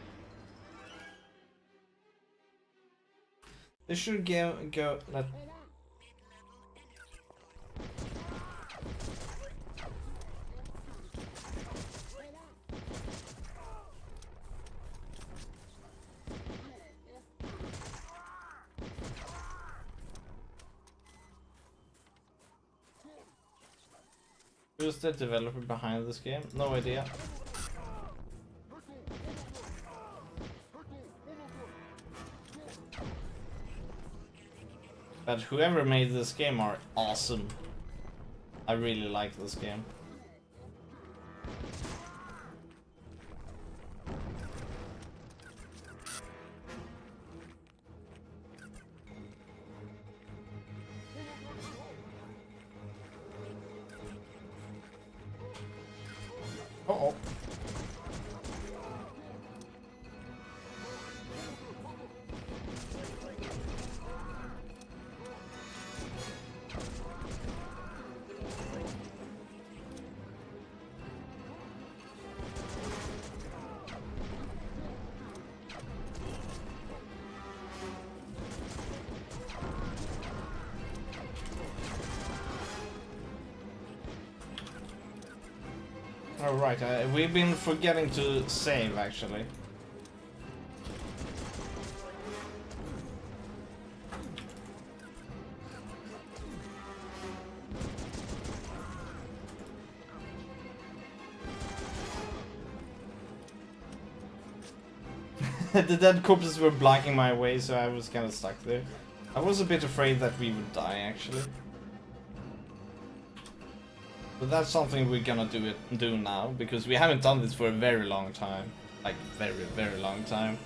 This should go. Who's the developer behind this game? No idea. But whoever made this game are awesome. I really like this game. Uh-oh. Alright, we've been forgetting to save actually. The dead corpses were blocking my way, so I was kind of stuck there. I was a bit afraid that we would die actually. But that's something we're gonna do now, because we haven't done this for a very long time. Like, very, very long time.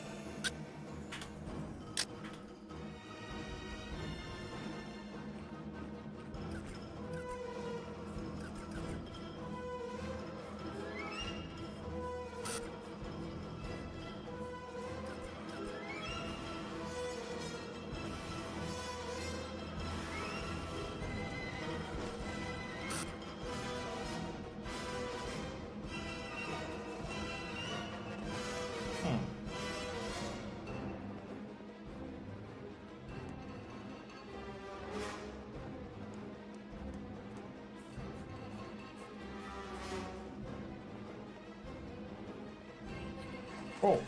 Oh.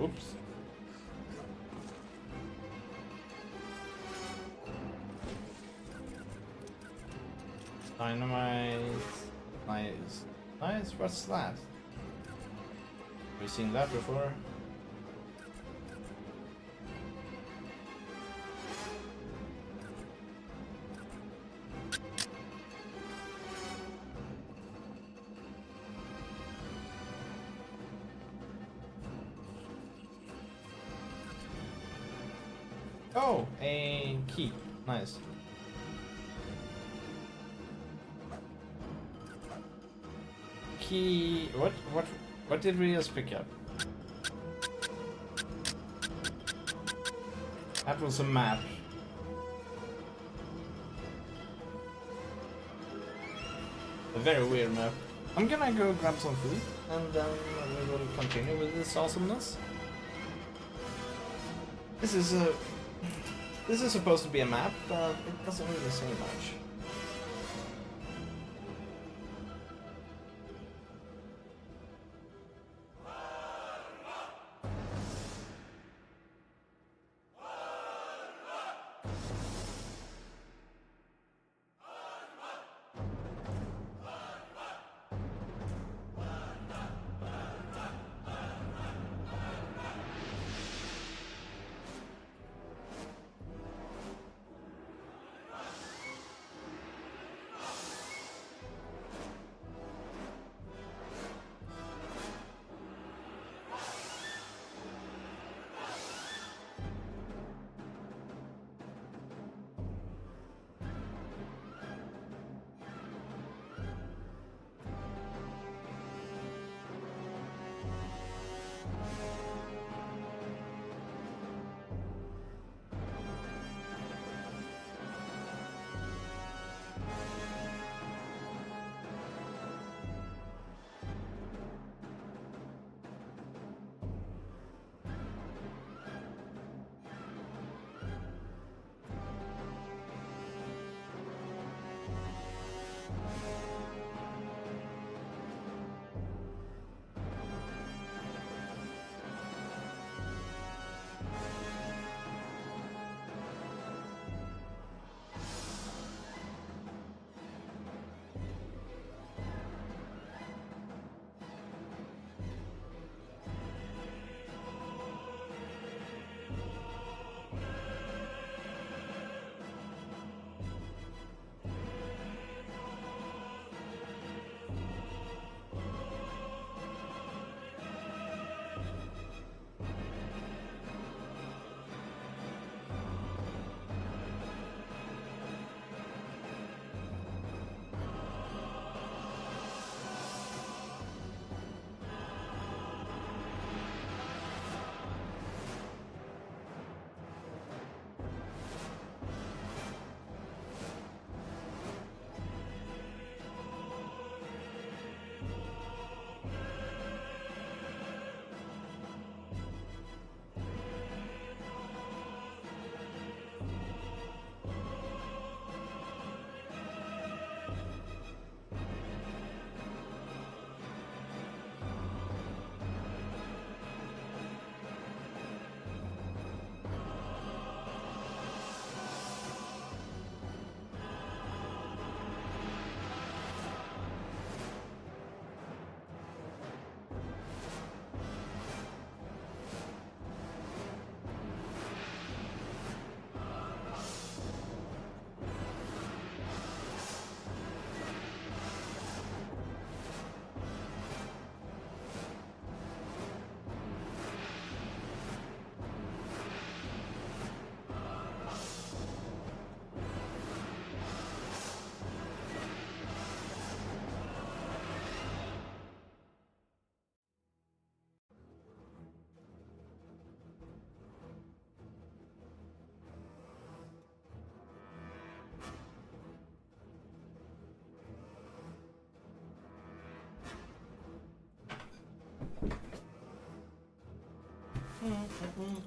Oops. Dynamite. Nice. Nice, what's that? Have we seen that before? Oh, a key. Nice. Key. What did we just pick up? That was a map. A very weird map. I'm gonna go grab some food and then we will continue with this awesomeness. This is supposed to be a map, but it doesn't really say much.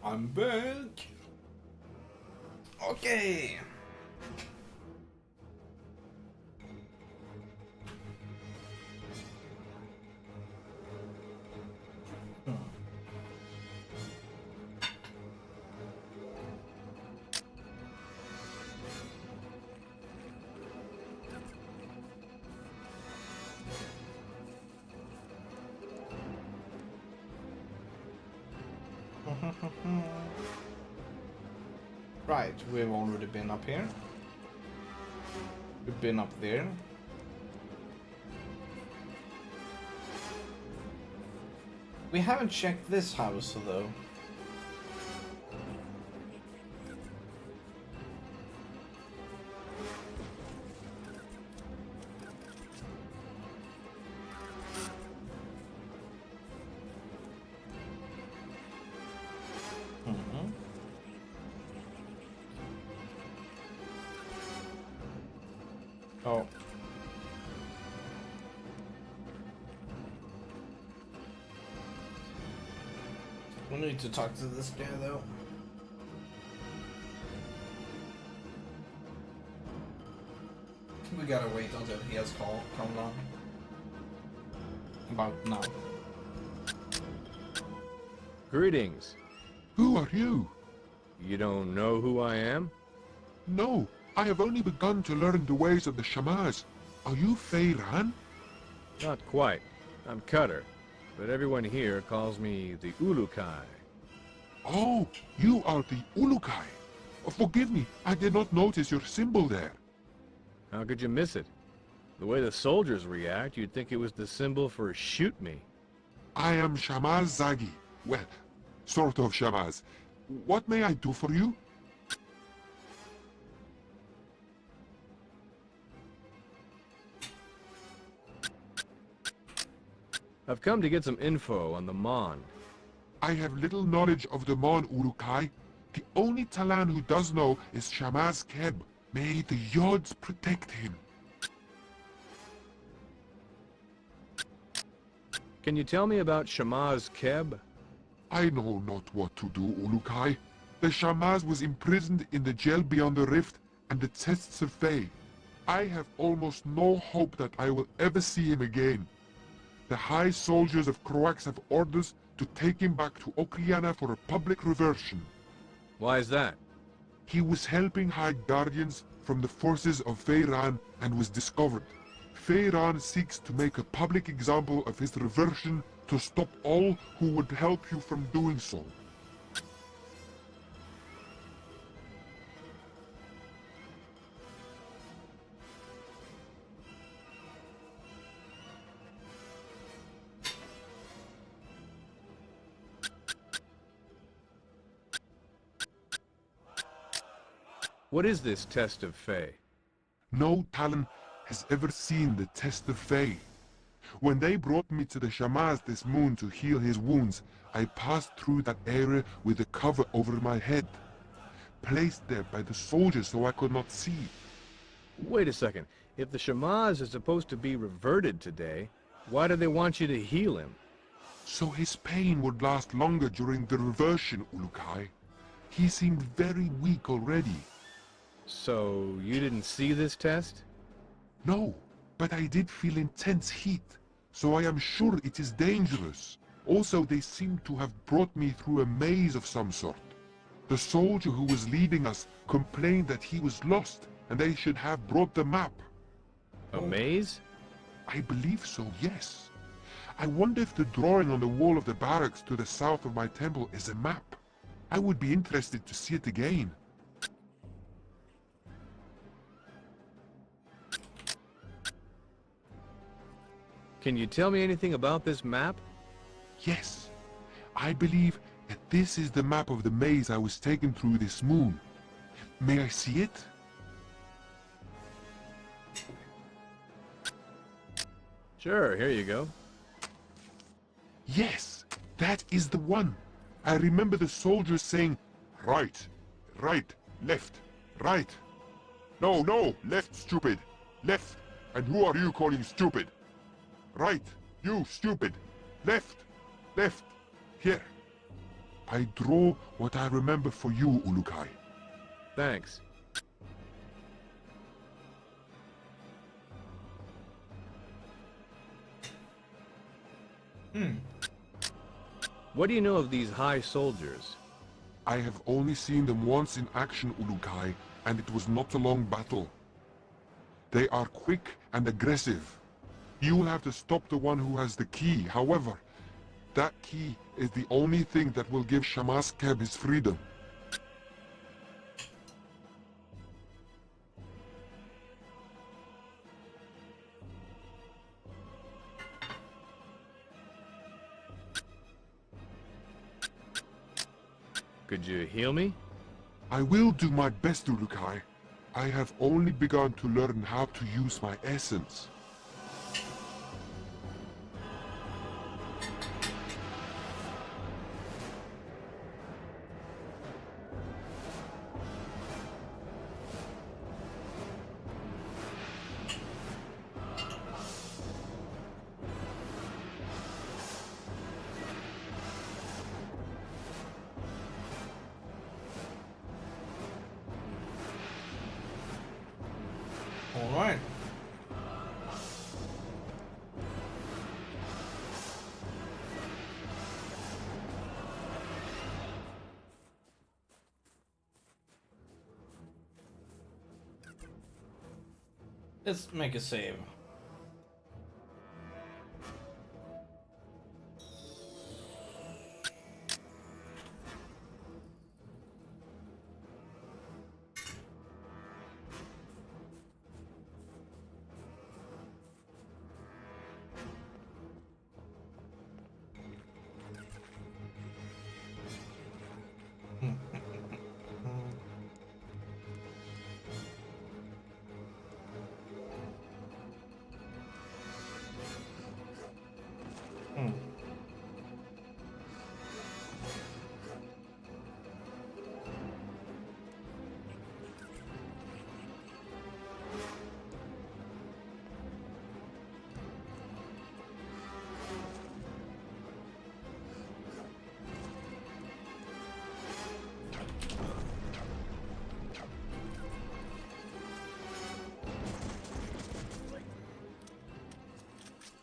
I'm back. Okay. Right, we've already been up here. We've been up there. We haven't checked this house though. Oh. We need to talk to this guy though. We gotta wait until he has calmed down. About now. Greetings. Who are you? You don't know who I am? No, I have only begun to learn the ways of the Shamars. Are you Feiran? Not quite. I'm Cutter, but everyone here calls me the Ulukai. Oh, you are the Ulukai. Forgive me, I did not notice your symbol there. How could you miss it? The way the soldiers react, you'd think it was the symbol for shoot me. I am Shamaz Zagi. Well, sort of Shamaz. What may I do for you? I've come to get some info on the Mon. I have little knowledge of the Mon Urukai. The only Talan who does know is Shamaz Keb. May the Yods protect him. Can you tell me about Shamaz Keb? I know not what to do, Ulukai. The Shamaz was imprisoned in the jail beyond the rift and the tests of Fae. I have almost no hope that I will ever see him again. The high soldiers of Croax have orders to take him back to Okriana for a public reversion. Why is that? He was helping hide guardians from the forces of Feiran and was discovered. Feiran seeks to make a public example of his reversion to stop all who would help you from doing so. What is this test of Fae? No Talon has ever seen the test of Fae. When they brought me to the Shamaz this moon to heal his wounds, I passed through that area with a cover over my head, placed there by the soldiers so I could not see. Wait a second. If the Shamaz is supposed to be reverted today, why do they want you to heal him? So his pain would last longer during the reversion, Ulukai. He seemed very weak already. So, you didn't see this test? No, but I did feel intense heat, so I am sure it is dangerous. Also, they seem to have brought me through a maze of some sort. The soldier who was leading us complained that he was lost, and they should have brought the map. A maze? I believe so, yes. I wonder if the drawing on the wall of the barracks to the south of my temple is a map. I would be interested to see it again. Can you tell me anything about this map? Yes, I believe that this is the map of the maze I was taken through this moon. May I see it? Sure, here you go. Yes, that is the one. I remember the soldiers saying, right, right, left, right. No, no, left, stupid. Left. And who are you calling stupid? Right, you stupid. Left, left, here. I draw what I remember for you, Ulukai. Thanks. What do you know of these high soldiers? I have only seen them once in action, Ulukai, and it was not a long battle. They are quick and aggressive. You will have to stop the one who has the key. However, that key is the only thing that will give Shamaskeb his freedom. Could you heal me? I will do my best, Ulukai. I have only begun to learn how to use my essence. Alright. Let's make a save.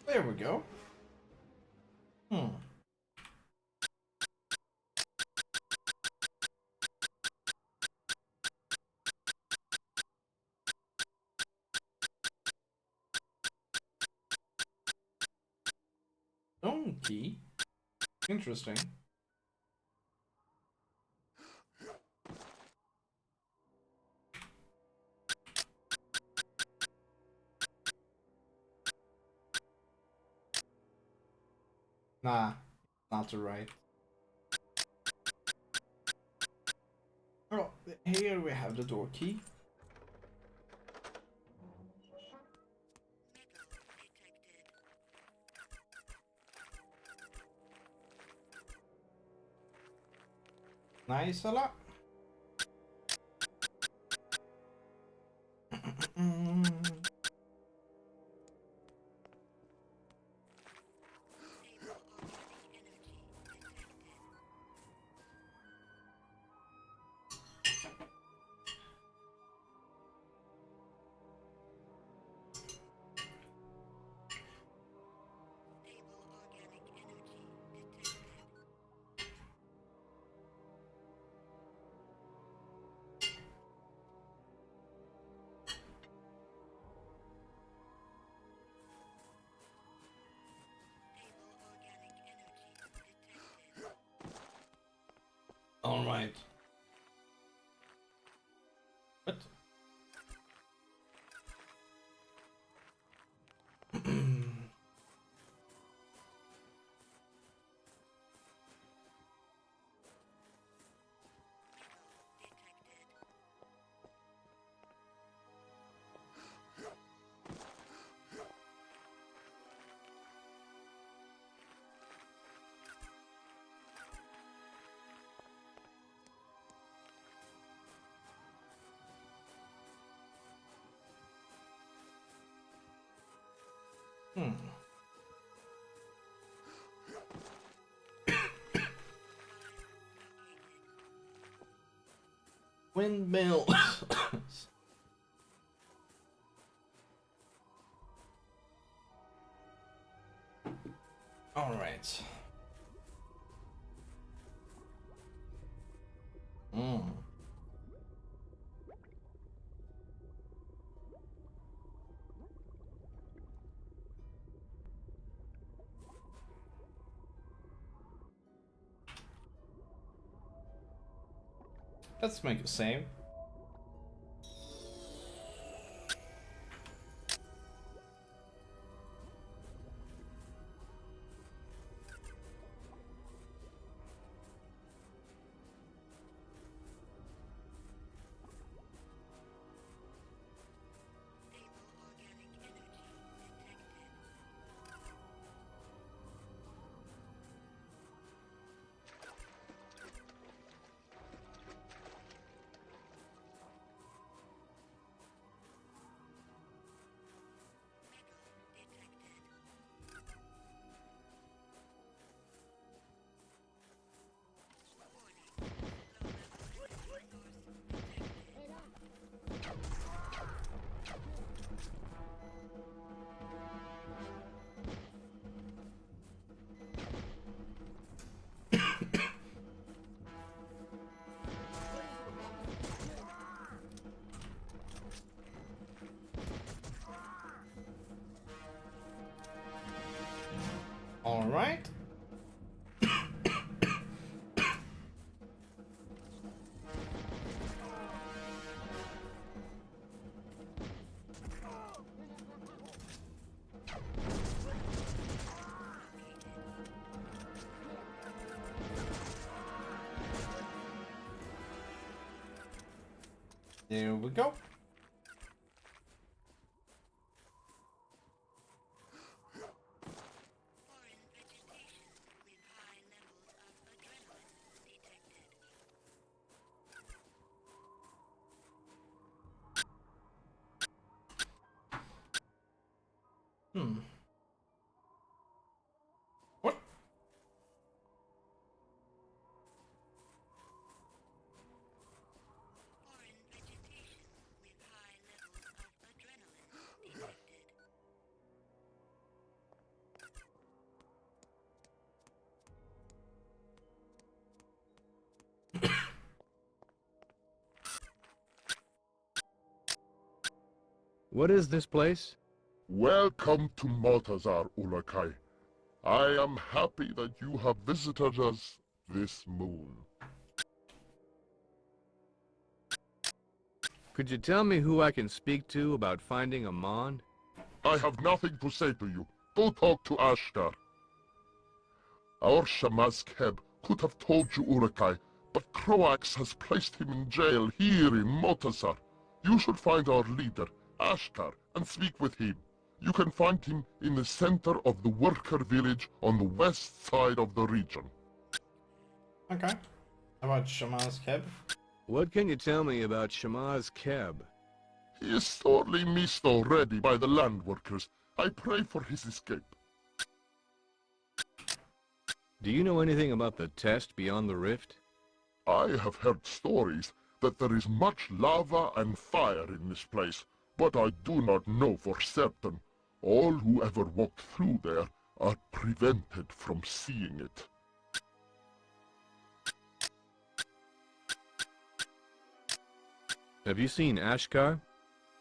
There we go. Donkey. Interesting. Nah, not the right. Oh, here we have the door key. Nice a lot. All right. What? Windmill. All right. Let's make a save. Stable organic energy detected. Metal detected. Warning. Low-level energy source detected. All right. There we go. Foreign vegetation with high levels of adrenaline detected. What? Foreign vegetation with high levels of adrenaline detected. What is this place? Welcome to Maltazar, Ulakai. I am happy that you have visited us this moon. Could you tell me who I can speak to about finding a Mon? I have nothing to say to you. Go talk to Ashtar. Our Shamaz Keb could have told you, Urukai, but Croax has placed him in jail here in Maltazar. You should find our leader, Ashtar, and speak with him. You can find him in the center of the worker village on the west side of the region. Okay. How about Shaman's Keb? What can you tell me about Shamaz Keb? He is sorely missed already by the land workers. I pray for his escape. Do you know anything about the test beyond the rift? I have heard stories that there is much lava and fire in this place, but I do not know for certain. All who ever walked through there are prevented from seeing it. Have you seen Ashkar?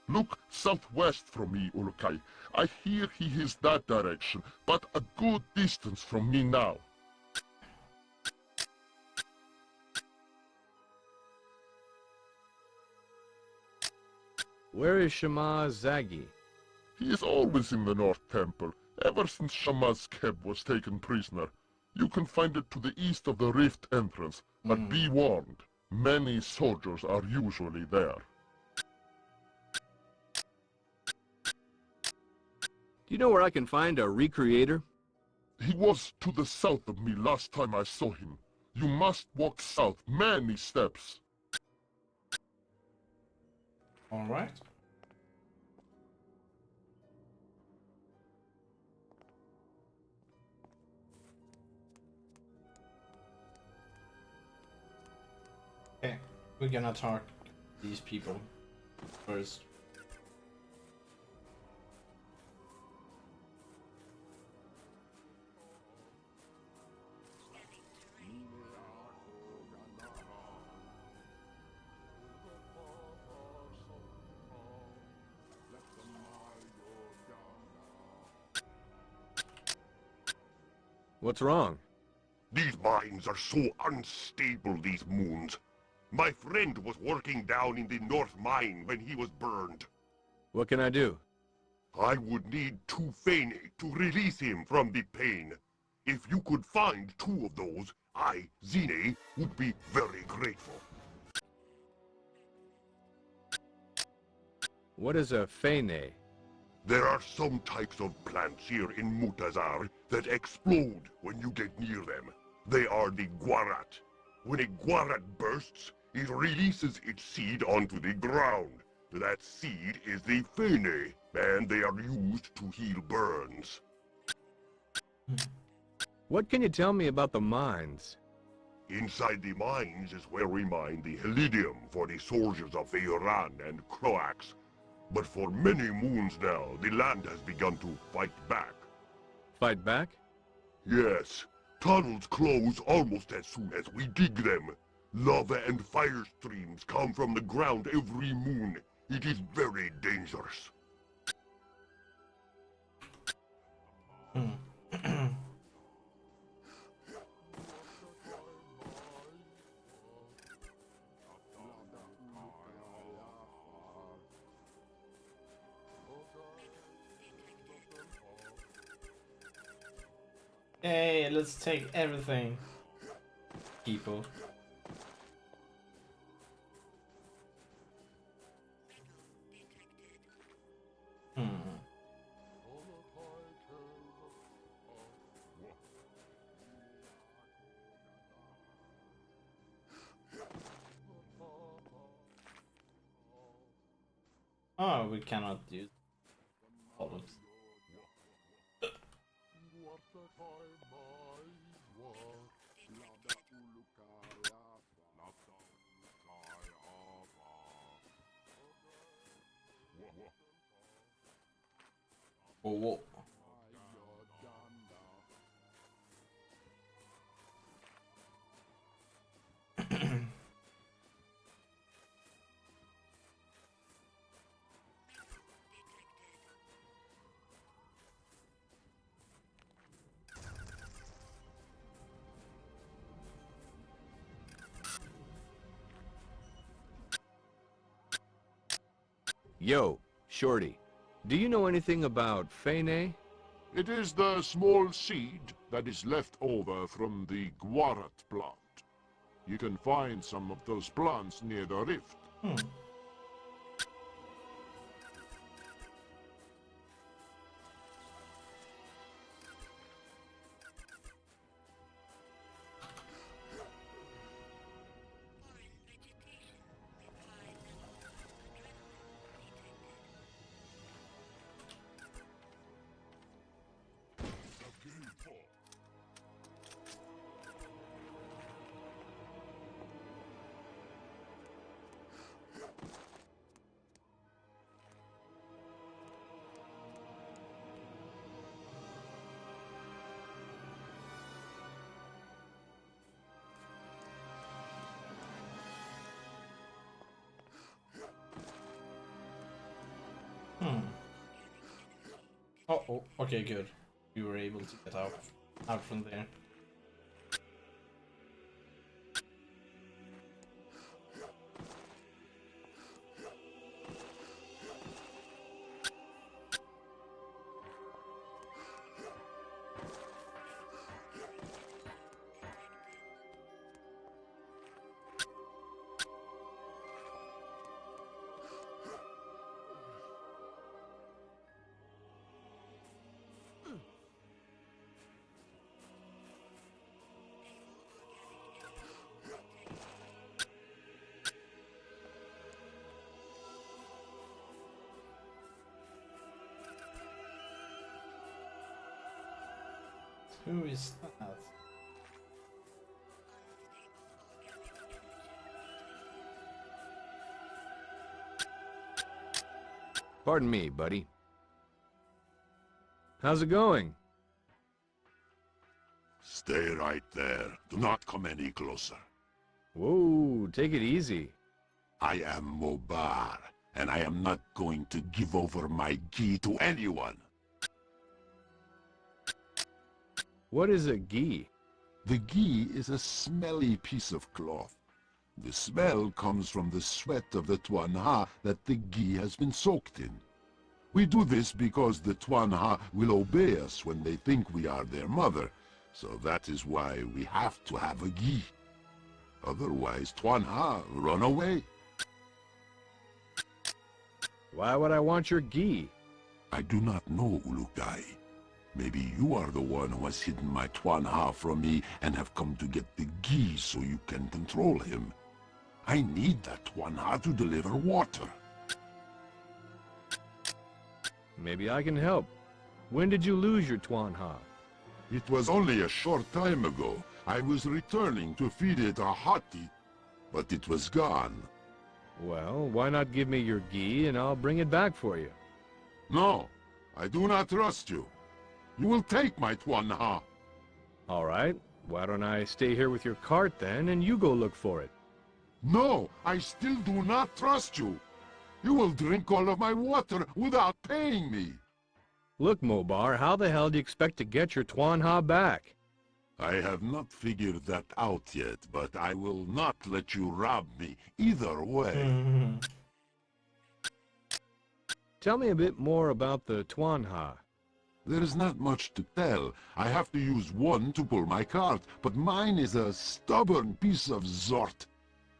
Look southwest from me, Ulukai. I hear he is that direction, but a good distance from me now. Where is Shamaz Zagi? He is always in the North Temple, ever since Shamaz Keb was taken prisoner. You can find it to the east of the rift entrance, but be warned, many soldiers are usually there. Do you know where I can find a recreator? He was to the south of me last time I saw him. You must walk south many steps. All right. Okay, we're gonna talk these people first. What's wrong? These mines are so unstable, these moons. My friend was working down in the North Mine when he was burned. What can I do? I would need 2 Fene to release him from the pain. If you could find 2 of those, I, Zine, would be very grateful. What is a Fene? There are some types of plants here in Mutazar that explode when you get near them. They are the Guarat. When a Guarat bursts, it releases its seed onto the ground. That seed is the Fene, and they are used to heal burns. What can you tell me about the mines? Inside the mines is where we mine the Helidium for the soldiers of Feyran and Croax. But for many moons now, the land has begun to fight back. Fight back? Yes, tunnels close almost as soon as we dig them. Lava and fire streams come from the ground every moon. It is very dangerous. Hey, let's take everything, people. Oh, we cannot use columns. Whoa, whoa. Yo, Shorty, do you know anything about Fene? It is the small seed that is left over from the Guarat plant. You can find some of those plants near the rift. Foreign vegetation with high levels of adrenaline detected. Oh, okay, good. We were able to get out from there. Who is that? Pardon me, buddy. How's it going? Stay right there. Do not come any closer. Whoa, take it easy. I am Mobar, and I am not going to give over my gi to anyone. What is a gi? The gi is a smelly piece of cloth. The smell comes from the sweat of the Tuan Ha that the gi has been soaked in. We do this because the Tuan Ha will obey us when they think we are their mother, so that is why we have to have a gi. Otherwise, Tuan Ha run away. Why would I want your gi? I do not know, Ulukai. Maybe you are the one who has hidden my Tuan Ha from me and have come to get the gi so you can control him. I need that Tuan Ha to deliver water. Maybe I can help. When did you lose your Tuan Ha? It was only a short time ago. I was returning to feed it a hati, but it was gone. Well, why not give me your gi and I'll bring it back for you? No, I do not trust you. You will take my Tuan Ha. All right, why don't I stay here with your cart then and you go look for it? No, I still do not trust you. You will drink all of my water without paying me. Look, Mobar, how the hell do you expect to get your Tuan Ha back? I have not figured that out yet, but I will not let you rob me either way. Tell me a bit more about the Tuan Ha. There is not much to tell. I have to use one to pull my cart, but mine is a stubborn piece of zort.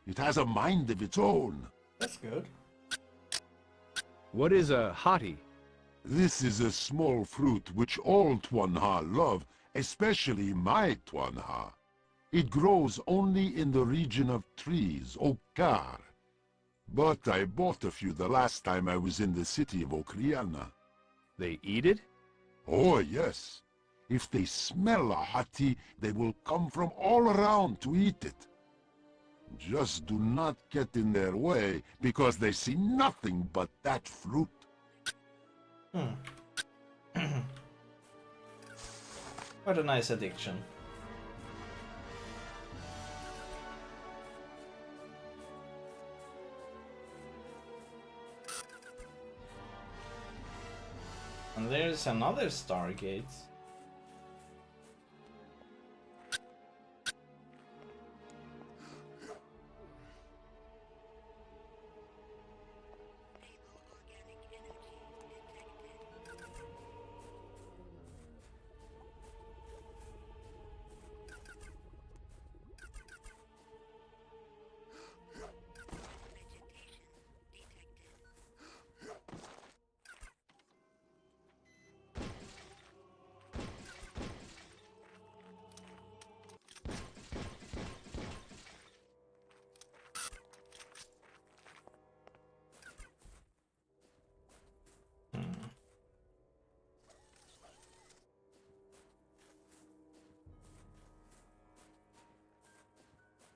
It has a mind of its own. That's good. What is a hati? This is a small fruit which all Tuan Ha love, especially my Tuan Ha. It grows only in the region of trees, Okar. But I bought a few the last time I was in the city of Okriana. They eat it? Oh, yes. If they smell a hati, they will come from all around to eat it. Just do not get in their way, because they see nothing but that fruit. What a nice addiction. And there's another Stargate.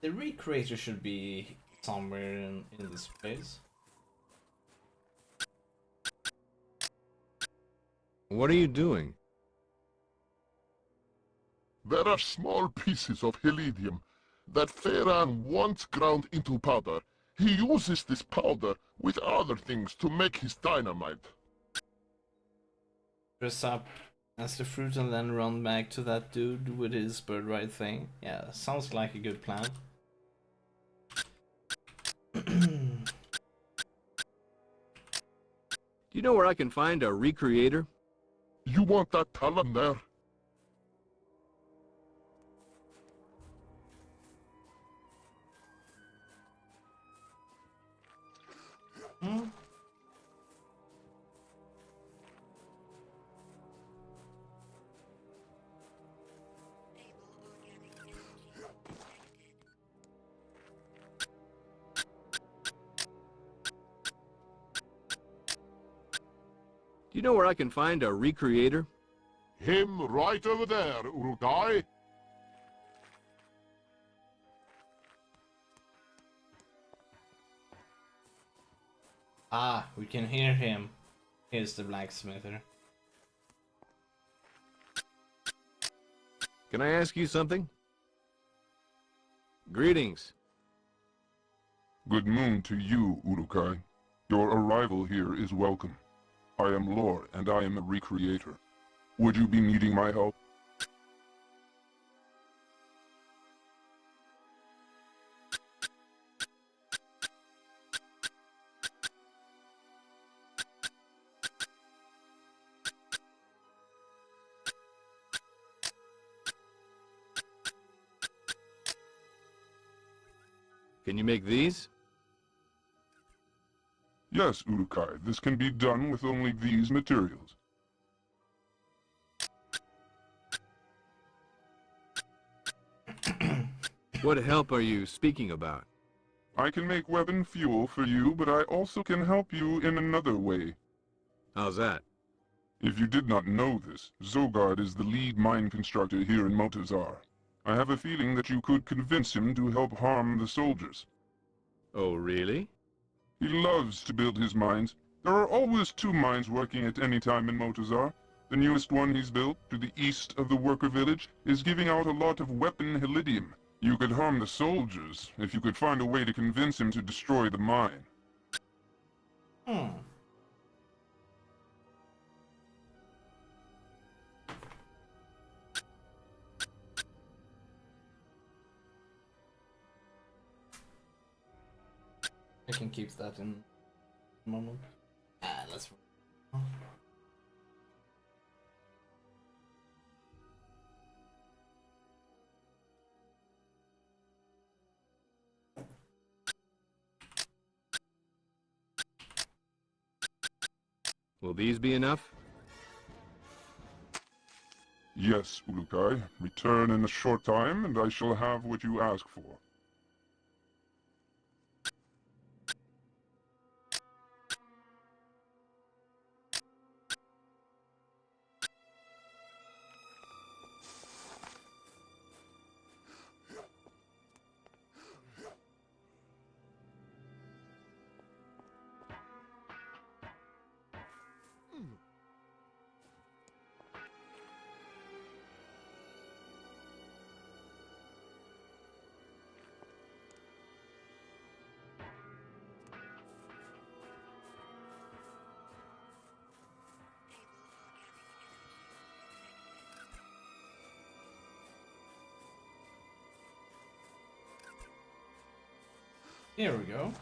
The recreator should be somewhere in this place. What are you doing? There are small pieces of helidium that Ferran once ground into powder. He uses this powder with other things to make his dynamite. Dress up as the fruit and then run back to that dude with his bird ride thing. Yeah, sounds like a good plan. Do you know where I can find a recreator? You want that talon there? Do you know where I can find a recreator? Him right over there, Urukai. Ah, we can hear him. Here's the blacksmither. Can I ask you something? Greetings. Good moon to you, Urukai. Your arrival here is welcome. I am Lore, and I am a recreator. Would you be needing my help? Can you make these? Yes, Urukai, this can be done with only these materials. What help are you speaking about? I can make weapon fuel for you, but I also can help you in another way. How's that? If you did not know this, Zogard is the lead mine constructor here in Motazar. I have a feeling that you could convince him to help harm the soldiers. Oh, really? He loves to build his mines. There are always 2 mines working at any time in Motazar. The newest one he's built, to the east of the worker village, is giving out a lot of weapon helidium. You could harm the soldiers, if you could find a way to convince him to destroy the mine. I can keep that in a moment. Let's... Will these be enough? Yes, Urukai. Return in a short time, and I shall have what you ask for. Here we go.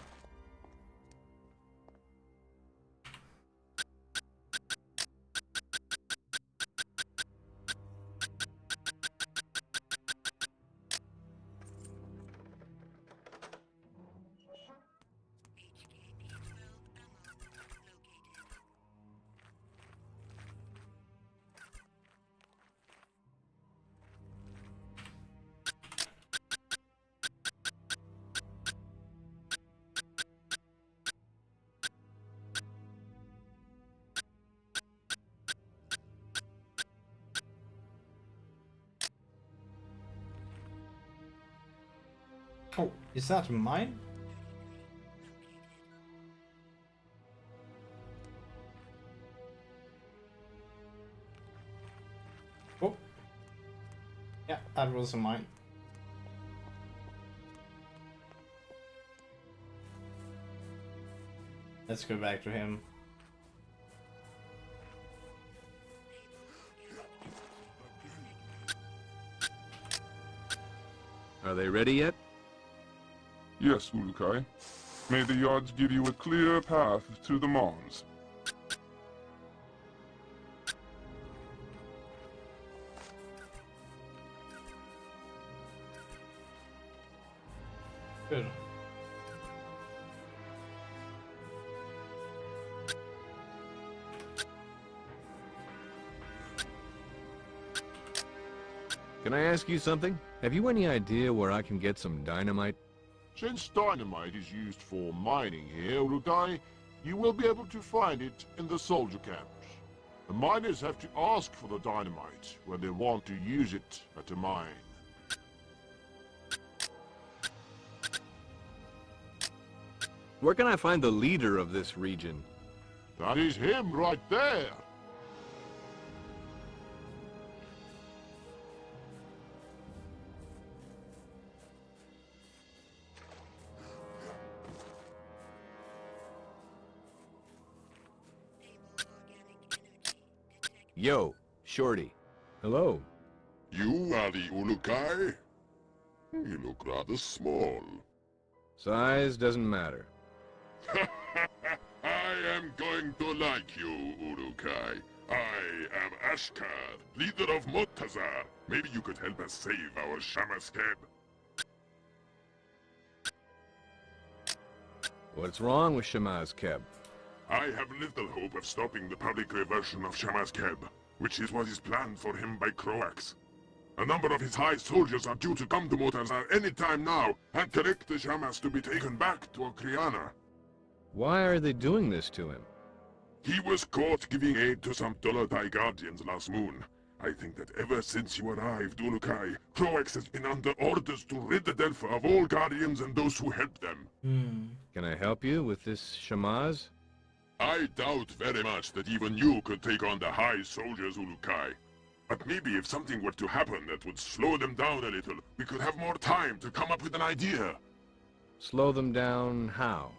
Oh, is that mine? Oh. Yeah, that was mine. Let's go back to him. Are they ready yet? Yes, Urukai. May the yards give you a clear path to the Mons. Good. Can I ask you something? Have you any idea where I can get some dynamite? Since dynamite is used for mining here, Urukai, you will be able to find it in the soldier camps. The miners have to ask for the dynamite when they want to use it at a mine. Where can I find the leader of this region? That is him right there. Stable organic energy detected. Yo, Shorty. Hello. You are the Ulukai? You look rather small. Size doesn't matter. I am going to like you, Ulukai. I am Ashkar, leader of Motazar. Maybe you could help us save our Shamaskeb. What's wrong with Shamaz Keb? I have little hope of stopping the public reversion of Shamaskeb, which is what is planned for him by Croax. A number of his high soldiers are due to come to Motazar any time now and direct the Shamas to be taken back to Okriana. Why are they doing this to him? He was caught giving aid to some Dolotai Guardians last moon. I think that ever since you arrived, Ulukai, Croax has been under orders to rid the Delpha of all Guardians and those who help them. Can I help you with this Shamaz? I doubt very much that even you could take on the high soldiers, Ulukai. But maybe if something were to happen that would slow them down a little, we could have more time to come up with an idea. Slow them down how?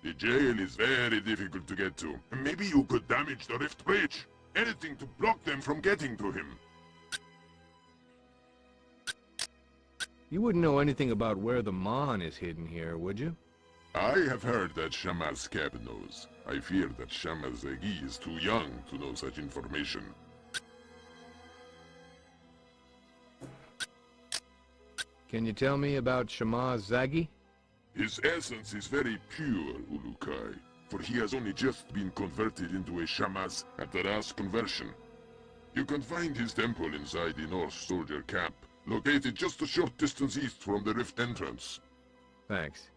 The jail is very difficult to get to. Maybe you could damage the Rift Bridge. Anything to block them from getting to him. You wouldn't know anything about where the Mon is hidden here, would you? I have heard that Shamas Keb knows. I fear that Shamas Zagi is too young to know such information. Can you tell me about Shamaz Zagi? His essence is very pure, Ulukai, for he has only just been converted into a Shamas at the last conversion. You can find his temple inside the North Soldier camp, located just a short distance east from the rift entrance. Thanks.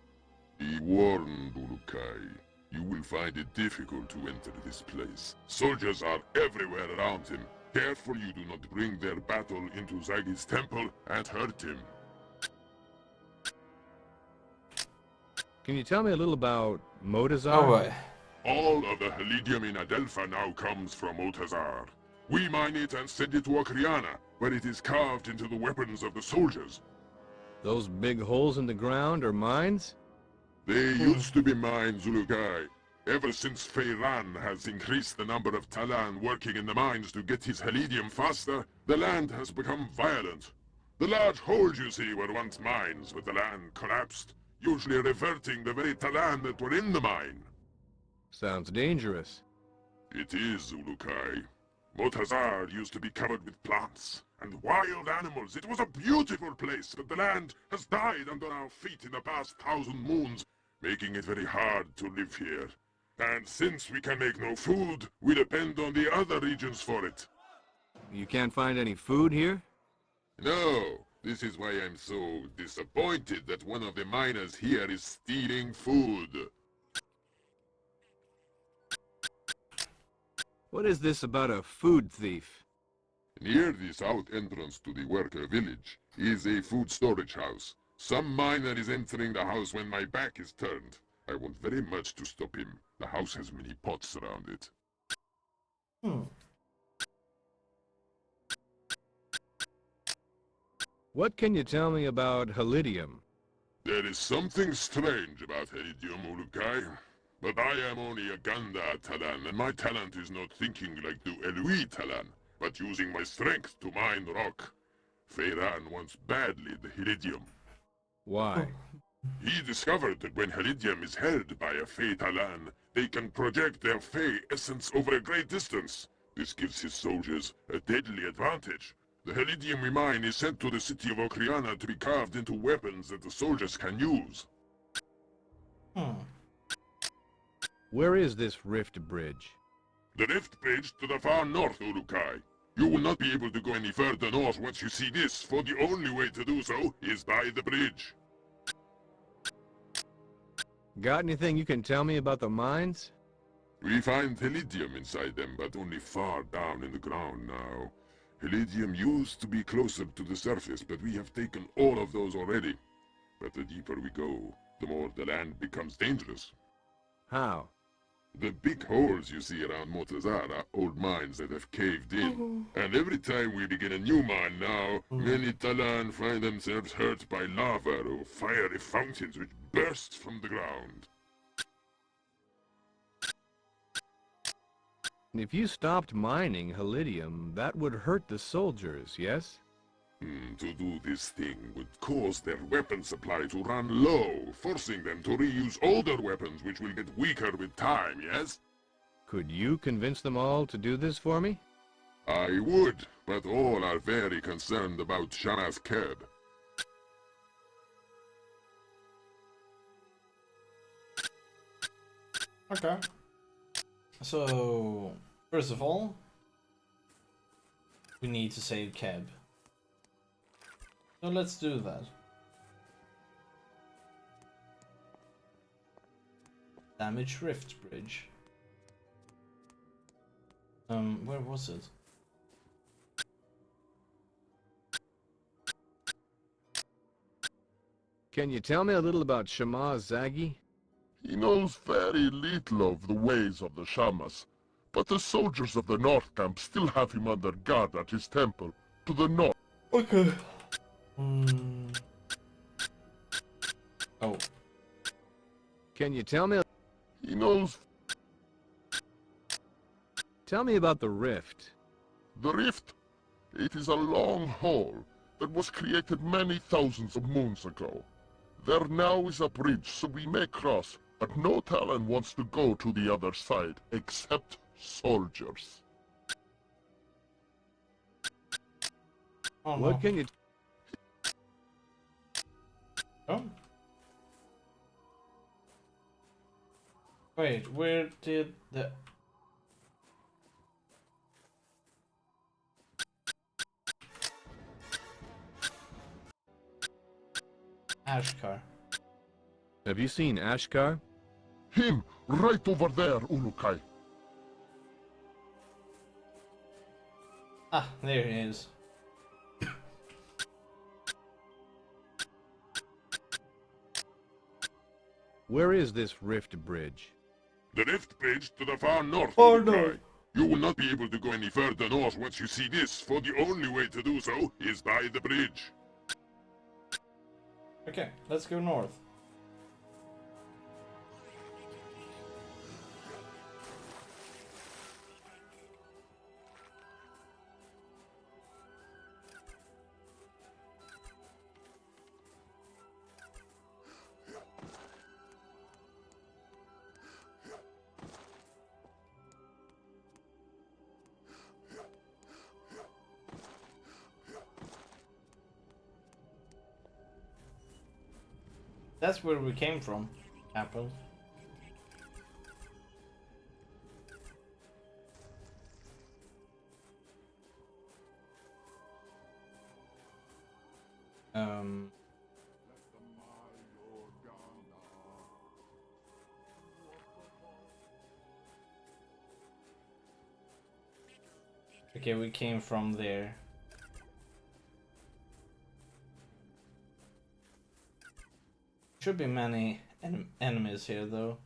Be warned, Ulukai. You will find it difficult to enter this place. Soldiers are everywhere around him. Careful you do not bring their battle into Zagi's temple and hurt him. Can you tell me a little about Motazar? Oh, boy. All of the Helidium in Adelpha now comes from Motazar. We mine it and send it to Okriana, where it is carved into the weapons of the soldiers. Those big holes in the ground are mines? They used to be mines, Ulukai. Ever since Feyran has increased the number of Talan working in the mines to get his Helidium faster, the land has become violent. The large holes you see were once mines, but the land collapsed, usually reverting the very Talan that were in the mine. Sounds dangerous. It is, Ulukai. Motazar used to be covered with plants and wild animals. It was a beautiful place, but the land has died under our feet in the past 1,000 moons, making it very hard to live here. And since we can make no food, we depend on the other regions for it. You can't find any food here? No, this is why I'm so disappointed that one of the miners here is stealing food. What is this about a food thief? Near the south entrance to the worker village is a food storage house. Some miner is entering the house when my back is turned. I want very much to stop him. The house has many pots around it. What can you tell me about Helidium? There is something strange about Helidium, Ulukai. But I am only a Ganda Talan, and my talent is not thinking like the Elui Talan, but using my strength to mine rock. Feyran wants badly the Helidium. Why? He discovered that when Helidium is held by a Fey Talan, they can project their Fey essence over a great distance. This gives his soldiers a deadly advantage. The Helidium we mine is sent to the city of Okriana to be carved into weapons that the soldiers can use. Where is this rift bridge? The Rift Bridge to the far north, Ulukai. You will not be able to go any further north once you see this, for the only way to do so is by the bridge. Got anything you can tell me about the mines? We find Helidium inside them, but only far down in the ground now. Helidium used to be closer to the surface, but we have taken all of those already. But the deeper we go, the more the land becomes dangerous. How? The big holes you see around Motazar are old mines that have caved in. And every time we begin a new mine now, many Talan find themselves hurt by lava or fiery fountains which burst from the ground. If you stopped mining Helidium, that would hurt the soldiers, yes? To do this thing would cause their weapon supply to run low, forcing them to reuse older weapons which will get weaker with time, yes? Could you convince them all to do this for me? I would, but all are very concerned about Shama's curb. Okay. So, first of all, we need to save Keb. So let's do that. Damage Rift Bridge. Where was it? Can you tell me a little about Shama Zagi? He knows very little of the ways of the Shamas, but the soldiers of the North Camp still have him under guard at his temple to the north. Okay. Oh. Can you tell me... He knows Tell me about the rift. the rift. It is a long hole that was created many thousands of moons ago. There now is a bridge so we may cross, but no Talon wants to go to the other side, except soldiers. Oh, no. What can you... Oh. Wait, where did the... Ashkar. Have you seen Ashkar? Him, right over there, Ulukai. Ah, there he is. Where is this rift bridge? The rift bridge to the far north, Far Ulukai. north. You will not be able to go any further north once you see this, for the only way to do so is by the bridge. Okay, let's go north. That's where we came from, Apple. Okay, we came from there. Should be many enemies here, though.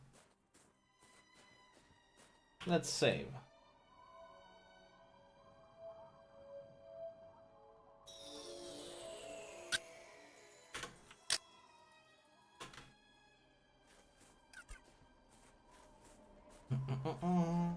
Let's save. Oh.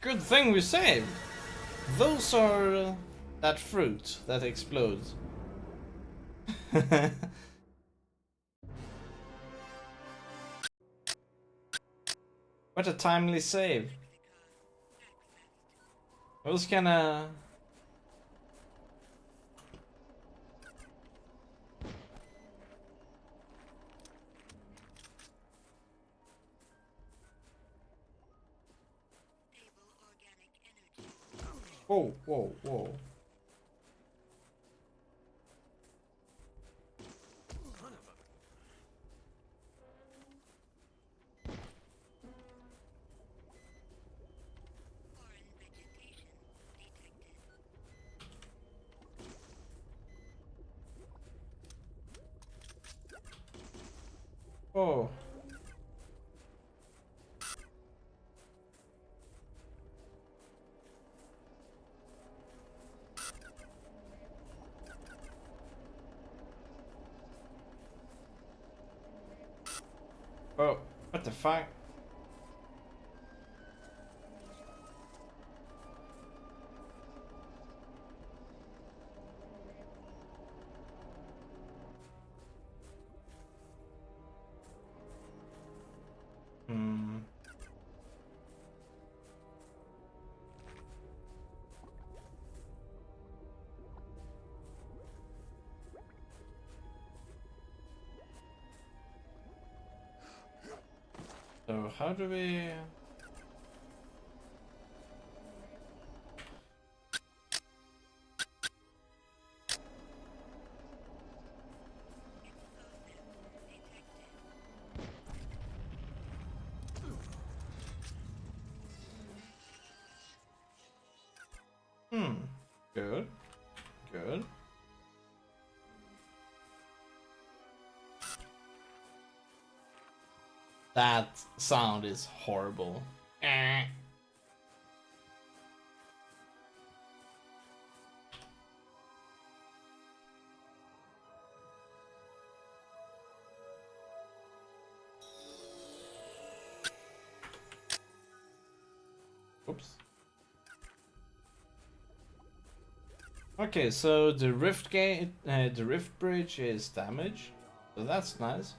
Good thing we saved. Those are that fruit that explodes. What a timely save. I was kinda... Stable organic energy. Whoa, whoa, whoa. Oh. Oh, what the fuck? Hmm. So how do we... Good. Good. That sound is horrible. Oops. Okay, so the rift gate, the rift bridge is damaged, so that's nice.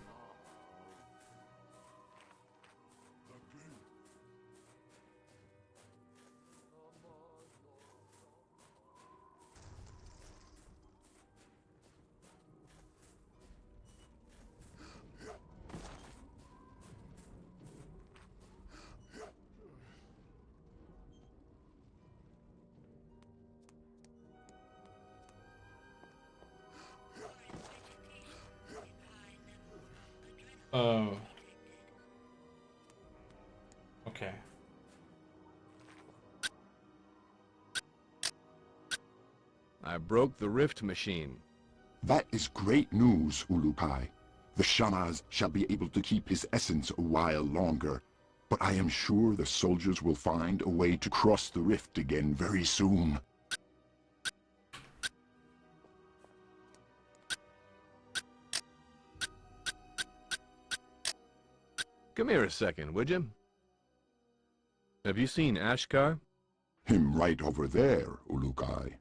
Oh. Okay. I broke the rift machine. That is great news, Ulukai. The Shamas shall be able to keep his essence a while longer, but I am sure the soldiers will find a way to cross the rift again very soon. Come here a second, would you? Have you seen Ashkar? Him right over there, Ulukai.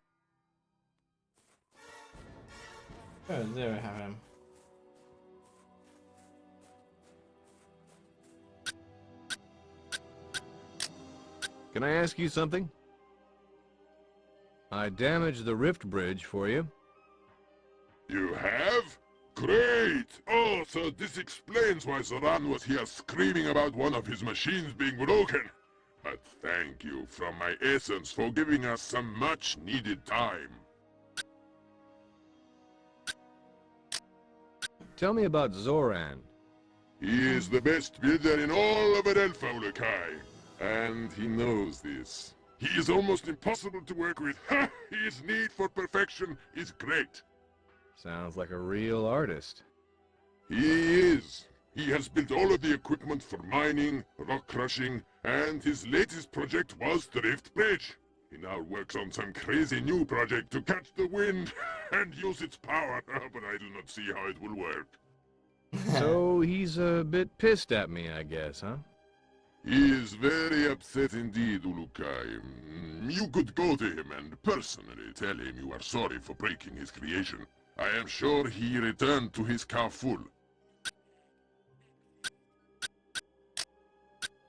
Oh, there we have him. Can I ask you something? I damaged the rift bridge for you. You have? Great! Oh, so this explains why Zoran was here screaming about one of his machines being broken. But thank you from my essence for giving us some much-needed time. Tell me about Zoran. He is the best builder in all of Adelpha, Ulukai. And he knows this. He is almost impossible to work with. Ha! His need for perfection is great. Sounds like a real artist. He is. He has built all of the equipment for mining, rock crushing, and his latest project was the Rift Bridge. He now works on some crazy new project to catch the wind and use its power, but I do not see how it will work. So he's a bit pissed at me, I guess, huh? He is very upset indeed, Ulukai. You could go to him and personally tell him you are sorry for breaking his creation. I am sure he returned to his car full.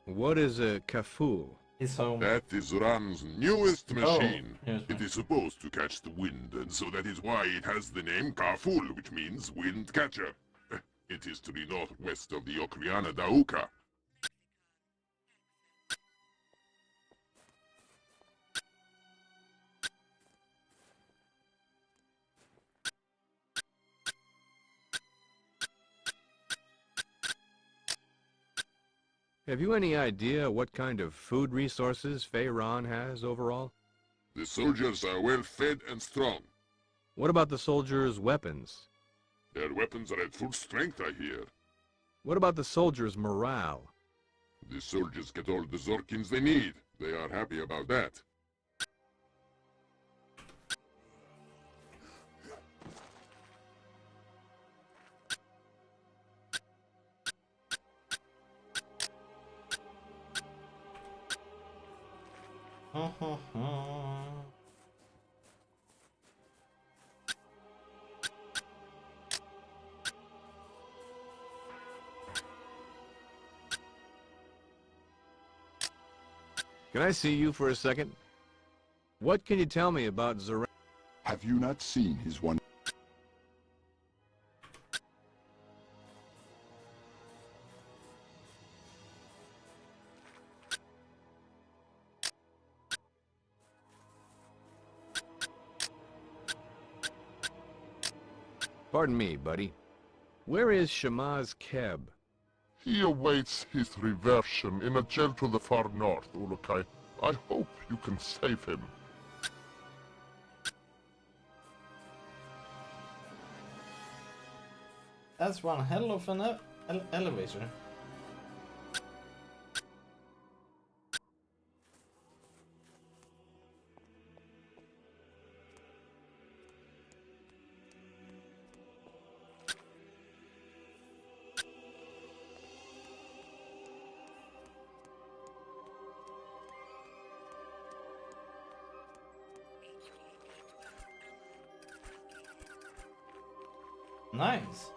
What is a kaful? His home. That is Zoran's newest machine. yes, It is supposed to catch the wind, and so that is why it has the name Kaful, which means wind catcher. It is to the northwest of the Okriana Dauka. Have you any idea what kind of food resources Feyran has overall? The soldiers are well fed and strong. What about the soldiers' weapons? Their weapons are at full strength, I hear. What about the soldiers' morale? The soldiers get all the Zorkins they need. They are happy about that. Can I see you for a second? What can you tell me about Zoran? Have you not seen his one? Pardon me, buddy. Where is Shamaz Keb? He awaits his reversion in a jail to the far north, Ulukai. I hope you can save him. That's one hell of an elevator. Nice.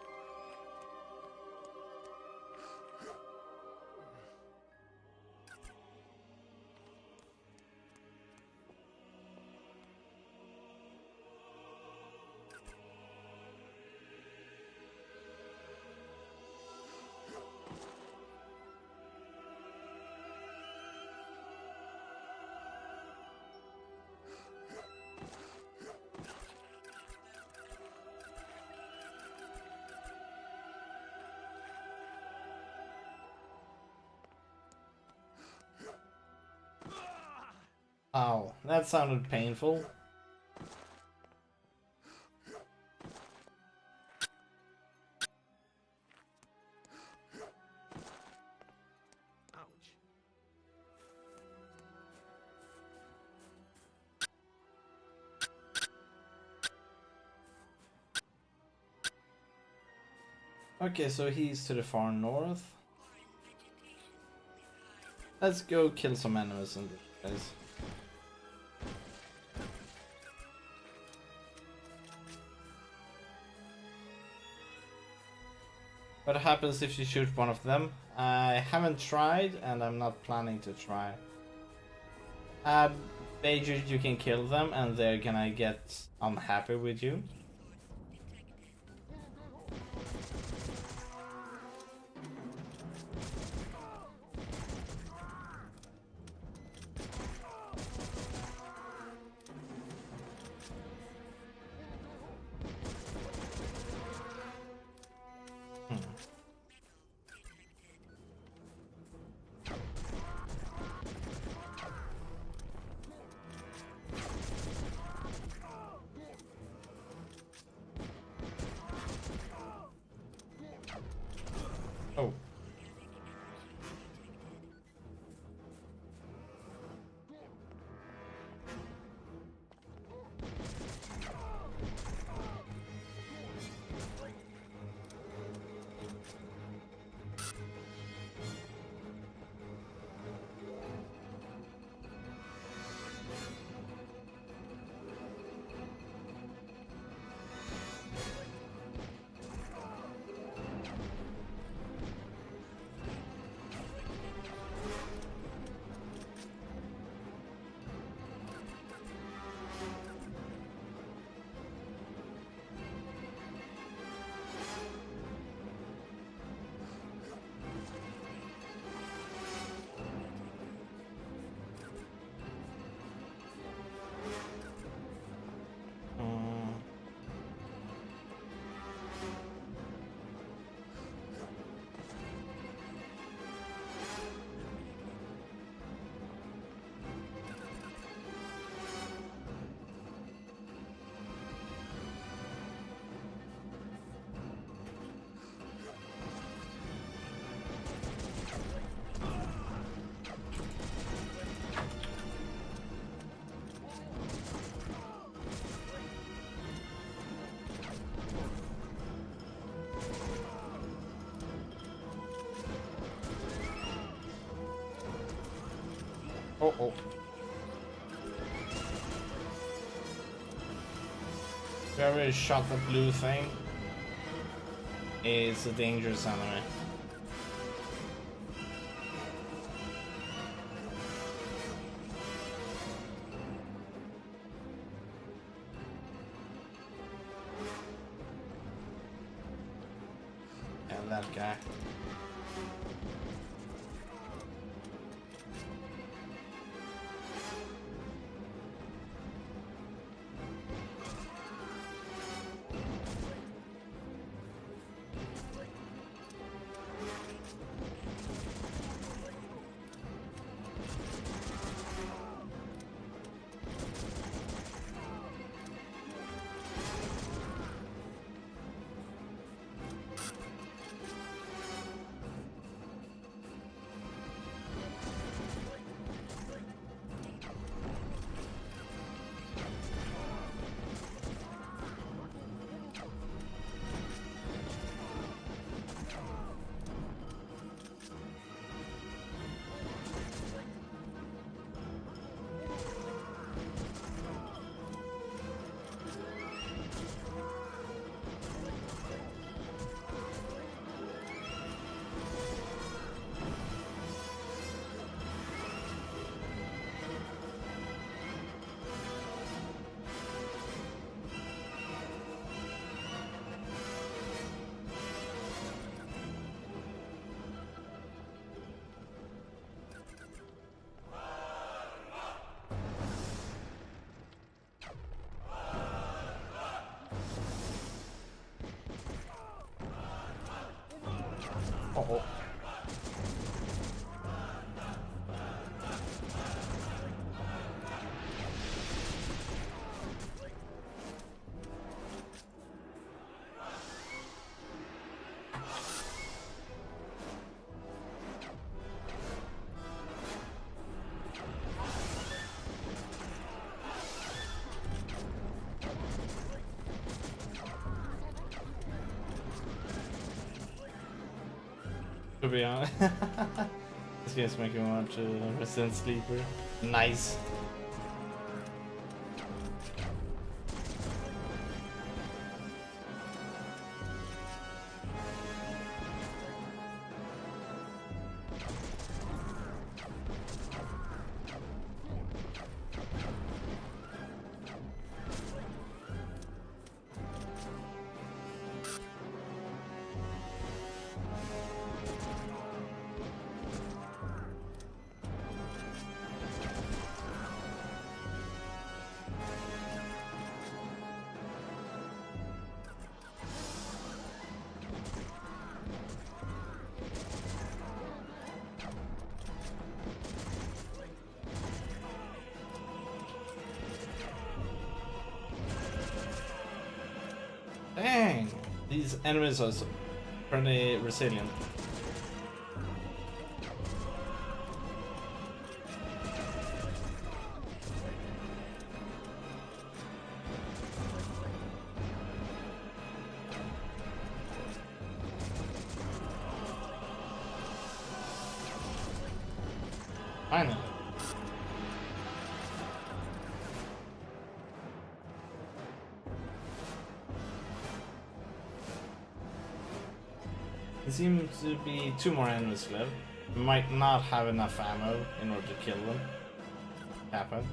Ow, that sounded painful. Ouch. Okay, so he's to the far north. Let's go kill some enemies in this place. What happens if you shoot one of them? I haven't tried and I'm not planning to try. Major, you can kill them and they're gonna get unhappy with you. Oh. Whoever shot the blue thing is a dangerous enemy. And that guy. Oh. To be honest, this game's making me want to Resident Sleeper. Nice. Dang! These enemies are pretty resilient. Finally. There seems to be 2 more enemies left. We might not have enough ammo in order to kill them. Happen.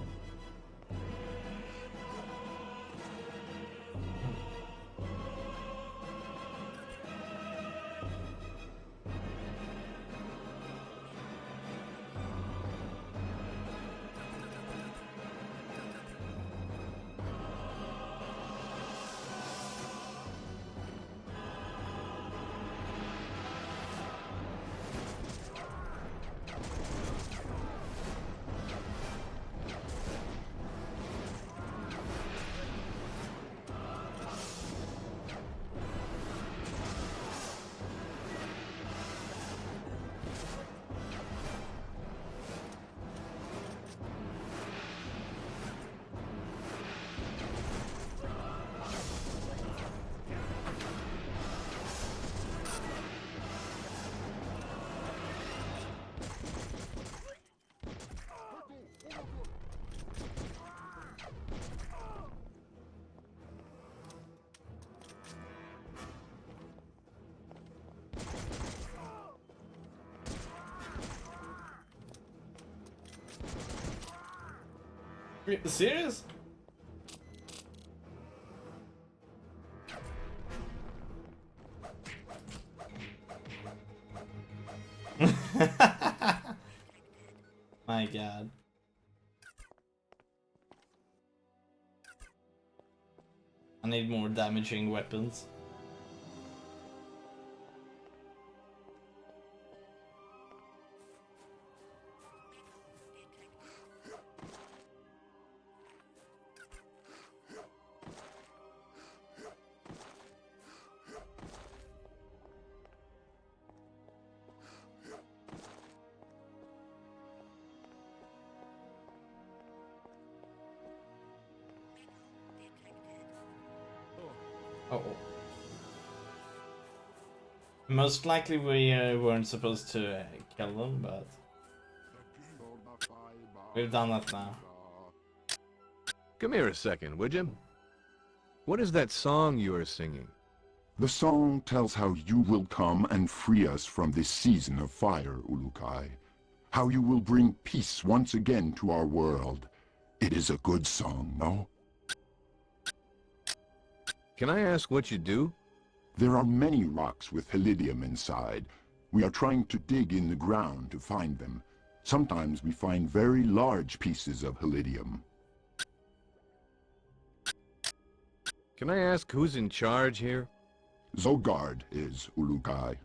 Serious? My god. I need more damaging weapons. Oh. Most likely we weren't supposed to kill them, but we've done that now. Come here a second, would you? What is that song you are singing? The song tells how you will come and free us from this season of fire, Ulukai. How you will bring peace once again to our world. It is a good song, no? Can I ask what you do? There are many rocks with Helidium inside. We are trying to dig in the ground to find them. Sometimes we find very large pieces of Helidium. Can I ask who's in charge here? Zogard is, Ulukai.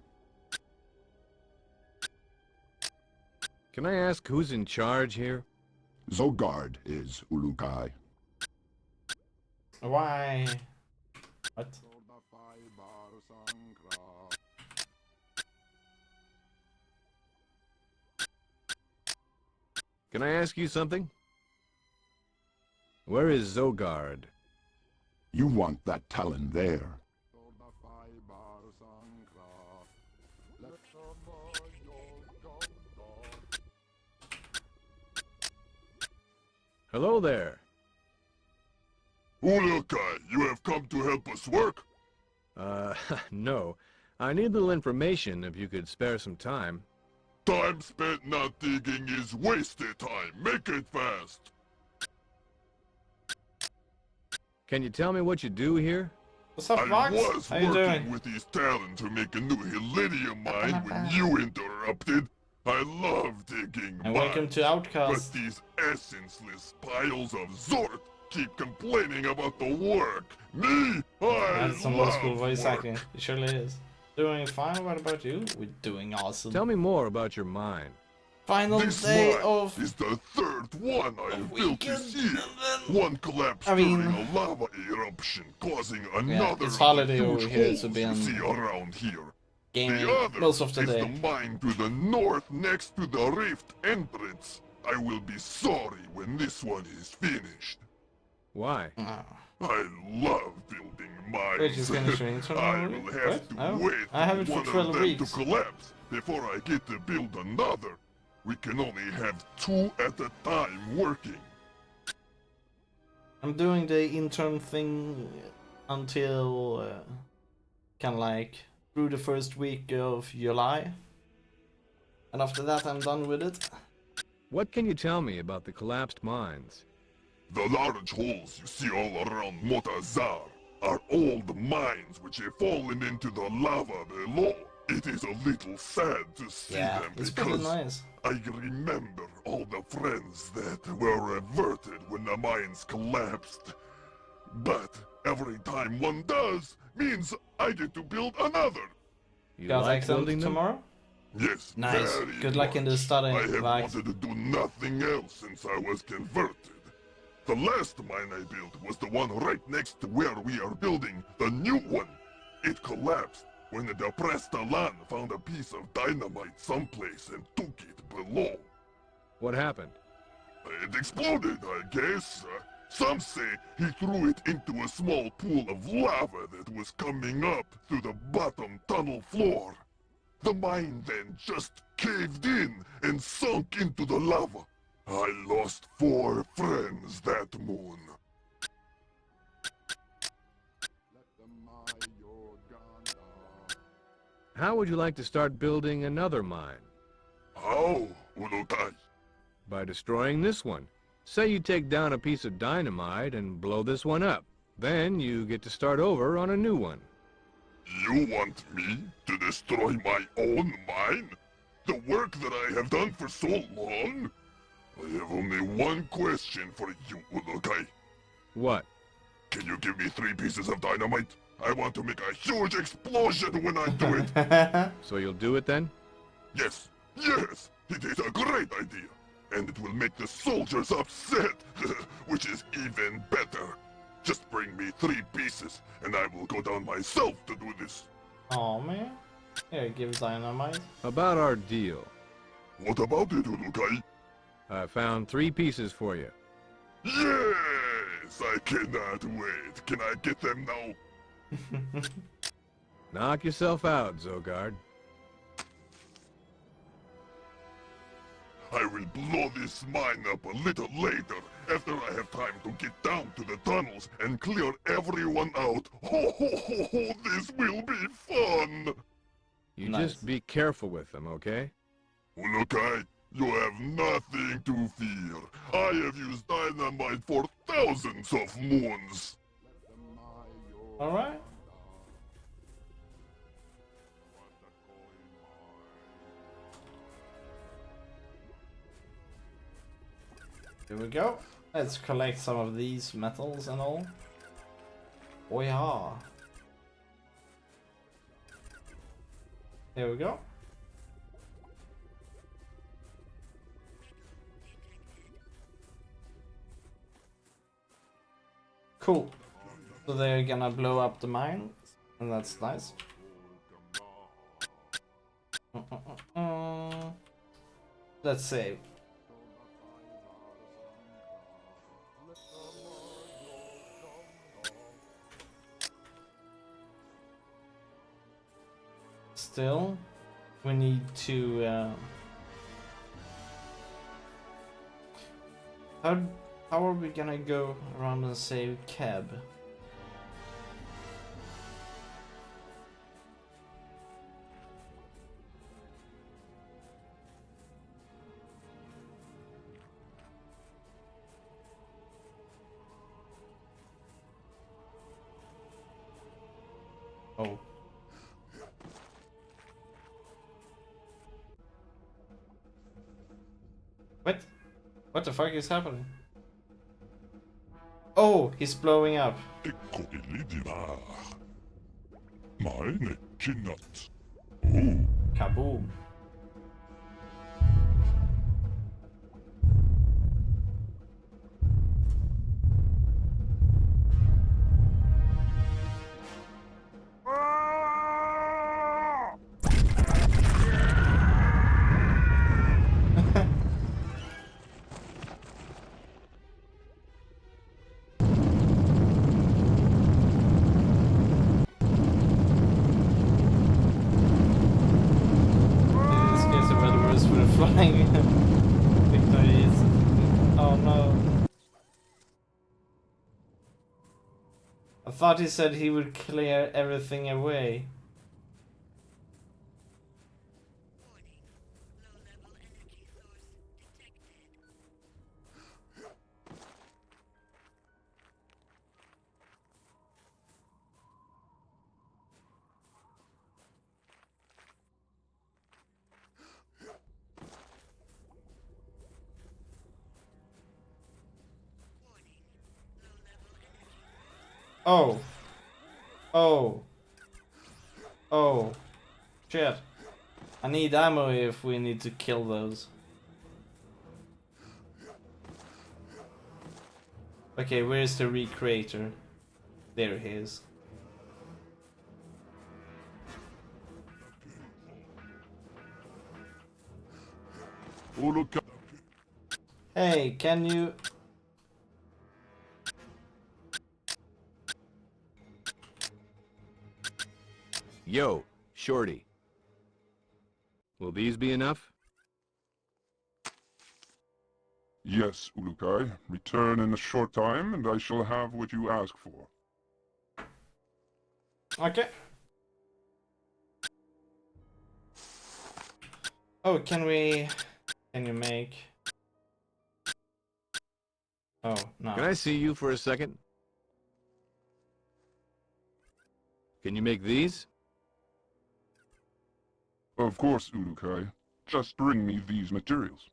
Can I ask who's in charge here? Zogard is, Ulukai. Why? What? Can I ask you something? Where is Zogard? You want that Talon there. Hello there. Ulukai, you have come to help us work? No. I need a little information if you could spare some time. Time spent not digging is wasted time. Make it fast. Can you tell me what you do here? What's up, I Fox? was How you working doing? with his talent to make a new Helidium mine when you interrupted. I love digging And welcome mines, to Outcast. but these essenceless piles of Zort keep complaining about the work. Me, I That's some old school love voice work. acting. It surely is. Doing fine. What about you? We're doing awesome. Tell me more about your mine. Final This day mine of is the third one I have built this weekend, year. and then- One collapsed I mean- during a lava eruption, causing another it's of the holiday huge over here, holes so you being see around here. gaming The other most of the is day. the mine to the north next to the rift entrance. I will be sorry when this one is finished. Why? Oh. I love building mines. Wait, you finished your intro I already? will have What? to Oh, wait I have it for for one 12 of them weeks. to collapse before I get to build another. We can only have two at a time working. I'm doing the intern thing until kind of like through the first week of July, and after that I'm done with it. What can you tell me about the collapsed mines? The large holes you see all around Motazar are old mines which have fallen into the lava below. It is a little sad to see Yeah, them it's pretty because nice. I remember all the friends that were averted when the mines collapsed. But every time one does means I get to build another. You Got like exam building them? tomorrow? Yes, Nice. very Good luck in the much. study, I have Vax. wanted to do nothing else since I was converted. The last mine I built was the one right next to where we are building the new one. It collapsed when the depressed Alan found a piece of dynamite someplace and took it below. What happened? It exploded, I guess. Some say he threw it into a small pool of lava that was coming up through the bottom tunnel floor. The mine then just caved in and sunk into the lava. I lost 4 friends that moon. How would you like to start building another mine? How, Ulukai? By destroying this one. Say you take down a piece of dynamite and blow this one up. Then you get to start over on a new one. You want me to destroy my own mine? The work that I have done for so long? I have only one question for you, Ulukai. What? Can you give me 3 pieces of dynamite? I want to make a huge explosion when I do it. So you'll do it then? Yes, yes, it is a great idea. And it will make the soldiers upset, which is even better. Just bring me 3 pieces, and I will go down myself to do this. Oh man. Here, give dynamite. About our deal. What about it, Ulukai? I found 3 pieces for you. Yes, I cannot wait. Can I get them now? Knock yourself out, Zogard. I will blow this mine up a little later, after I have time to get down to the tunnels and clear everyone out. Ho ho ho ho, this will be fun! You Nice. just be careful with them, okay? Ulukai, you have nothing to fear. I have used dynamite for thousands of moons. Alright. Here we go. Let's collect some of these metals and all. Oh yeah. Here we go. Cool. So they're gonna blow up the mine, and that's nice. Let's save. Still, we need to. How are we gonna go around and save Cab? Oh. What? What the fuck is happening? Oh, he's blowing up. Ecco Illidivar. Mine cannot. Oh, Kaboom. These guys are the worst for the flying victories. Oh no. I thought he said he would clear everything away. Warning. Low-level energy source detected. Warning. Low-level energy. Oh. Oh. Oh. Shit. I need ammo if we need to kill those. Okay, where's the recreator? There he is. Ulukai. Hey, can you... Yo, Shorty. Will these be enough? Yes, Ulukai. Return in a short time, and I shall have what you ask for. Okay. Oh, can we... Can you make... Oh, no. Can I see you for a second? Can you make these? Of course, Urukai. Just bring me these materials.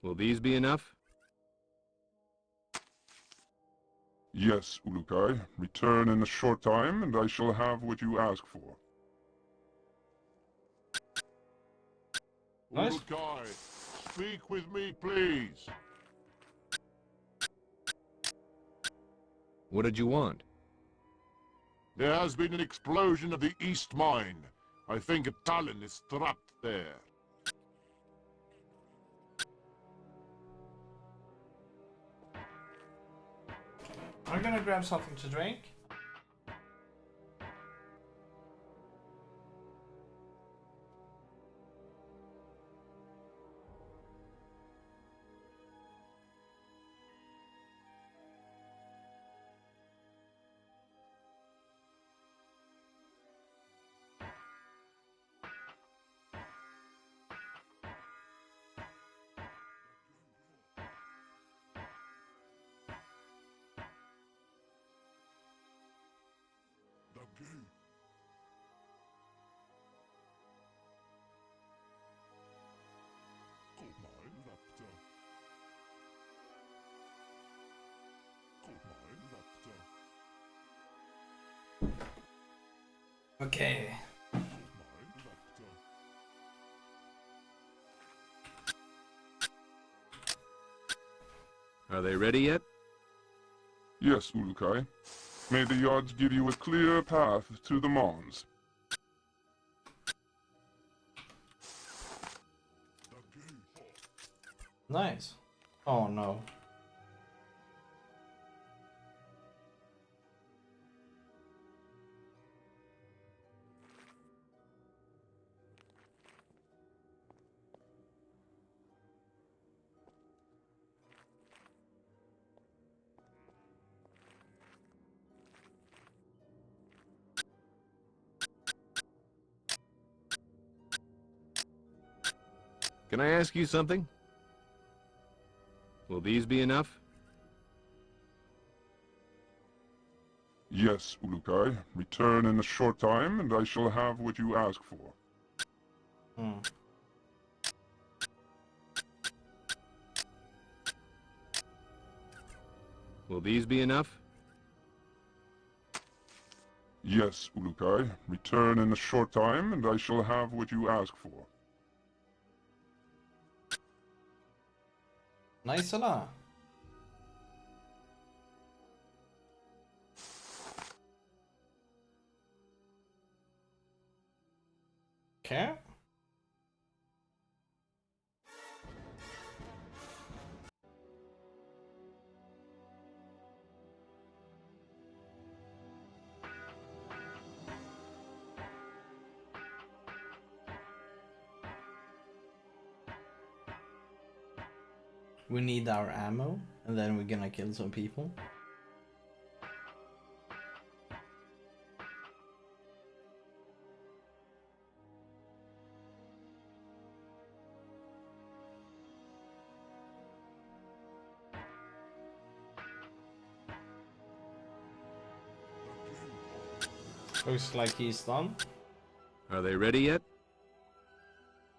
Will these be enough? Yes, Urukai. Return in a short time, and I shall have what you ask for. Nice. Urukai, speak with me, please. What did you want? There has been an explosion of the East Mine. I think a Talon is trapped there. I'm gonna grab something to drink. The gate. Call my raptor. Call my raptor. Okay. Call my raptor. Are they ready yet? Yes, Urukai. May the yards give you a clear path to the Mons. The gate. Nice. Oh no. Can I ask you something? Will these be enough? Yes, Urukai. Return in a short time, and I shall have what you ask for. Hmm. Will these be enough? Yes, Urukai. Return in a short time, and I shall have what you ask for. Nice alla. Okay. We need our ammo, and then we're gonna kill some people. Looks like he's done. Are they ready yet?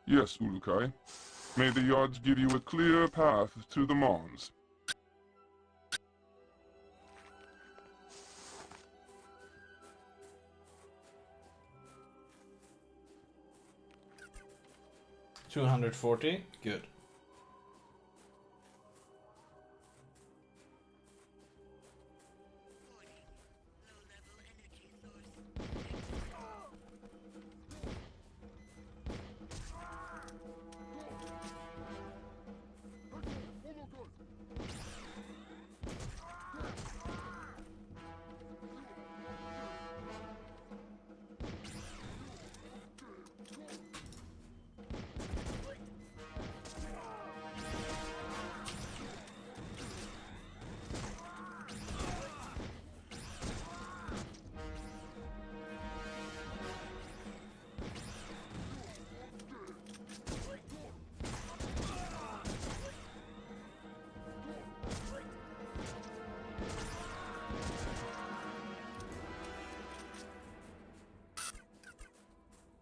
Yes, Urukai. May the yards give you a clear path to the Mons. $240. Good. Warning. Low-level energy source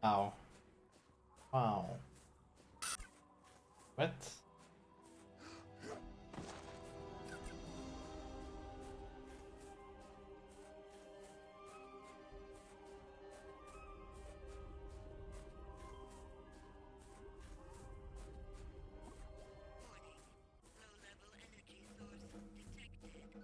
Wow. Wow. What? Warning. Low-level energy source detected.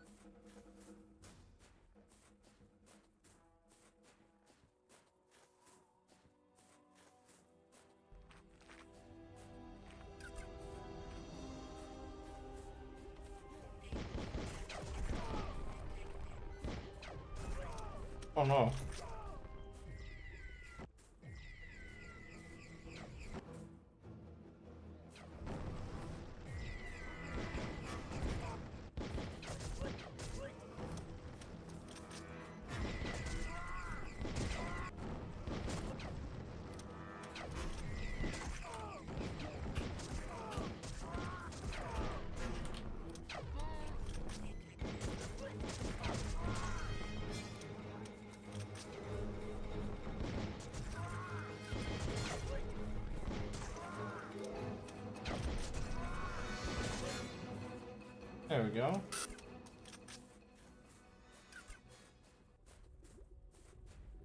Oh no. There we go.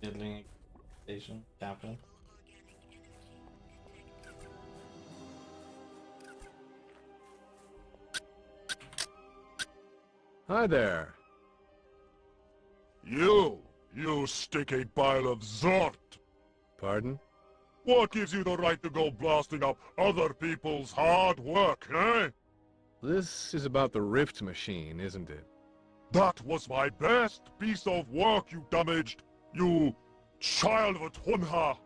Building station, capital. Organic energy detected. Hi there. You sticky pile of Zort! Pardon? What gives you the right to go blasting up other people's hard work, eh? This is about the Rift machine, isn't it? That was my best piece of work you damaged, you child of a Tunha!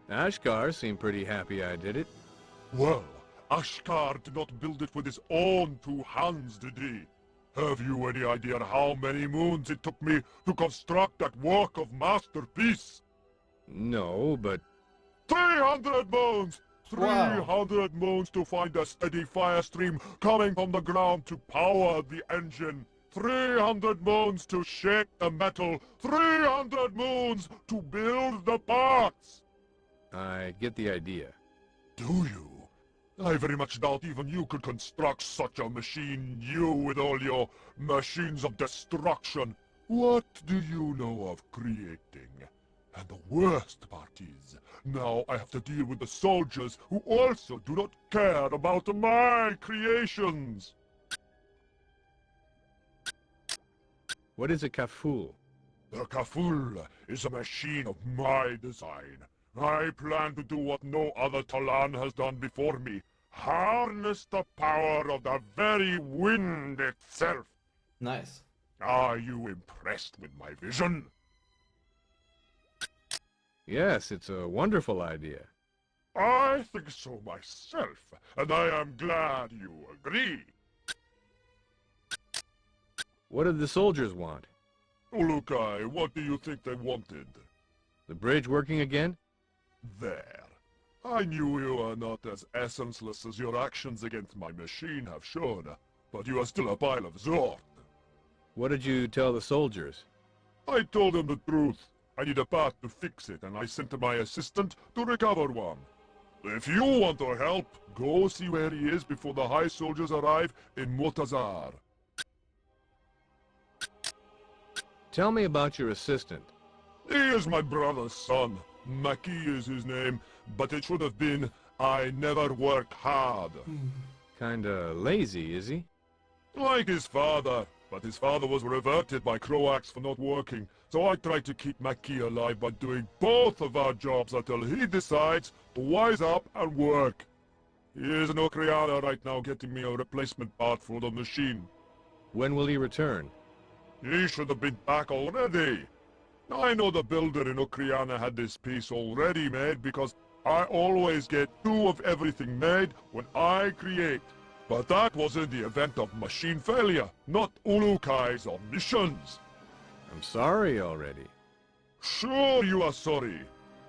Ashkar seemed pretty happy I did it. Well, Ashkar did not build it with his own two hands, did he? Have you any idea how many moons it took me to construct that work of masterpiece? No, but 300 moons! Wow. 300 moons to find a steady fire stream coming from the ground to power the engine. 300 moons to shake the metal. 300 moons to build the parts! I get the idea. Do you? I very much doubt even you could construct such a machine, you with all your machines of destruction. What do you know of creating? And the worst part is, now I have to deal with the soldiers who also do not care about my creations. What is a kaful? The Kaful is a machine of my design. I plan to do what no other Talan has done before me. Harness the power of the very wind itself. Nice. Are you impressed with my vision? Yes, it's a wonderful idea. I think so myself, and I am glad you agree. What did the soldiers want? Ulukai, what do you think they wanted? The bridge working again? There. I knew you are not as essenceless as your actions against my machine have shown, but you are still a pile of Zord. What did you tell the soldiers? I told them the truth. I need a path to fix it, and I sent my assistant to recover one. If you want our help, go see where he is before the high soldiers arrive in Mutazar. Tell me about your assistant. He is my brother's son. Maki is his name, but it should have been, I never worked hard. Kinda lazy, is he? Like his father, but his father was reverted by Croax for not working, so I tried to keep Maki alive by doing both of our jobs until he decides to wise up and work. He is in Okriana right now getting me a replacement part for the machine. When will he return? He should have been back already. I know the builder in Okriana had this piece already made because I always get 2 of everything made when I create. But that was in the event of machine failure, not Ulukai's omissions. I'm sorry already. Sure you are sorry.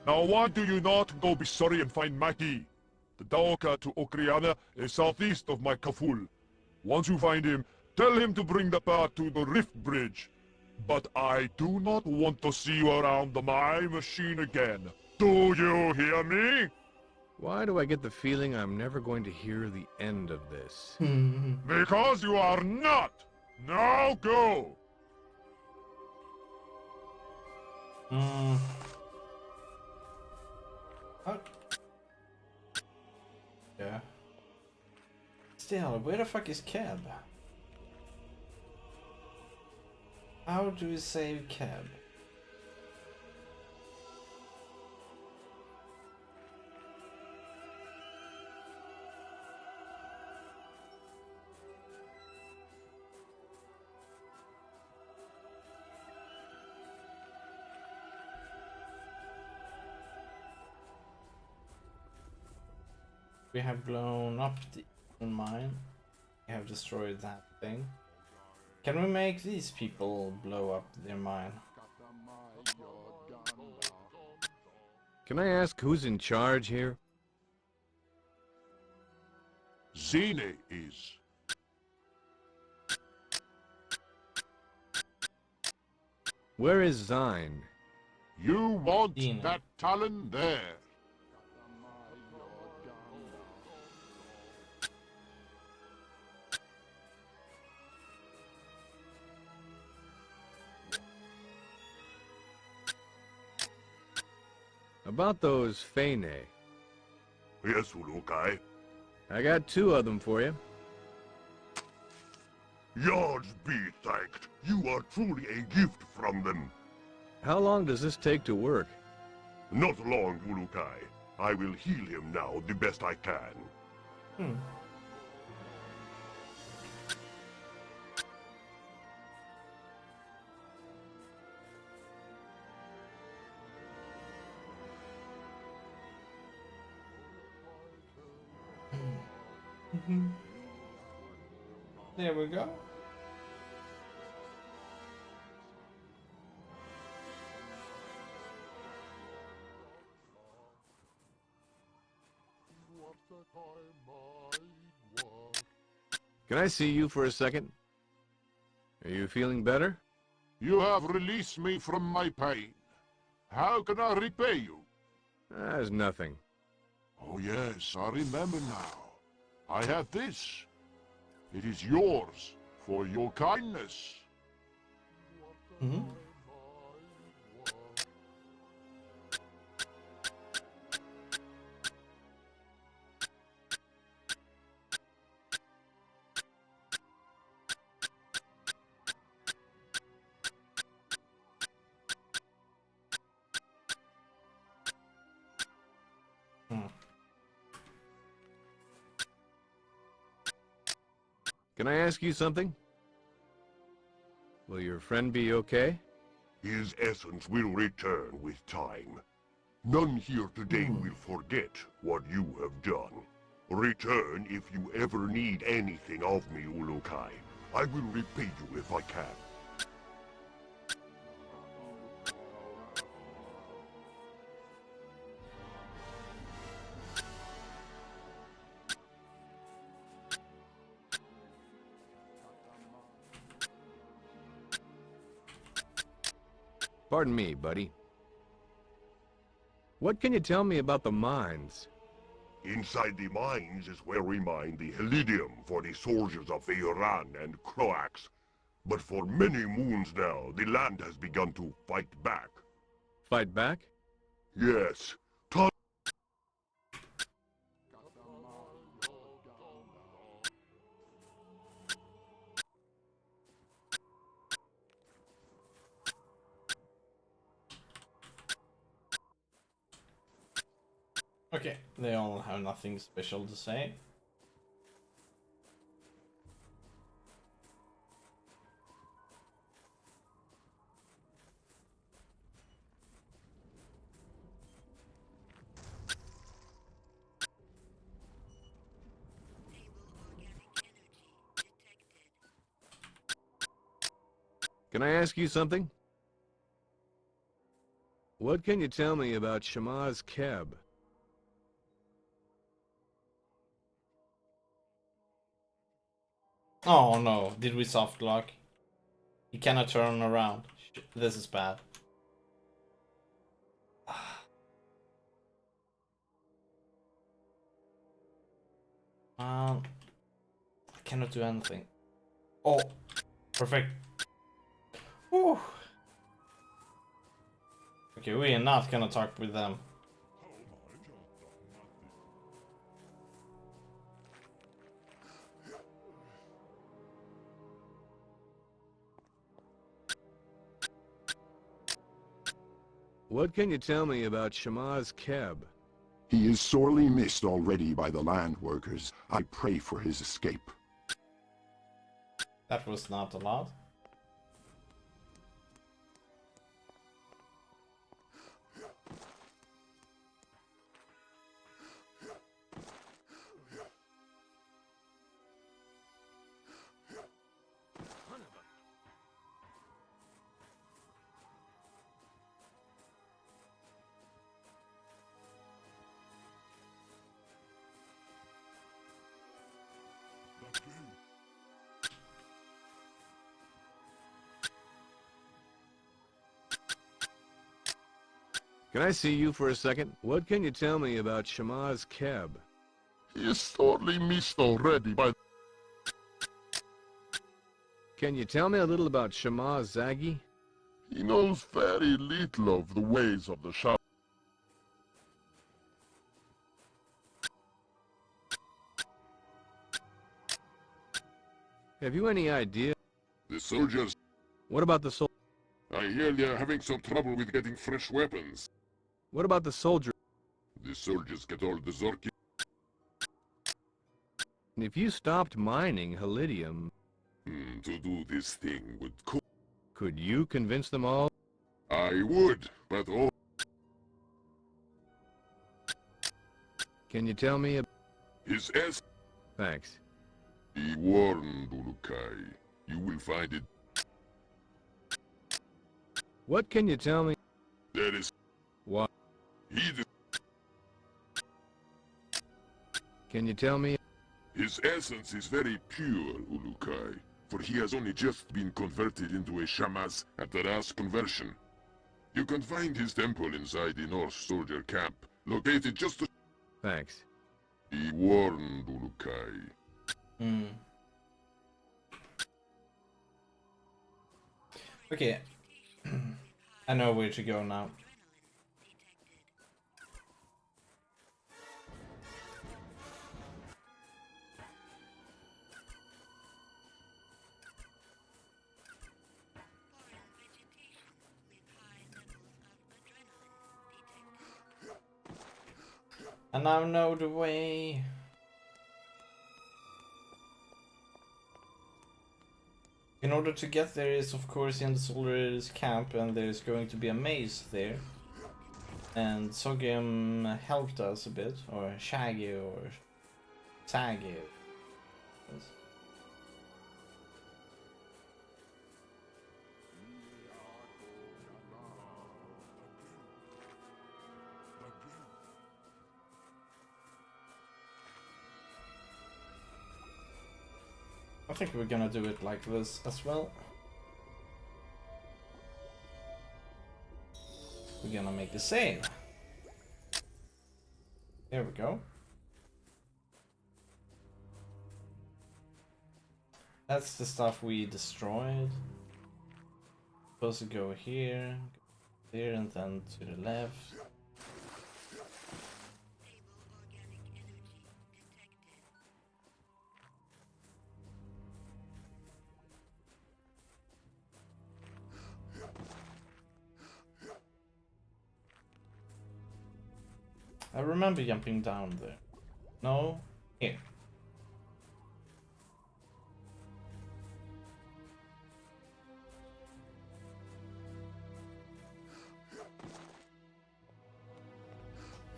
Now why do you not go be sorry and find Maki? The Daoka to Okriana is southeast of my Kaful. Once you find him, tell him to bring the part to the Rift Bridge. But I do not want to see you around my machine again. Do you hear me? Why do I get the feeling I'm never going to hear the end of this? Because you are not! Now go! Oh. Yeah. Still, where the fuck is Keb? How do we save Keb? We have blown up the mine. We have destroyed that thing. Can we make these people blow up their mine? Can I ask who's in charge here? Zine is. Where is Zine? You want Zine. that Talon there. About those Fene. Yes, Ulukai. I got 2 of them for you. Yards be thanked. You are truly a gift from them. How long does this take to work? Not long, Ulukai. I will heal him now the best I can. There we go. Can I see you for a second? Are you feeling better? You have released me from my pain. How can I repay you? There's nothing. Oh yes, I remember now. I have this. It is yours for your kindness. Can I ask you something? Will your friend be okay? His essence will return with time. None here today will forget what you have done. Return if you ever need anything of me, Ulukai. I will repay you if I can. Pardon me, buddy. What can you tell me about the mines? Inside the mines is where we mine the Helidium for the soldiers of Iran and Croax. But for many moons now, the land has begun to fight back. Fight back? Yes. Okay, they all have nothing special to say. Stable organic energy detected. Can I ask you something? What can you tell me about Shamaz Keb? Oh no, did we soft lock? He cannot turn around. This is bad. I cannot do anything. Oh, perfect. Whew. Okay, we are not gonna talk with them. What can you tell me about Shamaz Keb? He is sorely missed already by the land workers. I pray for his escape. That was not allowed. Can I see you for a second? What can you tell me about Shamaz Keb? He is sorely missed already by... Can you tell me a little about Shamaz Zagi? He knows very little of the ways of the Shah. Have you any idea? The soldiers... What about the sol- I hear they are having some trouble with getting fresh weapons. What about the soldier? The soldiers get all the Zorki... And if you stopped mining Halidium, to do this thing would could you convince them all? I would, but oh... Can you tell me? His ass... Thanks. Be warned, Ulukai. You will find it... What can you tell me? There is... What? He... Can you tell me? His essence is very pure, Ulukai, for he has only just been converted into a Shamaz at the last conversion. You can find his temple inside the North soldier camp, located just... Thanks. Be warned, Ulukai. Okay. I know where to go now. And I know the way. In order to get there is of course in the soldiers camp, and there's going to be a maze there. And Sogim helped us a bit, or Shaggy, or Saggy. I think we're gonna do it like this as well. We're gonna make the save. There we go. That's the stuff we destroyed. Supposed to go here, there, and then to the left. I remember jumping down there. No? Here.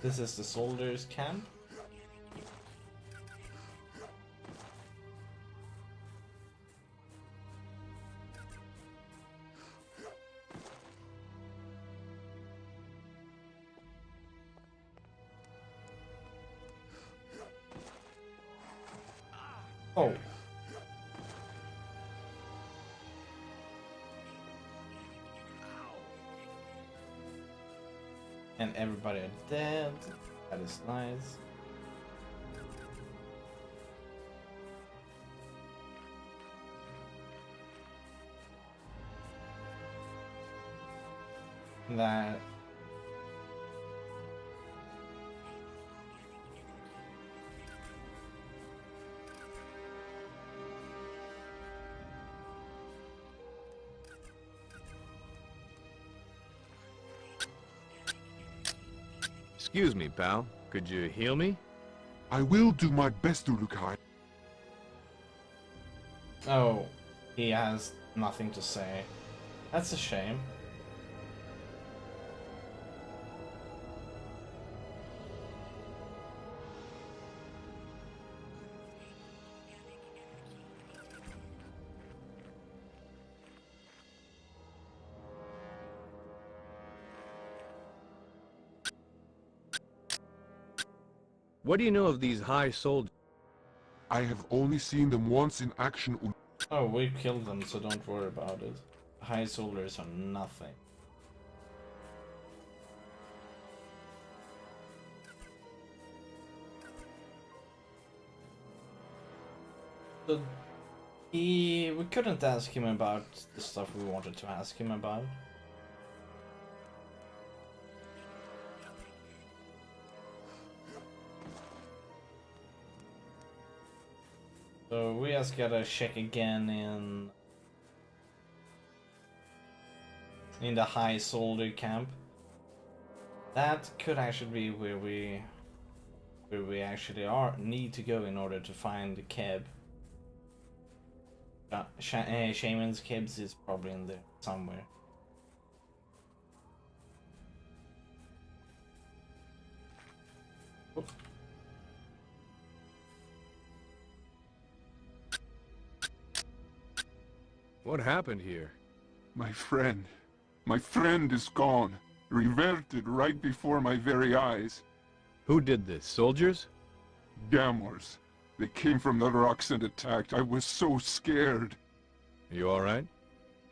This is the soldiers' camp. Oh. And everybody are dead. That is nice. that. Excuse me, pal. Could you heal me? I will do my best, Ulukai. Oh, he has nothing to say. That's a shame. What do you know of these high soldiers? I have only seen them once in action, Oh, we killed them, so don't worry about it. High soldiers are nothing. So we couldn't ask him about the stuff we wanted to ask him about. So we just gotta check again in the high soldier camp. That could actually be where we actually need to go in order to find the Keb. Shaman's Kebs is probably in there somewhere. Oh. What happened here? My friend is gone. Reverted right before my very eyes. Who did this? Soldiers? Gamors. They came from the rocks and attacked. I was so scared. Are you alright?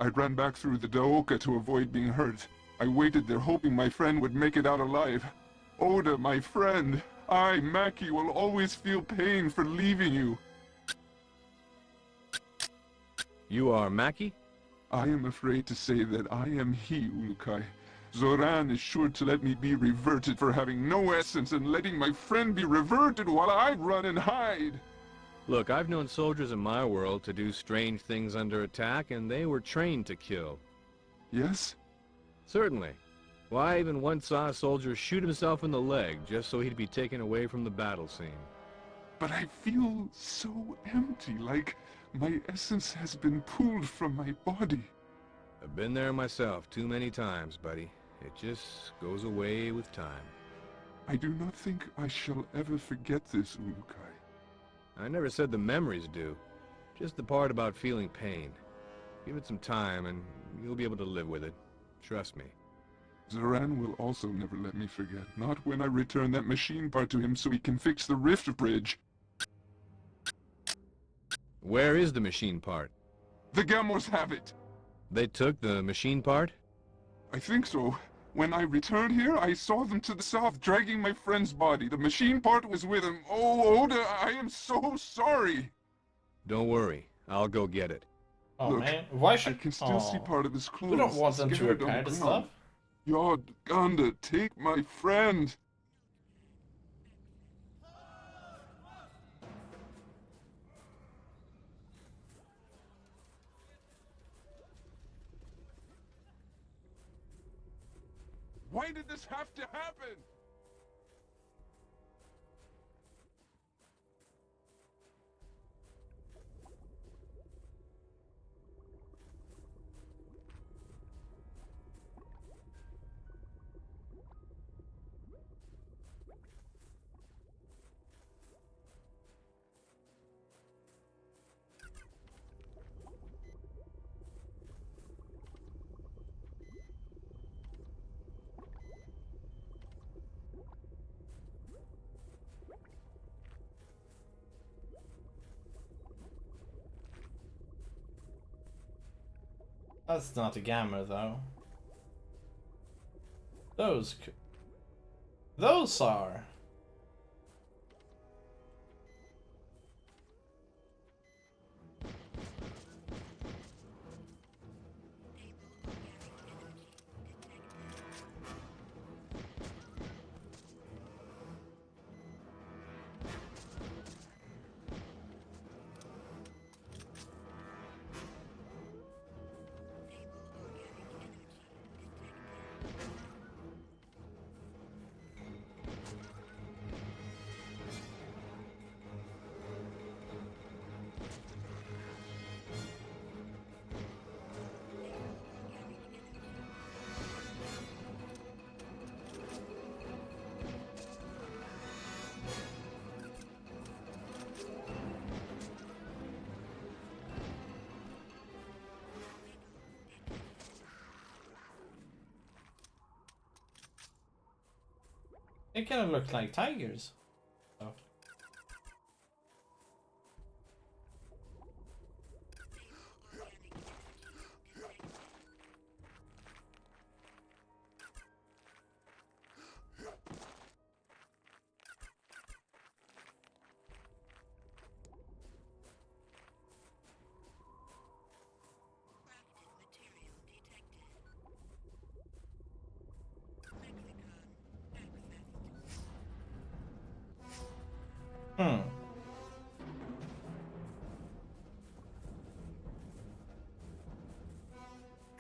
I ran back through the Daoka to avoid being hurt. I waited there hoping my friend would make it out alive. Oda, my friend, I, Maki, will always feel pain for leaving you. You are Maki? I am afraid to say that I am he, Ulukai. Zoran is sure to let me be reverted for having no essence and letting my friend be reverted while I run and hide. Look, I've known soldiers in my world to do strange things under attack, and they were trained to kill. Yes? Certainly. Why, I even once saw a soldier shoot himself in the leg just so he'd be taken away from the battle scene. But I feel so empty, like my essence has been pulled from my body. I've been there myself too many times, buddy. It just goes away with time. I do not think I shall ever forget this, Ulukai. I never said the memories do. Just the part about feeling pain. Give it some time and you'll be able to live with it. Trust me. Zoran will also never let me forget. Not when I return that machine part to him so he can fix the rift bridge. Where is the machine part? The Gamos have it. They took the machine part? I think so. When I returned here, I saw them to the south dragging my friend's body. The machine part was with him. Oh, Oda, I am so sorry. Don't worry. I'll go get it. Oh Look, man, why should I can still see part of his clothes. We don't want them to scattered on repair the the ground. stuff. Yod, Ganda, take my friend. Why did this have to happen? That's not a gamma though. Those are. They kind of look like tigers. Oh. Hmm.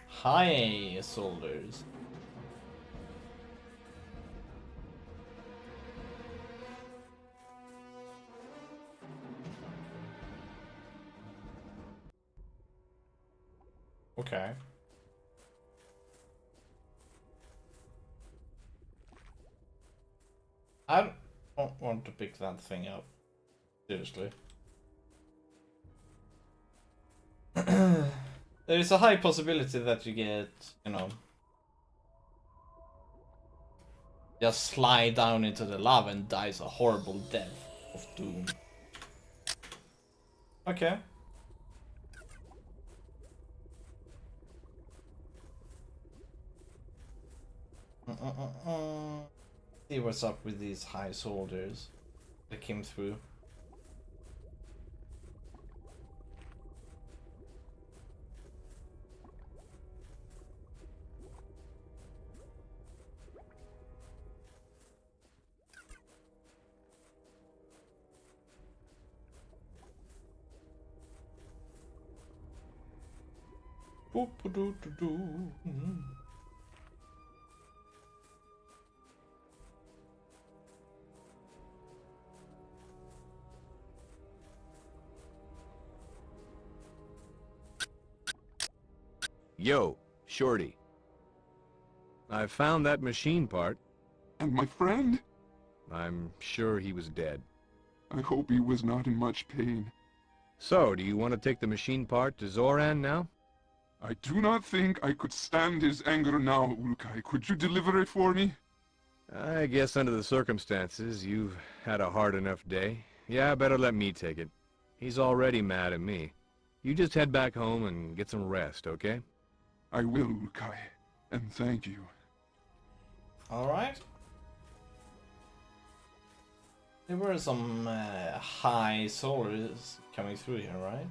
Hi, soldiers. Okay. I don't want to pick that thing up. Seriously. There is a high possibility that you get, you know, just slide down into the lava and dies a horrible death of doom. Okay. See what's up with these high soldiers that came through. Yo, Shorty. I found that machine part. And my friend? I'm sure he was dead. I hope he was not in much pain. So, do you want to take the machine part to Zoran now? I do not think I could stand his anger now, Ulkai. Could you deliver it for me? I guess under the circumstances, you've had a hard enough day. Yeah, better let me take it. He's already mad at me. You just head back home and get some rest, okay? I will, Ulkai. And thank you. Alright. There were some high soldiers coming through here, right?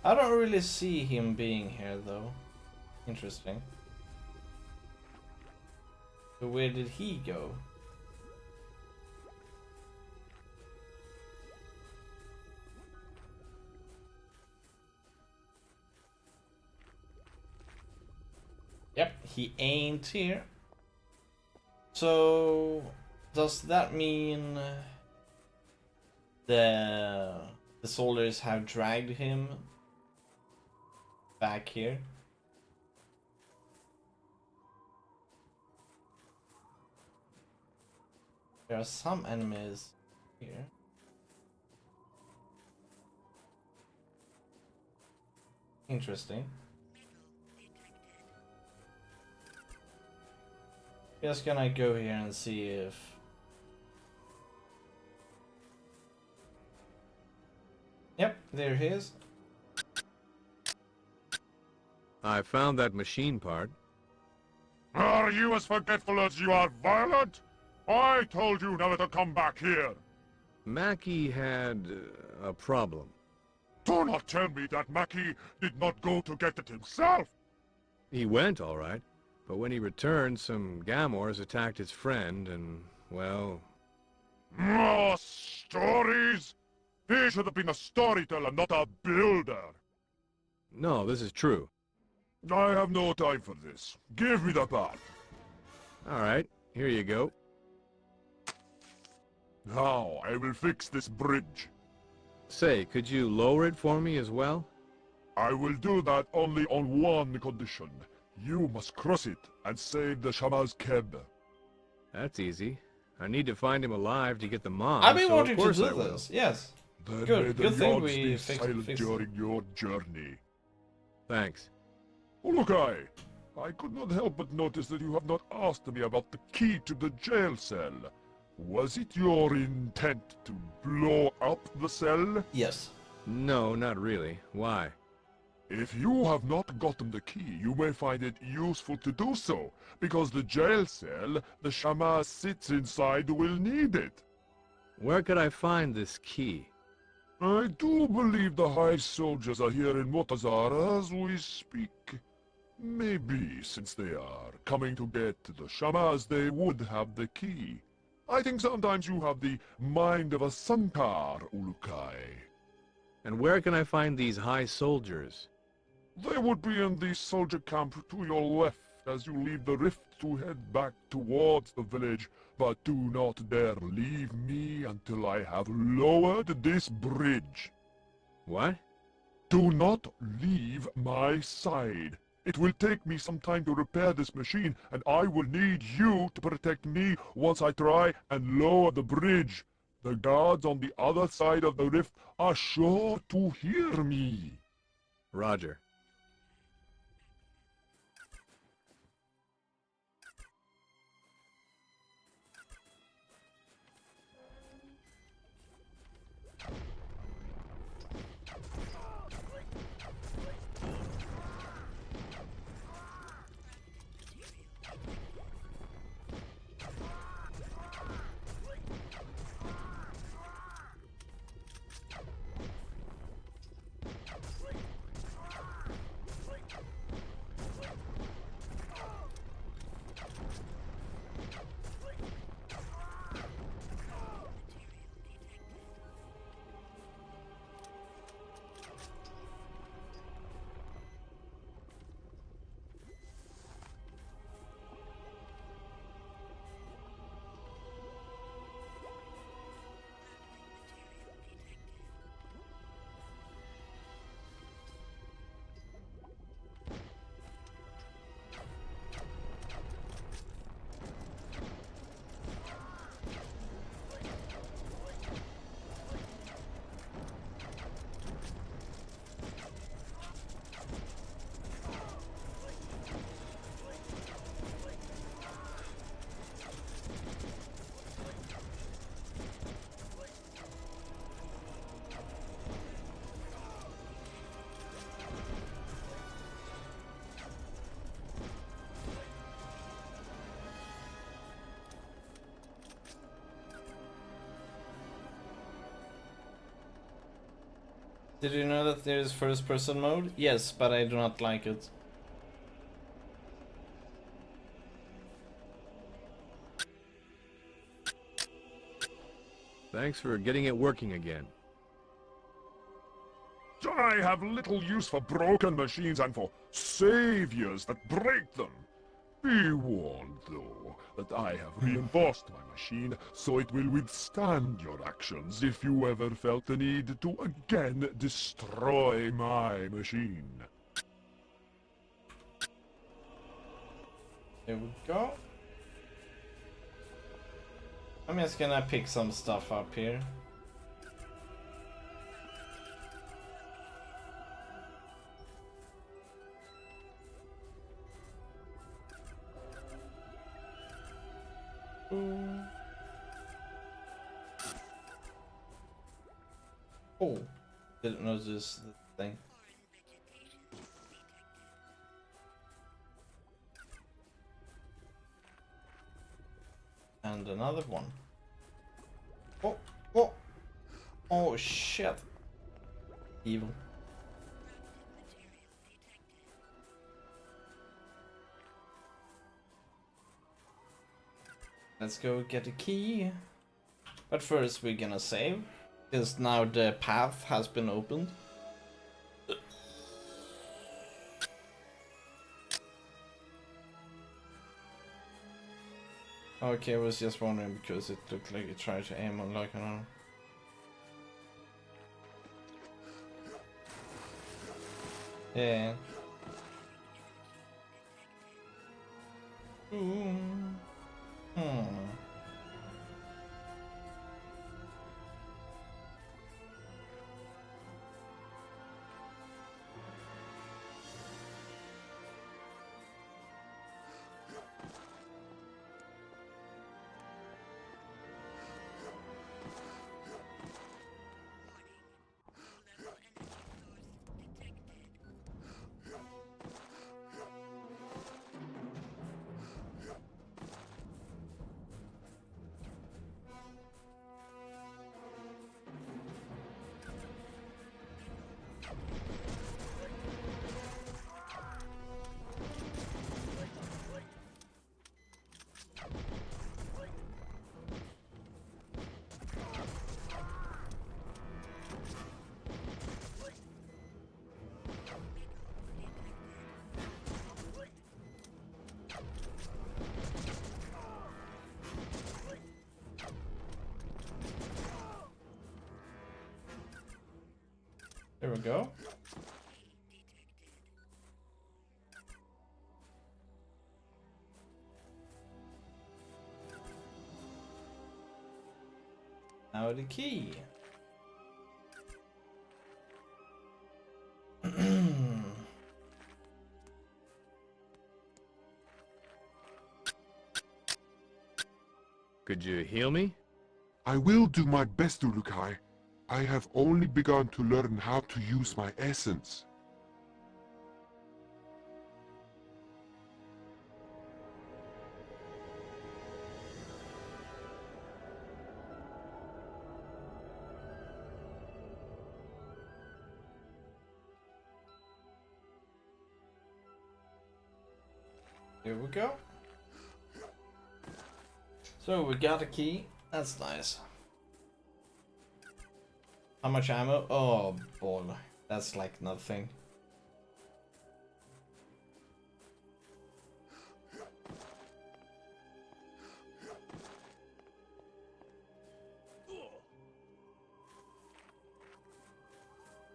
I don't really see him being here though. Interesting. So where did he go? Yep, he ain't here. So does that mean the soldiers have dragged him back here? There are some enemies here. Interesting. Just gonna go here and see if... Yep, there he is. I found that machine part. Are you as forgetful as you are violent? I told you never to come back here. Mackie had a problem. Do not tell me that Mackie did not go to get it himself. He went, all right. But when he returned, some Gamors attacked his friend, and, well... More stories? He should have been a storyteller, not a builder. No, this is true. I have no time for this. Give me the path. All right, here you go. Now, I will fix this bridge. Say, could you lower it for me as well? I will do that only on one condition. You must cross it and save the Shamal's Keb. That's easy. I need to find him alive to get the mom. I've been so wanting of to course do I will. this, yes. Then Good- may the good thing gods we be fixed silent it. during your journey. Thanks. Ulukai, I could not help but notice that you have not asked me about the key to the jail cell. Was it your intent to blow up the cell? Yes. No, not really. Why? If you have not gotten the key, you may find it useful to do so, because the jail cell the Shama sits inside will need it. Where could I find this key? I do believe the Hive soldiers are here in Motazar as we speak. Maybe, since they are coming to get the Shamas, they would have the key. I think sometimes you have the mind of a Sankar, Ulukai. And where can I find these high soldiers? They would be in the soldier camp to your left as you leave the rift to head back towards the village, but do not dare leave me until I have lowered this bridge. What? Do not leave my side. It will take me some time to repair this machine, and I will need you to protect me once I try and lower the bridge. The guards on the other side of the rift are sure to hear me. Roger. Did you know that there is first person mode? Yes, but I do not like it. Thanks for getting it working again. I have little use for broken machines and for saviors that break them. Be warned, though, that I have reinforced my machine so it will withstand your actions if you ever felt the need to again destroy my machine. There we go. I'm just gonna pick some stuff up here. Oh, didn't notice the thing. And another one. Oh, oh, oh shit. Evil. Let's go get a key. But first we're gonna save, because now the path has been opened. Okay, I was just wondering because it looked like it tried to aim on like an yeah. Ooh. There we go. Now the key. Could you heal me? I will do my best, Ulukai. I have only begun to learn how to use my essence. Here we go. So we got a key. That's nice. How much ammo? Oh boy, that's like nothing.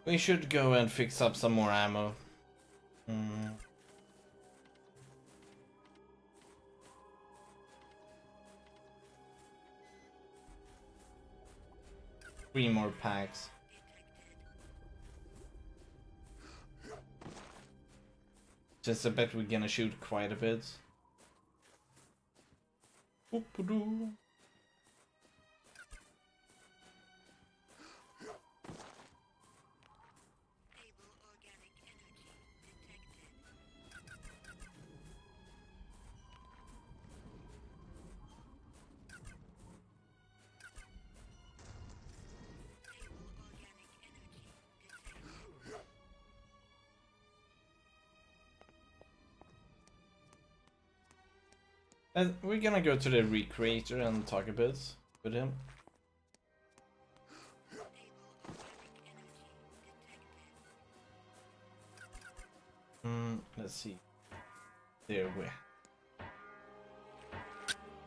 We should go and fix up some more ammo. Hmm. 3 more packs. Just I bet we're gonna shoot quite a bit. Oop-a-doo. Stable organic energy detected. Stable organic energy detected. And we're gonna go to the recreator and talk a bit with him. Stable organic energy detected. Let's see. There we.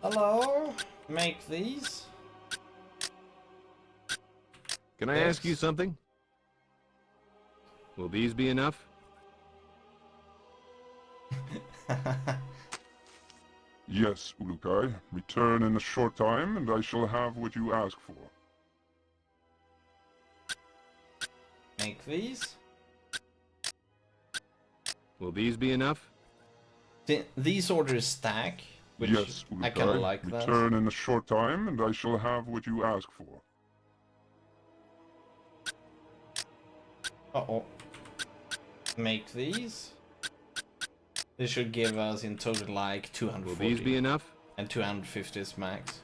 Hello? Make these? Can I ask you something? Will these be enough? Yes, Ulukai. Return in a short time, and I shall have what you ask for. Make these? Will these be enough? These orders stack, which Yes, I kinda Ulukai. like that. Return in a short time, and I shall have what you ask for. Uh-oh. Make these? This should give us in total like 240. Will these be enough? And 250 is max.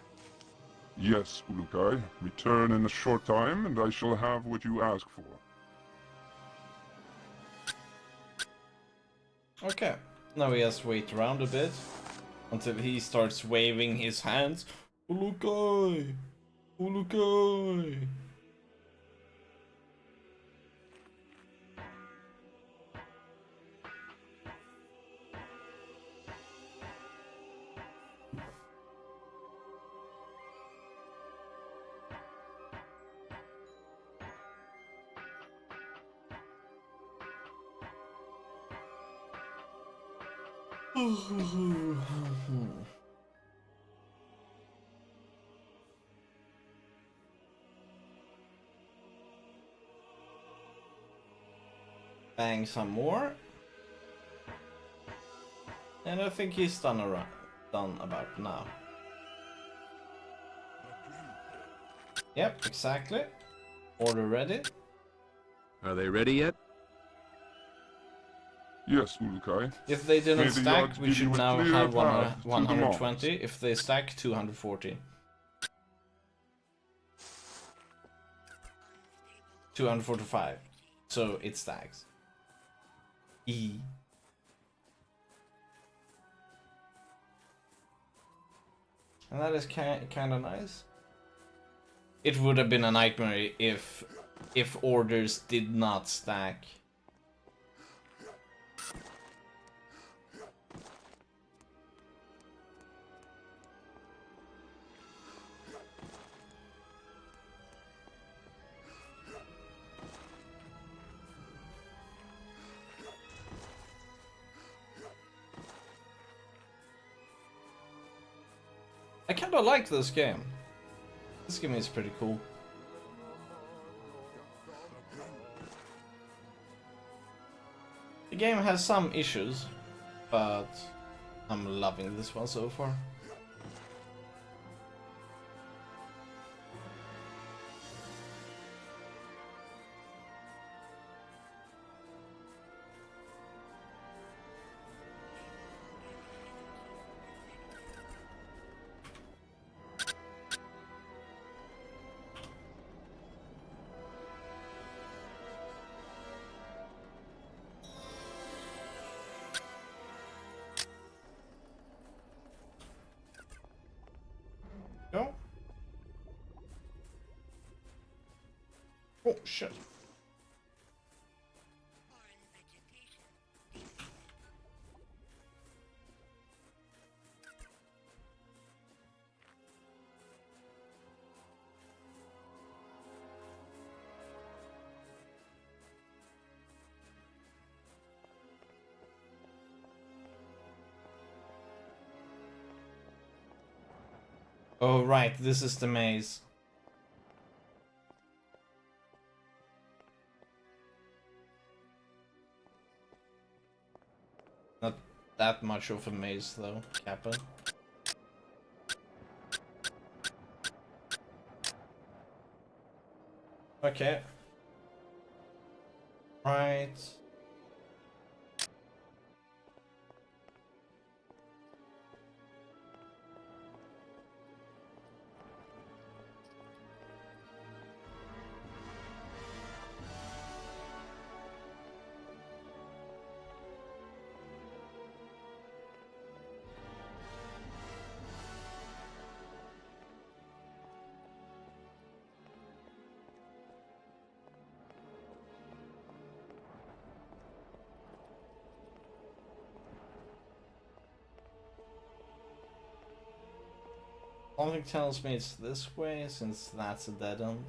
Yes, Ulukai. Return in a short time, and I shall have what you ask for. Okay. Now we just wait around a bit until he starts waving his hands. Ulukai! Ulukai! Bang some more. And I think he's done about now. Yep, exactly. Order ready. Are they ready yet? Yes, Ulukai. If they didn't May the stack, gods we give should you a now clear have path to the 120. If they stack, 240. 245. So it stacks. E. And that is kind of nice. It would have been a nightmare if orders did not stack. I kinda like this game. This game is pretty cool. The game has some issues, but I'm loving this one so far. Go. Oh shit. Foreign vegetation. Oh right, this is the maze. Not that much of a maze though, Kappa. Okay. Right. Something tells me it's this way, since that's a dead end.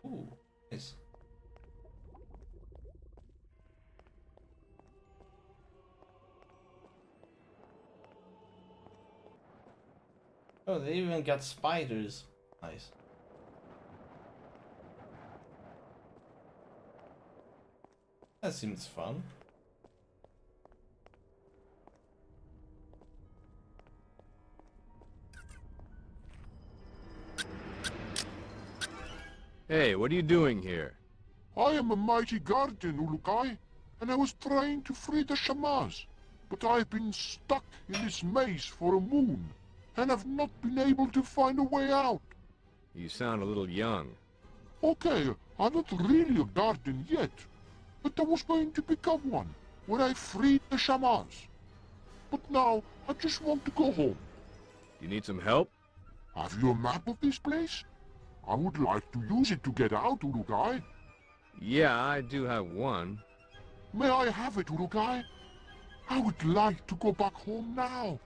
Ooh, nice. Oh, they even got spiders. Nice. That seems fun. Hey, what are you doing here? I am a mighty guardian, Ulukai, and I was trying to free the Shamars. But I've been stuck in this maze for a moon, and have not been able to find a way out. You sound a little young. Okay, I'm not really a guardian yet, but I was going to become one when I freed the Shamars. But now, I just want to go home. You need some help? Have you a map of this place? I would like to use it to get out, Urukai. Yeah, I do have one. May I have it, Urukai? I would like to go back home now.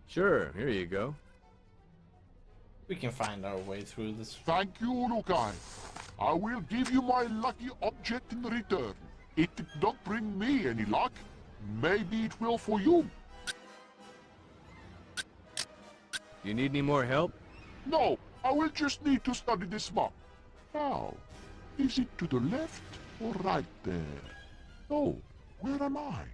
Sure, here you go. We can find our way through this. Thank you, Urukai. I will give you my lucky object in return. It did not bring me any luck. Maybe it will for you. You need any more help? No, I will just need to study this map. Now, is it to the left or right there? Oh, where am I?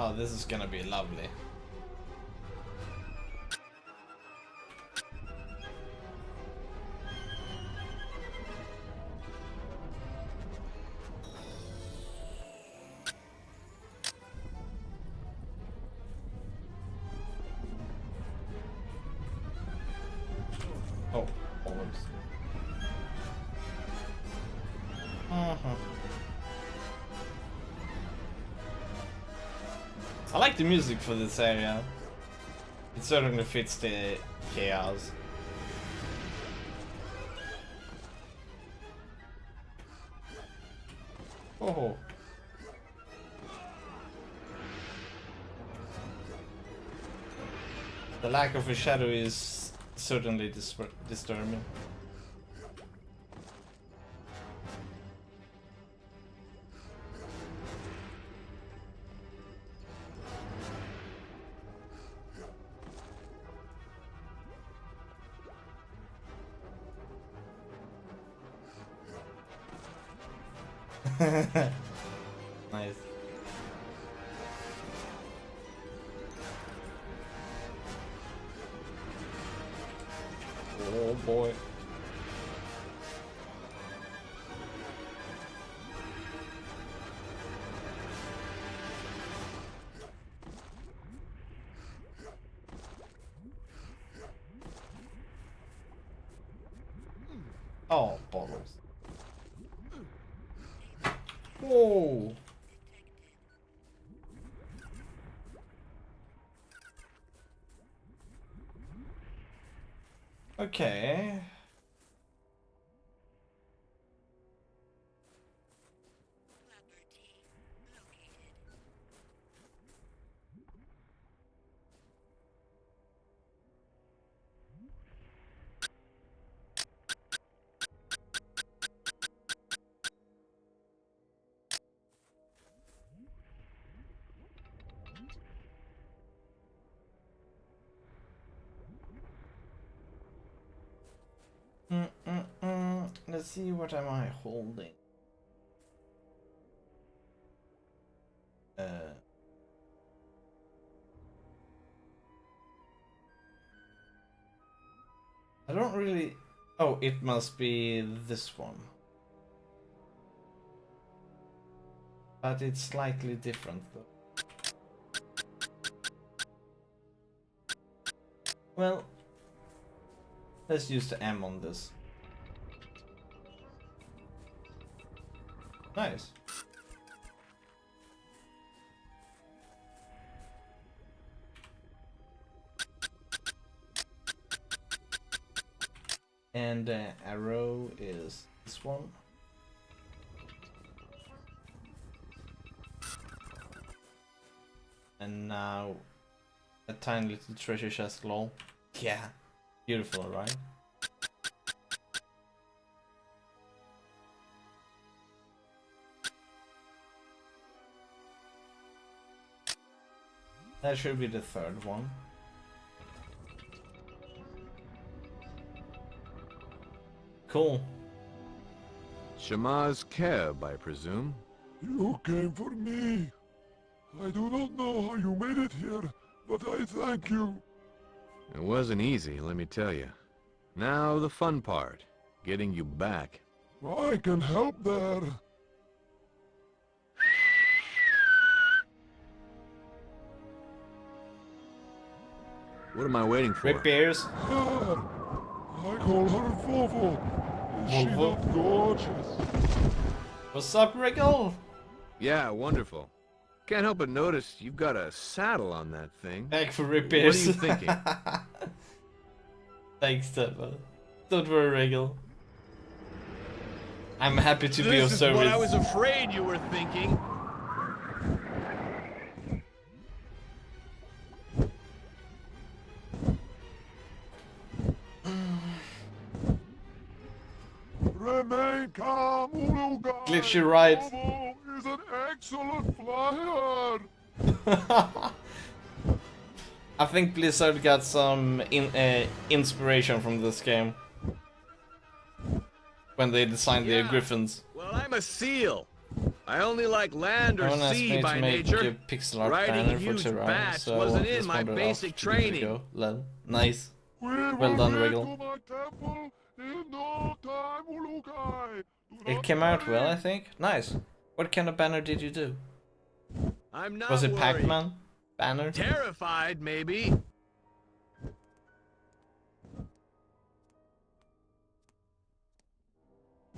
Oh, this is gonna be lovely. Oh, olives. I like the music for this area. It certainly fits the chaos. Oh. The lack of a shadow is certainly disturbing. Nice. Oh boy. Oh, bottles. Whoa. Okay. Property located. Let's see, what am I holding? I don't really... Oh, it must be this one. But it's slightly different though. Well, let's use the M on this. Nice. And the arrow is this one. And now a tiny little treasure chest, lol. Yeah, beautiful, right? That should be the third one. Cool. Shamaz Keb, I presume. You came for me. I do not know how you made it here, but I thank you. It wasn't easy, let me tell you. Now the fun part, getting you back. I can help there. What am I waiting for? Repairs. Her. I call her Vovo. Is she Vovo? not gorgeous? What's up, Wriggle? Yeah, wonderful. Can't help but notice you've got a saddle on that thing. Back for repairs. What are you thinking? Thanks, Stefan. Don't worry, Wriggle. I'm happy to be of This is service. what I was afraid you were thinking. Remain calm, Ulugai. Glitchy right. Vovo is an excellent flyer. I think Blizzard got some inspiration from this game when they designed their griffins. Well, I'm a seal. I only like land or Someone asked sea me by to make a nature. pixel art Riding banner for huge Terraria, bats so I wasn't just in my wandered off basic to give it a training. go. Lol. Nice. We Well will done, head Wriggle. to my temple in no time, Ulugai. Do It not came out well, worry. I think. Nice. What kind of banner did you do? I'm not Was it worried. Pac-Man banner? Terrified, maybe.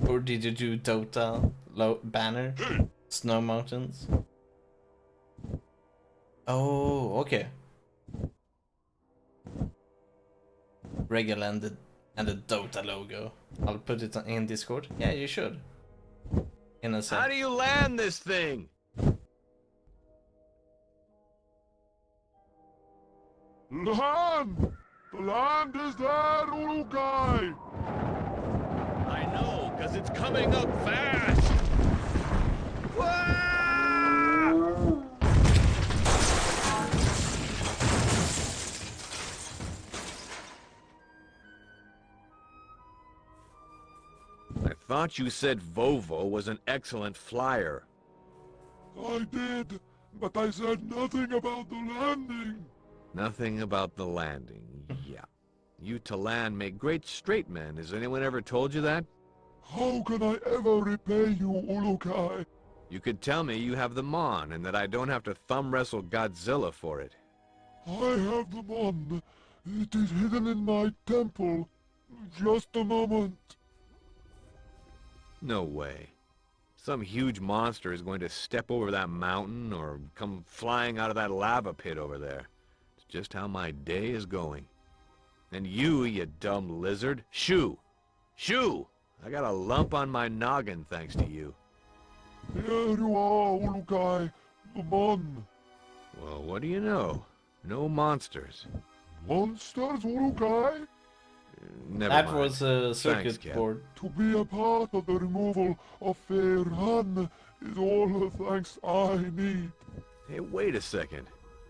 Or did you do Dota banner? Snow Mountains? Oh, okay. regular and the Dota logo. I'll put it in Discord. Yeah, you should. In a How sec. do you land this thing? Land! The land is there, Urukai! I know, because it's coming up fast! I thought you said Vovo was an excellent flyer. I did, but I said nothing about the landing. Nothing about the landing. Yeah. You to land make great straight men. Has anyone ever told you that? How can I ever repay you, Ulukai? You could tell me you have the Mon and that I don't have to thumb wrestle Godzilla for it. I have the Mon. It is hidden in my temple. Just a moment. No way. Some huge monster is going to step over that mountain or come flying out of that lava pit over there. It's just how my day is going. And you dumb lizard. Shoo! Shoo! I got a lump on my noggin thanks to you. Here you are, Ulukai. The Mon. Well, what do you know? No monsters. Monsters, Ulukai? Never That mind. was a circuit Cap. board. To be a part of the removal of Feiran is all the thanks I need. Hey, wait a second.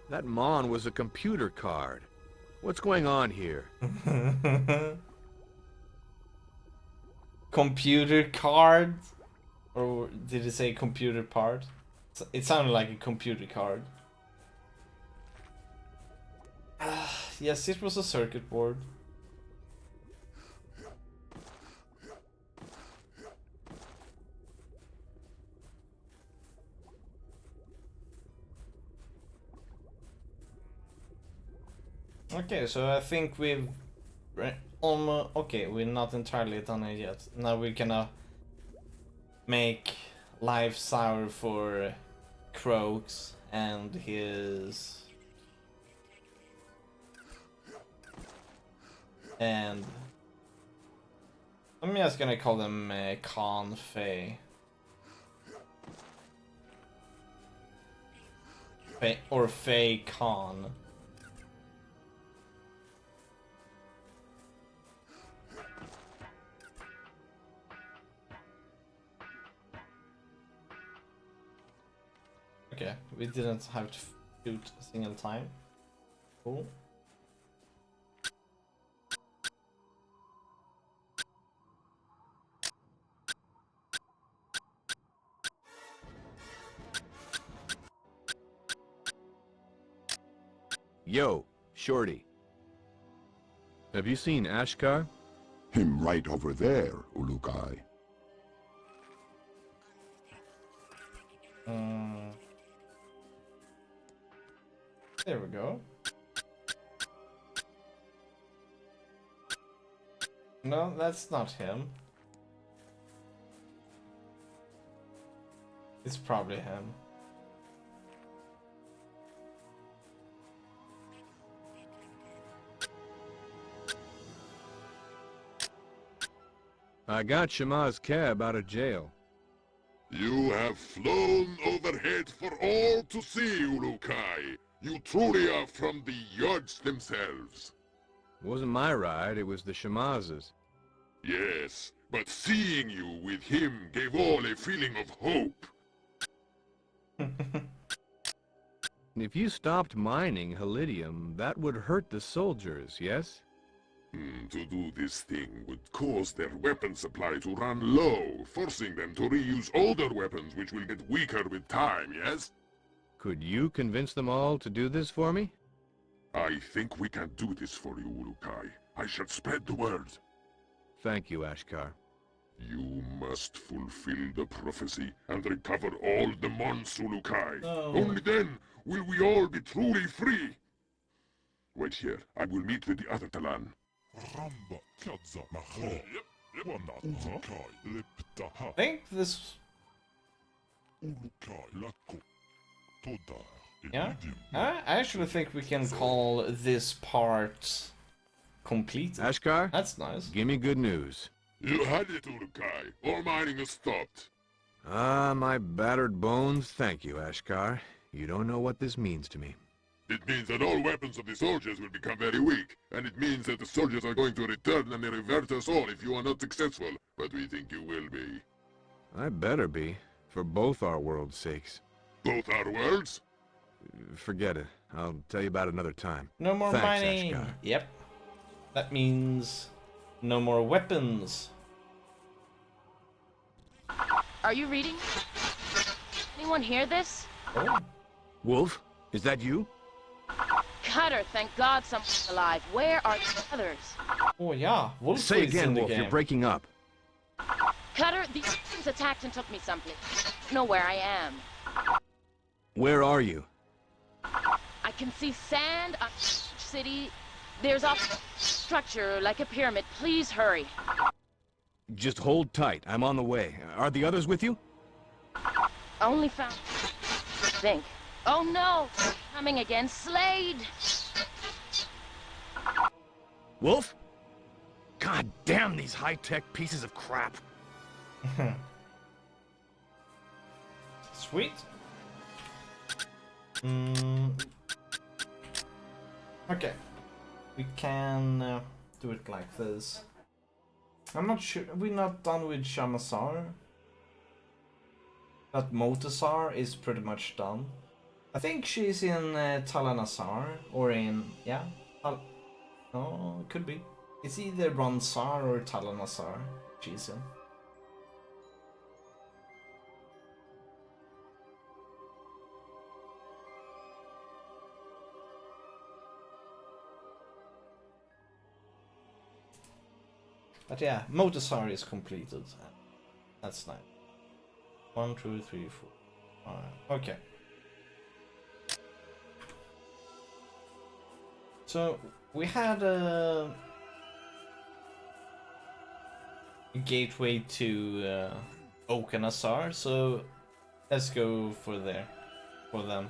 That Mon was a computer card. What's going on here? Computer card? Or did it say computer part? It sounded like a computer card. Yes, it was a circuit board. Okay, so I think we've almost okay. We're not entirely done it yet. Now we're gonna make life sour for Croaks and his and I'm just gonna call them Khan Fei. Or Fei Khan. Okay, we didn't have to shoot a single time. Cool. Yo, Shorty. Have you seen Ashkar? Him right over there, Ulukai. There we go. No, that's not him. It's probably him. I got Shama's cab out of jail. You have flown overhead for all to see, Ulukai. You truly are from the Yards themselves. It wasn't my ride, it was the Shamaz's. Yes, but seeing you with him gave all a feeling of hope. If you stopped mining Helidium, that would hurt the soldiers, yes? To do this thing would cause their weapon supply to run low, forcing them to reuse older weapons which will get weaker with time, yes? Could you convince them all to do this for me? I think we can do this for you, Ulukai. I shall spread the word. Thank you, Ashkar. You must fulfill the prophecy and recover all the Mons, Ulukai. Oh. Only then will we all be truly free. Wait here. I will meet with the other Talan. I think this. Yeah, I actually think we can call this part completed. Ashkar, That's nice. give me good news. You had it, Urukai. All mining has stopped. Ah, my battered bones. Thank you, Ashkar. You don't know what this means to me. It means that all weapons of the soldiers will become very weak, and it means that the soldiers are going to return and revert us all if you are not successful. But we think you will be. I better be, for both our worlds' sakes. Both our worlds? Forget it. I'll tell you about it another time. No more Thanks, mining. Ashkar. Yep. That means no more weapons. Are you reading? Anyone hear this? Oh. Wolf, is that you? Cutter, thank God someone's alive. Where are the others? Oh yeah. Wolf Say is again, in the Wolf. game. You're breaking up. Cutter, these things attacked and took me someplace. I don't know where I am. Where are you? I can see sand on each city. There's a structure like a pyramid. Please hurry. Just hold tight. I'm on the way. Are the others with you? Only found... think. Oh no! Coming again. Slade! Wolf? God damn these high-tech pieces of crap. Sweet. Okay. We can do it like this. I'm not sure. We're not done with Shamazar. But Motasar is pretty much done. I think she's in Talanasar or in no, it could be. It's either Ronsar or Talanasar she's in. But yeah, Motasar is completed. That's nice. 1, 2, 3, 4. Okay. So we had a gateway to Okanasar, so let's go for them.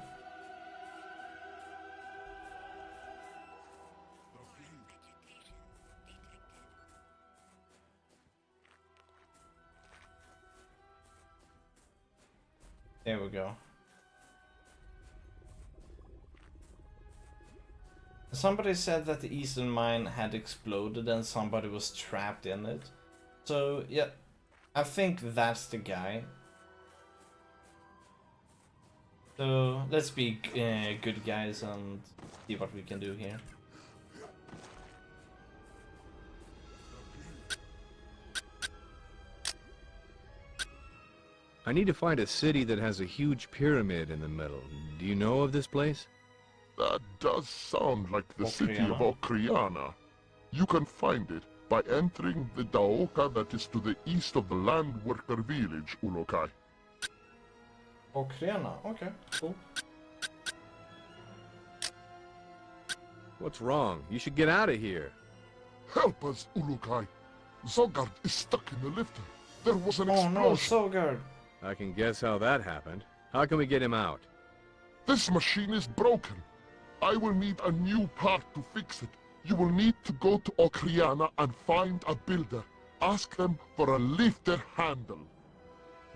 There we go. Somebody said that the eastern mine had exploded and somebody was trapped in it. So yeah, I think that's the guy. So let's be good guys and see what we can do here. I need to find a city that has a huge pyramid in the middle. Do you know of this place? That does sound like the city of Okriana. Okriana. You can find it by entering the Daoka that is to the east of the land worker village, Ulokai. Okriana, okay, cool. What's wrong? You should get out of here. Help us, Ulokai. Zogard is stuck in the lifter. There was an Oh no, explosion. Sogard. I can guess how that happened. How can we get him out? This machine is broken. I will need a new part to fix it. You will need to go to Okriana and find a builder. Ask them for a lifter handle.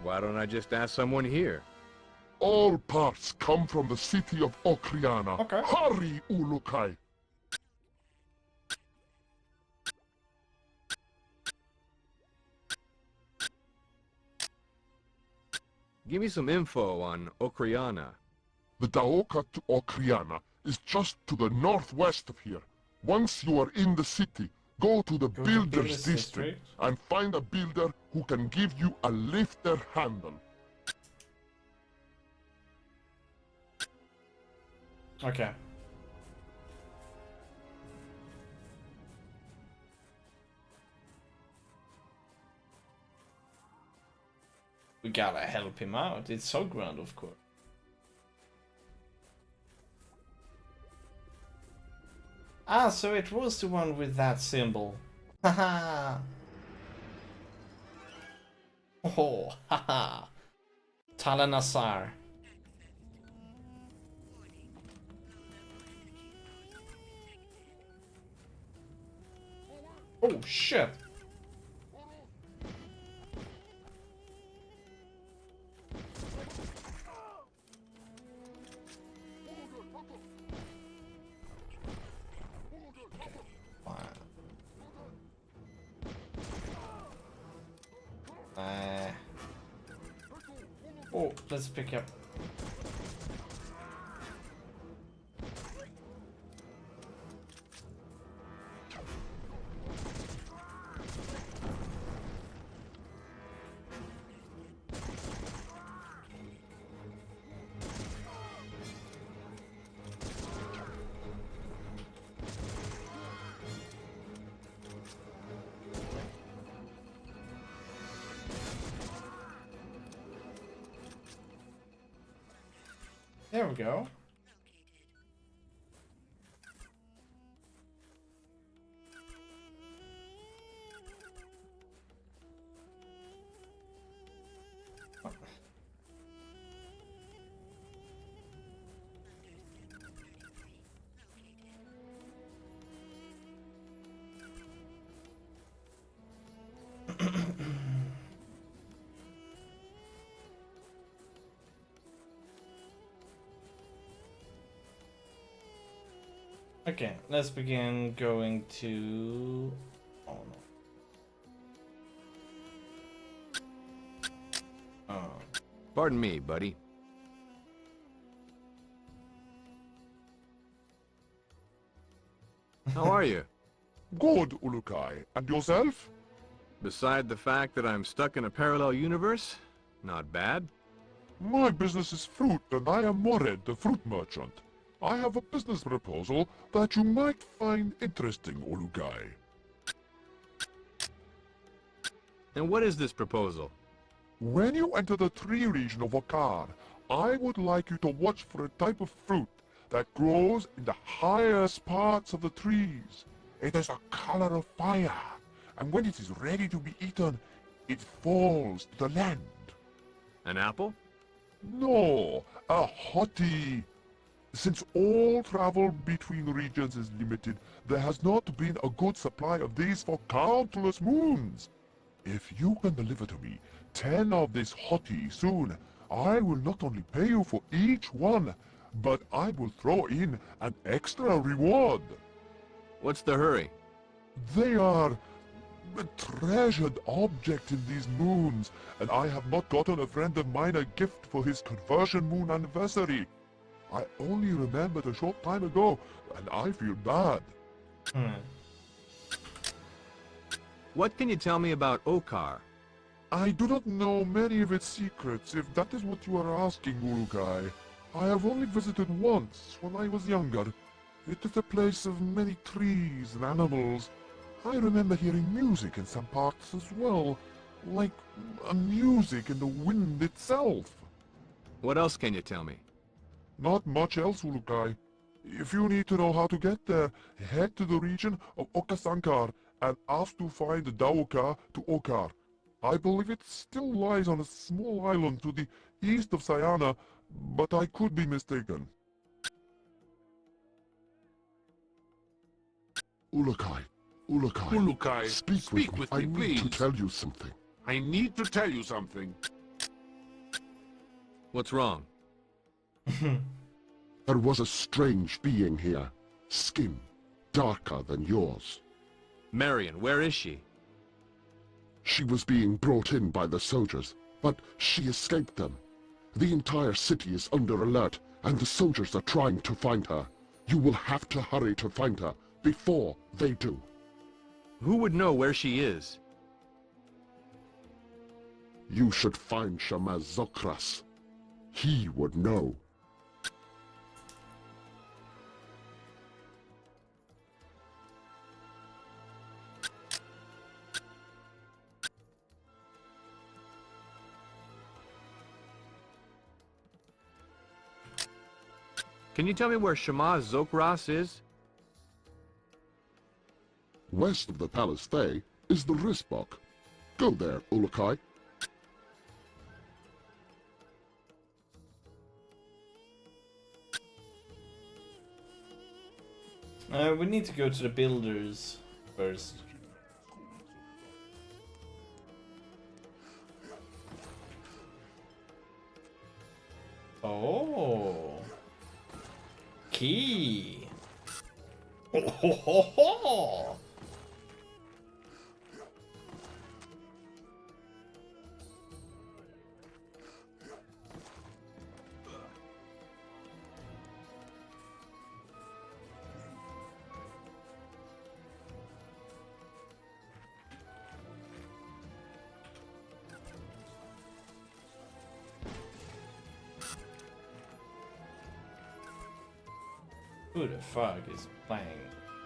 Why don't I just ask someone here? All parts come from the city of Okriana. Okay. Hurry, Ulokai. Give me some info on Okriana. The Daoka to Okriana is just to the northwest of here. Once you are in the city, go to the Go to Builders Builders District District. and find a builder who can give you a lifter handle. Okay. We gotta help him out. It's so grand, of course. Ah, so it was the one with that symbol. Haha. Oh, haha. Talanasar. Oh shit! Oh, let's pick up. There we go. Okay, let's begin going to... Oh no. Oh. Pardon me, buddy. How are you? Good, Ulukai. And yourself? Beside the fact that I'm stuck in a parallel universe, not bad. My business is fruit, and I am Mored, the fruit merchant. I have a business proposal that you might find interesting, Ulukai. And what is this proposal? When you enter the tree region of Okar, I would like you to watch for a type of fruit that grows in the highest parts of the trees. It is a color of fire, and when it is ready to be eaten, it falls to the land. An apple? No, a hottie. Since all travel between regions is limited, there has not been a good supply of these for countless moons. If you can deliver to me 10 of this hottie soon, I will not only pay you for each one, but I will throw in an extra reward. What's the hurry? They are a treasured object in these moons, and I have not gotten a friend of mine a gift for his conversion moon anniversary. I only remembered a short time ago, and I feel bad. What can you tell me about Okar? I do not know many of its secrets, if that is what you are asking, Urukai. I have only visited once, when I was younger. It is a place of many trees and animals. I remember hearing music in some parts as well, like a music in the wind itself. What else can you tell me? Not much else, Urukai. If you need to know how to get there, head to the region of Okasankar and ask to find the Daoka to Okar. I believe it still lies on a small island to the east of Sayana, but I could be mistaken. Ulukai, Ulukai, speak with me. I need to please. tell you something. I need to tell you something. What's wrong? There was a strange being here. Skin darker than yours. Marion, where is she? She was being brought in by the soldiers, but she escaped them. The entire city is under alert, and the soldiers are trying to find her. You will have to hurry to find her before they do. Who would know where she is? You should find Shamaz Zokras. He would know. Can you tell me where Shamaz Zokras is? West of the Palace Thay is the Risbok. Go there, Ulukai. We need to go to the builders first. Oh. Key. Oh, ho, ho, ho. Who the fuck is playing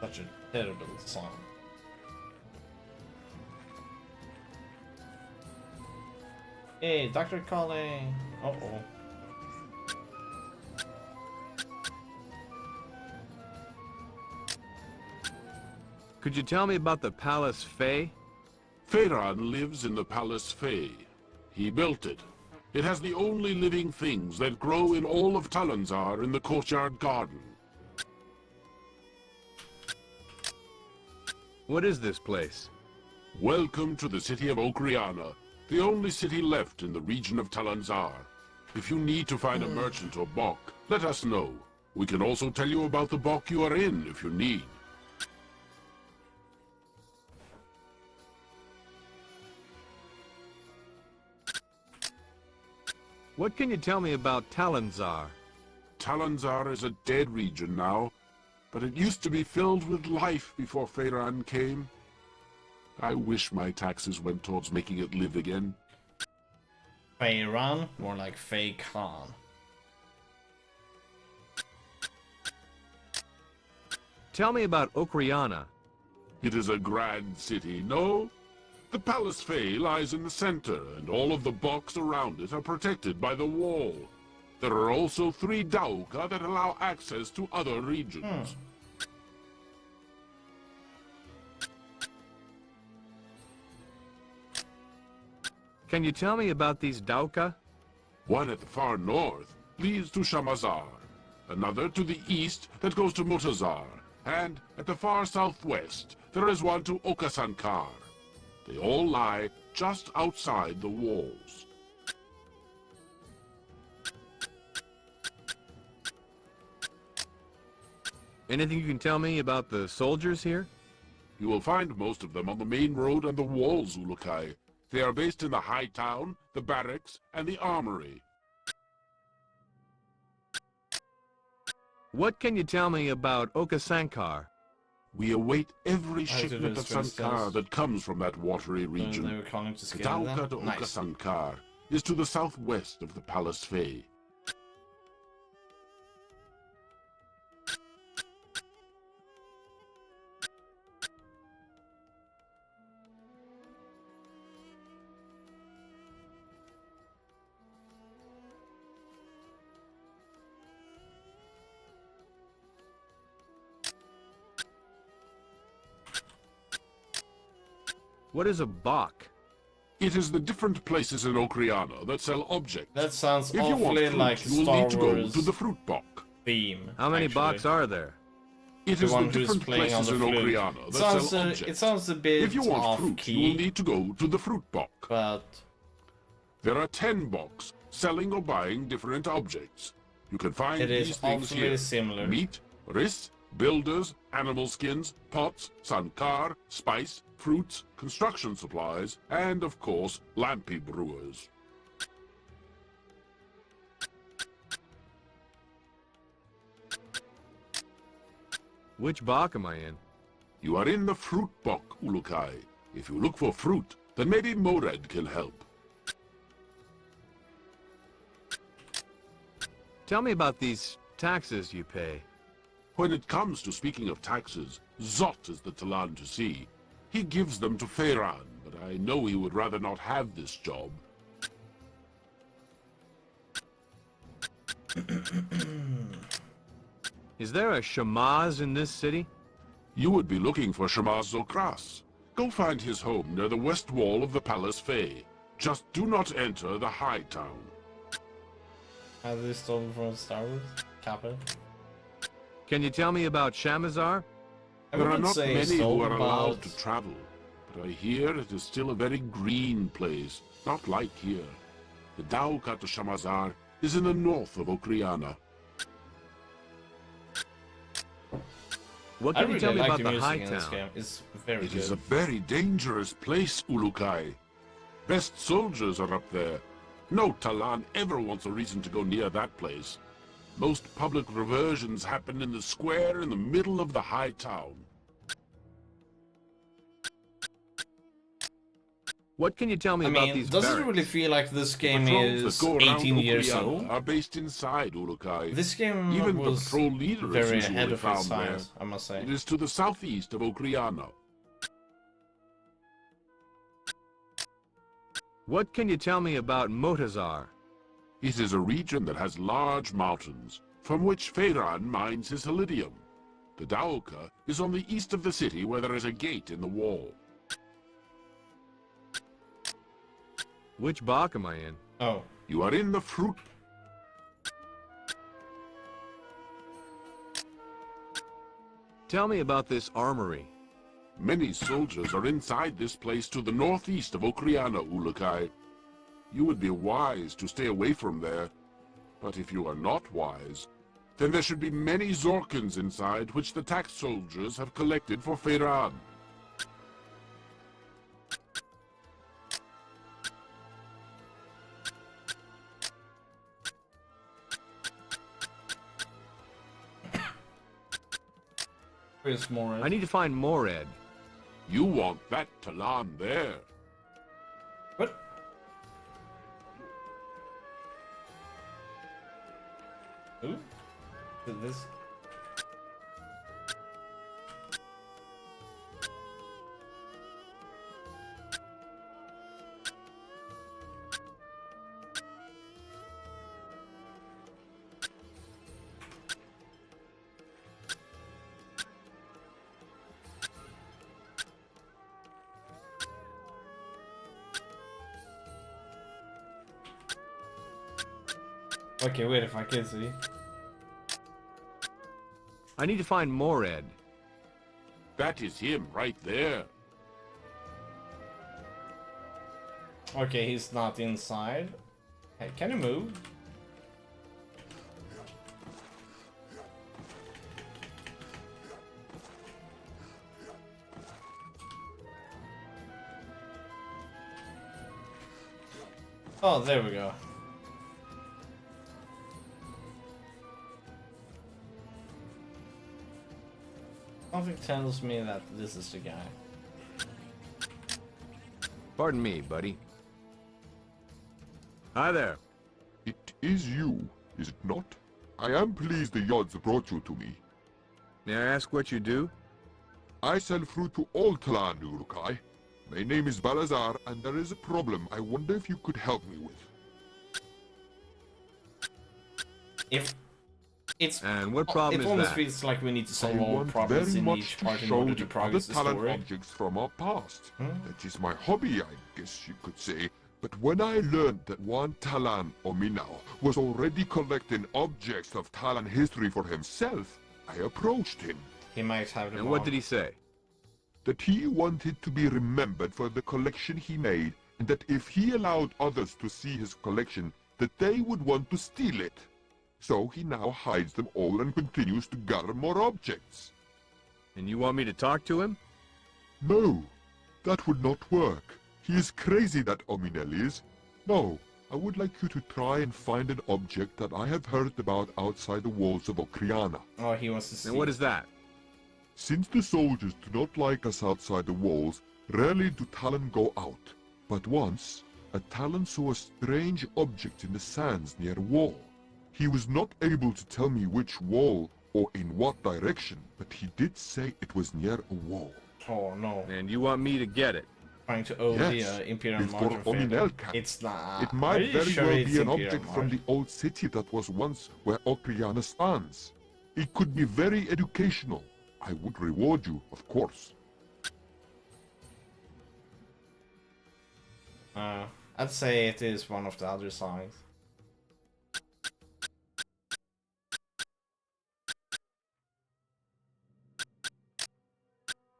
such a terrible song? Hey, Doctor calling. Uh-oh. Could you tell me about the Palace Fey? Feyran lives in the Palace Fey. He built it. It has the only living things that grow in all of Talanzar in the courtyard garden. What is this place? Welcome to the city of Okriana, the only city left in the region of Talanzar. If you need to find a merchant or Bok, let us know. We can also tell you about the Bok you are in if you need. What can you tell me about Talanzar? Talanzar is a dead region now, but it used to be filled with life before Feyran came. I wish my taxes went towards making it live again. Feyran? More like Fey Khan. Tell me about Okriana. It is a grand city, no? The Palace Fey lies in the center, and all of the box around it are protected by the wall. There are also 3 Dauka that allow access to other regions. Can you tell me about these Dauka? One at the far north leads to Shamazar, another to the east that goes to Mutazar, and at the far southwest there is one to Okasankar. They all lie just outside the walls. Anything you can tell me about the soldiers here? You will find most of them on the main road and the walls, Ulukai. They are based in the High Town, the barracks, and the armory. What can you tell me about Okasankar? We await every I have to do shipment a of stress Sankar test. that comes from that watery They region. were calling to The scale Dauka to them. Nice. Okasankar is to the southwest of the Palace Fey. What is a Bok? It is the different places in Okriana that sell objects. That sounds If you want awfully fruit, like you will Star need to go Wars to the fruit Bok. theme. How many actually. Boks are there? It The is the one who's different playing on places the in flute. Okriana It that sounds, sell it objects. sounds a bit If you want off fruit, key, you will need to go to the fruit Bok. but There are 10 Boks selling or buying different objects. You can find it these is things awfully here. similar. Meat, ris, builders, animal skins, pots, sankar, spice, fruits, construction supplies, and of course, lampy brewers. Which Bok am I in? You are in the fruit Bok, Ulukai. If you look for fruit, then maybe Mored can help. Tell me about these taxes you pay. When it comes to speaking of taxes, Zot is the Talan to see. He gives them to Feyran, but I know he would rather not have this job. Is there a Shamaz in this city? You would be looking for Shamaz Zokras. Go find his home near the west wall of the Palace Fey. Just do not enter the High Town. Has they stolen from Star Wars? Kappa? Can you tell me about Shamazar? I There are wouldn't not say many who are stolen, allowed but to travel, but I hear it is still a very green place, not like here. The Dauka to Shamazar is in the north of Okriana. What I can you really tell me like about the the music High in this Town? game. It's very It good. is a very dangerous place, Ulukai. Best soldiers are up there. No Talan ever wants a reason to go near that place. Most public reversions happen in the square in the middle of the High Town. What can you tell me I about mean, these does it barracks? really feel like this The game patrols that is go around 18 years Okriana old? are based inside Ulukai. This game Even the was patrol leader is very usually ahead of its found time, there. I must say. It is to the southeast of Okriana. What can you tell me about Motazar? It is a region that has large mountains, from which Feiran mines his iridium. The Daoka is on the east of the city where there is a gate in the wall. Which Bach am I in? Oh, You are in the fruit. Tell me about this armory. Many soldiers are inside this place to the northeast of Okriana, Ulukai. You would be wise to stay away from there. But if you are not wise, then there should be many Zorkins inside which the tax soldiers have collected for Feiran. where's more? I need to find Mored. You want that Talan there. What? Ooh, did this? Okay, wait, if I can see. I need to find Mored. That is him right there. Okay, he's not inside. Hey, can you move? Oh, there we go. Something tells me that this is the guy. Pardon me, buddy. Hi there. It is you, is it not? I am pleased the Yods brought you to me. May I ask what you do? I sell fruit to all Talan, Urukai. My name is Balazar, and there is a problem I wonder if you could help me with. If it's And what problem it is almost that? feels like we need to I solve all want problems very in much each to part in show order to the progress the Talan story. objects from our past. Hmm? That is my hobby, I guess you could say. But when I learned that one Talan, Ominao, was already collecting objects of Talan history for himself, I approached him. He might have the And what did he say? That he wanted to be remembered for the collection he made, and that if he allowed others to see his collection, that they would want to steal it. So he now hides them all and continues to gather more objects. And you want me to talk to him? No, that would not work. He is crazy, that Ominel is. No, I would like you to try and find an object that I have heard about outside the walls of Okriana. Oh, he wants to see. And what is that? Since the soldiers do not like us outside the walls, rarely do Talon go out. But once, a Talon saw a strange object in the sands near a wall. He was not able to tell me which wall or in what direction, but he did say it was near a wall. Oh no. And you want me to get it? Trying to owe Yes, the Imperial before Margin Ominel Failure. can. It's not. It Are might you very sure well it's be an Imperial object from Margin? the old city that was once where Okriana stands. It could be very educational. I would reward you, of course. I'd say it is one of the other songs.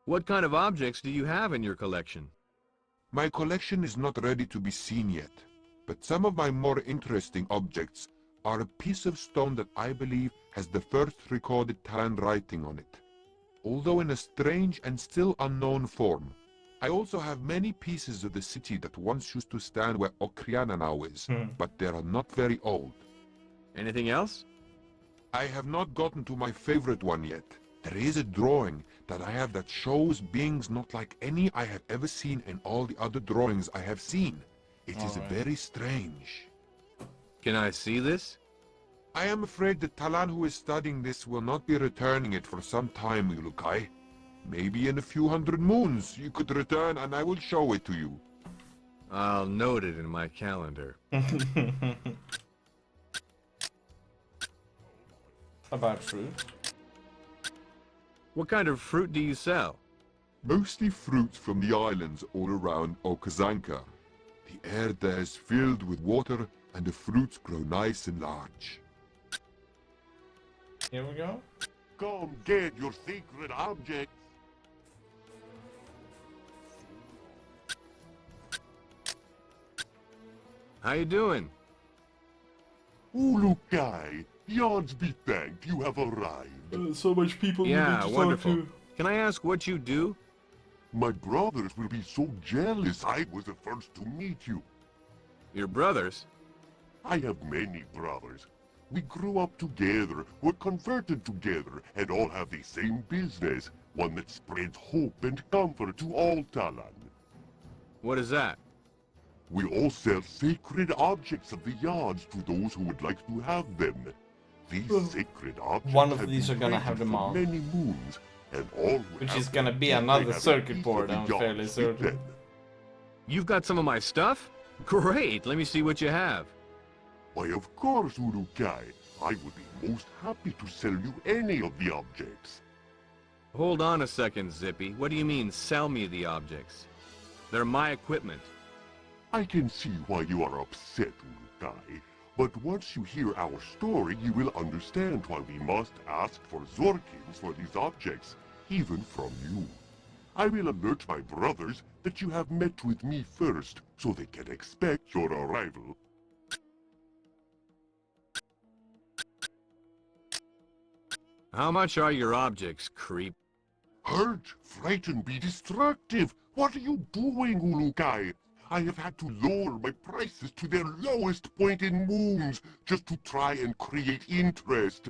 What kind of objects do you have in your collection? My collection is not ready to be seen yet, but some of my more interesting objects are a piece of stone that I believe has the first recorded Talan writing on it, although in a strange and still unknown form. I also have many pieces of the city that once used to stand where Okriana now is, but they are not very old. Anything else? I have not gotten to my favorite one yet. There is a drawing that I have that shows beings not like any I have ever seen in all the other drawings I have seen. It is very strange. Can I see this? I am afraid the Talan who is studying this will not be returning it for some time, Ulukai. Maybe in a few hundred moons you could return and I will show it to you. I'll note it in my calendar. About fruit. What kind of fruit do you sell? Mostly fruits from the islands all around Okazanka. The air there is filled with water and the fruits grow nice and large. Here we go. Come get your sacred objects. How you doing? Ulukai, Yards be thanked, you have arrived. So much people Yeah, wonderful. Can I ask what you do? My brothers will be so jealous I was the first to meet you. Your brothers? I have many brothers. We grew up together, were converted together, and all have the same business, one that spreads hope and comfort to all Talan. What is that? We all sell sacred objects of the yards to those who would like to have them. These sacred objects one of have these been are gonna created have them for all. many moons, and all who Which have is gonna them, be they another have a circuit piece board, of the I'm fairly yards with certain. them. You've got some of my stuff? Great, let me see what you have. Why, of course, Urukai. I would be most happy to sell you any of the objects. Hold on a second, Zippy. What do you mean, sell me the objects? They're my equipment. I can see why you are upset, Urukai. But once you hear our story, you will understand why we must ask for Zorkins for these objects, even from you. I will alert my brothers that you have met with me first, so they can expect your arrival. How much are your objects, creep? Hurt, frighten, be destructive. What are you doing, Ulukai? I have had to lower my prices to their lowest point in moons just to try and create interest.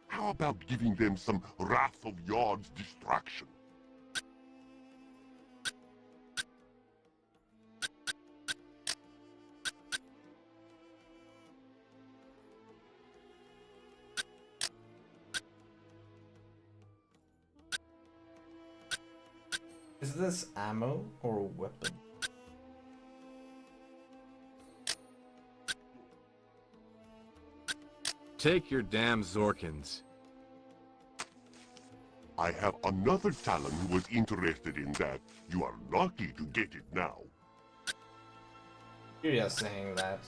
How about giving them some Wrath of Yod's distraction? Is this ammo or a weapon? Take your damn Zorkins. I have another Talon who was interested in that. You are lucky to get it now. You're just saying that.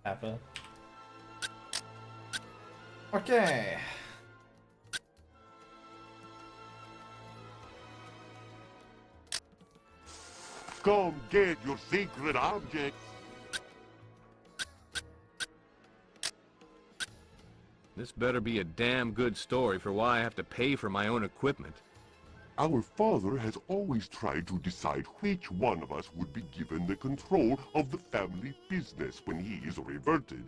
Peppa. Okay. Come get your sacred objects. This better be a damn good story for why I have to pay for my own equipment. Our father has always tried to decide which one of us would be given the control of the family business when he is reverted.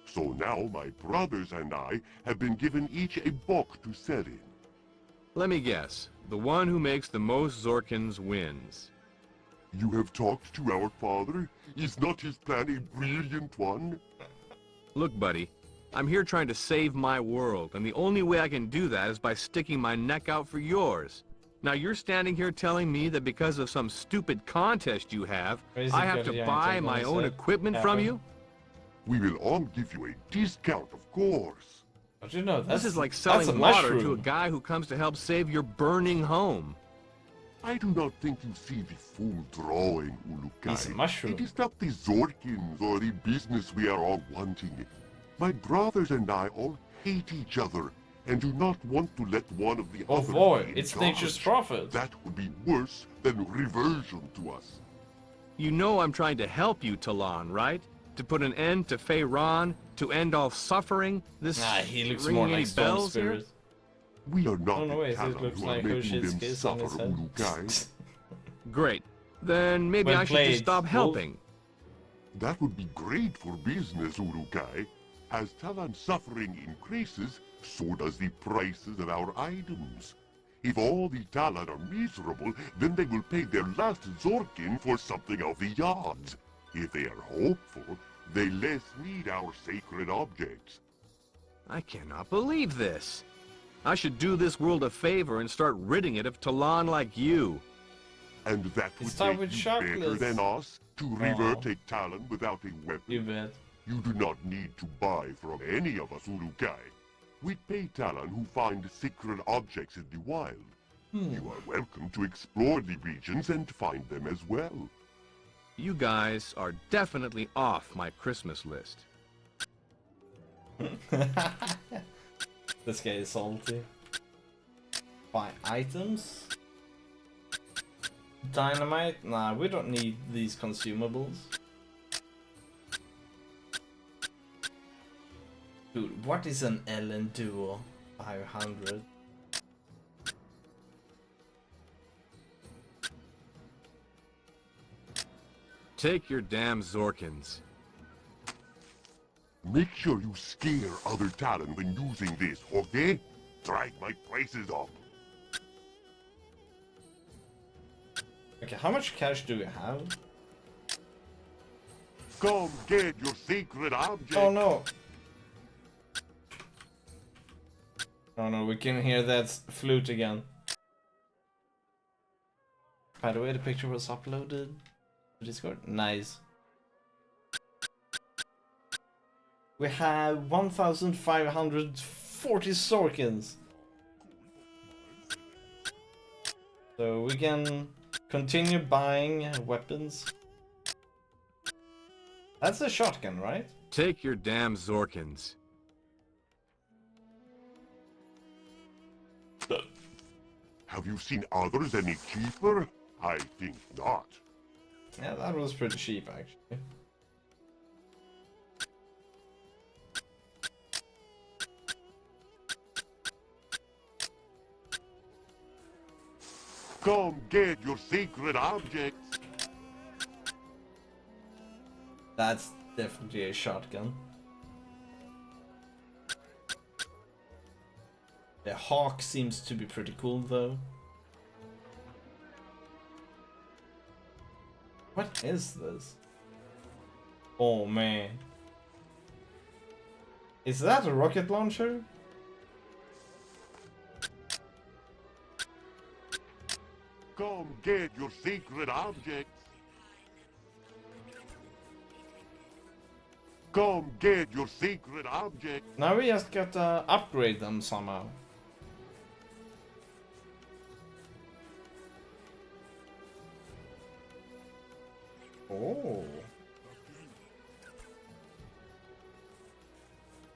So now my brothers and I have been given each a book to set in. Let me guess. The one who makes the most Zorkins wins. You have talked to our father? Is not his plan a brilliant one? Look, buddy. I'm here trying to save my world, and the only way I can do that is by sticking my neck out for yours. Now you're standing here telling me that because of some stupid contest you have, I have to buy my own equipment from you? We will all give you a discount, of course. Don't you know, This is like selling water to a guy who comes to help save your burning home. I do not think you see the full drawing, Ulukai. It's a mushroom. It is not the Zorkins or the business we are all wanting. My brothers and I all hate each other and do not want to let one of the others boy, be it's in charge. nature's prophet. That would be worse than reversion to us. You know I'm trying to help you, Talon, right? To put an end to Feyran? To end all suffering? This Nah, he looks ringing more any like Stone bells here? Spirit. We are not Oh, no, the wait, it Talon looks who are like making Hoshi's them kiss on his suffer, head. Uruk-hai. Great. Then maybe Well I should just played, stop Wolf. helping. That would be great for business, Uruk-hai. As Talon's suffering increases, so does the prices of our items. If all the Talon are miserable, then they will pay their last Zorkin for something of the odds. If they are hopeful, they less need our sacred objects. I cannot believe this. I should do this world a favor and start ridding it of Talon like you. And that would It's time make with you better chocolates. than us to Aw. revert a Talon without a weapon. You bet. You do not need to buy from any of us Uruk-hai. We pay Talon who find sacred objects in the wild. You are welcome to explore the regions and find them as well. You guys are definitely off my Christmas list. This guy is salty. Buy items? Dynamite? Nah, we don't need these consumables. Dude, what is an Ellen Duo 500? Take your damn Zorkins. Make sure you scare other Talon when using this, okay? Drive my prices up. Okay, how much cash do we have? Come get your sacred object. Oh no! Oh no, we can hear that flute again. By the way, the picture was uploaded to Discord. Nice. We have 1,540 Sorkins. So we can continue buying weapons. That's a shotgun, right? Take your damn Zorkins. Have you seen others any cheaper? I think not. Yeah, that was pretty cheap actually. Come get your sacred objects. That's definitely a shotgun. The hawk seems to be pretty cool though. What is this? Oh man. Is that a rocket launcher? Come get your sacred objects. Come get your sacred objects. Now we just gotta upgrade them somehow. Oh.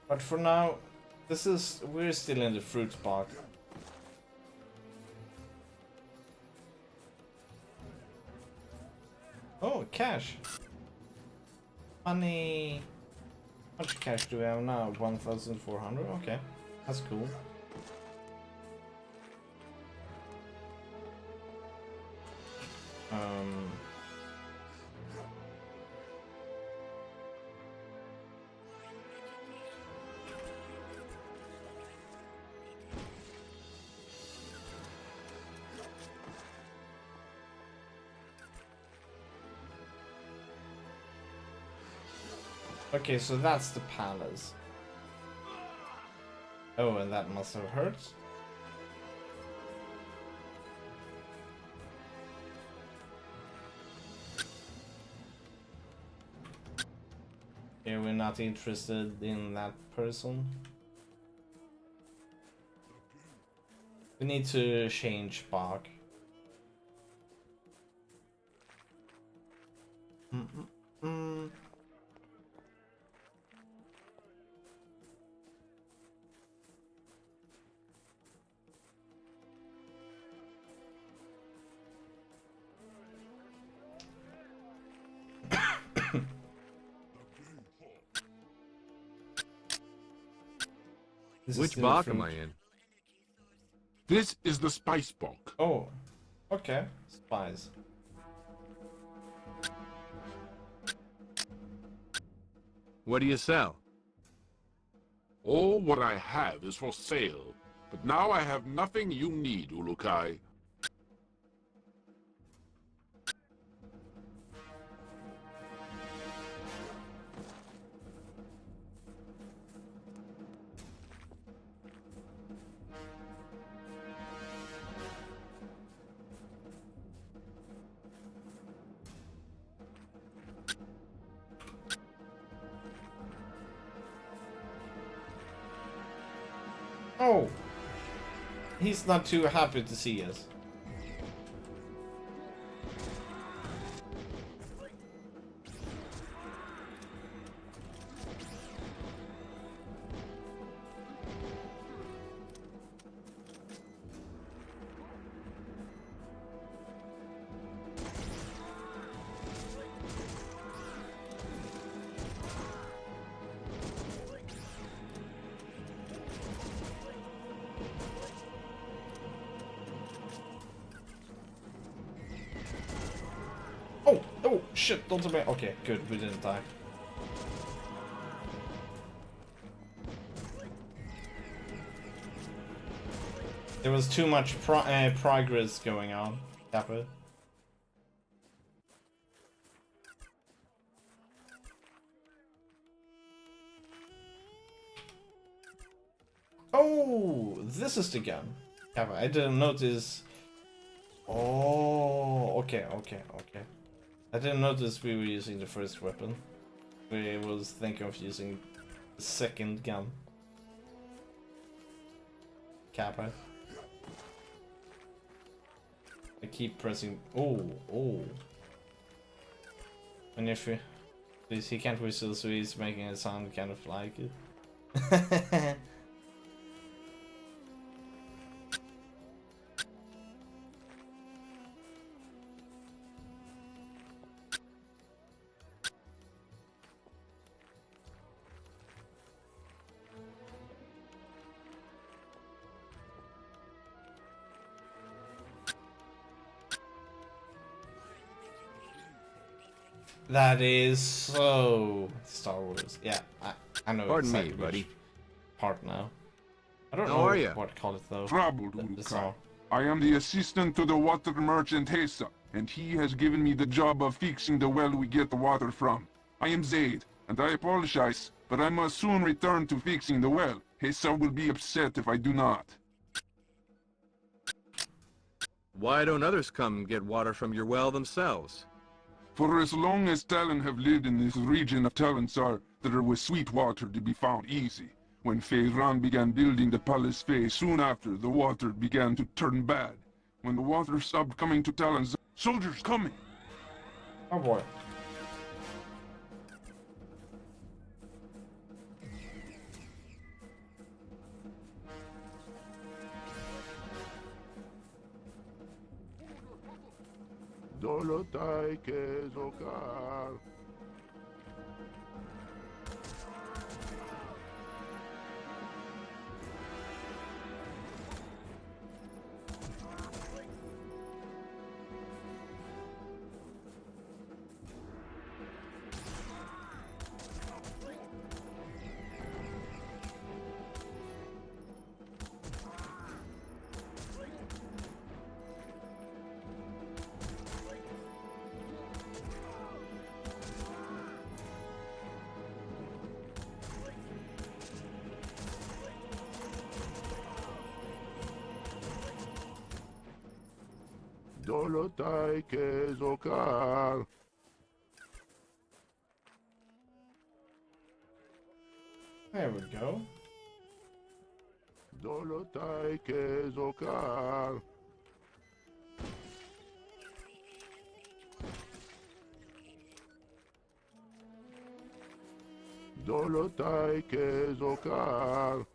But for now, we're still in the fruit part. Oh, cash. Money. How much cash do we have now? 1,400? Okay, that's cool. Okay, so that's the palace. Oh, and that must have hurt. Okay, we're not interested in that person. We need to change Spark. This is Which still box fruit. am I in? This is the spice box. Oh, okay. Spies. What do you sell? All what I have is for sale, but now I have nothing you need, Ulukai. Oh! He's not too happy to see us. Oh! Oh! Shit! Don't tell me. Okay, good. We didn't die. There was too much progress going on. Kappa. Oh! This is the gun. Kappa, I didn't notice. Oh! Okay, okay, okay. I didn't notice we were using the first weapon. We was thinking of using the second gun. Kappa. I keep pressing. Oh, oh. And if he can't whistle, so he's making it sound kind of like it. That is so Star Wars. Yeah, I know Pardon exactly me, buddy. which part now. I don't How know are ya? what to call it though. Troubled, It's Ulukai. all. I am the assistant to the water merchant Hesa, and he has given me the job of fixing the well we get the water from. I am Zaid, and I apologize, but I must soon return to fixing the well. Hesa will be upset if I do not. Why don't others come get water from your well themselves? For as long as Talon have lived in this region of Talonsar, there was sweet water to be found easy. When Feyran began building the Palace Fey, soon after, the water began to turn bad. When the water stopped coming to Talonsar, soldiers coming! Oh boy. Dolotai Kezokar. Dolotai Kezokar. There we go. Dolotai Kezokar. Dolotai Kezokar.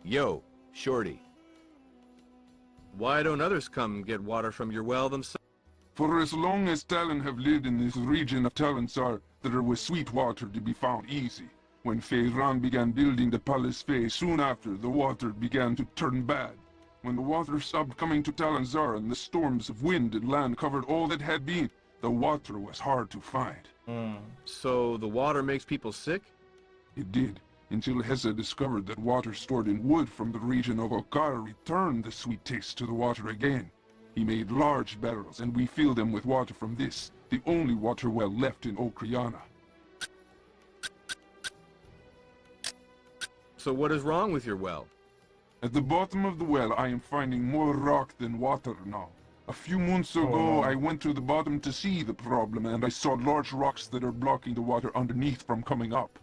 Yo, Shorty. Why don't others come get water from your well themselves? For as long as Talon have lived in this region of Talonsar, there was sweet water to be found easy. When Feyran began building the Palace Fey, soon after, the water began to turn bad. When the water stopped coming to Talonsar and the storms of wind and land covered all that had been, the water was hard to find. So the water makes people sick? It did, until Heza discovered that water stored in wood from the region of Okar returned the sweet taste to the water again. He made large barrels, and we filled them with water from this, the only water well left in Okriana. So what is wrong with your well? At the bottom of the well, I am finding more rock than water now. A few months ago, I went to the bottom to see the problem, and I saw large rocks that are blocking the water underneath from coming up.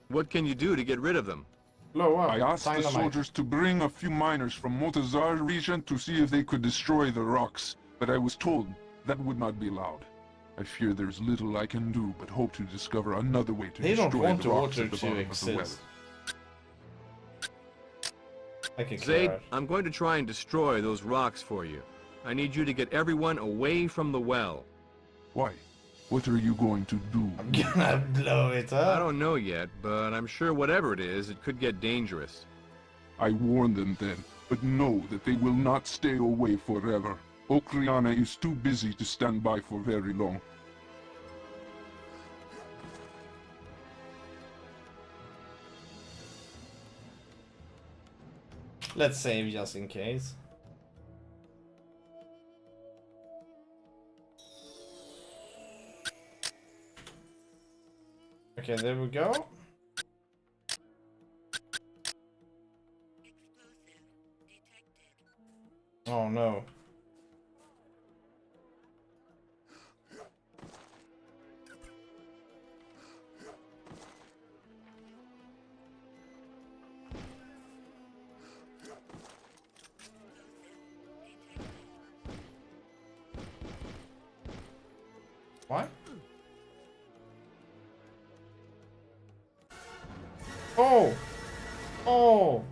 What can you do to get rid of them? Blow up. I asked the Dynamite. soldiers to bring a few miners from Motazar region to see if they could destroy the rocks, but I was told that would not be allowed. I fear there's little I can do, but hope to discover another way to They don't destroy want the the rocks water at the to bottom of the well. exist. I can Zaid, clear I'm going to try and destroy those rocks for you. I need you to get everyone away from the well. Why? What are you going to do? I'm gonna blow it I up. don't know yet, but I'm sure whatever it is, it could get dangerous. I warned them then, but know that they will not stay away forever. Okriana is too busy to stand by for very long. Let's save just in case. Okay, there we go. Explosive detected. Oh no. What? Oh! Oh!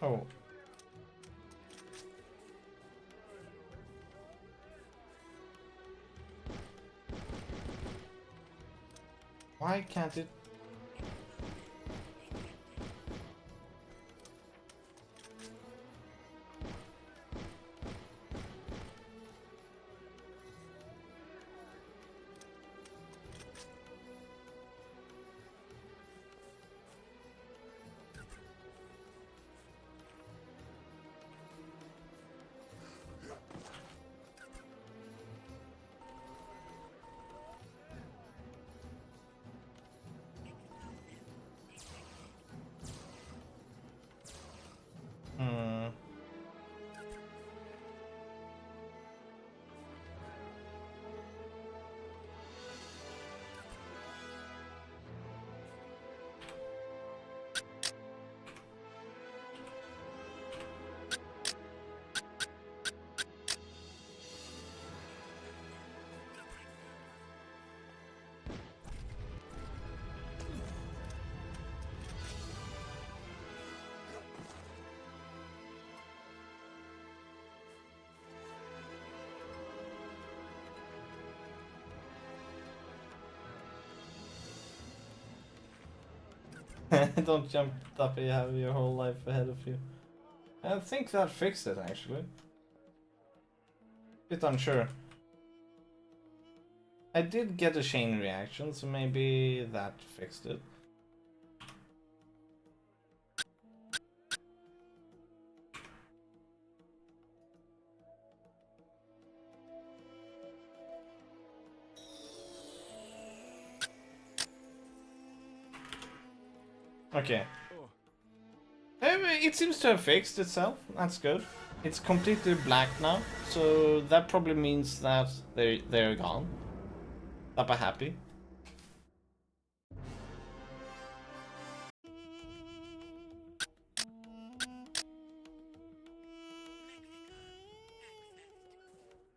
Oh. Why can't it? Don't jump up, you have your whole life ahead of you. I think that fixed it actually. Bit unsure. I did get a chain reaction, so maybe that fixed it. Okay. It seems to have fixed itself. That's good. It's completely black now, so that probably means that they're gone. Papa happy.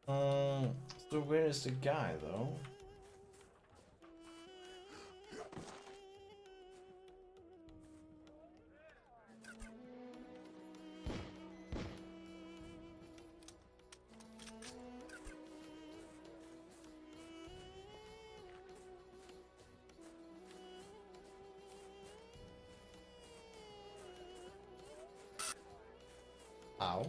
So where is the guy though? Ow.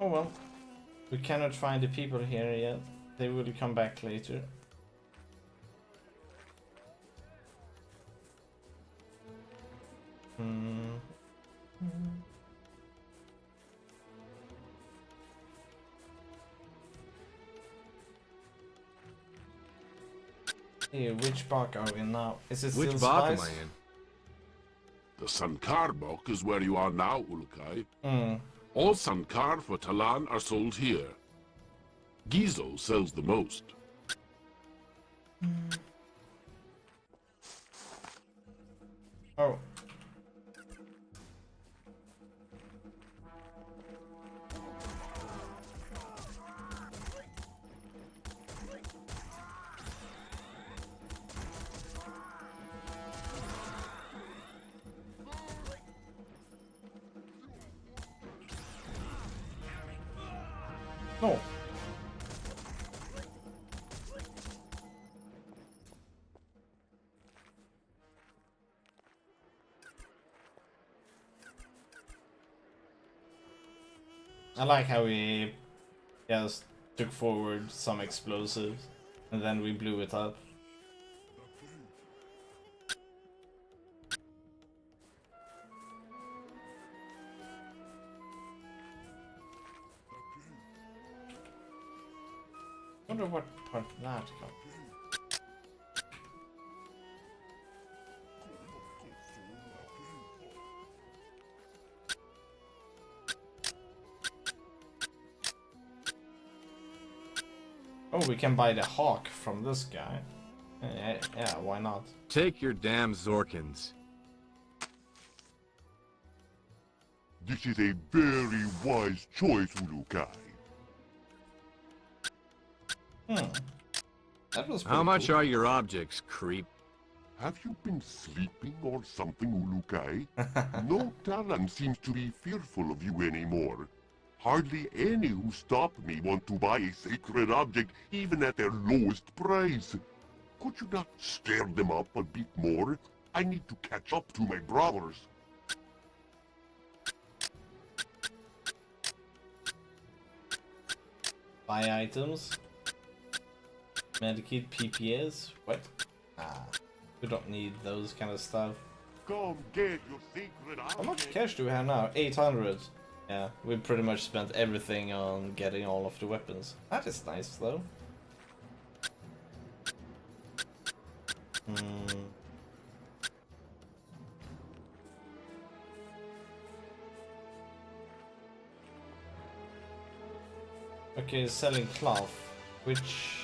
Oh well. We cannot find the people here yet. They will come back later. Hey, which bark are we in now? Is it still Which bark am spice? I in? The Sankar book is where you are now, Ulukai. Hmm. All Sankar for Talan are sold here. Gizo sells the most. Oh. No. I like how we just took forward some explosives and then we blew it up. Wonder what part that comes. Oh, we can buy the hawk from this guy. Yeah, why not? Take your damn Zorkins. This is a very wise choice, Ulukai. That was How pretty much cool. are your objects, creep? Have you been sleeping or something, Ulukai? No Talon seems to be fearful of you anymore. Hardly any who stop me want to buy a sacred object even at their lowest price. Could you not stir them up a bit more? I need to catch up to my brothers. Buy items. Medikit PPS. What? Ah, we don't need those kind of stuff. Come get your sacred object. How much cash do we have now? 800. Yeah, we pretty much spent everything on getting all of the weapons. That is nice though. Okay, selling cloth. Which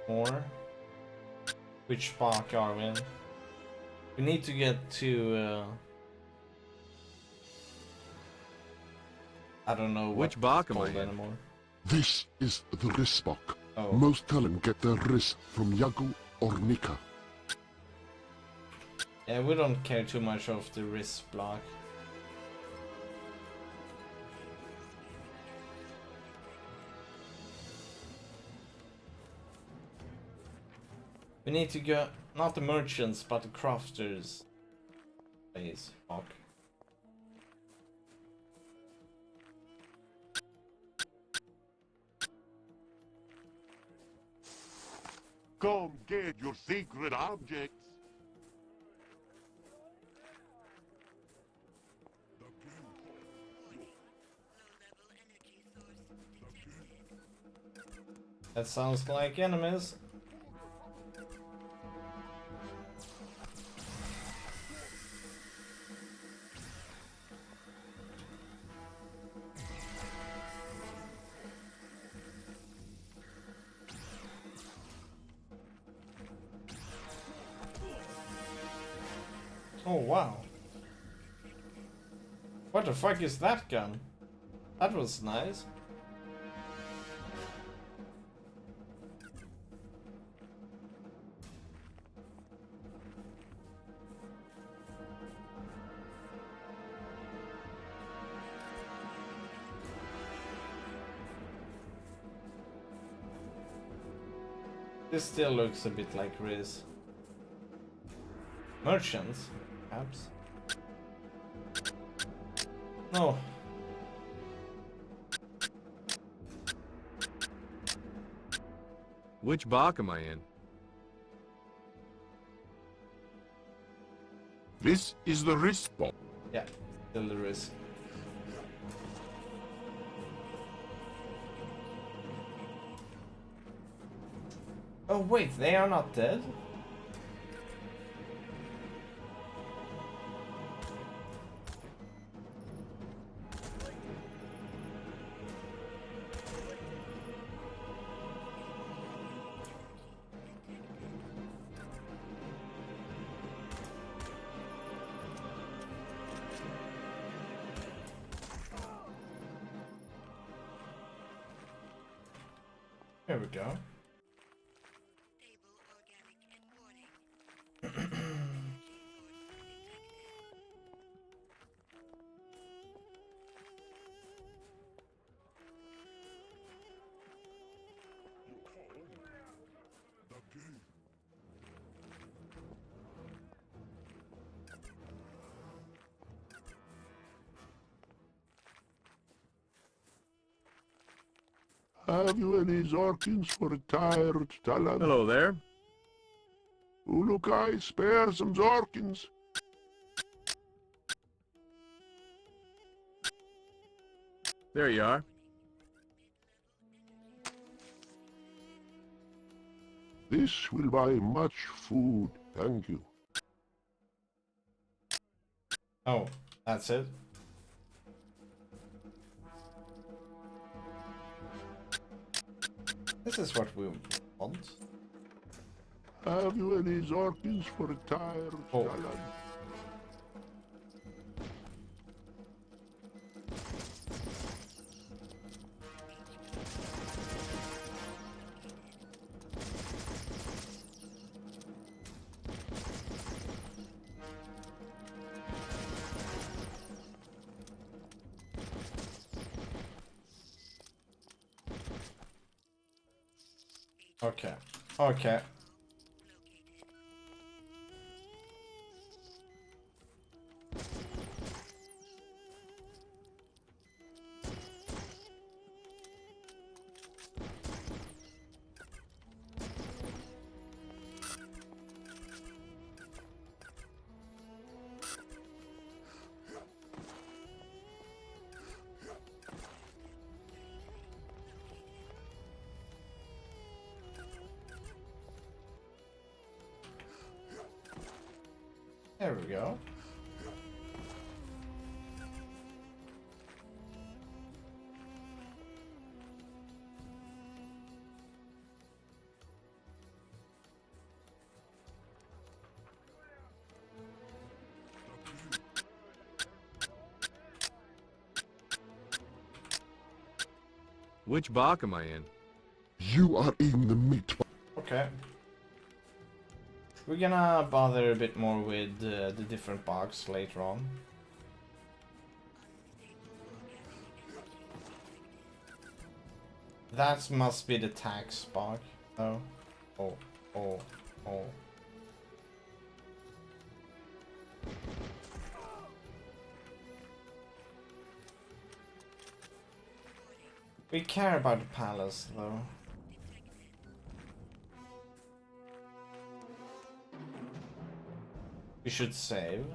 more? Which spark are we in? We need to get to I don't know Which what bark it's am I called in? anymore. This is the Risbok. Oh. Most Talon get their Ris from Yagu or Nika. Yeah, we don't care too much of the wrist block. We need to go, not the merchants, but the crafters. Please, fuck. Come get your secret objects. That sounds like enemies. Oh wow. What the fuck is that gun? That was nice. This still looks a bit like Riz. Merchants, perhaps. No. Which box am I in? This is the wrist box. Yeah, still the Riz. Oh wait, they are not dead? Here we go. Stable organic and warning. Have you any Zorkins for a tired Talon? Hello there. Ulukai, spare some Zorkins. There you are. This will buy much food, thank you. Oh, that's it. This is what we want. Have you any Zorkins for a tired Talon? Okay. Okay. There we go. Which box am I in? You are in the meat box. Okay. We're gonna bother a bit more with the different bugs later on. That must be the tax bug. Oh. Oh. Oh. Oh. We care about the palace, though. We should save.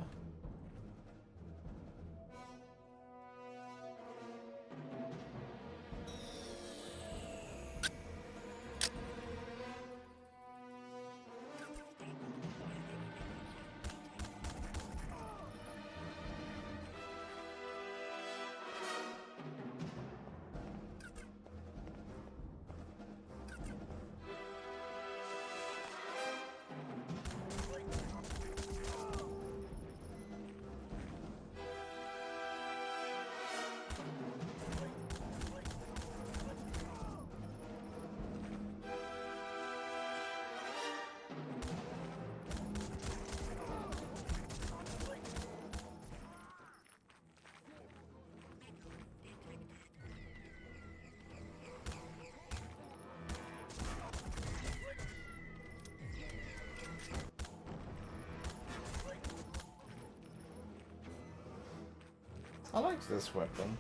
I like this weapon.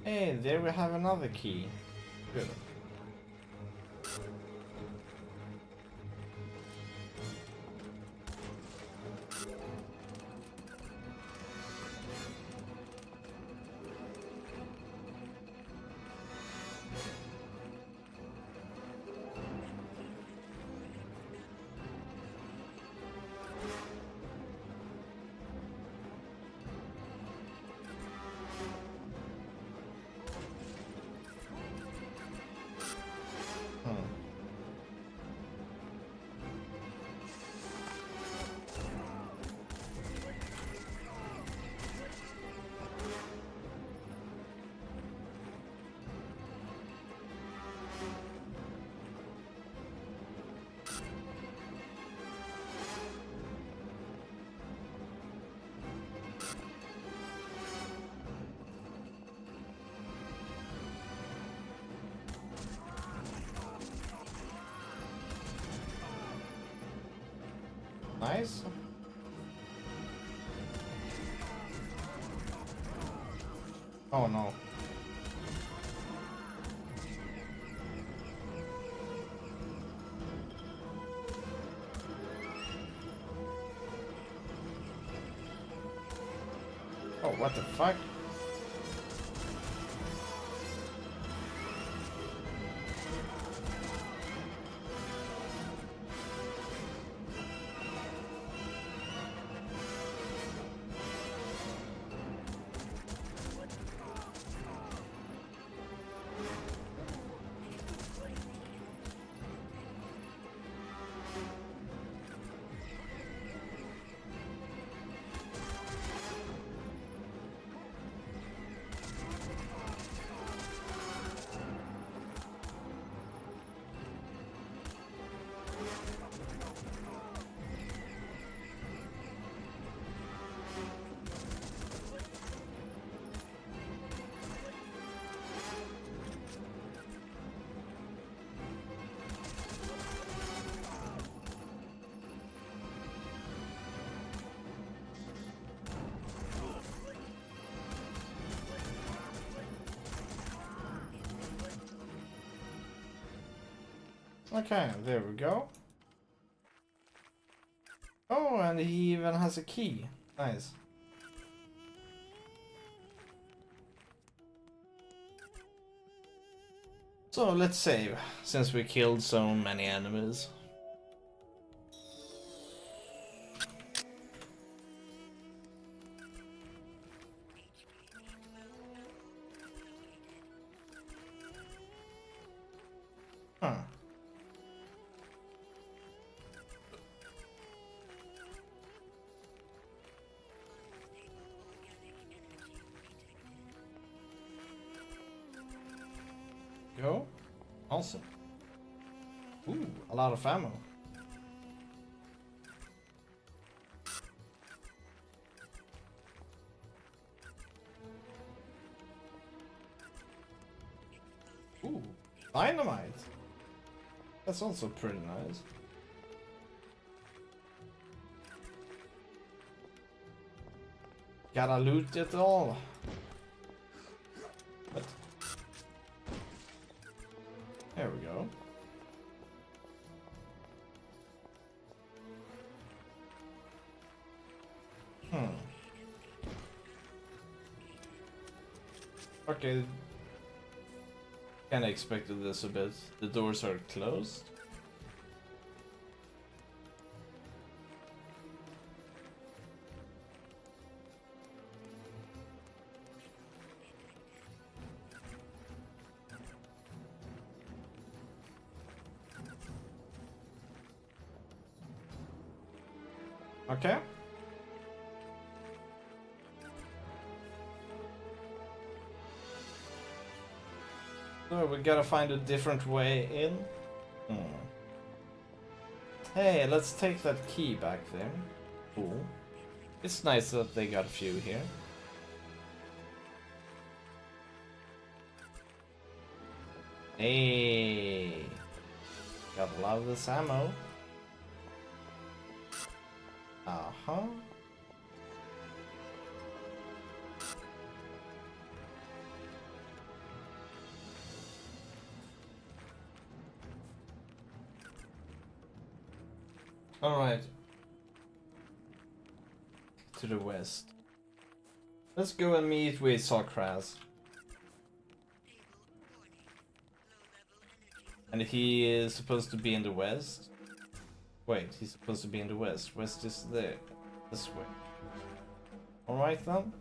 Hey, there we have another key. Good. Nice. Oh no. Oh, what the fuck? Okay, there we go. Oh, and he even has a key. Nice. So let's save, since we killed so many enemies. Huh. Go. Awesome. Ooh, a lot of ammo. Dynamite. That's also pretty nice. Gotta loot it all. What? There we go. Okay. Kinda expected this a bit. The doors are closed. Okay. So we gotta find a different way in. Hey, let's take that key back there. Cool. It's nice that they got a few here. Hey, gotta love this ammo. Uh-huh. Alright. To the west. Let's go and meet with Sokras. And he is supposed to be in the west. Wait, he's supposed to be in the west. West is there. This way. Alright then.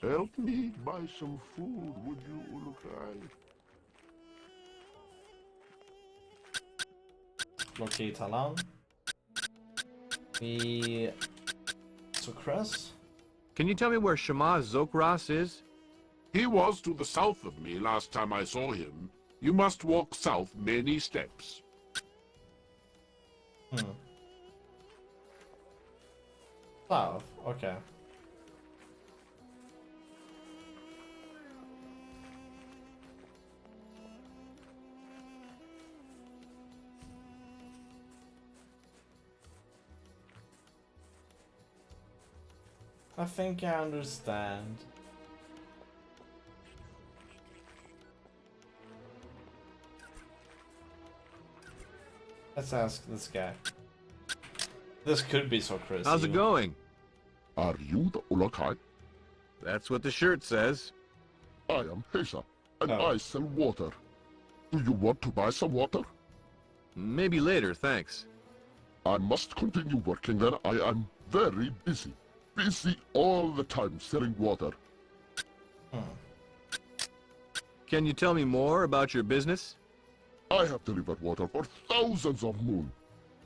Help me buy some food, would you, Ulukai? Locate Alan. The Sokras. Can you tell me where Shema Zokras is? He was to the south of me last time I saw him. You must walk south many steps. South, okay. I think I understand. Let's ask this guy. This could be Sokras. How's it going? Are you the Ulukai? That's what the shirt says. I am Hesa, and Oh. I sell water. Do you want to buy some water? Maybe later, thanks. I must continue working then. I am very busy. Busy all the time selling water. Can you tell me more about your business? I have delivered water for thousands of moons.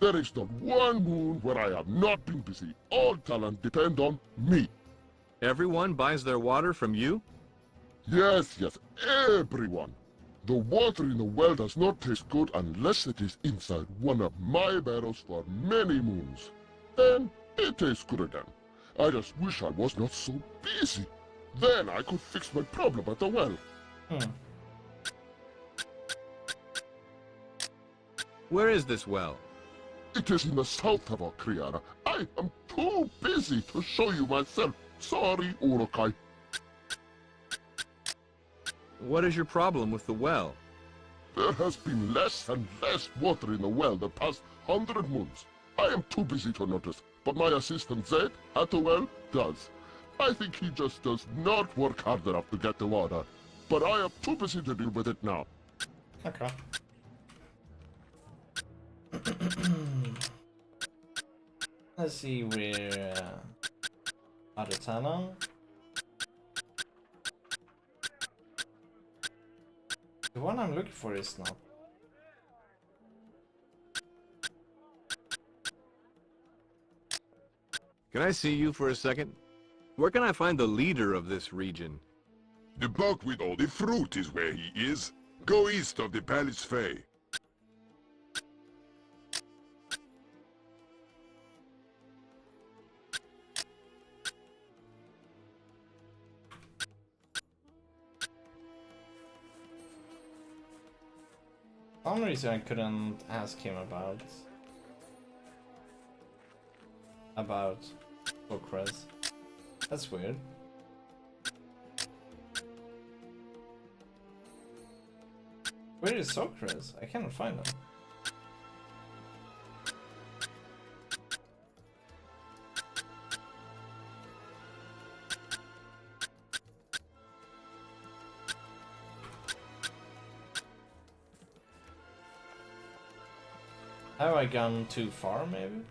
There is not one moon where I have not been busy. All talent depend on me. Everyone buys their water from you? Yes, yes, everyone. The water in the well does not taste good unless it is inside one of my barrels for many moons. Then it tastes good again. I just wish I was not so busy. Then I could fix my problem at the well. Where is this well? It is in the south of Okriara. I am too busy to show you myself. Sorry, Urukai. What is your problem with the well? There has been less and less water in the well the past 100 moons. I am too busy to notice, but my assistant Zed at the well does. I think he just does not work hard enough to get the water. But I am too busy to deal with it now. Okay. Let's see where Aratana. The one I'm looking for is not. Can I see you for a second? Where can I find the leader of this region? The buck with all the fruit is where he is. Go east of the Palace Fae. some reason I couldn't ask him about Okras. That's weird. Where is Socrates? I cannot find him. Have I gone too far, maybe?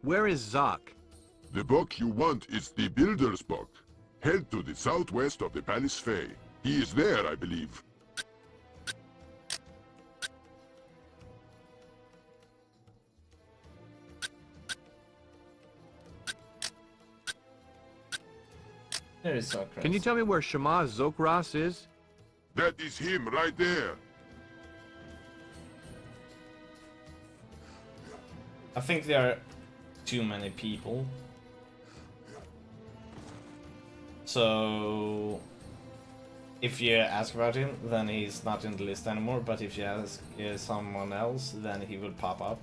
Where is Zoc? The book you want is the Builder's Book. Head to the southwest of the Palace Fay. He is there, I believe. There is Socrates. Can you tell me where Shema Zokras is? That is him right there. I think there are too many people. So if you ask about him, then he's not in the list anymore, but if you ask someone else, then he will pop up.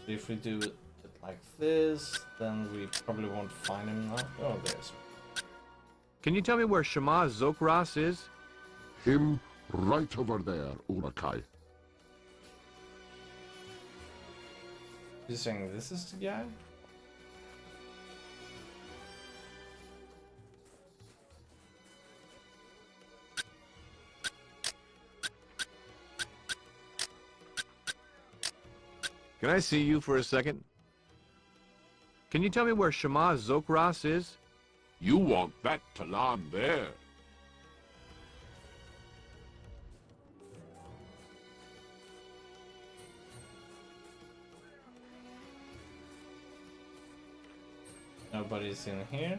If we do it like this, then we probably won't find him now. Oh, there's. Can you tell me where Shema Zokras is? Him right over there, Urukai. You're saying this is the guy? Can I see you for a second? Can you tell me where Shema Zokras is? You want that Talon there. Nobody's in here.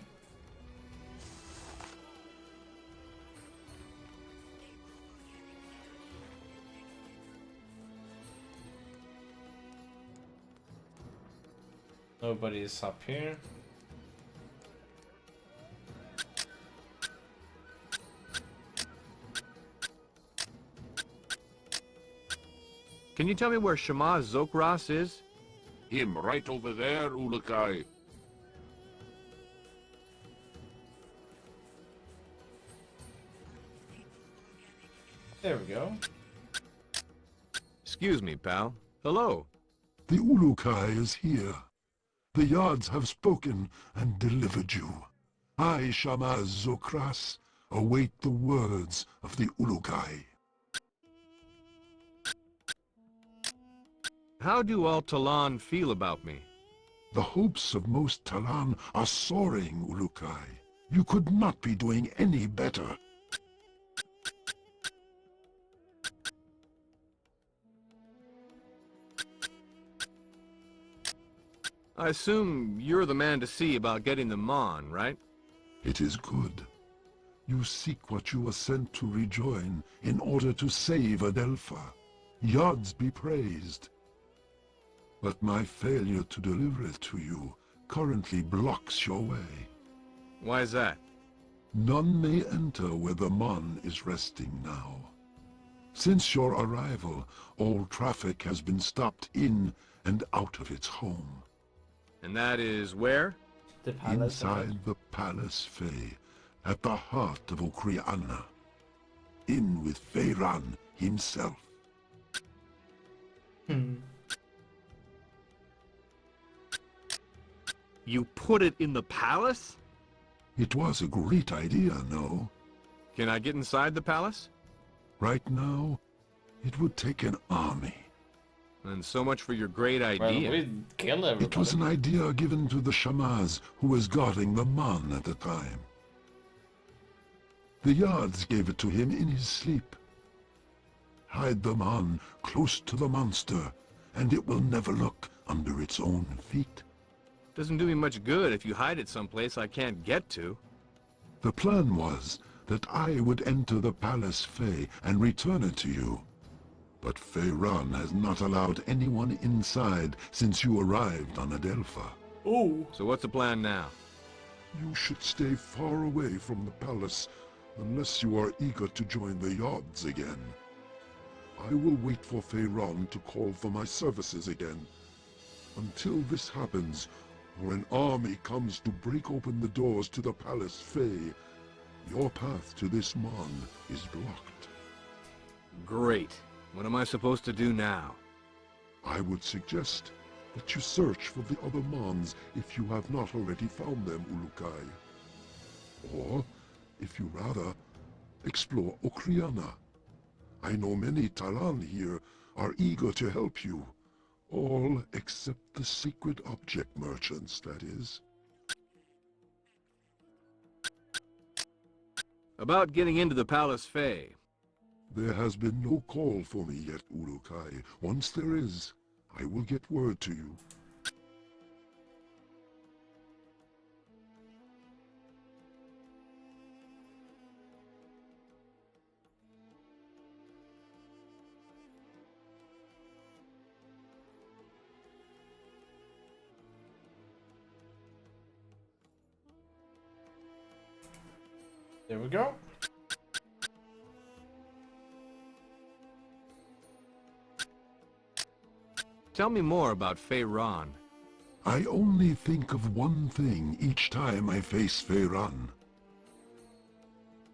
Nobody's up here. Can you tell me where Shema Zokras is? Him right over there, Ulukai. There we go. Excuse me, pal. Hello. The Ulukai is here. The Yards have spoken and delivered you. I, Shama Zokras, await the words of the Ulukai. How do all Talon feel about me? The hopes of most Talan are soaring, Ulukai. You could not be doing any better. I assume you're the man to see about getting them on, right? It is good. You seek what you were sent to rejoin in order to save Adelpha. Yards be praised. But my failure to deliver it to you currently blocks your way. Why is that? None may enter where the Mon is resting now. Since your arrival, all traffic has been stopped in and out of its home. And that is where? The palace. Inside the Palace Fay, at the heart of Okriana. In with Feyran himself. You put it in the palace? It was a great idea, no? Can I get inside the palace? Right now, it would take an army. And so much for your great Well, idea. we kill everybody. It was an idea given to the Shamaz who was guarding the Mon at the time. The Yards gave it to him in his sleep. Hide the Mon close to the monster, and it will never look under its own feet. Doesn't do me much good if you hide it someplace I can't get to. The plan was that I would enter the Palace Fey and return it to you. But Feyran has not allowed anyone inside since you arrived on Adelpha. Oh. So what's the plan now? You should stay far away from the palace unless you are eager to join the Yards again. I will wait for Feyran to call for my services again. Until this happens, or an army comes to break open the doors to the Palace Fey, your path to this Mon is blocked. Great. What am I supposed to do now? I would suggest that you search for the other Mons if you have not already found them, Ulukai. Or, if you rather, explore Okriana. I know many Talan here are eager to help you. All except the secret object merchants, that is. About getting into the Palace Fey. There has been no call for me yet, Ulukai. Once there is, I will get word to you. There we go. Tell me more about Feyran. I only think of one thing each time I face Feyran.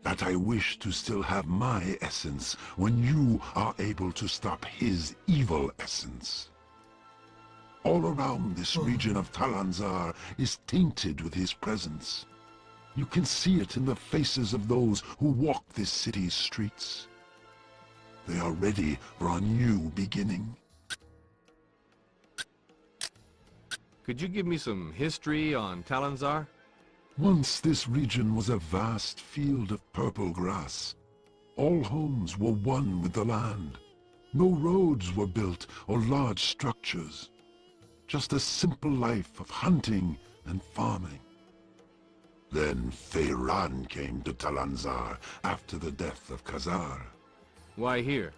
That I wish to still have my essence when you are able to stop his evil essence. All around this region of Talanzar is tainted with his presence. You can see it in the faces of those who walk this city's streets. They are ready for a new beginning. Could you give me some history on Talanzar? Once this region was a vast field of purple grass. All homes were one with the land. No roads were built or large structures. Just a simple life of hunting and farming. Then Feyran came to Talanzar after the death of Khazar. Why here?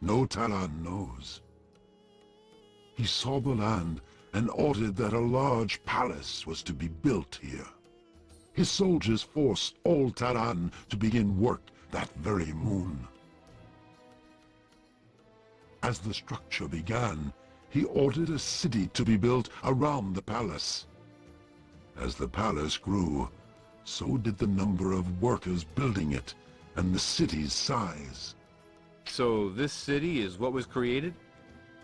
No Talan knows. He saw the land and ordered that a large palace was to be built here. His soldiers forced all Talan to begin work that very moon. As the structure began, he ordered a city to be built around the palace. As the palace grew, so did the number of workers building it and the city's size. So this city is what was created?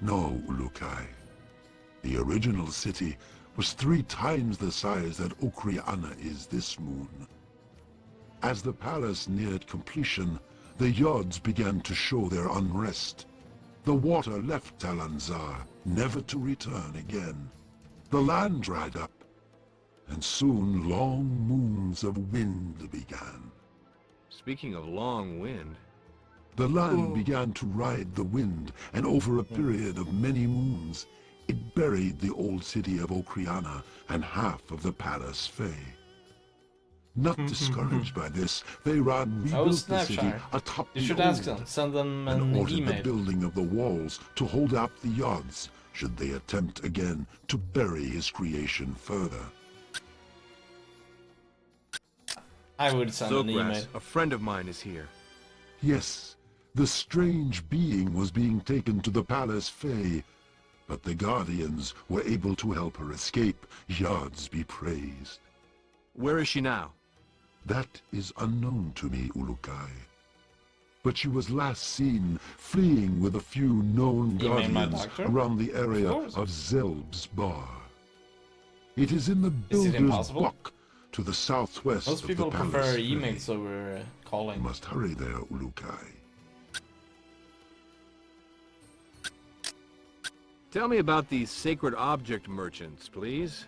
No, Ulukai. The original city was 3 times the size that Okriana is this moon. As the palace neared completion, the Yods began to show their unrest. The water left Talanzar, never to return again. The land dried up, and soon long moons of wind began. Speaking of long wind... The land began to ride the wind, and over a period of many moons, it buried the old city of Okriana and half of the Palace Fey. Not discouraged by this, Feyran rebuilt the city atop the You should old, ask them. Send them an and ordered email. the building of the walls to hold up the Yods, should they attempt again to bury his creation further. I would send an email. Zogras, a friend of mine is here. Yes, the strange being was being taken to the Palace Fey, but the Guardians were able to help her escape. Yards be praised. Where is she now? That is unknown to me, Ulukai. But she was last seen fleeing with a few known You mean my Guardians doctor? around the area Of course. of Zelb's bar. It is in the Is it Builder's impossible? Book To the southwest Most of people the prefer palace. emails over You calling. must hurry there, Ulukai. Tell me about these sacred object merchants, please.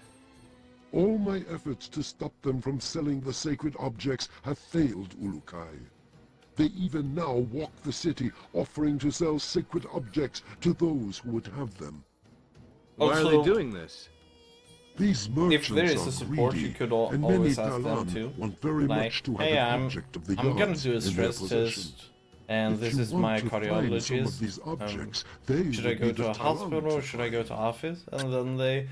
All my efforts to stop them from selling the sacred objects have failed, Ulukai. They even now walk the city, offering to sell sacred objects to those who would have them. Why are Also, they doing this? These if there merchants is a are support, greedy, you could and many always ask them Talan too. want very Like, much to have hey, an object of the I'm gonna gods do a in their stress possession. test, and If this you is want my to find some cardiologist. of these objects, they Should I will go be to the a Talan hospital or to should I go find. to office? And then they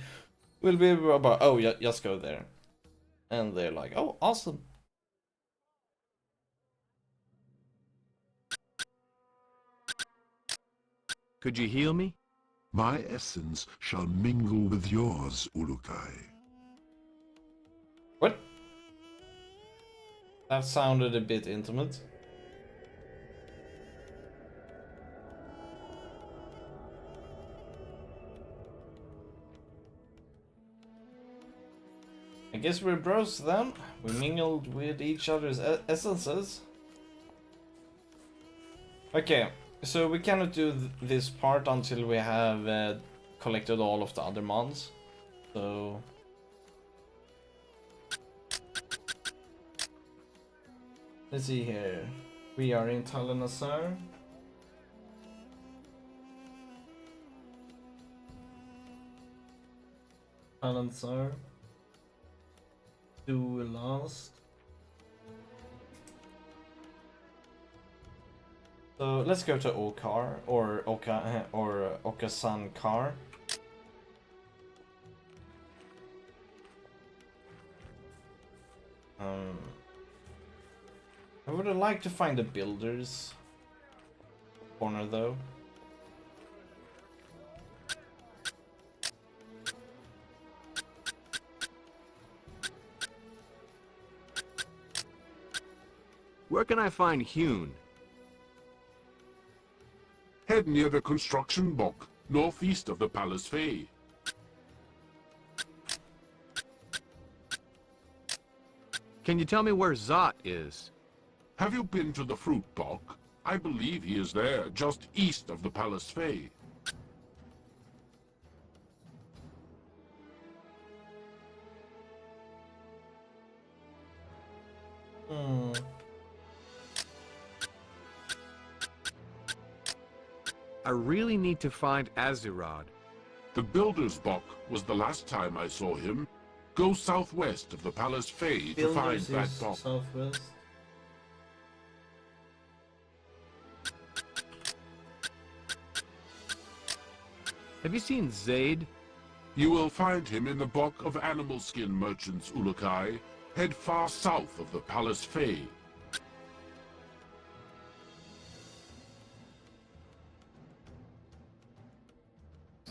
will be about, oh yeah, just go there. And they're like, oh, awesome. Could you heal me? My essence shall mingle with yours, Ulukai. What? That sounded a bit intimate. I guess we're bros then. We mingled with each other's essences. Okay, so we cannot do this part until we have collected all of the other mons. So... let's see here. We are in Talanasar. Talanasar. Do last. So let's go to Okar or Okasan Kar. I would like to find the builders corner though. Where can I find Hune? Head near the construction block, northeast of the Palace Fae. Can you tell me where Zot is? Have you been to the fruit block? I believe he is there, just east of the Palace Fae. I really need to find Azerod. The Builder's Block was the last time I saw him. Go southwest of the Palace Fae to find Builders that is block. southwest. Have you seen Zaid? You will find him in the block of animal skin merchants, Ulukai. Head far south of the Palace Fae.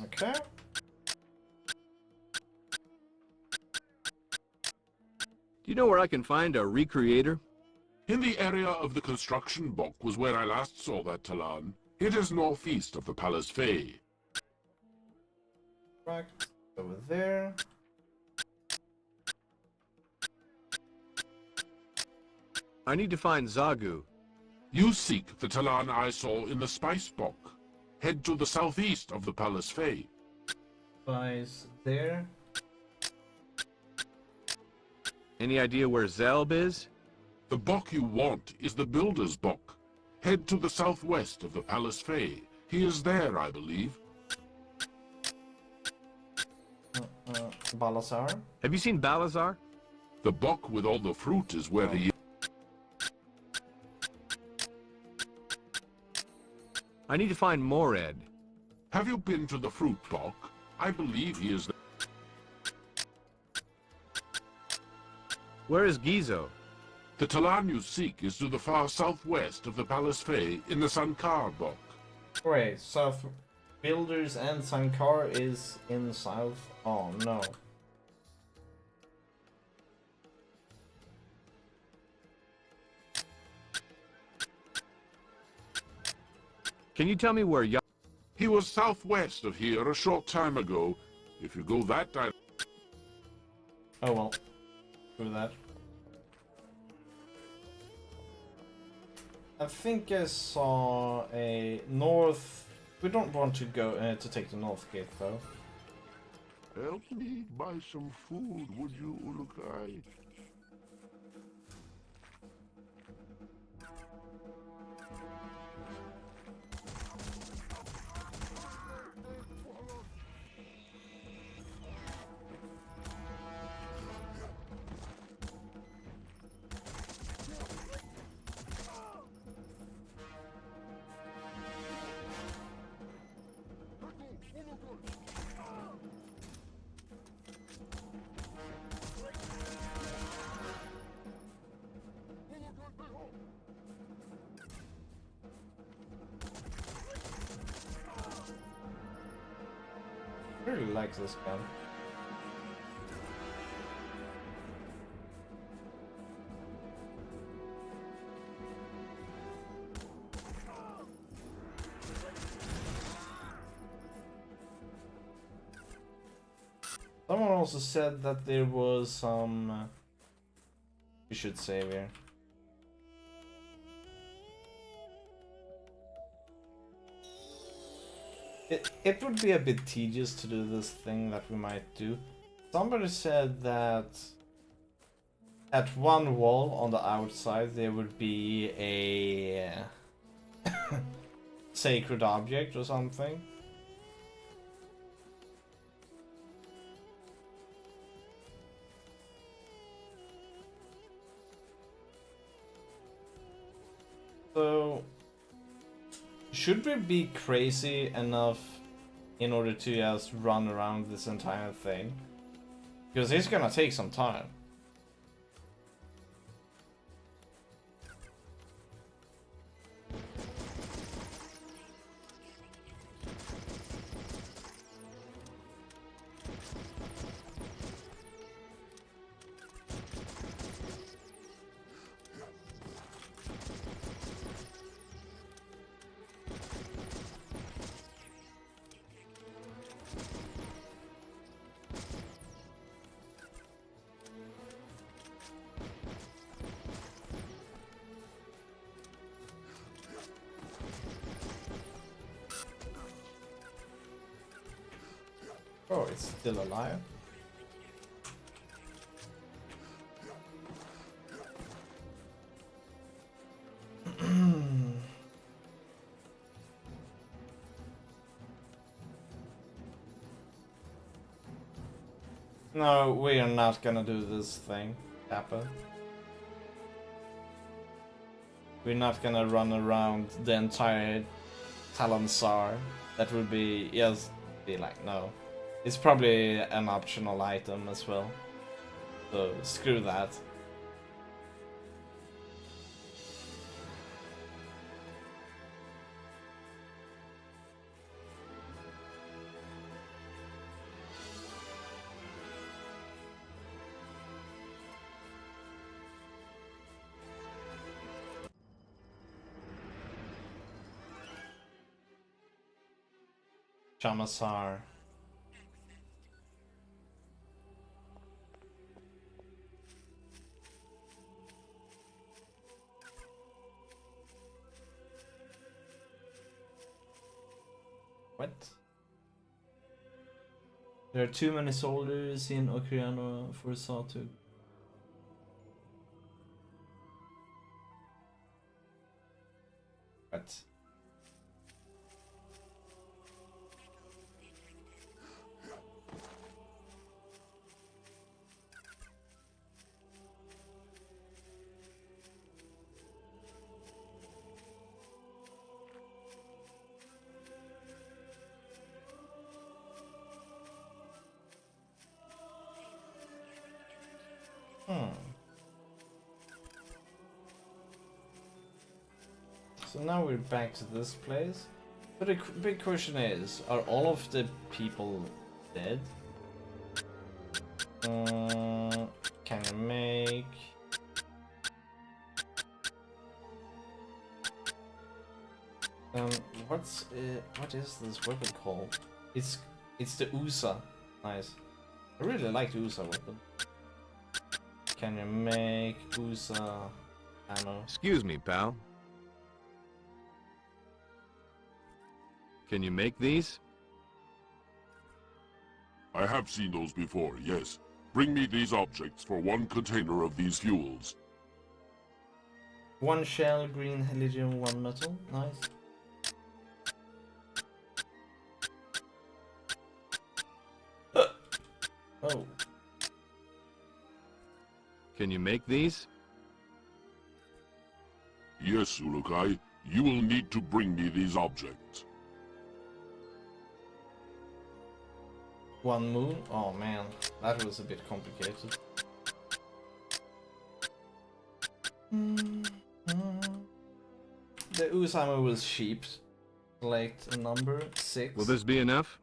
Okay. Do you know where I can find a recreator? In the area of the construction block was where I last saw that Talan. It is northeast of the Palace Fae. Right. Over there. I need to find Zagu. You seek the Talan I saw in the spice block. Head to the southeast of the Palace Fae. Spies there. Any idea where Zelb is? The block you want is the Builder's Block. Head to the southwest of the Palace Fae. He is there, I believe. Balazar. Have you seen Balazar? The block with all the fruit is where he is. I need to find Mored. Have you been to the fruit block? I believe he is there. Where is Gizo? The Talan you seek is to the far southwest of the Palace Fae in the Sankar block. Wait, South Builders and Sankar is in south. Oh no. Can you tell me where He was southwest of here a short time ago. If you go that direction. Oh well. Screw that. I think I saw a north. We don't want to go to take the north gate though. Help me buy some food, would you, Ulukai? I really like this gun. Someone also said that there was some. We should save here. It would be a bit tedious to do this thing that we might do. Somebody said that at one wall on the outside there would be a sacred object or something. So, should we be crazy enough in order to just run around this entire thing? Because it's gonna take some time. Oh, it's still alive. No, we are not gonna do this thing, Kappa. We're not gonna run around the entire Talansar. That would be, yes, be like, no. It's probably an optional item as well. So, screw that. Chamasar. What? There are too many soldiers in Ocriano for Saw to. What? So now we're back to this place. But the big question is, are all of the people dead? Can you make... what is this weapon called? It's the USA. Nice. I really like the USA weapon. Can you make USA ammo? Excuse me, pal. Can you make these? I have seen those before, yes. Bring me these objects for 1 container of these fuels. 1 shell, green helium, 1 metal. Nice. Oh. Can you make these? Yes, Ulukai. You will need to bring me these objects. 1 moon? Oh man, that was a bit complicated. The Usama was cheap. Select a number 6. Will this be enough?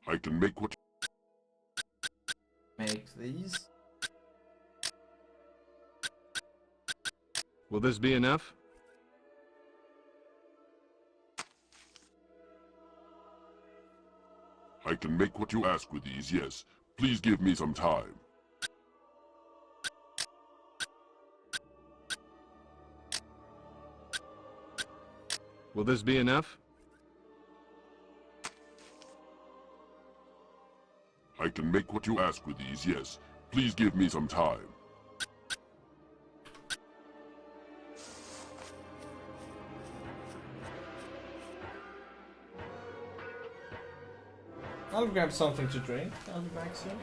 I can make what Make these. Will this be enough? I can make what you ask with these, yes. Please give me some time. Will this be enough? I can make what you ask with these, yes. Please give me some time. I'll grab something to drink. I'll be back soon.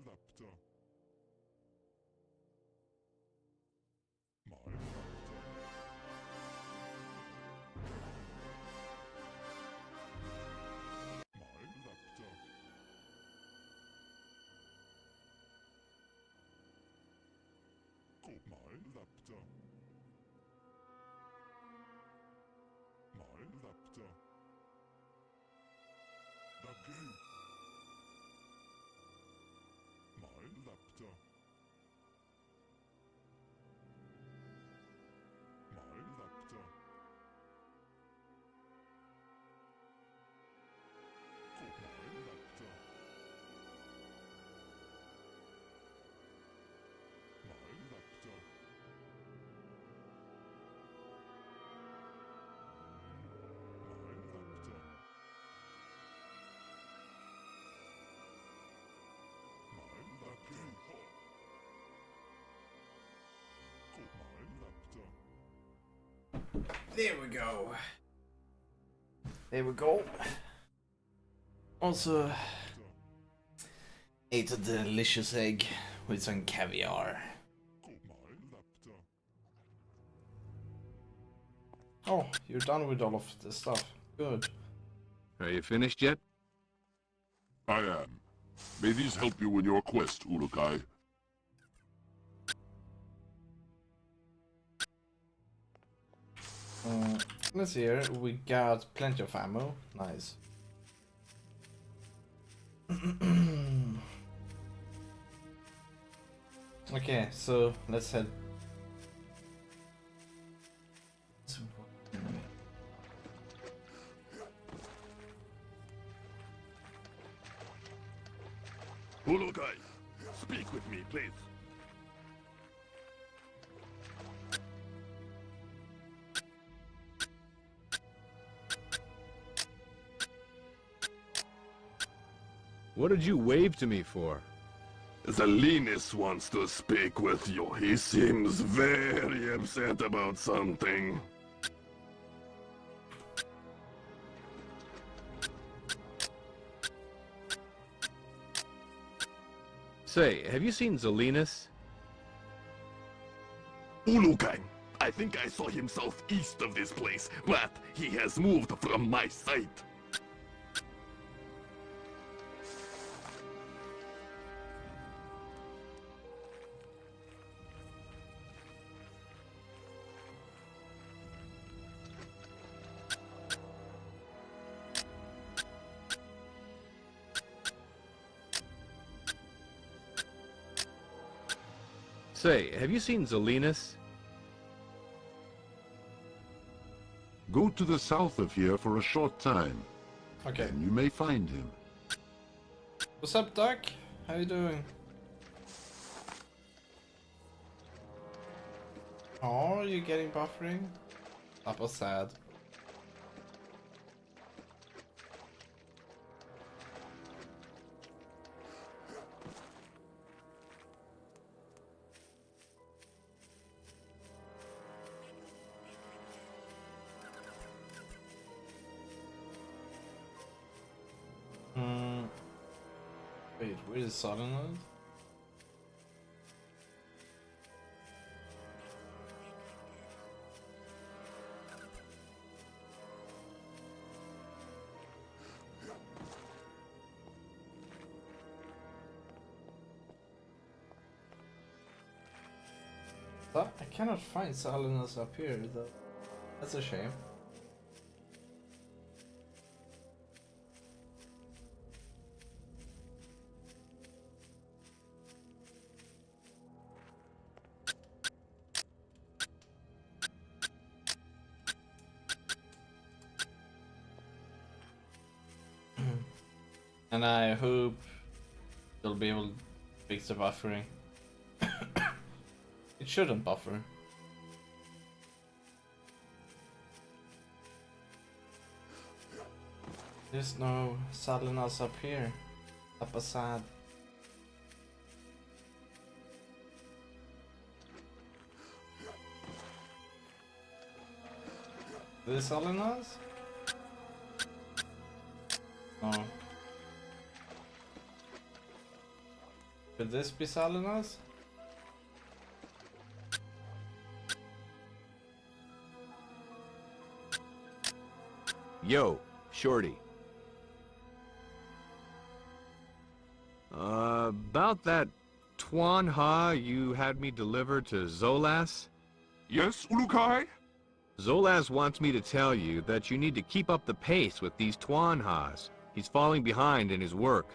raptor. My raptor. My raptor. Go, my raptor. My raptor. The gate. My raptor. My raptor. Go, my raptor. My raptor. My raptor. My raptor. Go, my raptor. There we go. There we go. Also ate a delicious egg with some caviar. Go, my raptor. Oh, you're done with all of this stuff. Good. Are you finished yet? I am. May these help you in your quest, Ulukai. Let's see here. We got plenty of ammo. Nice. Okay, so let's head. Ulukai, speak with me, please. What did you wave to me for? Zelinus wants to speak with you. He seems very upset about something. Say, have you seen Zelinus? Ulukai, I think I saw him southeast of this place, but he has moved from my sight. Say, have you seen Zelinus? Go to the south of here for a short time, Okay. and you may find him. What's up, Doc? How you doing? Oh, you getting buffering? That was sad. Wait, where is Solenoid? I cannot find Salinas up here though. That's a shame. And I hope they'll be able to fix the buffering. It shouldn't buffer. There's no Salinas up here. Up a sad. There's Salinas? No. Could this be Salinas? Yo, Shorty. About that Tuan Ha you had me deliver to Zolas? Yes, Ulukai? Zolas wants me to tell you that you need to keep up the pace with these Tuan Ha's. He's falling behind in his work.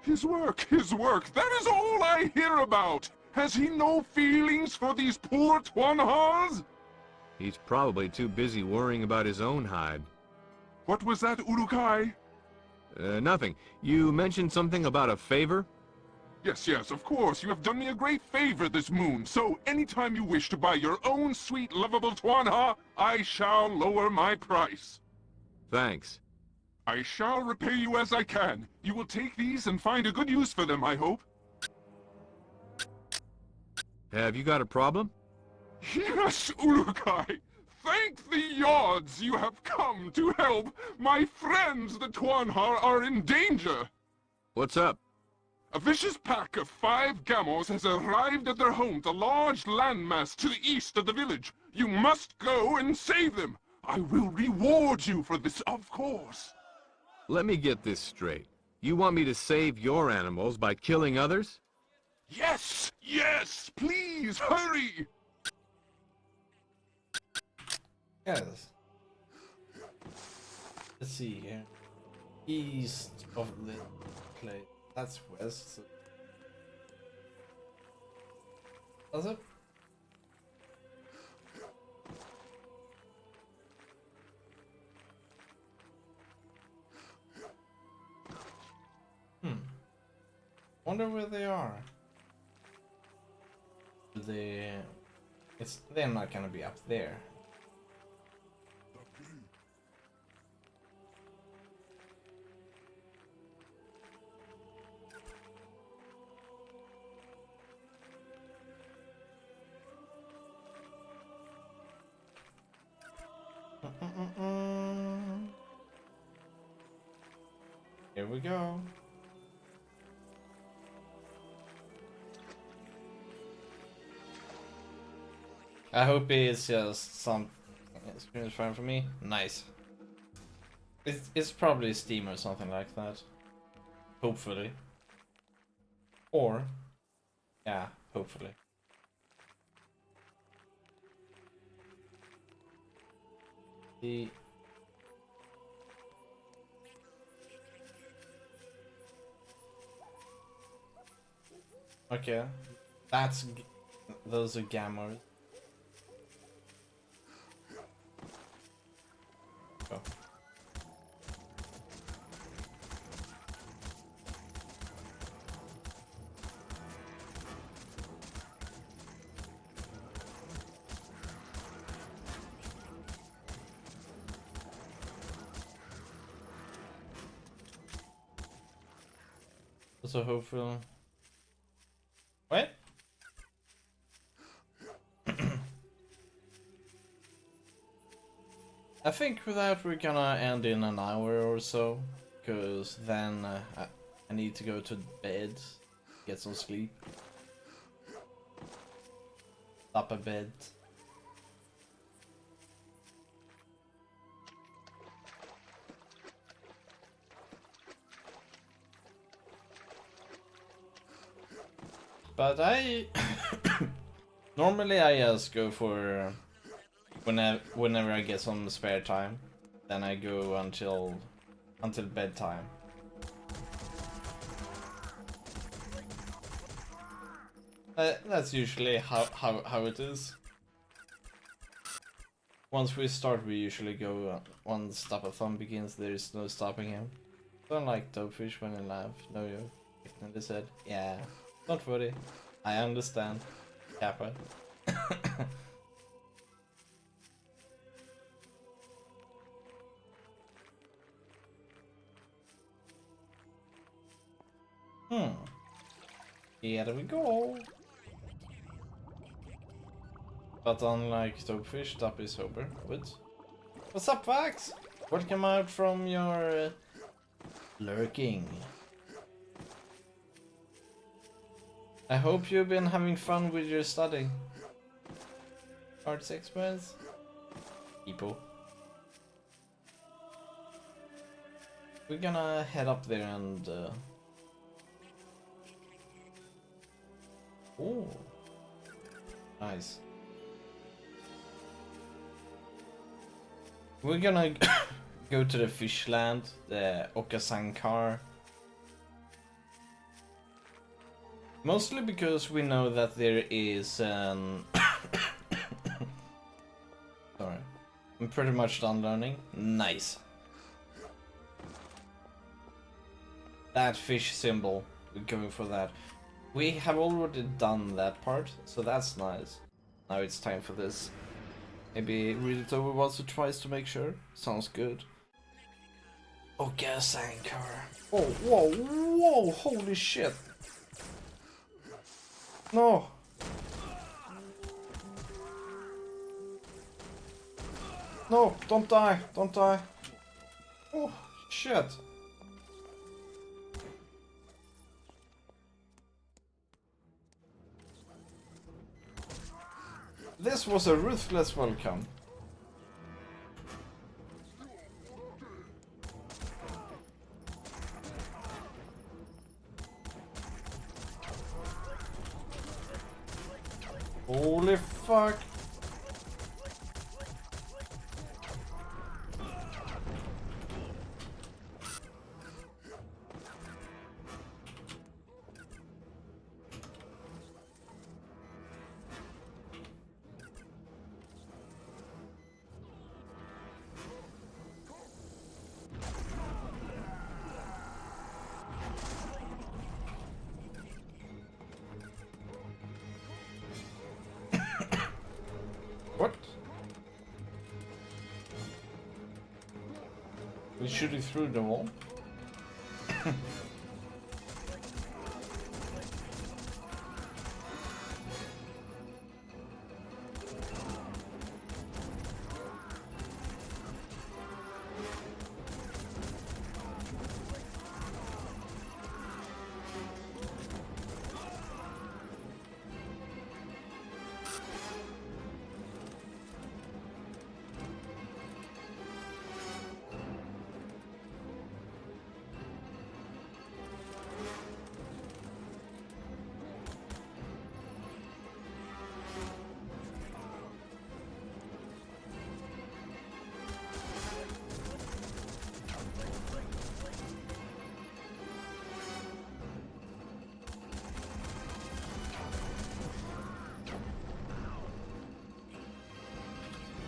His work, that is all I hear about! Has he no feelings for these poor Tuanhas? He's probably too busy worrying about his own hide. What was that, Urukai? Nothing. You mentioned something about a favor? Yes, of course. You have done me a great favor this moon. So, anytime you wish to buy your own sweet, lovable Tuanha, I shall lower my price. Thanks. I shall repay you as I can. You will take these and find a good use for them, I hope. Have you got a problem? Yes, Urukai! Thank the odds you have come to help! My friends, the Tuanha, are in danger! What's up? A vicious pack of 5 Gamos has arrived at their home, the large landmass to the east of the village. You must go and save them! I will reward you for this, of course! Let me get this straight. You want me to save your animals by killing others? Yes! Please, hurry! Yes. Let's see here. East of the place. That's west. So... Does it? Wonder where they are. They're not gonna be up there. Here we go. I hope it's just some experience fine for me. Nice. It's probably Steam or something like that. Hopefully. Or, yeah, hopefully. Okay, those are gammas. Go. So hopefully. What? I think with that we're gonna end in an hour or so, because then I need to go to bed, get some sleep. Up a bed. But I normally I just go for whenever I get some spare time, then I go until bedtime. That's usually how it is. Once we start, we usually go once Stoppathon begins. There is no stopping him. Don't like Dopefish when he laugh. No, you technically said, yeah. Don't worry, I understand, Kappa. Here we go. But unlike Toadfish, Tup is sober. What? What's up, Vax? Welcome out from your lurking. I hope you've been having fun with your study. Arts experts? People. We're gonna head up there and oh, nice. We're gonna go to the fish land, the Okasankar. Mostly because we know that there is an sorry. I'm pretty much done learning. Nice. That fish symbol. We're going for that. We have already done that part, so that's nice. Now it's time for this. Maybe read it over once or twice to make sure. Sounds good. Okasankar. Oh, whoa, whoa, holy shit. No. No, don't die, don't die. Oh, shit. This was a ruthless welcome. Holy fuck. What? We shooting through the wall?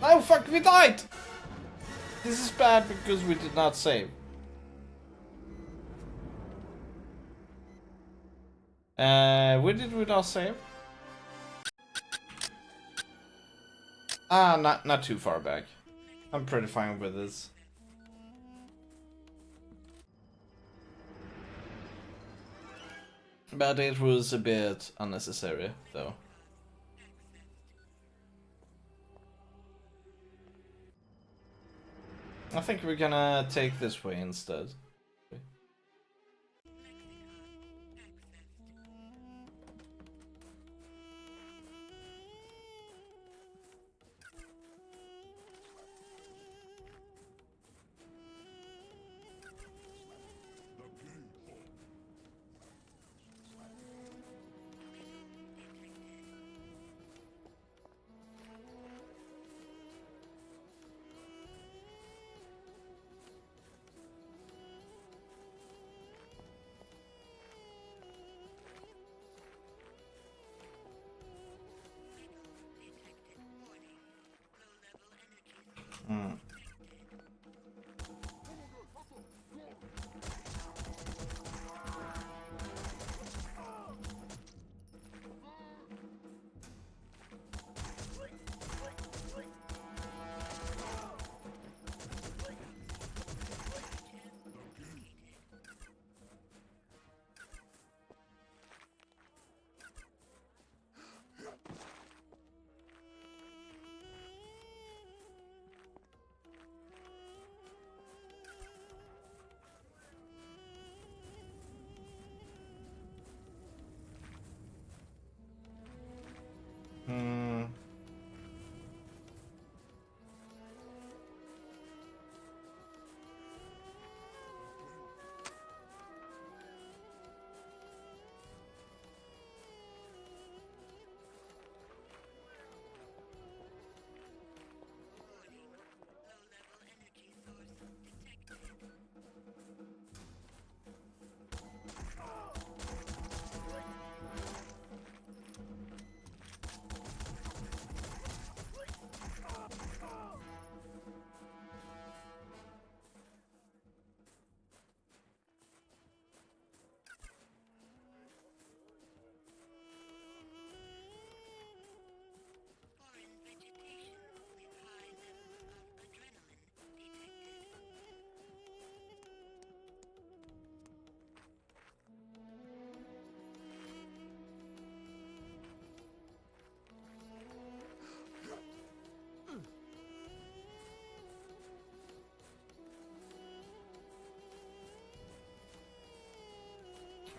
Oh fuck, we died! This is bad because we did not save. Where did we not save? Ah, not too far back. I'm pretty fine with this. But it was a bit unnecessary, though. I think we're gonna take this way instead.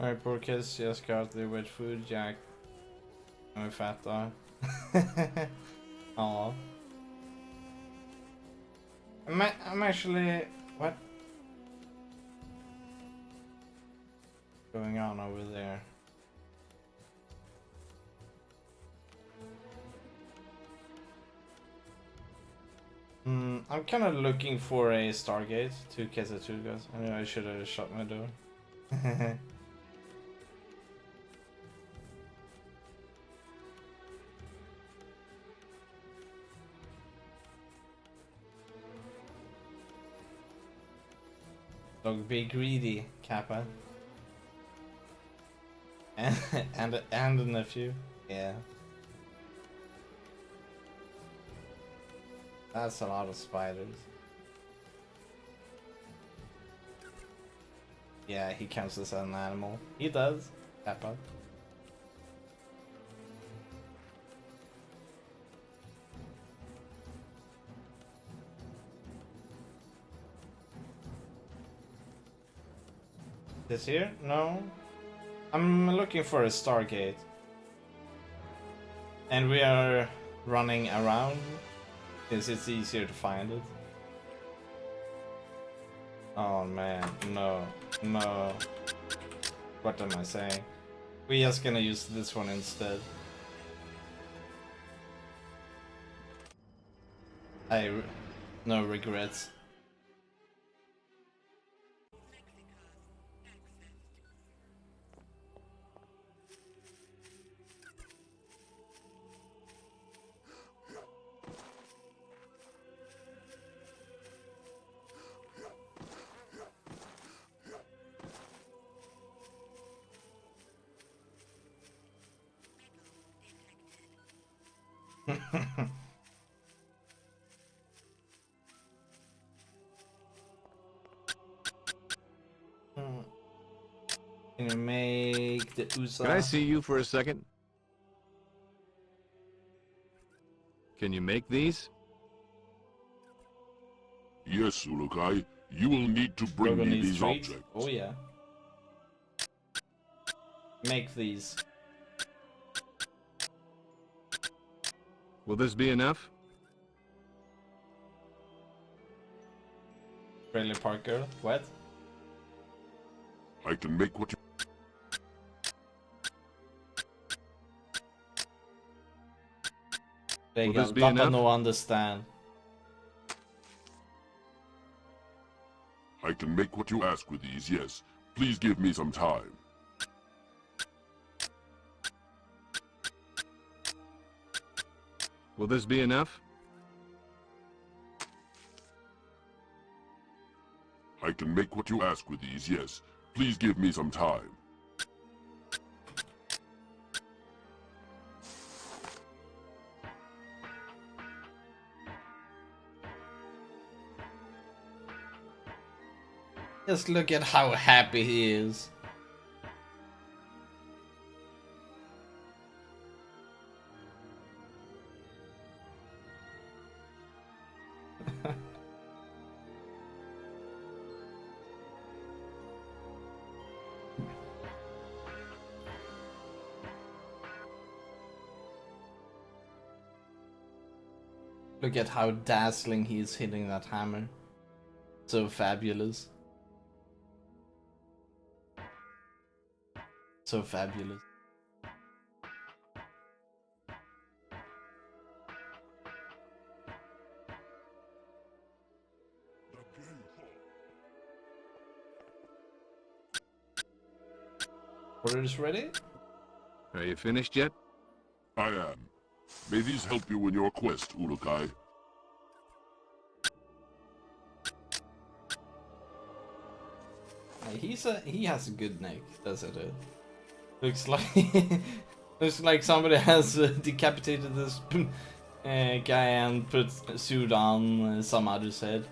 Alright, poor kids just got their wet food, Jack. I'm fat though. Aw. I'm actually... What? Going on over there? I'm kind of looking for a Stargate to Kesetulgas. I know I should have shut my door. Don't be greedy, Kappa. And a nephew. Yeah. That's a lot of spiders. Yeah, he counts as an animal. He does. Kappa. This here? No. I'm looking for a Stargate. And we are running around since it's easier to find it. Oh man, no, no. What am I saying? We're just gonna use this one instead. No regrets. Can you make the USA? Can I see you for a second? Can you make these? Yes, Ulukai. You will need to bring Logo me needs these treats? objects. Oh yeah. Make these. Will this be enough? Trailer Park Girl. What? I can make what you... They Will go. this be Papa enough? no understand. I can make what you ask with these, yes. Please give me some time. Will this be enough? I can make what you ask with these, yes. Please give me some time. Just look at how happy he is. Look at how dazzling he is hitting that hammer. So fabulous. So fabulous. Orders ready? Are you finished yet? I am. May these help you in your quest, Ulukai. He has a good neck, doesn't it? Looks like looks like somebody has decapitated this guy and put a suit on some other's head.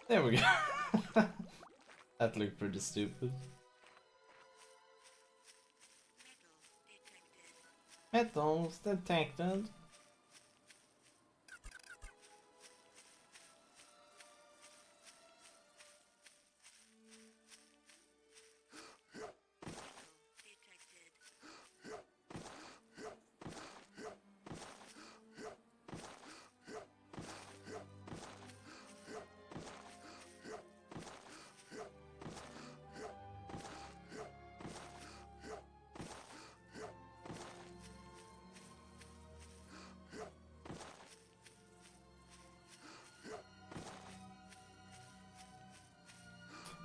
There we go. That looked pretty stupid. Metals detected.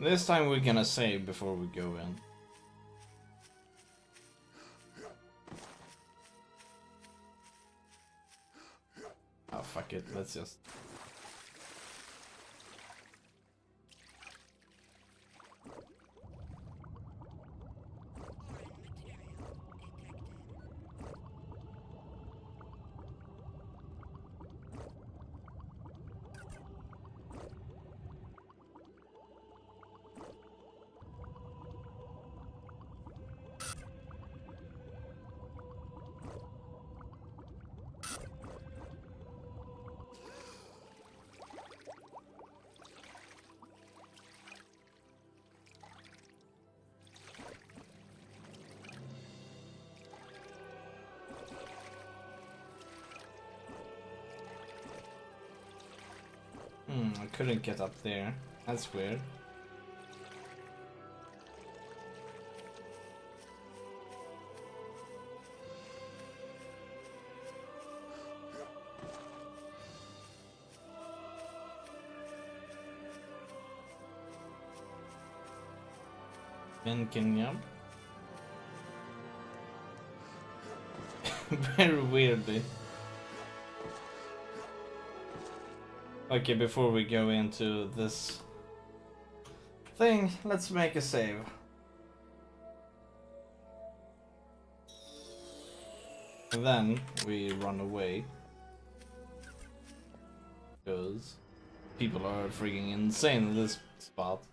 This time we're gonna save before we go in. Oh fuck it, let's just... I couldn't get up there. That's weird. Ben can jump. Very weirdly. Okay, before we go into this thing, let's make a save. And then we run away. Because people are freaking insane in this spot.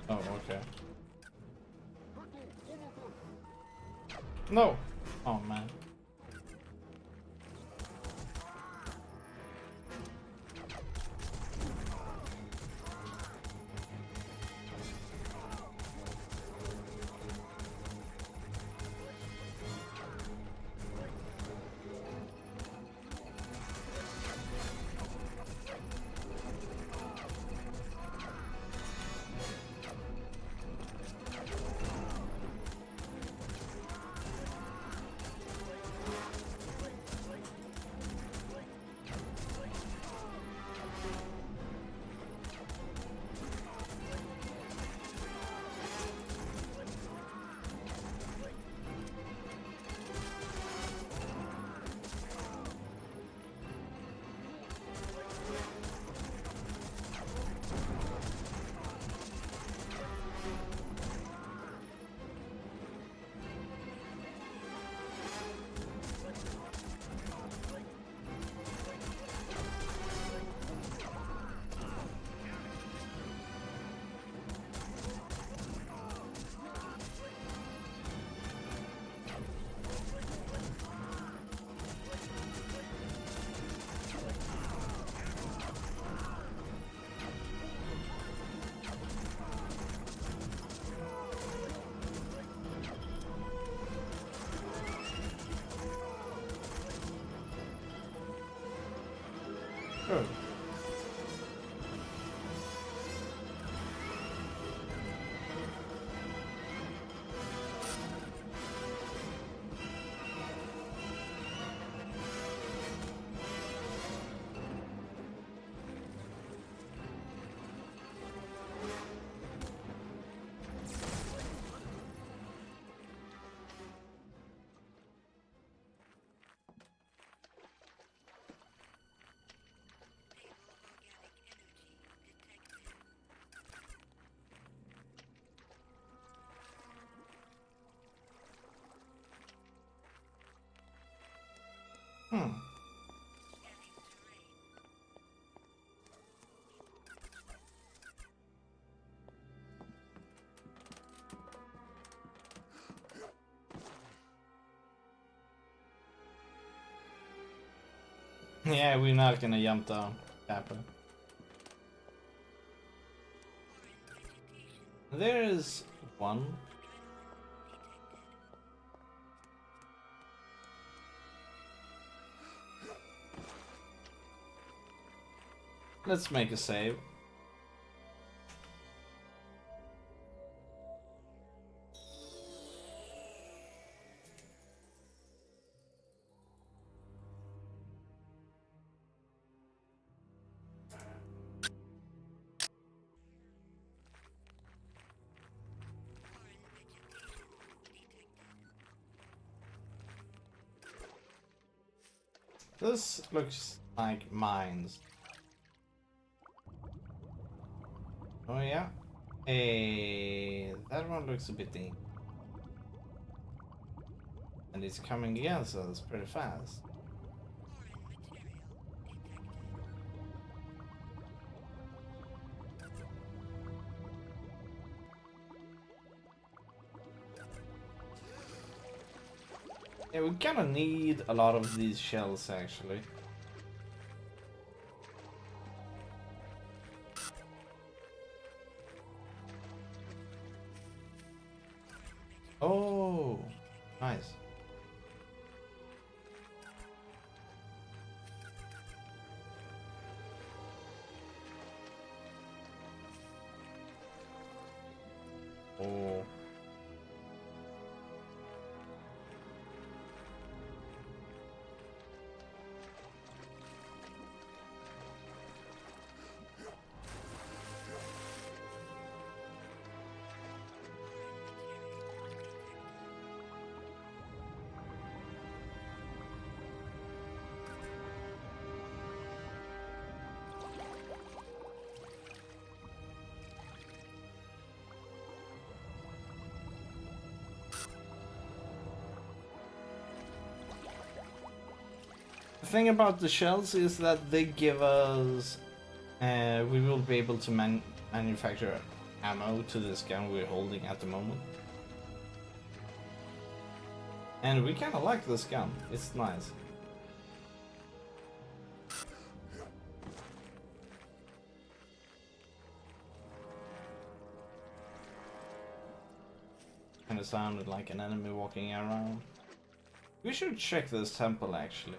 Oh, okay. No! Oh man. Sure. Hmm. Yeah, we're not gonna jump down. Happen. There is one. Let's make a save. This looks like mines. Oh yeah. Hey, that one looks a bit deep. And it's coming against us pretty fast. Yeah, we kinda need a lot of these shells actually. Oh, nice. Oh. The thing about the shells is that they give us, we will be able to manufacture ammo to this gun we're holding at the moment. And we kinda like this gun, it's nice. Kinda sounded like an enemy walking around. We should check this temple actually.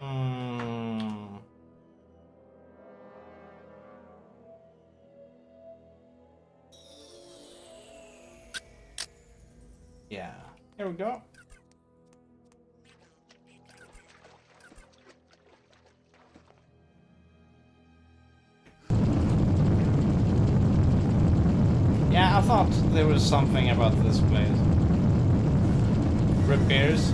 Hmm. Yeah, here we go. Yeah, I thought there was something about this place. Repairs.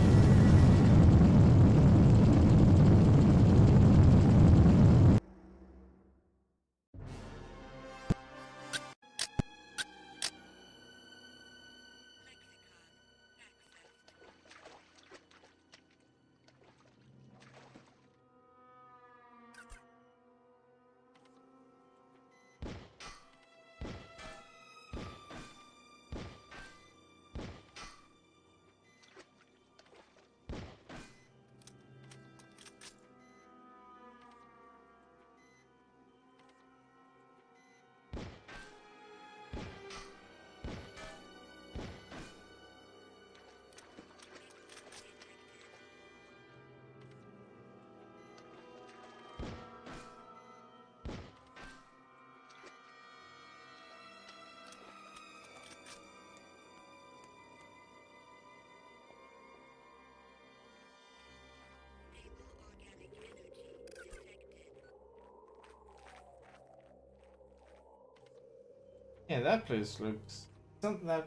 Yeah, that place looks... Isn't that...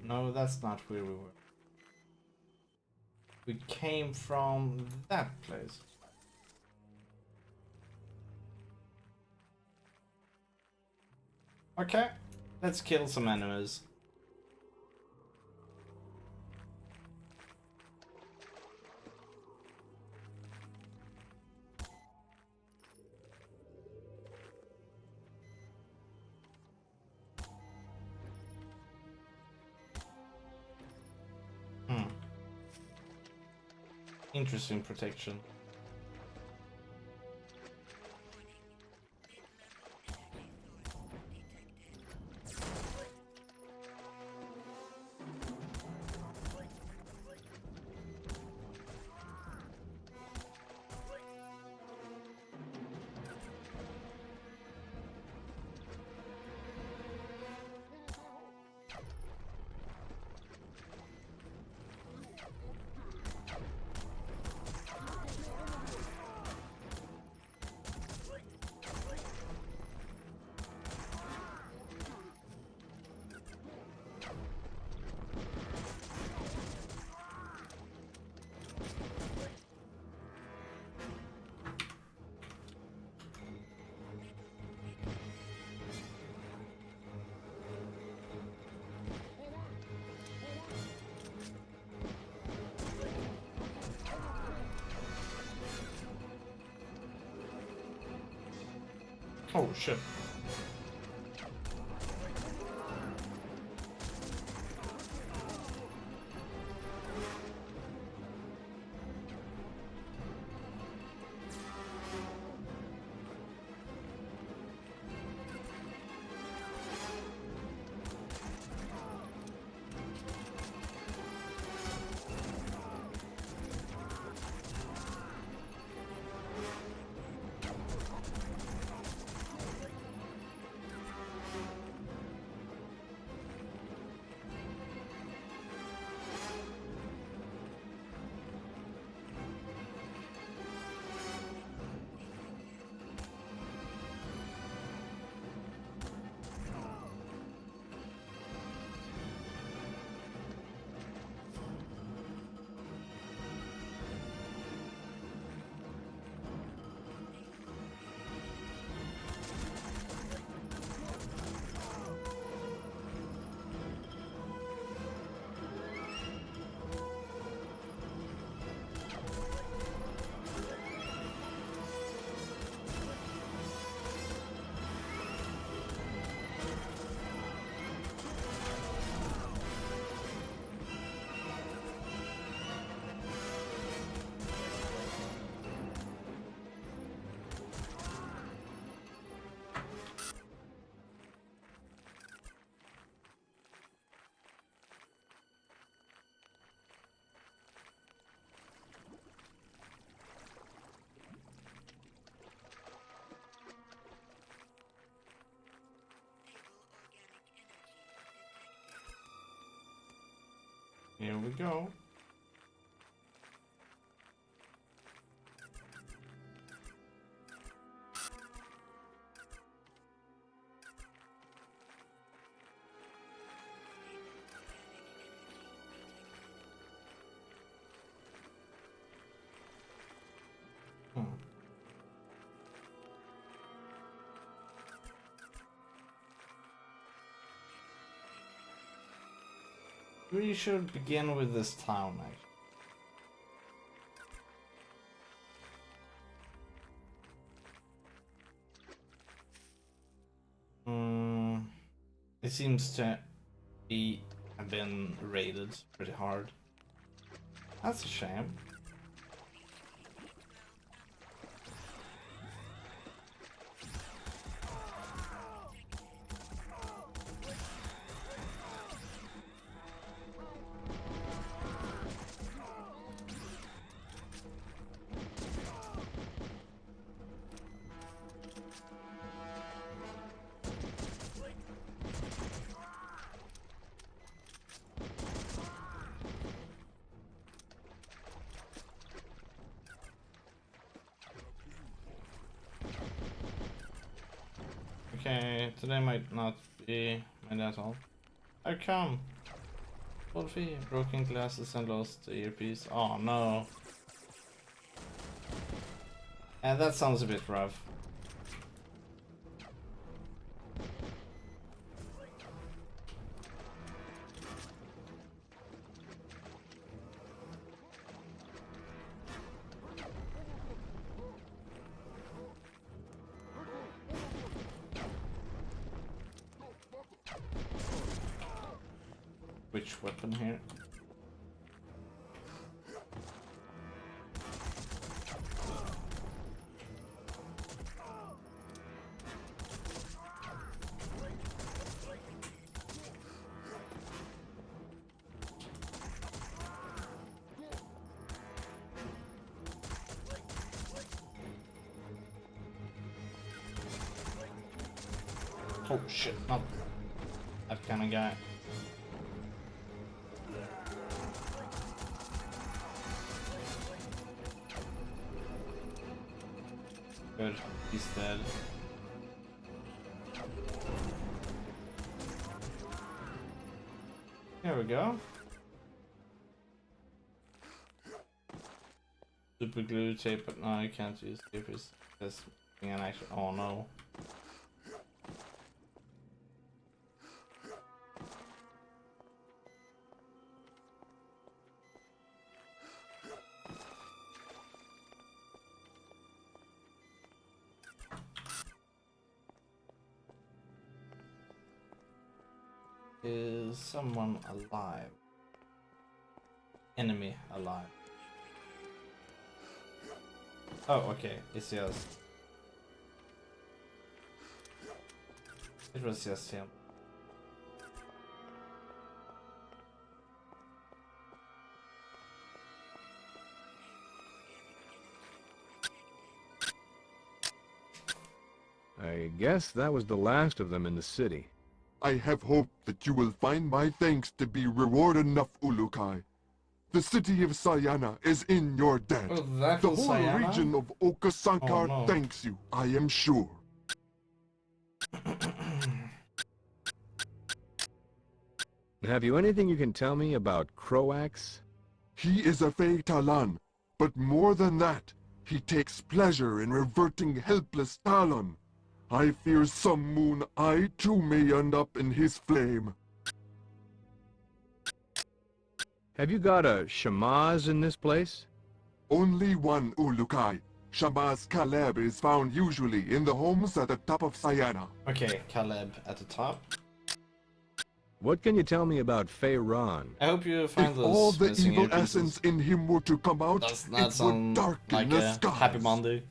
No, that's not where we were. We came from that place. Okay, let's kill some enemies. Interesting protection. Oh shit. Here we go. We should begin with this town, actually. It seems to be have been raided pretty hard. That's a shame. Okay, today might not be my at all. How come? Wolfie, broken glasses and lost the earpiece. Oh no. And that sounds a bit rough. Which weapon here? Oh shit, not that kind of guy. Good, he's dead. There we go. Super glue tape, but no, I can't use tape. It's just an action. Oh no. Is someone alive? Enemy alive. Oh, okay. It's just... It was just him. I guess that was the last of them in the city. I have hope that you will find my thanks to be reward enough, Ulukai. The city of Sayana is in your debt. Oh, that The was whole Sayana? region of Okasankar Oh, no. thanks you, I am sure. Have you anything you can tell me about Croax? He is a Fey Talan, but more than that, he takes pleasure in reverting helpless Talon. I fear some moon I too may end up in his flame. Have you got a Shamaz in this place? Only one Ulukai. Shabazz Caleb is found usually in the homes at the top of Sayana. Okay, Caleb at the top. What can you tell me about Feyran? I hope you find If those all the missing evil earpieces. essence in him were to come out, Does it that would sound darken like the a skies. happy Monday?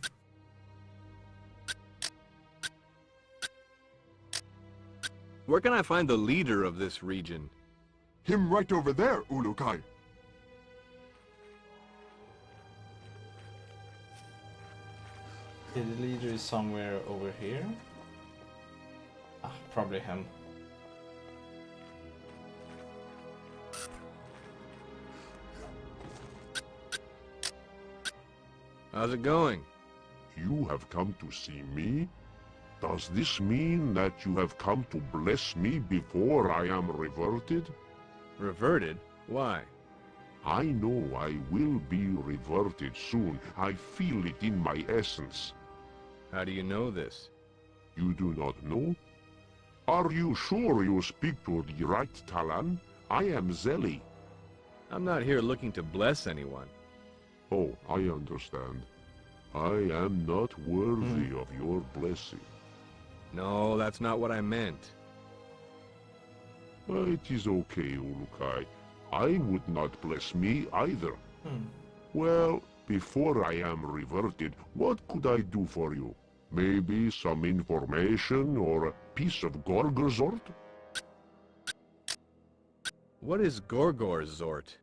Where can I find the leader of this region? Him right over there, Ulukai. Okay, the leader is somewhere over here. Ah, probably him. How's it going? You have come to see me? Does this mean that you have come to bless me before I am reverted? Reverted? Why? I know I will be reverted soon. I feel it in my essence. How do you know this? You do not know? Are you sure you speak to the right Talan? I am Zeli. I'm not here looking to bless anyone. Oh, I understand. I am not worthy of your blessing. No, that's not what I meant. It is okay, Ulukai. I would not bless me either. Well, before I am reverted, what could I do for you? Maybe some information or a piece of Gorgazort? What is Gorgor's Zort?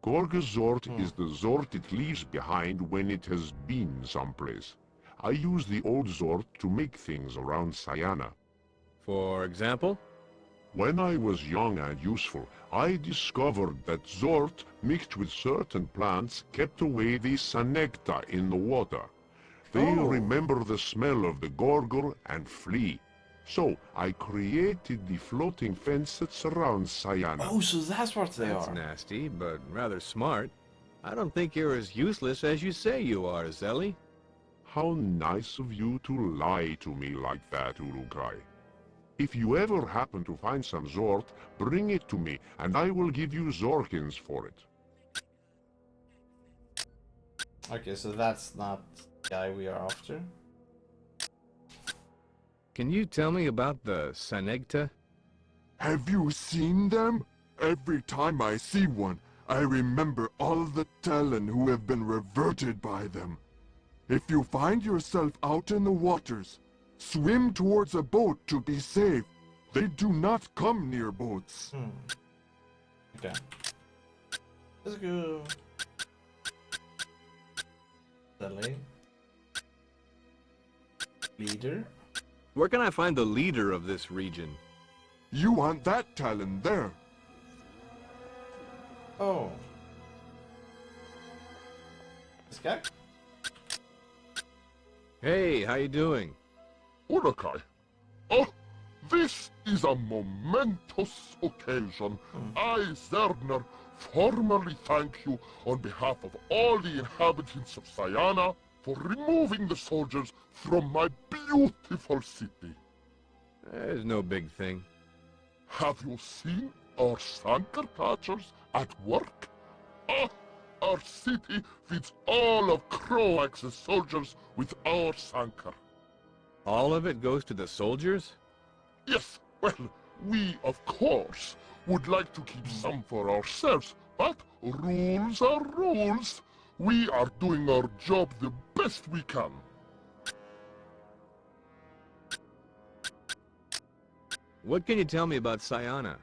Gorgazort is the Zort it leaves behind when it has been someplace. I use the old Zort to make things around Sayana. For example? When I was young and useful, I discovered that Zort, mixed with certain plants, kept away the Sanecta in the water. They remember the smell of the Gorgor and flee. So I created the floating fence that surrounds Sayana. Oh, so that's what they That's are. nasty, but rather smart. I don't think you're as useless as you say you are, Zelly. How nice of you to lie to me like that, Urukai. If you ever happen to find some Zort, bring it to me, and I will give you Zorkins for it. Okay, so that's not the guy we are after. Can you tell me about the Sanegta? Have you seen them? Every time I see one, I remember all the Talon who have been reverted by them. If you find yourself out in the waters, swim towards a boat to be safe. They do not come near boats. Okay. Let's go. Delay. Leader. Where can I find the leader of this region? You want that Talon there. Oh. This guy? Hey, how you doing? Urukai. Oh, this is a momentous occasion. I, Zerner, formally thank you on behalf of all the inhabitants of Sayana for removing the soldiers from my beautiful city. There's no big thing. Have you seen our Sanker catchers at work? Ah, our city feeds all of Croax's soldiers with our Sanker. All of it goes to the soldiers? Yes, well, we, of course, would like to keep some for ourselves, but rules are rules. We are doing our job the best we can. What can you tell me about Sayana?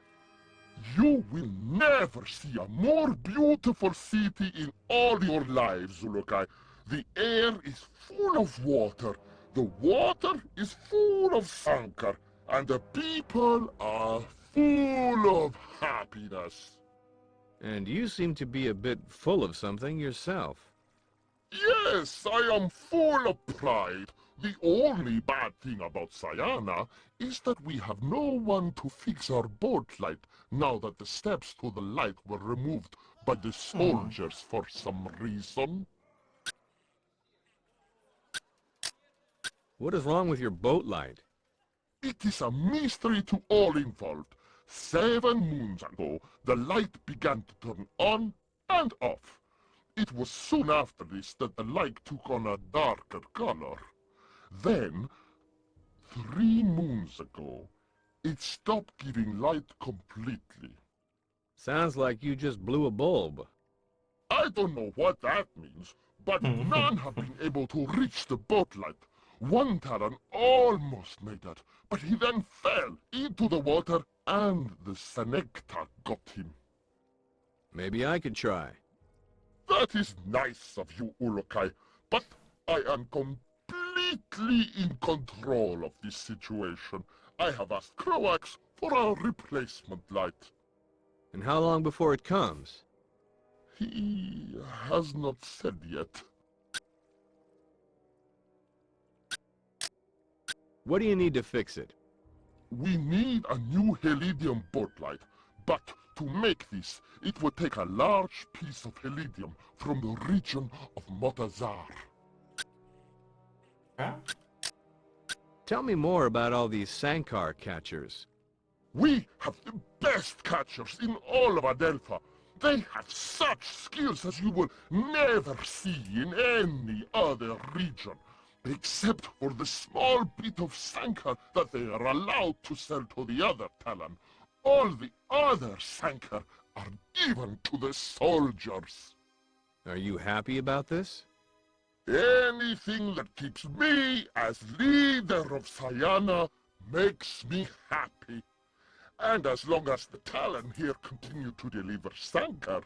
You will never see a more beautiful city in all your lives, Zulukai. The air is full of water. The water is full of Sankar. And the people are full of happiness. And you seem to be a bit full of something yourself. Yes, I am full of pride. The only bad thing about Sayana is that we have no one to fix our boat light now that the steps to the light were removed by the soldiers for some reason. What is wrong with your boat light? It is a mystery to all involved. 7 moons ago, the light began to turn on and off. It was soon after this that the light took on a darker color. Then, 3 moons ago, it stopped giving light completely. Sounds like you just blew a bulb. I don't know what that means, but none have been able to reach the boat light. One Talon almost made it, but he then fell into the water and the Senecta got him. Maybe I could try. That is nice of you, Urukai, but I am completely in control of this situation. I have asked Croax for a replacement light. And how long before it comes? He has not said yet. What do you need to fix it? We need a new Helidium boat light, but to make this, it would take a large piece of Helidium from the region of Motazar. Huh? Tell me more about all these Sankar catchers. We have the best catchers in all of Adelpha. They have such skills as you will never see in any other region, except for the small bit of Sankar that they are allowed to sell to the other Talon. All the other Sankar are given to the soldiers. Are you happy about this? Anything that keeps me as leader of Sayana makes me happy. And as long as the Talon here continue to deliver Sankar,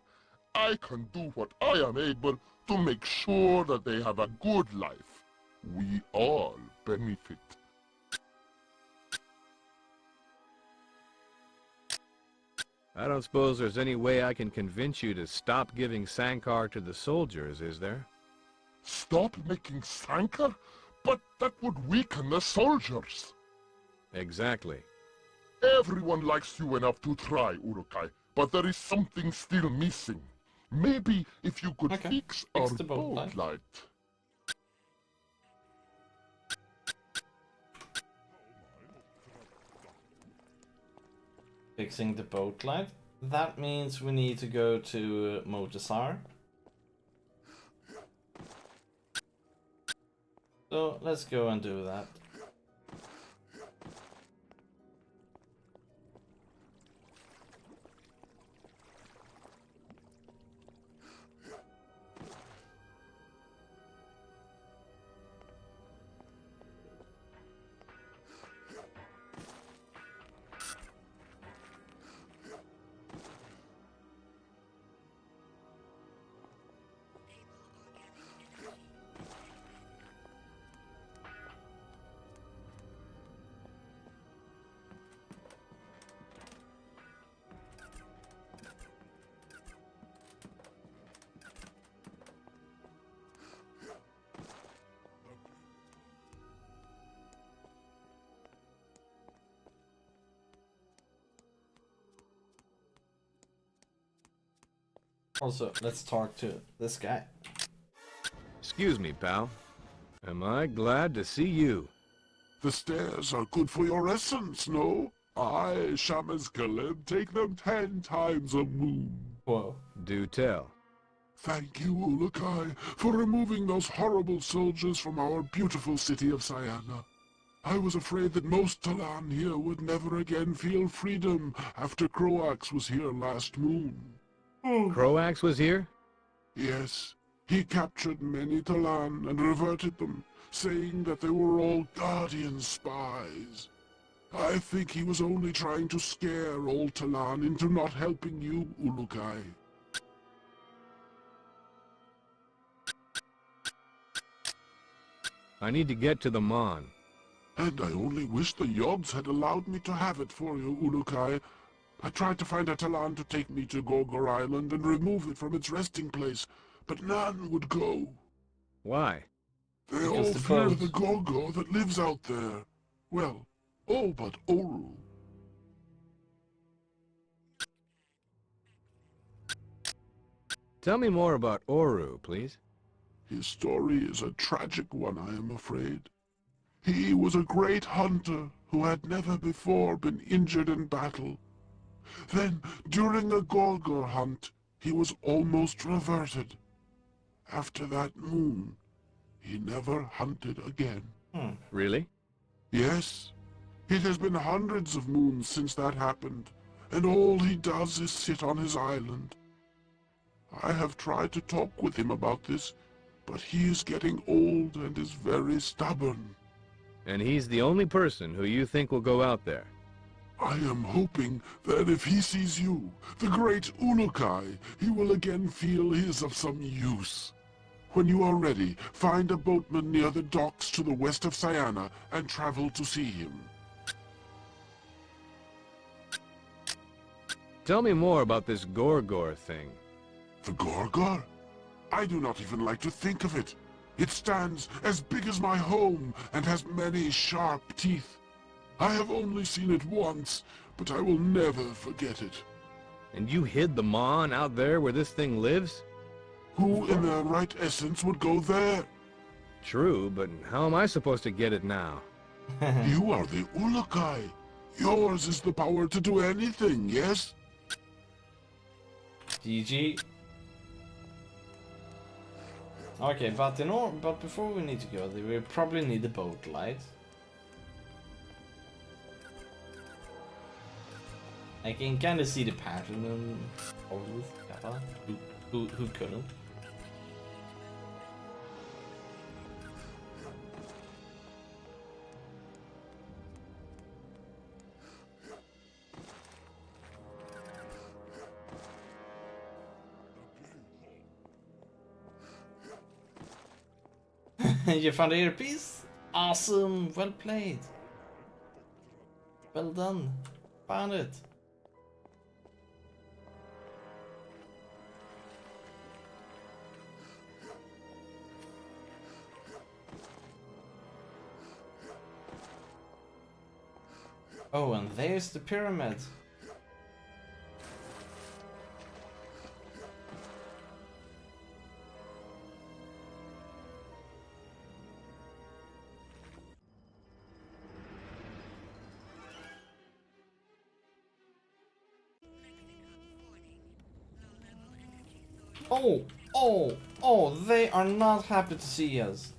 I can do what I am able to make sure that they have a good life. We all benefit. I don't suppose there's any way I can convince you to stop giving Sankar to the soldiers, is there? Stop making Sankar? But that would weaken the soldiers. Exactly. Everyone likes you enough to try, Urukai, but there is something still missing. Maybe if you could Okay, fix fix our the boat boat light. Fixing the boat light. That means we need to go to Motasar. So let's go and do that. Also, let's talk to this guy. Excuse me, pal. Am I glad to see you? The stairs are good for your essence, no? I, Shaman's Kaleb, take them 10 times a moon. Whoa. Do tell. Thank you, Ulukai, for removing those horrible soldiers from our beautiful city of Sayana. I was afraid that most Talan here would never again feel freedom after Croax was here last moon. Croax was here? Yes, he captured many Talan and reverted them, saying that they were all Guardian spies. I think he was only trying to scare old Talan into not helping you, Ulukai. I need to get to the Mon. And I only wish the Yods had allowed me to have it for you, Ulukai. I tried to find a Talan to take me to Gorgor Island and remove it from its resting place, but none would go. Why? They Because all the fear boat. the Gorgo that lives out there. Well, all but Oru. Tell me more about Oru, please. His story is a tragic one, I am afraid. He was a great hunter who had never before been injured in battle. Then, during a Gorgor hunt, he was almost reverted. After that moon, he never hunted again. Really? Yes, it has been hundreds of moons since that happened, and all he does is sit on his island. I have tried to talk with him about this, but he is getting old and is very stubborn. And he's the only person who you think will go out there? I am hoping that if he sees you, the great Ulukai, he will again feel he is of some use. When you are ready, find a boatman near the docks to the west of Sayana and travel to see him. Tell me more about this Gorgor thing. The Gorgor? I do not even like to think of it. It stands as big as my home and has many sharp teeth. I have only seen it once, but I will never forget it. And you hid the Mon out there where this thing lives? Who in their right essence would go there? True, but how am I supposed to get it now? You are the Ulukai. Yours is the power to do anything, yes? GG. Okay, but before we need to go there, we probably need the boat light. I can kind of see the pattern and all this. Yeah, who couldn't? You found the earpiece? Awesome! Well played. Well done. Found it. Oh, and there's the pyramid. Oh, oh, they are not happy to see us.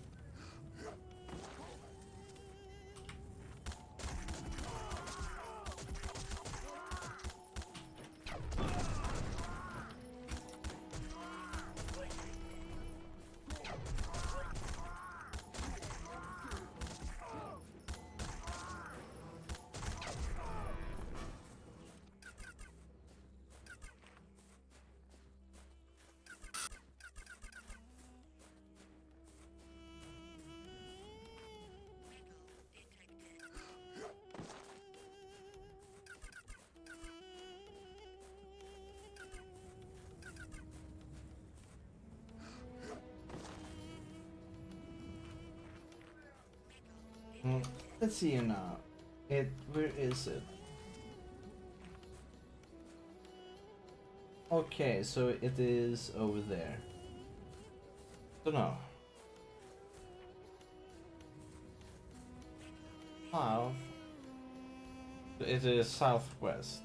Let's see you now. Where is it? Okay, so it is over there. Don't know. How? It is southwest.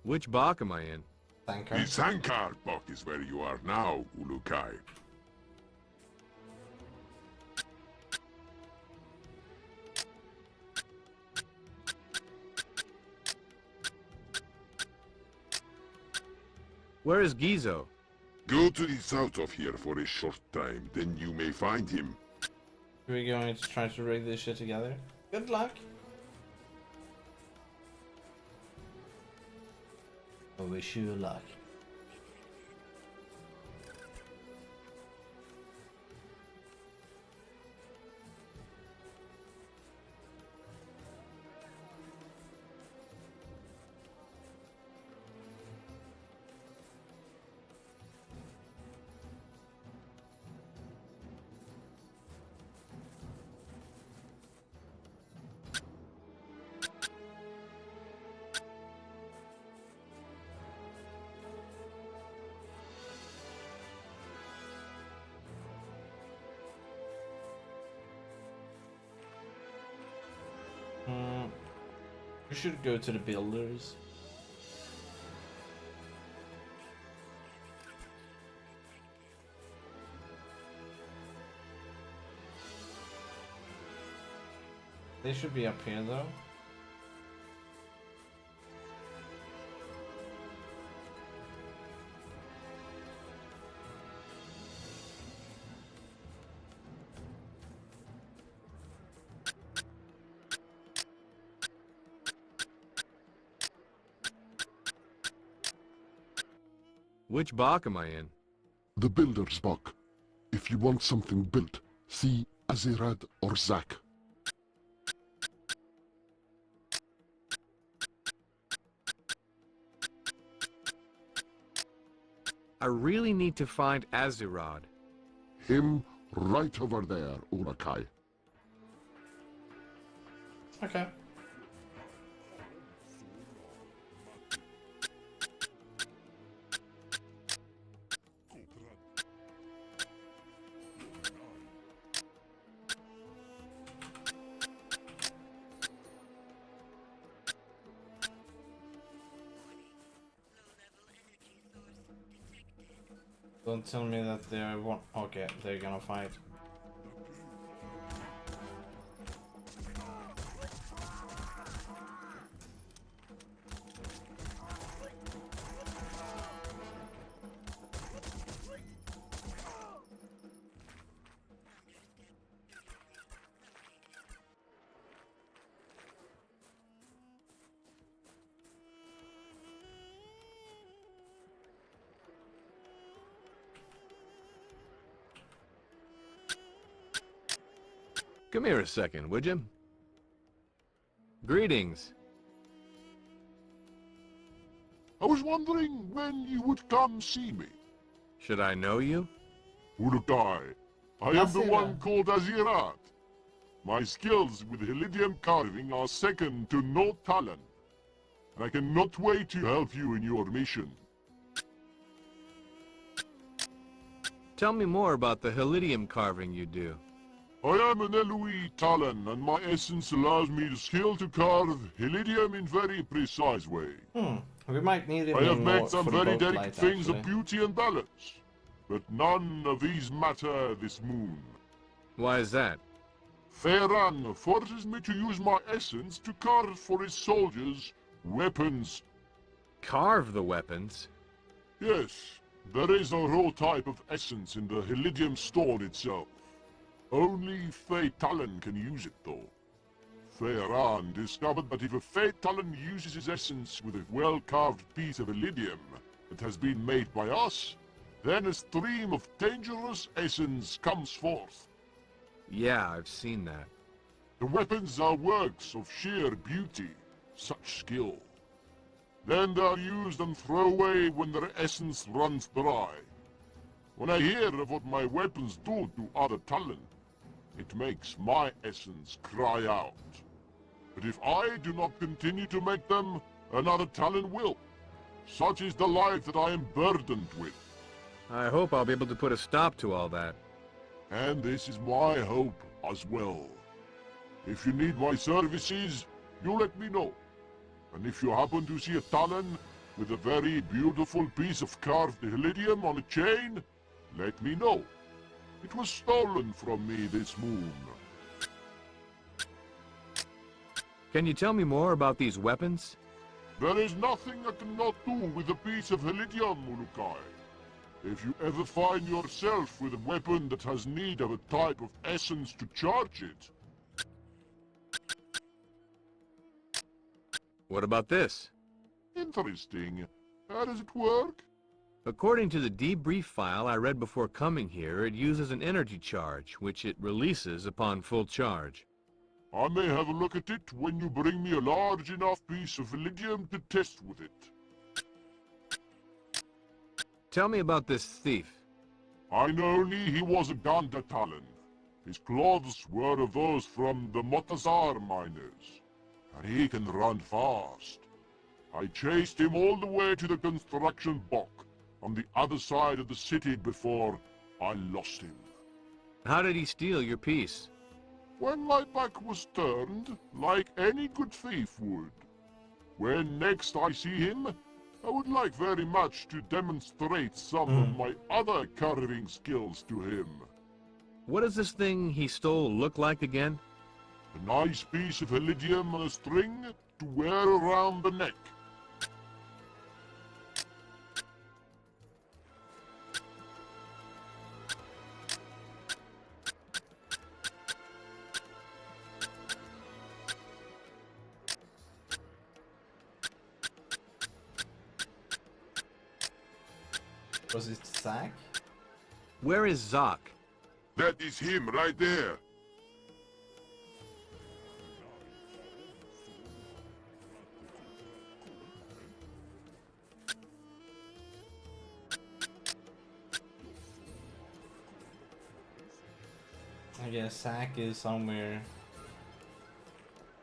Which Bach am I in? Tanker. The Sankar Bok is where you are now, Ulukai. Where is Gizo? Go to the south of here for a short time, then you may find him. We're going to try to rig this shit together. Good luck. I wish you luck. We should go to the builders. They should be up here though. Which Bach am I in? The Builder's Bok. If you want something built, see Azirad or Zak. I really need to find Azirad. Him right over there, Urakai. Okay. Don't tell me that they're one. Okay, they're gonna fight. Come here a second, would you? Greetings. I was wondering when you would come see me. Should I know you? Urukai, I am the one called Azirat. My skills with Helidium carving are second to no talent. And I cannot wait to help you in your mission. Tell me more about the Helidium carving you do. I am an Elui Talon, and my essence allows me the skill to carve Helidium in very precise way. We might need him I have in made more some for the very boat delicate light, things actually. of beauty and balance, but none of these matter this moon. Why is that? Feyran forces me to use my essence to carve for his soldiers weapons. Carve the weapons? Yes, there is a raw type of essence in the Helidium stone itself. Only Fey Talon can use it, though. Feyran discovered that if a Fey Talon uses his essence with a well-carved piece of Helidium that has been made by us, then a stream of dangerous essence comes forth. Yeah, I've seen that. The weapons are works of sheer beauty, such skill. Then they are used and thrown away when their essence runs dry. When I hear of what my weapons do to other talent, it makes my essence cry out. But if I do not continue to make them, another talent will. Such is the life that I am burdened with. I hope I'll be able to put a stop to all that. And this is my hope as well. If you need my services, you let me know. And if you happen to see a talon with a very beautiful piece of carved Helidium on a chain, let me know. It was stolen from me this moon. Can you tell me more about these weapons? There is nothing I cannot do with a piece of Helidium, Urukai. If you ever find yourself with a weapon that has need of a type of essence to charge it... What about this? Interesting. How does it work? According to the debrief file I read before coming here, it uses an energy charge, which it releases upon full charge. I may have a look at it when you bring me a large enough piece of Helidium to test with it. Tell me about this thief. I know only he was a Ganda Talon. His clothes were of those from the Motazar miners. And he can run fast. I chased him all the way to the construction block on the other side of the city before I lost him. How did he steal your piece? When my back was turned, like any good thief would. When next I see him, I would like very much to demonstrate some of my other carving skills to him. What does this thing he stole look like again? A nice piece of Helidium on a string to wear around the neck. Was it Zack? Where is Zoc? That is him right there. I guess Zack is somewhere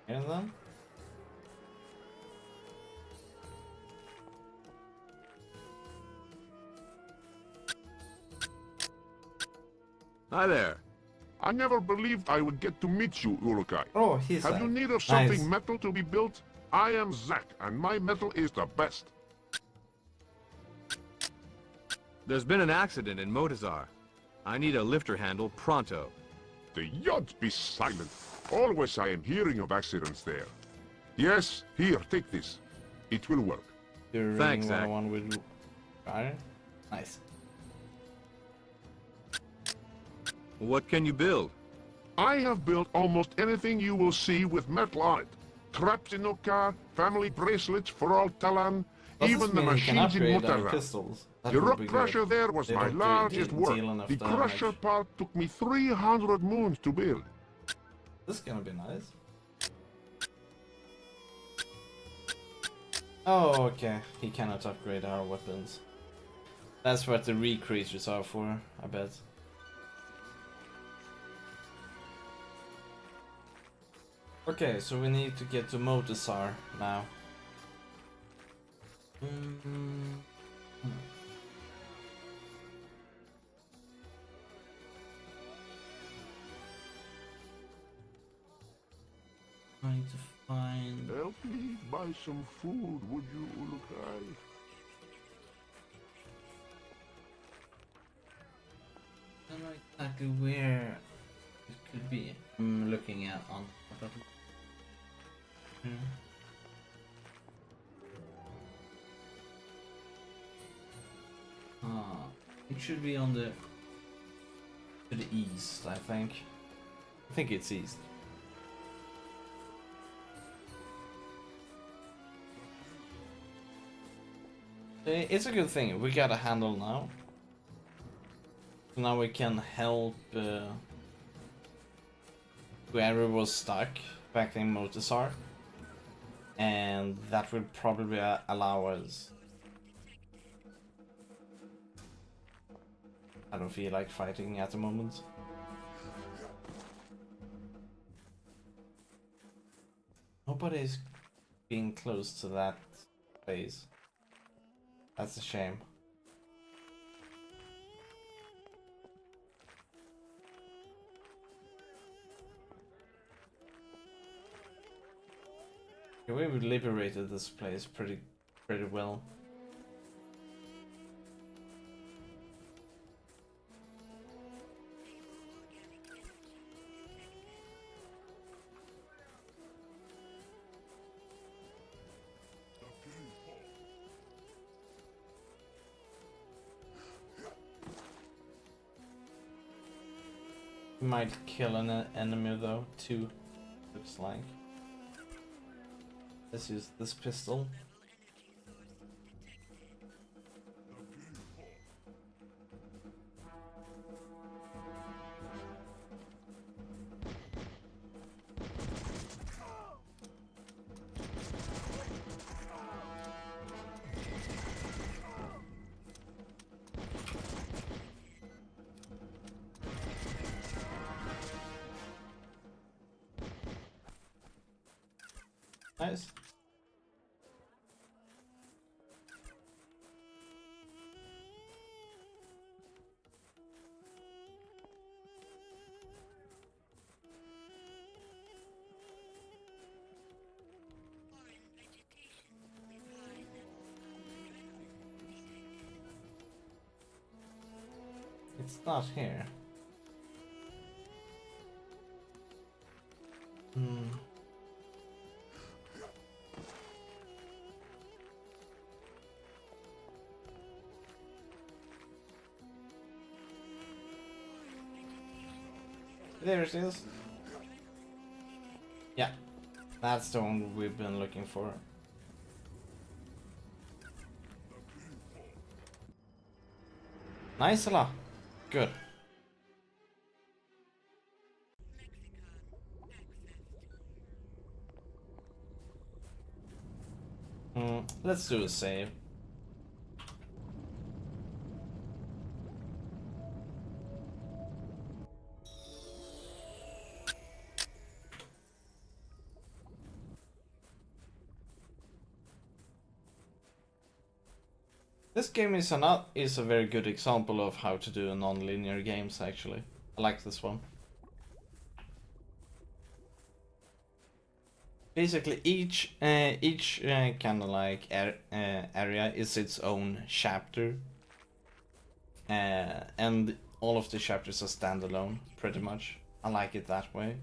in them. Hi there. I never believed I would get to meet you, Urukai. Oh, he's Have Zack. you need of something Nice. metal to be built? I am Zack, and my metal is the best. There's been an accident in Motazar. I need a lifter handle pronto. The yacht be silent. Always I am hearing of accidents there. Yes, here, take this. It will work. You're Thanks, reading Zack. one with iron. Nice. What can you build? I have built almost anything you will see with metal on it. Traps in Oka, family bracelets for all Talan, Does even this the mean you can machines in upgrade our Mutara. pistols? That The would rock be good. crusher there was They my don't largest deal work. enough The damage. crusher part took me 300 moons to build. This is gonna be nice. Oh, okay. He cannot upgrade our weapons. That's what the recreatures are for, I bet. Okay, so we need to get to Motasar now. Mm. Trying to find. Help me buy some food, would you, Ulukai? I don't know exactly where it could be. I'm looking at on. Ah, it should be on the to the east, I think. I think it's east. It's a good thing. We got a handle now. Now we can help whoever was stuck back in Motasar. And that will probably allow us. I don't feel like fighting at the moment. Nobody's being close to that place. That's a shame. We liberated this place pretty well. We might kill an enemy though, too. Looks like. Let's use this pistol. Nice. Foreign vegetation with high levels of adrenaline detected. It's not here. Hmm. There it is. Yeah, that's the one we've been looking for. Nice, Allah. Good. Let's do a save. This game is a very good example of how to do non-linear games. Actually, I like this one. Basically, each kind of like area is its own chapter, and all of the chapters are standalone, pretty much. I like it that way.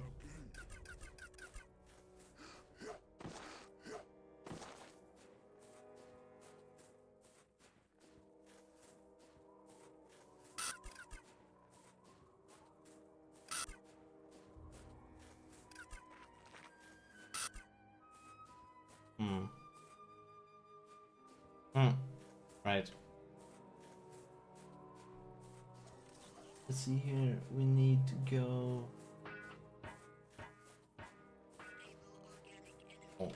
Right. Let's see here. We need to go. Oh.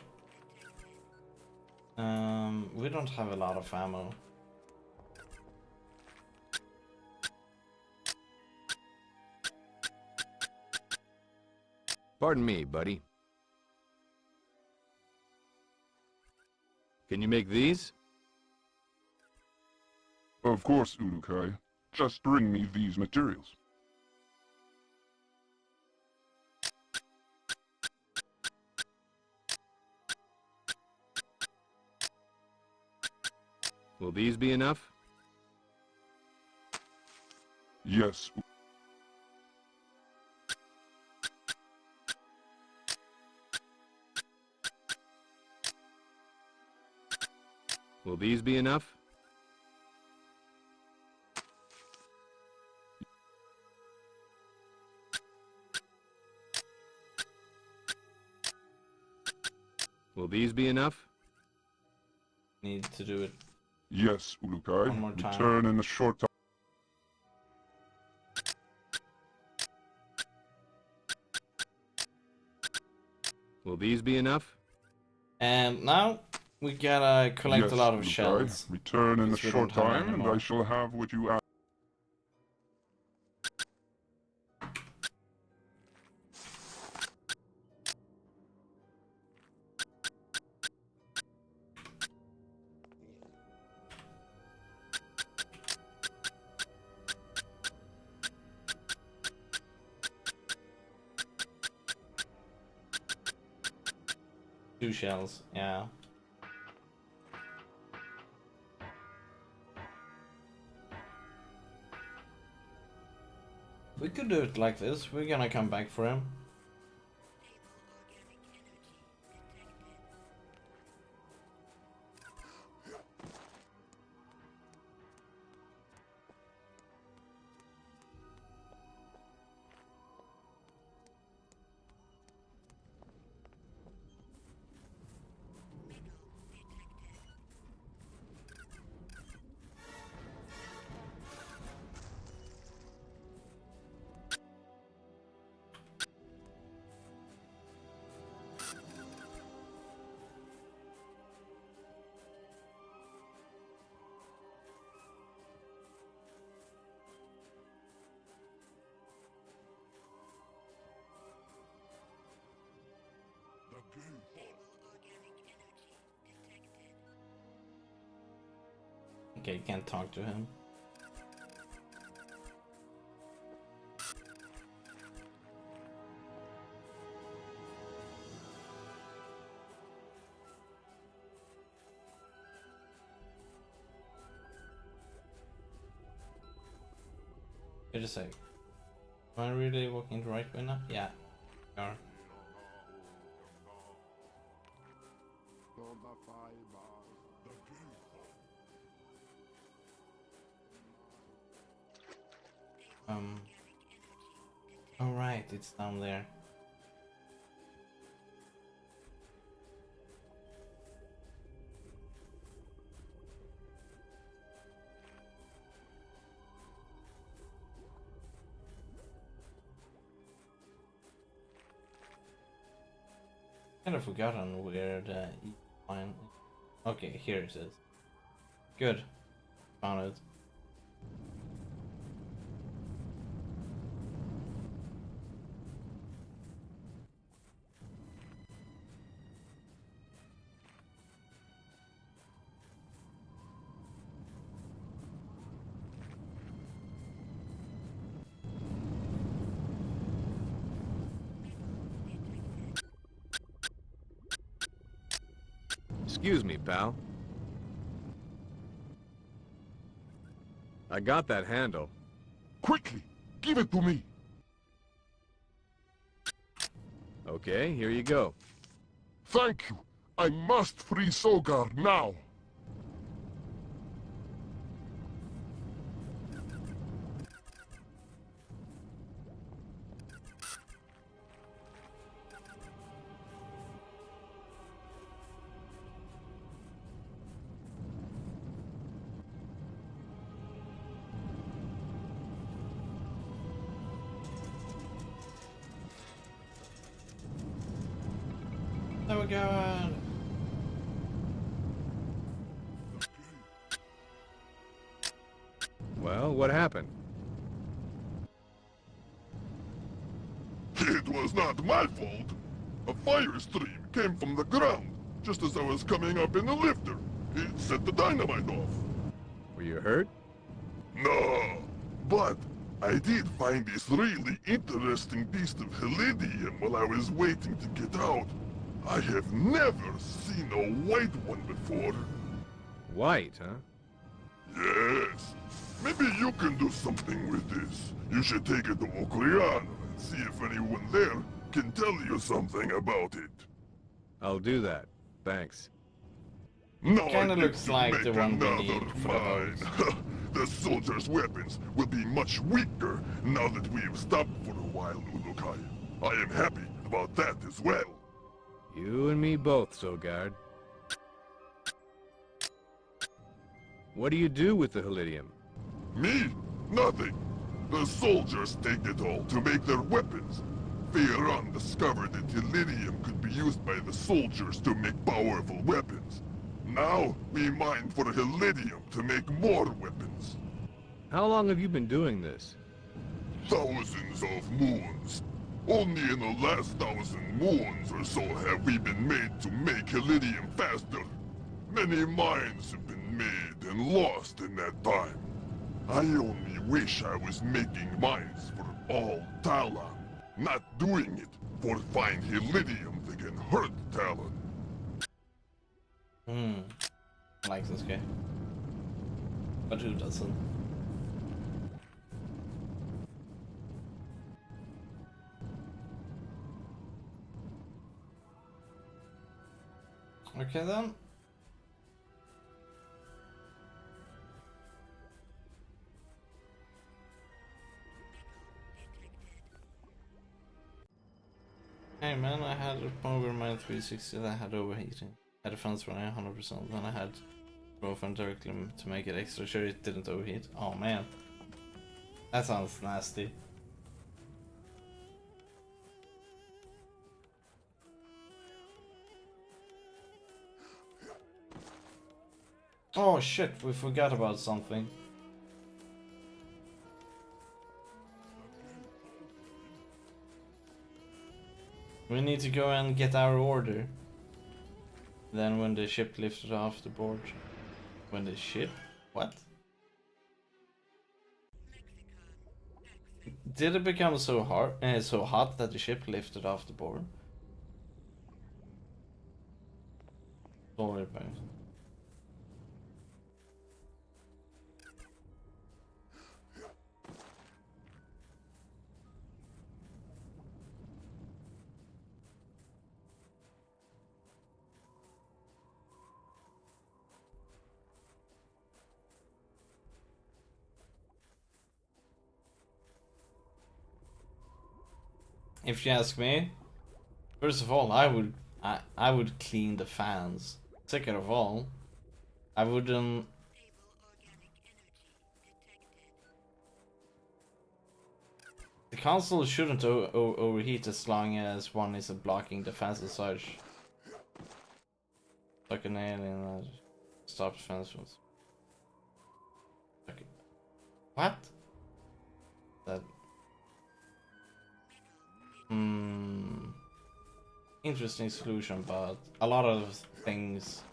We don't have a lot of ammo. Pardon me, buddy. Can you make these? Of course, Ulukai. Just bring me these materials. Will these be enough? Yes. Will these be enough? Will these be enough? Need to do it. Yes, Ulukai. One more time. Return in a short time. Will these be enough? And now we gotta collect Yes, a lot of Ulukai. shells. Return in a because we short don't have time, and anymore. I shall have what you asked. Two shells, yeah. We could do it like this. We're gonna come back for him. Okay, you can't talk to him. Wait a sec. Am I really walking the right way now? Yeah. We are. Oh right, it's down there. Kind of forgotten where the line. Okay, here it is. Good. Found it. Excuse me, pal. I got that handle. Quickly! Give it to me! Okay, here you go. Thank you! I must free Sogar now! There we go. Well, what happened? It was not my fault. A fire stream came from the ground. just as I was coming up in the lifter. It set the dynamite off. Were you hurt? No, but I did find this really interesting piece of Helidium while I was waiting to get out. I have never seen a white one before. White, huh? Yes. Maybe you can do something with this. You should take it to Ocleano and see if anyone there can tell you something about it. I'll do that. Thanks. Now Kinda I get looks to like make the one we another need for the mine. boat. The soldiers' weapons will be much weaker now that we have stopped for a while, Ulukai. I am happy about that as well. You and me both, Sogard. What do you do with the Helidium? Me? Nothing. The soldiers take it all to make their weapons. Feiran discovered that Helidium could be used by the soldiers to make powerful weapons. Now, we mine for Helidium to make more weapons. How long have you been doing this? Thousands of moons. Only in the last 1,000 moons or so have we been made to make Helidium faster. Many mines have been made and lost in that time. I only wish I was making mines for all Talon, not doing it for fine Helidium that can hurt Talon. I like this guy. But who doesn't? Okay then. Hey man, I had a over my 360 that had overheating. Had a fans running 100%, then I had girlfriend directly to make it extra sure it didn't overheat. Oh man. That sounds nasty. Oh shit, we forgot about something. We need to go and get our order. Then when the ship lifted off the board. When the ship? What? Did it become so so hot that the ship lifted off the board? Sorry, man. If you ask me, first of all, I would clean the fans. Second of all, I wouldn't. The console shouldn't overheat as long as one isn't blocking the fans as such. Like an alien that stops fans from. Okay. What? That. Interesting solution, but a lot of things.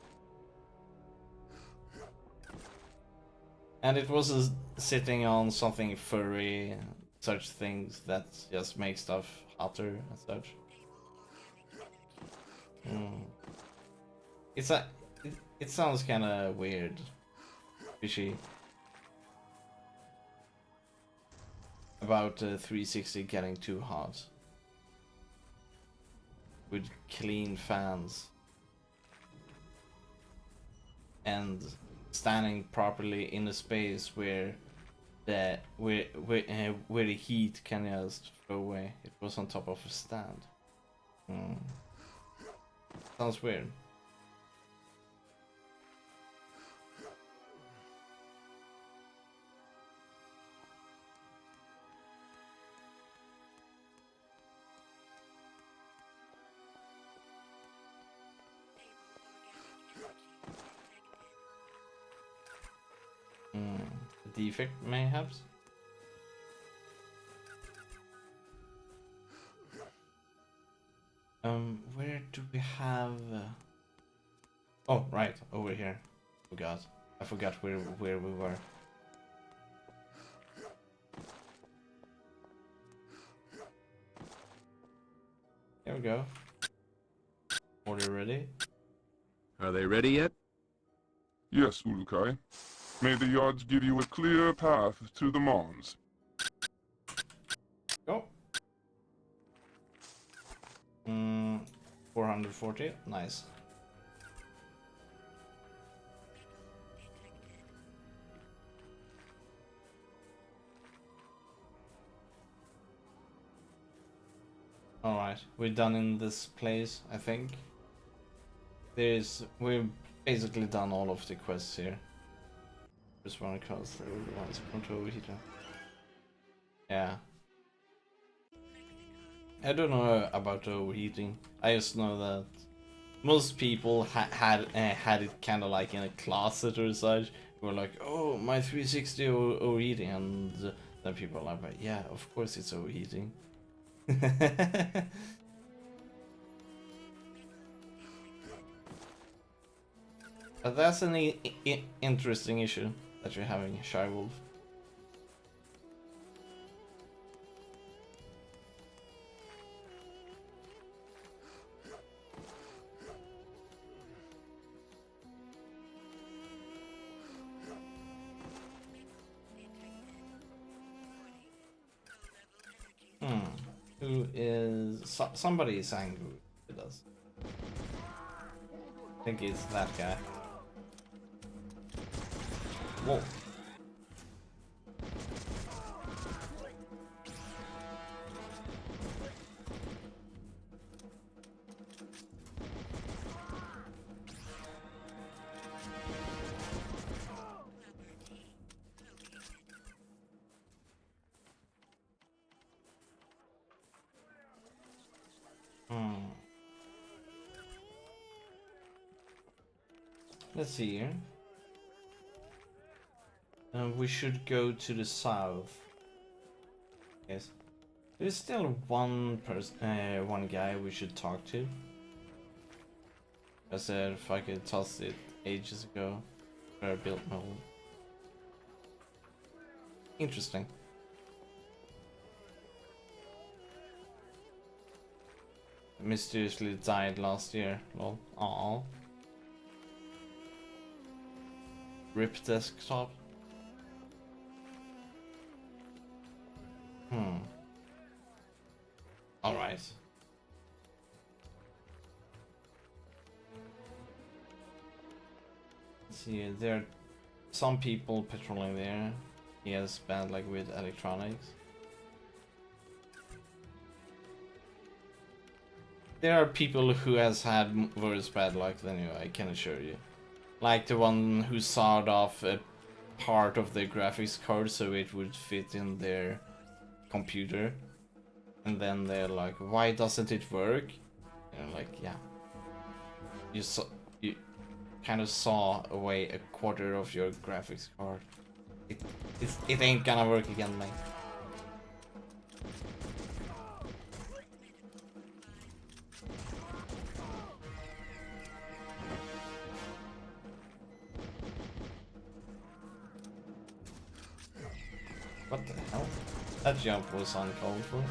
And it was sitting on something furry, such things that just make stuff hotter and such. It sounds kind of weird, fishy. About 360 getting too hot. With clean fans. And standing properly in a space where where the heat can just go away. It was on top of a stand. Sounds weird. Defect, mayhaps? Where do we have... Oh, right, over here. Oh god, I forgot where we were. There we go. Order ready. Are they ready yet? Yes, Ulukai. May the yards give you a clear path to the Mons. Go. 440, nice. Alright, we're done in this place, I think. We've basically done all of the quests here. Just run across the ones from overheater. Yeah. I don't know about overheating. I just know that most people had it kind of like in a closet or such. Were like, oh, my 360 overheating, and then people are like, yeah, of course it's overheating. But that's an interesting issue that you're having, Shy Wolf. Who is... somebody is angry with us. I think it's that guy. Whoa. Let's see here. We should go to the south. Yes. There's still one guy we should talk to. I said if I could toss it ages ago, where I built my own. Interesting. Mysteriously died last year. Lol. Aww. RIP desktop. Alright. See, there are some people patrolling there. He has bad luck with electronics. There are people who has had worse bad luck than you, I can assure you. Like the one who sawed off a part of the graphics card so it would fit in their computer. And then they're like, why doesn't it work? And like, yeah. You kind of saw away a quarter of your graphics card. It ain't gonna work again, mate. What the hell? That jump was uncalled for.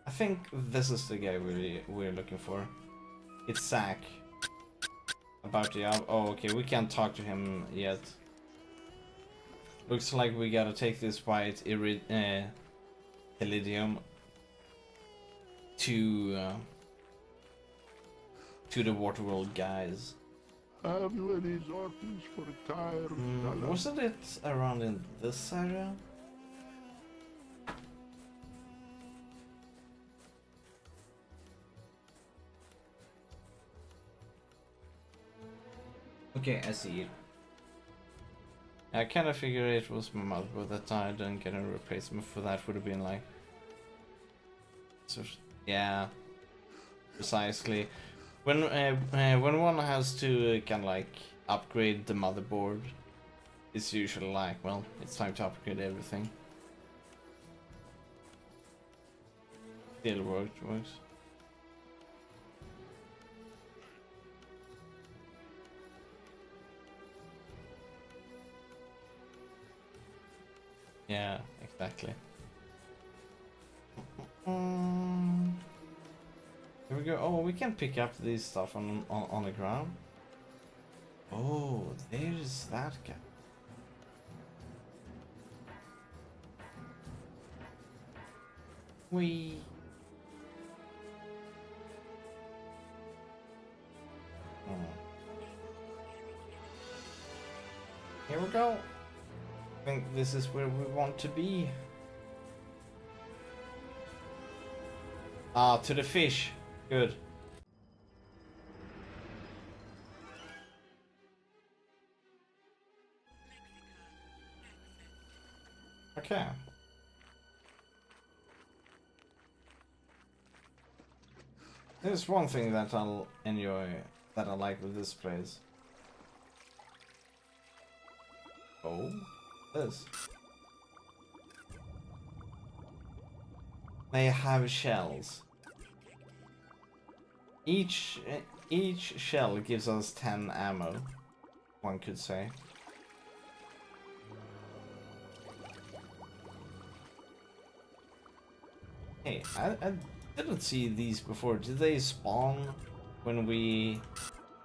I think this is the guy we're looking for. It's Zack. About the oh, okay, we can't talk to him yet. Looks like we gotta take this white iridium to the Waterworld guys. Have you any sorties for tire? Wasn't it around in this area? Okay, I see it. I kind of figured it was my motherboard that died, and getting a replacement for that would have been like Yeah, precisely. When one has to kind of like upgrade the motherboard, it's usually like, well, it's time to upgrade everything. Still works. Yeah, exactly. Here we go. Oh, we can pick up this stuff on the ground. Oh, there's that guy. We. Here we go. I think this is where we want to be. Ah, to the fish. Good. Okay. There's one thing that I'll enjoy, that I like with this place. Oh, this. They have shells. Each shell gives us 10 ammo, one could say. Hey, I didn't see these before. Did they spawn when we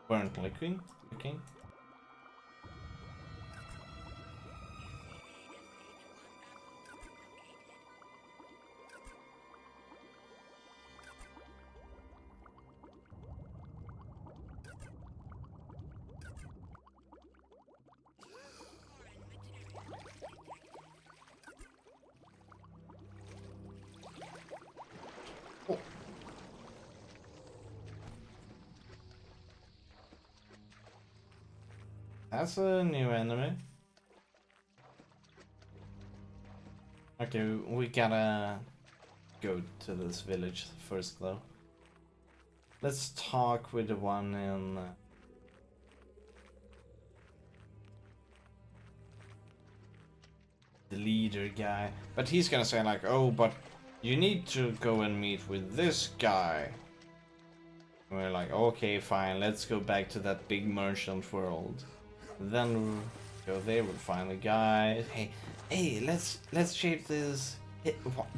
weren't looking? That's a new enemy. Okay, we gotta go to this village first though. Let's talk with the one in... the leader guy. But he's gonna say like, oh, but you need to go and meet with this guy. And we're like, okay, fine, let's go back to that big merchant world. Then we'll go there, we'll find the guy. Hey, let's shape this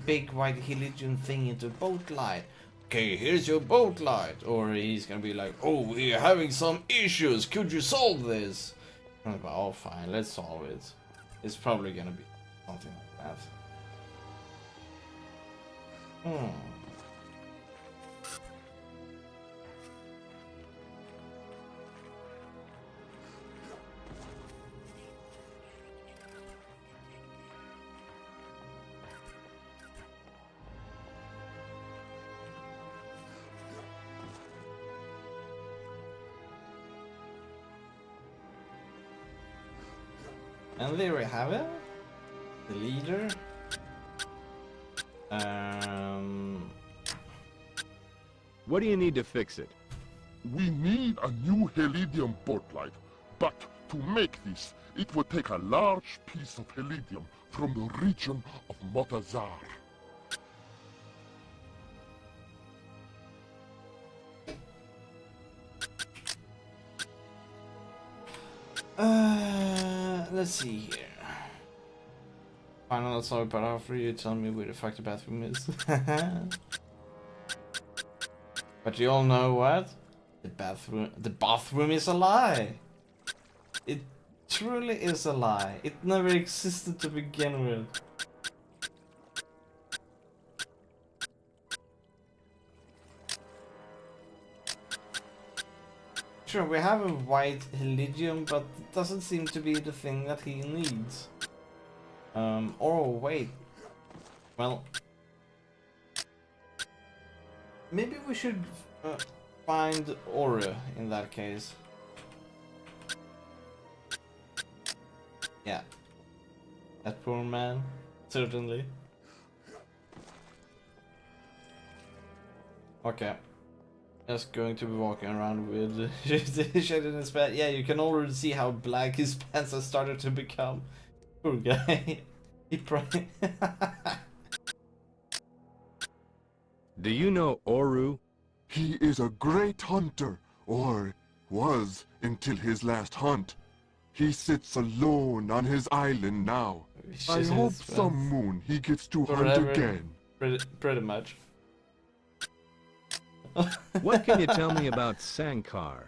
big white Helidian thing into a boat light. Okay, here's your boat light. Or he's gonna be like, oh, we're having some issues. Could you solve this? And I'm like, oh, fine, let's solve it. It's probably gonna be something like that. And there we have it. The leader. What do you need to fix it? We need a new Helidium boat light, but to make this, it would take a large piece of Helidium from the region of Motazar. Let's see here. Final sorry, but after you tell me where the fuck the bathroom is. But you all know what? The bathroom is a lie. It truly is a lie. It never existed to begin with. Sure, we have a white Helidium, but it doesn't seem to be the thing that he needs. Oh, wait. Well... maybe we should find Aura in that case. Yeah. That poor man, certainly. Okay. Just going to be walking around with shit in his pants. Yeah, you can already see how black his pants have started to become. Poor guy. He probably... Do you know Oru? He is a great hunter, or was until his last hunt. He sits alone on his island now. I Shit in hope his some pants. moon he gets to hunt Forever. again. Pretty much. What can you tell me about Sankar?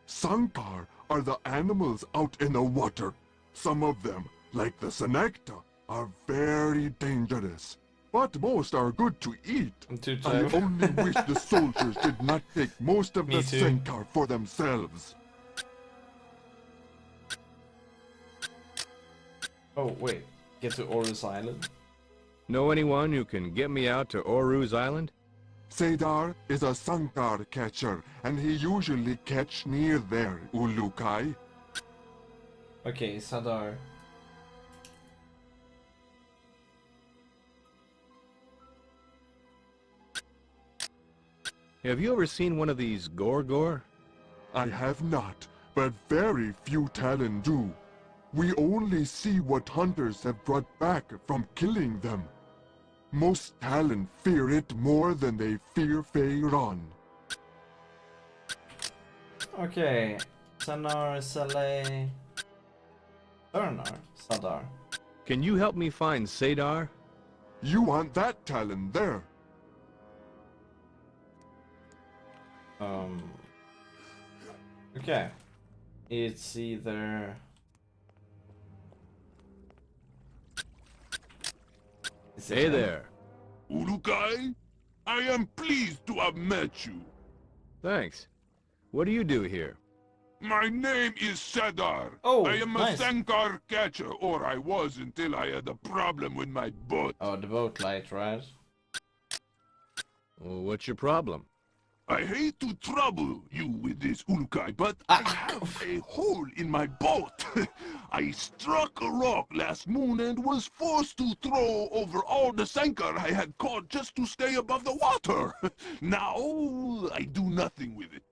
Sankar are the animals out in the water. Some of them, like the Senecta, are very dangerous. But most are good to eat. I'm too I tired. only wish the soldiers did not take most of Me the too. Sankar for themselves. Oh, wait. Get to Orus Island? Know anyone who can get me out to Oru's island? Sadar is a Sankar catcher, and he usually catch near there, Ulukai. Okay, Sadar. Have you ever seen one of these Gorgor? I have not, but very few Talon do. We only see what hunters have brought back from killing them. Most Talon fear it more than they fear Feyran. Okay. Sanar, Saleh... Turnar, Sadar. Can you help me find Sadar? You want that Talon there. Okay. It's either... Is it Hey him? there. Urukai, I am pleased to have met you. Thanks. What do you do here? My name is Sadar. Oh, I am nice. a Sankar catcher, or I was until I had a problem with my boat. Oh, the boat light, right? Well, what's your problem? I hate to trouble you with this, Urukai, but I have a hole in my boat. I struck a rock last moon and was forced to throw over all the Sankar I had caught just to stay above the water. Now, I do nothing with it.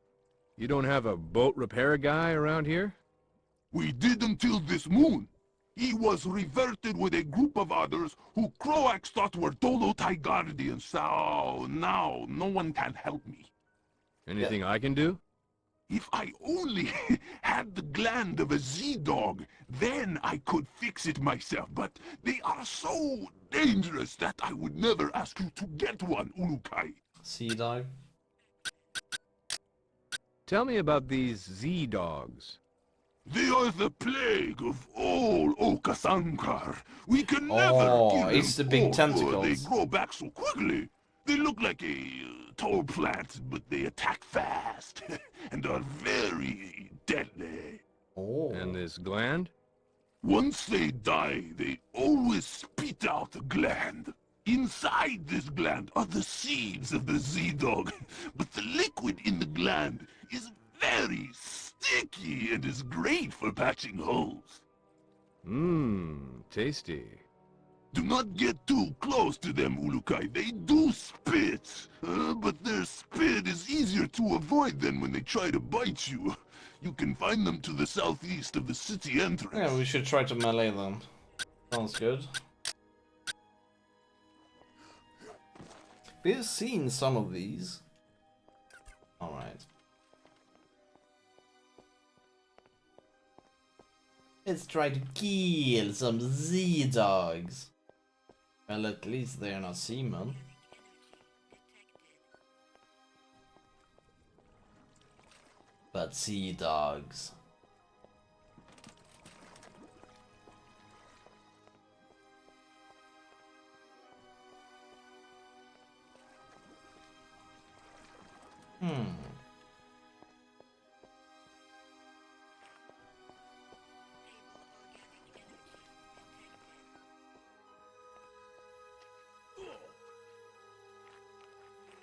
You don't have a boat repair guy around here? We did until this moon. He was reverted with a group of others who Croax thought were Dolotai guardians, so now no one can help me. Anything I can do? If I only had the gland of a Z-dog, then I could fix it myself, but they are so dangerous that I would never ask you to get one, Urukai. Sea dog. Tell me about these Z-dogs. They are the plague of all Okasankar. We can never Oh, kill them it's the big all, or tentacles. they grow back so quickly. They look like a tall plant, but they attack fast and are very deadly. Oh. And this gland? Once they die, they always spit out a gland. Inside this gland are the seeds of the Z-dog, but the liquid in the gland is very sticky and is great for patching holes. Mmm, tasty. Do not get too close to them, Ulukai. They do spit, but their spit is easier to avoid than when they try to bite you. You can find them to the southeast of the city entrance. Yeah, we should try to melee them. Sounds good. We've seen some of these. Alright. Let's try to kill some Z-dogs. Well, at least they're not seamen. But Z-dogs.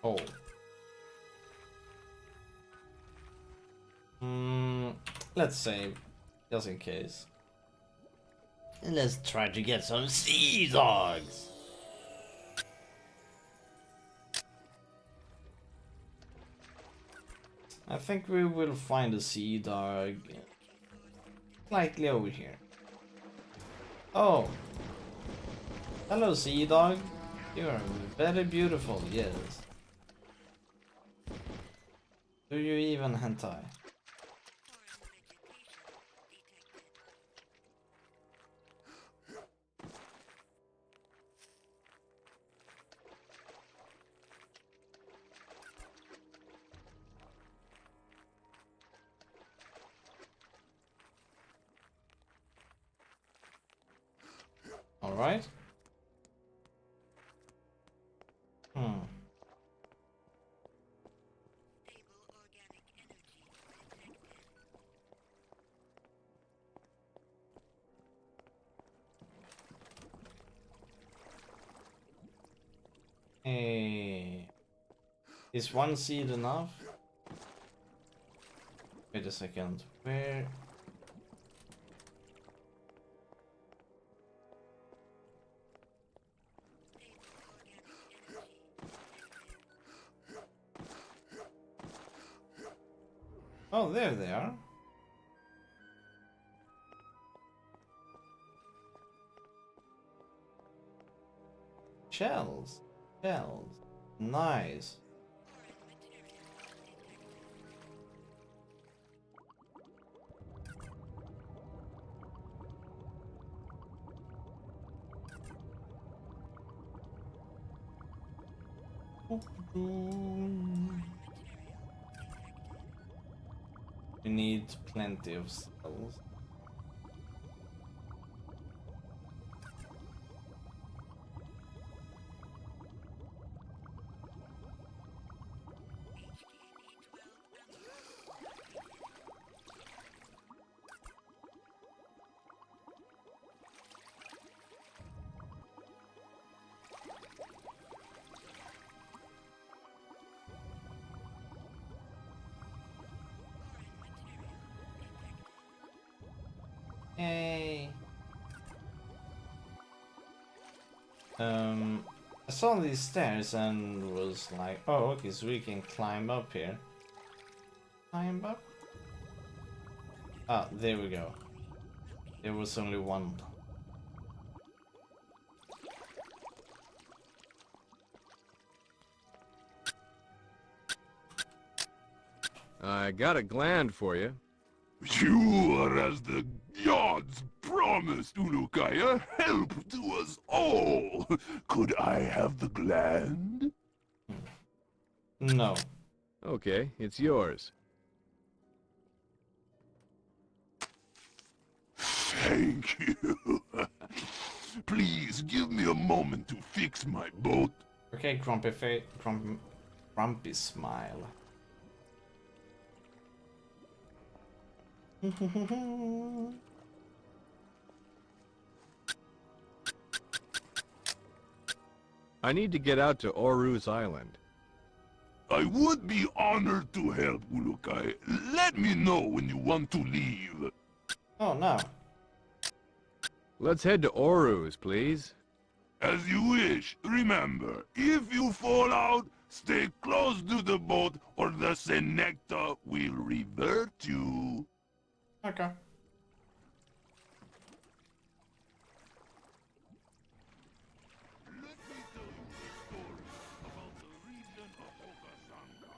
Oh. Let's save, just in case. And let's try to get some Z-dogs. I think we will find a sea dog slightly over here. Oh, hello sea dog. You are very beautiful, yes. Do you even hentai? Alright. Hmm. Stable organic energy detected. Hey. Is one seed enough? Wait a second. Where? Oh, there they are. Shells. Shells. Nice. We need plenty of cells. Yay. I saw these stairs and was like, oh, okay, so we can climb up here. Climb up? Ah, there we go. There was only one. I got a gland for you. You are as the gods promised, Ulukai, a help to us all. Could I have the gland? No. Okay, it's yours. Thank you. Please give me a moment to fix my boat. Okay, grumpy smile. I need to get out to Oru's island. I would be honored to help, Ulukai. Let me know when you want to leave. Oh, no. Let's head to Oru's, please. As you wish. Remember, if you fall out, stay close to the boat or the Senecta will revert you. Okay. Let me tell you a story about the region of Okasanka.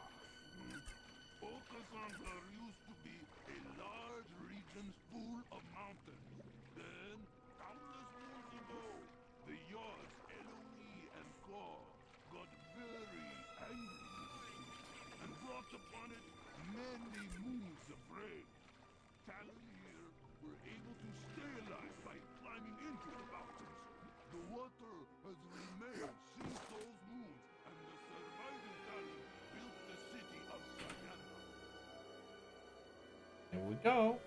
Okasanka used to be a large region full of mountains. Then, countless moons ago, the Yods, Eloi and Kor, got very angry and brought upon it many moons of rain. Talon here were able to stay alive by climbing into the mountains. The water has remained since those moons, and the surviving Talon built the city of Sagana. Here we go.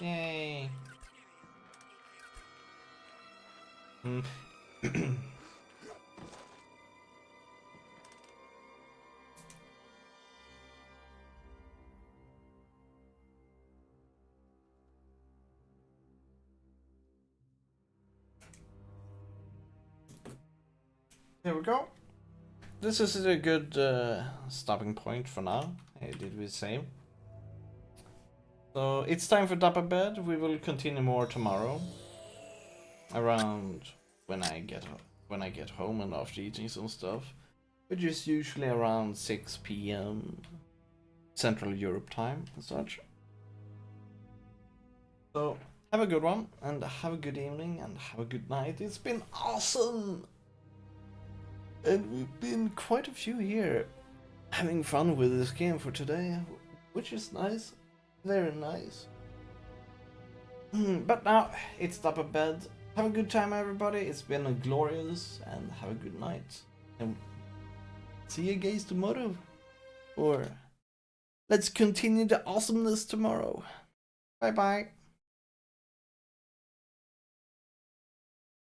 Yay. Here we go. This is a good stopping point for now. Hey, did we save? So it's time for Dapper Bed. We will continue more tomorrow, around when I get home and after eating some stuff, which is usually around 6 p.m. Central Europe time and such. So have a good one, and have a good evening, and have a good night. It's been awesome! And we've been quite a few here having fun with this game for today, which is nice. Very nice. But now, it's up a bed. Have a good time, everybody. It's been a glorious, and have a good night. And see you guys tomorrow. Or let's continue the awesomeness tomorrow. Bye bye.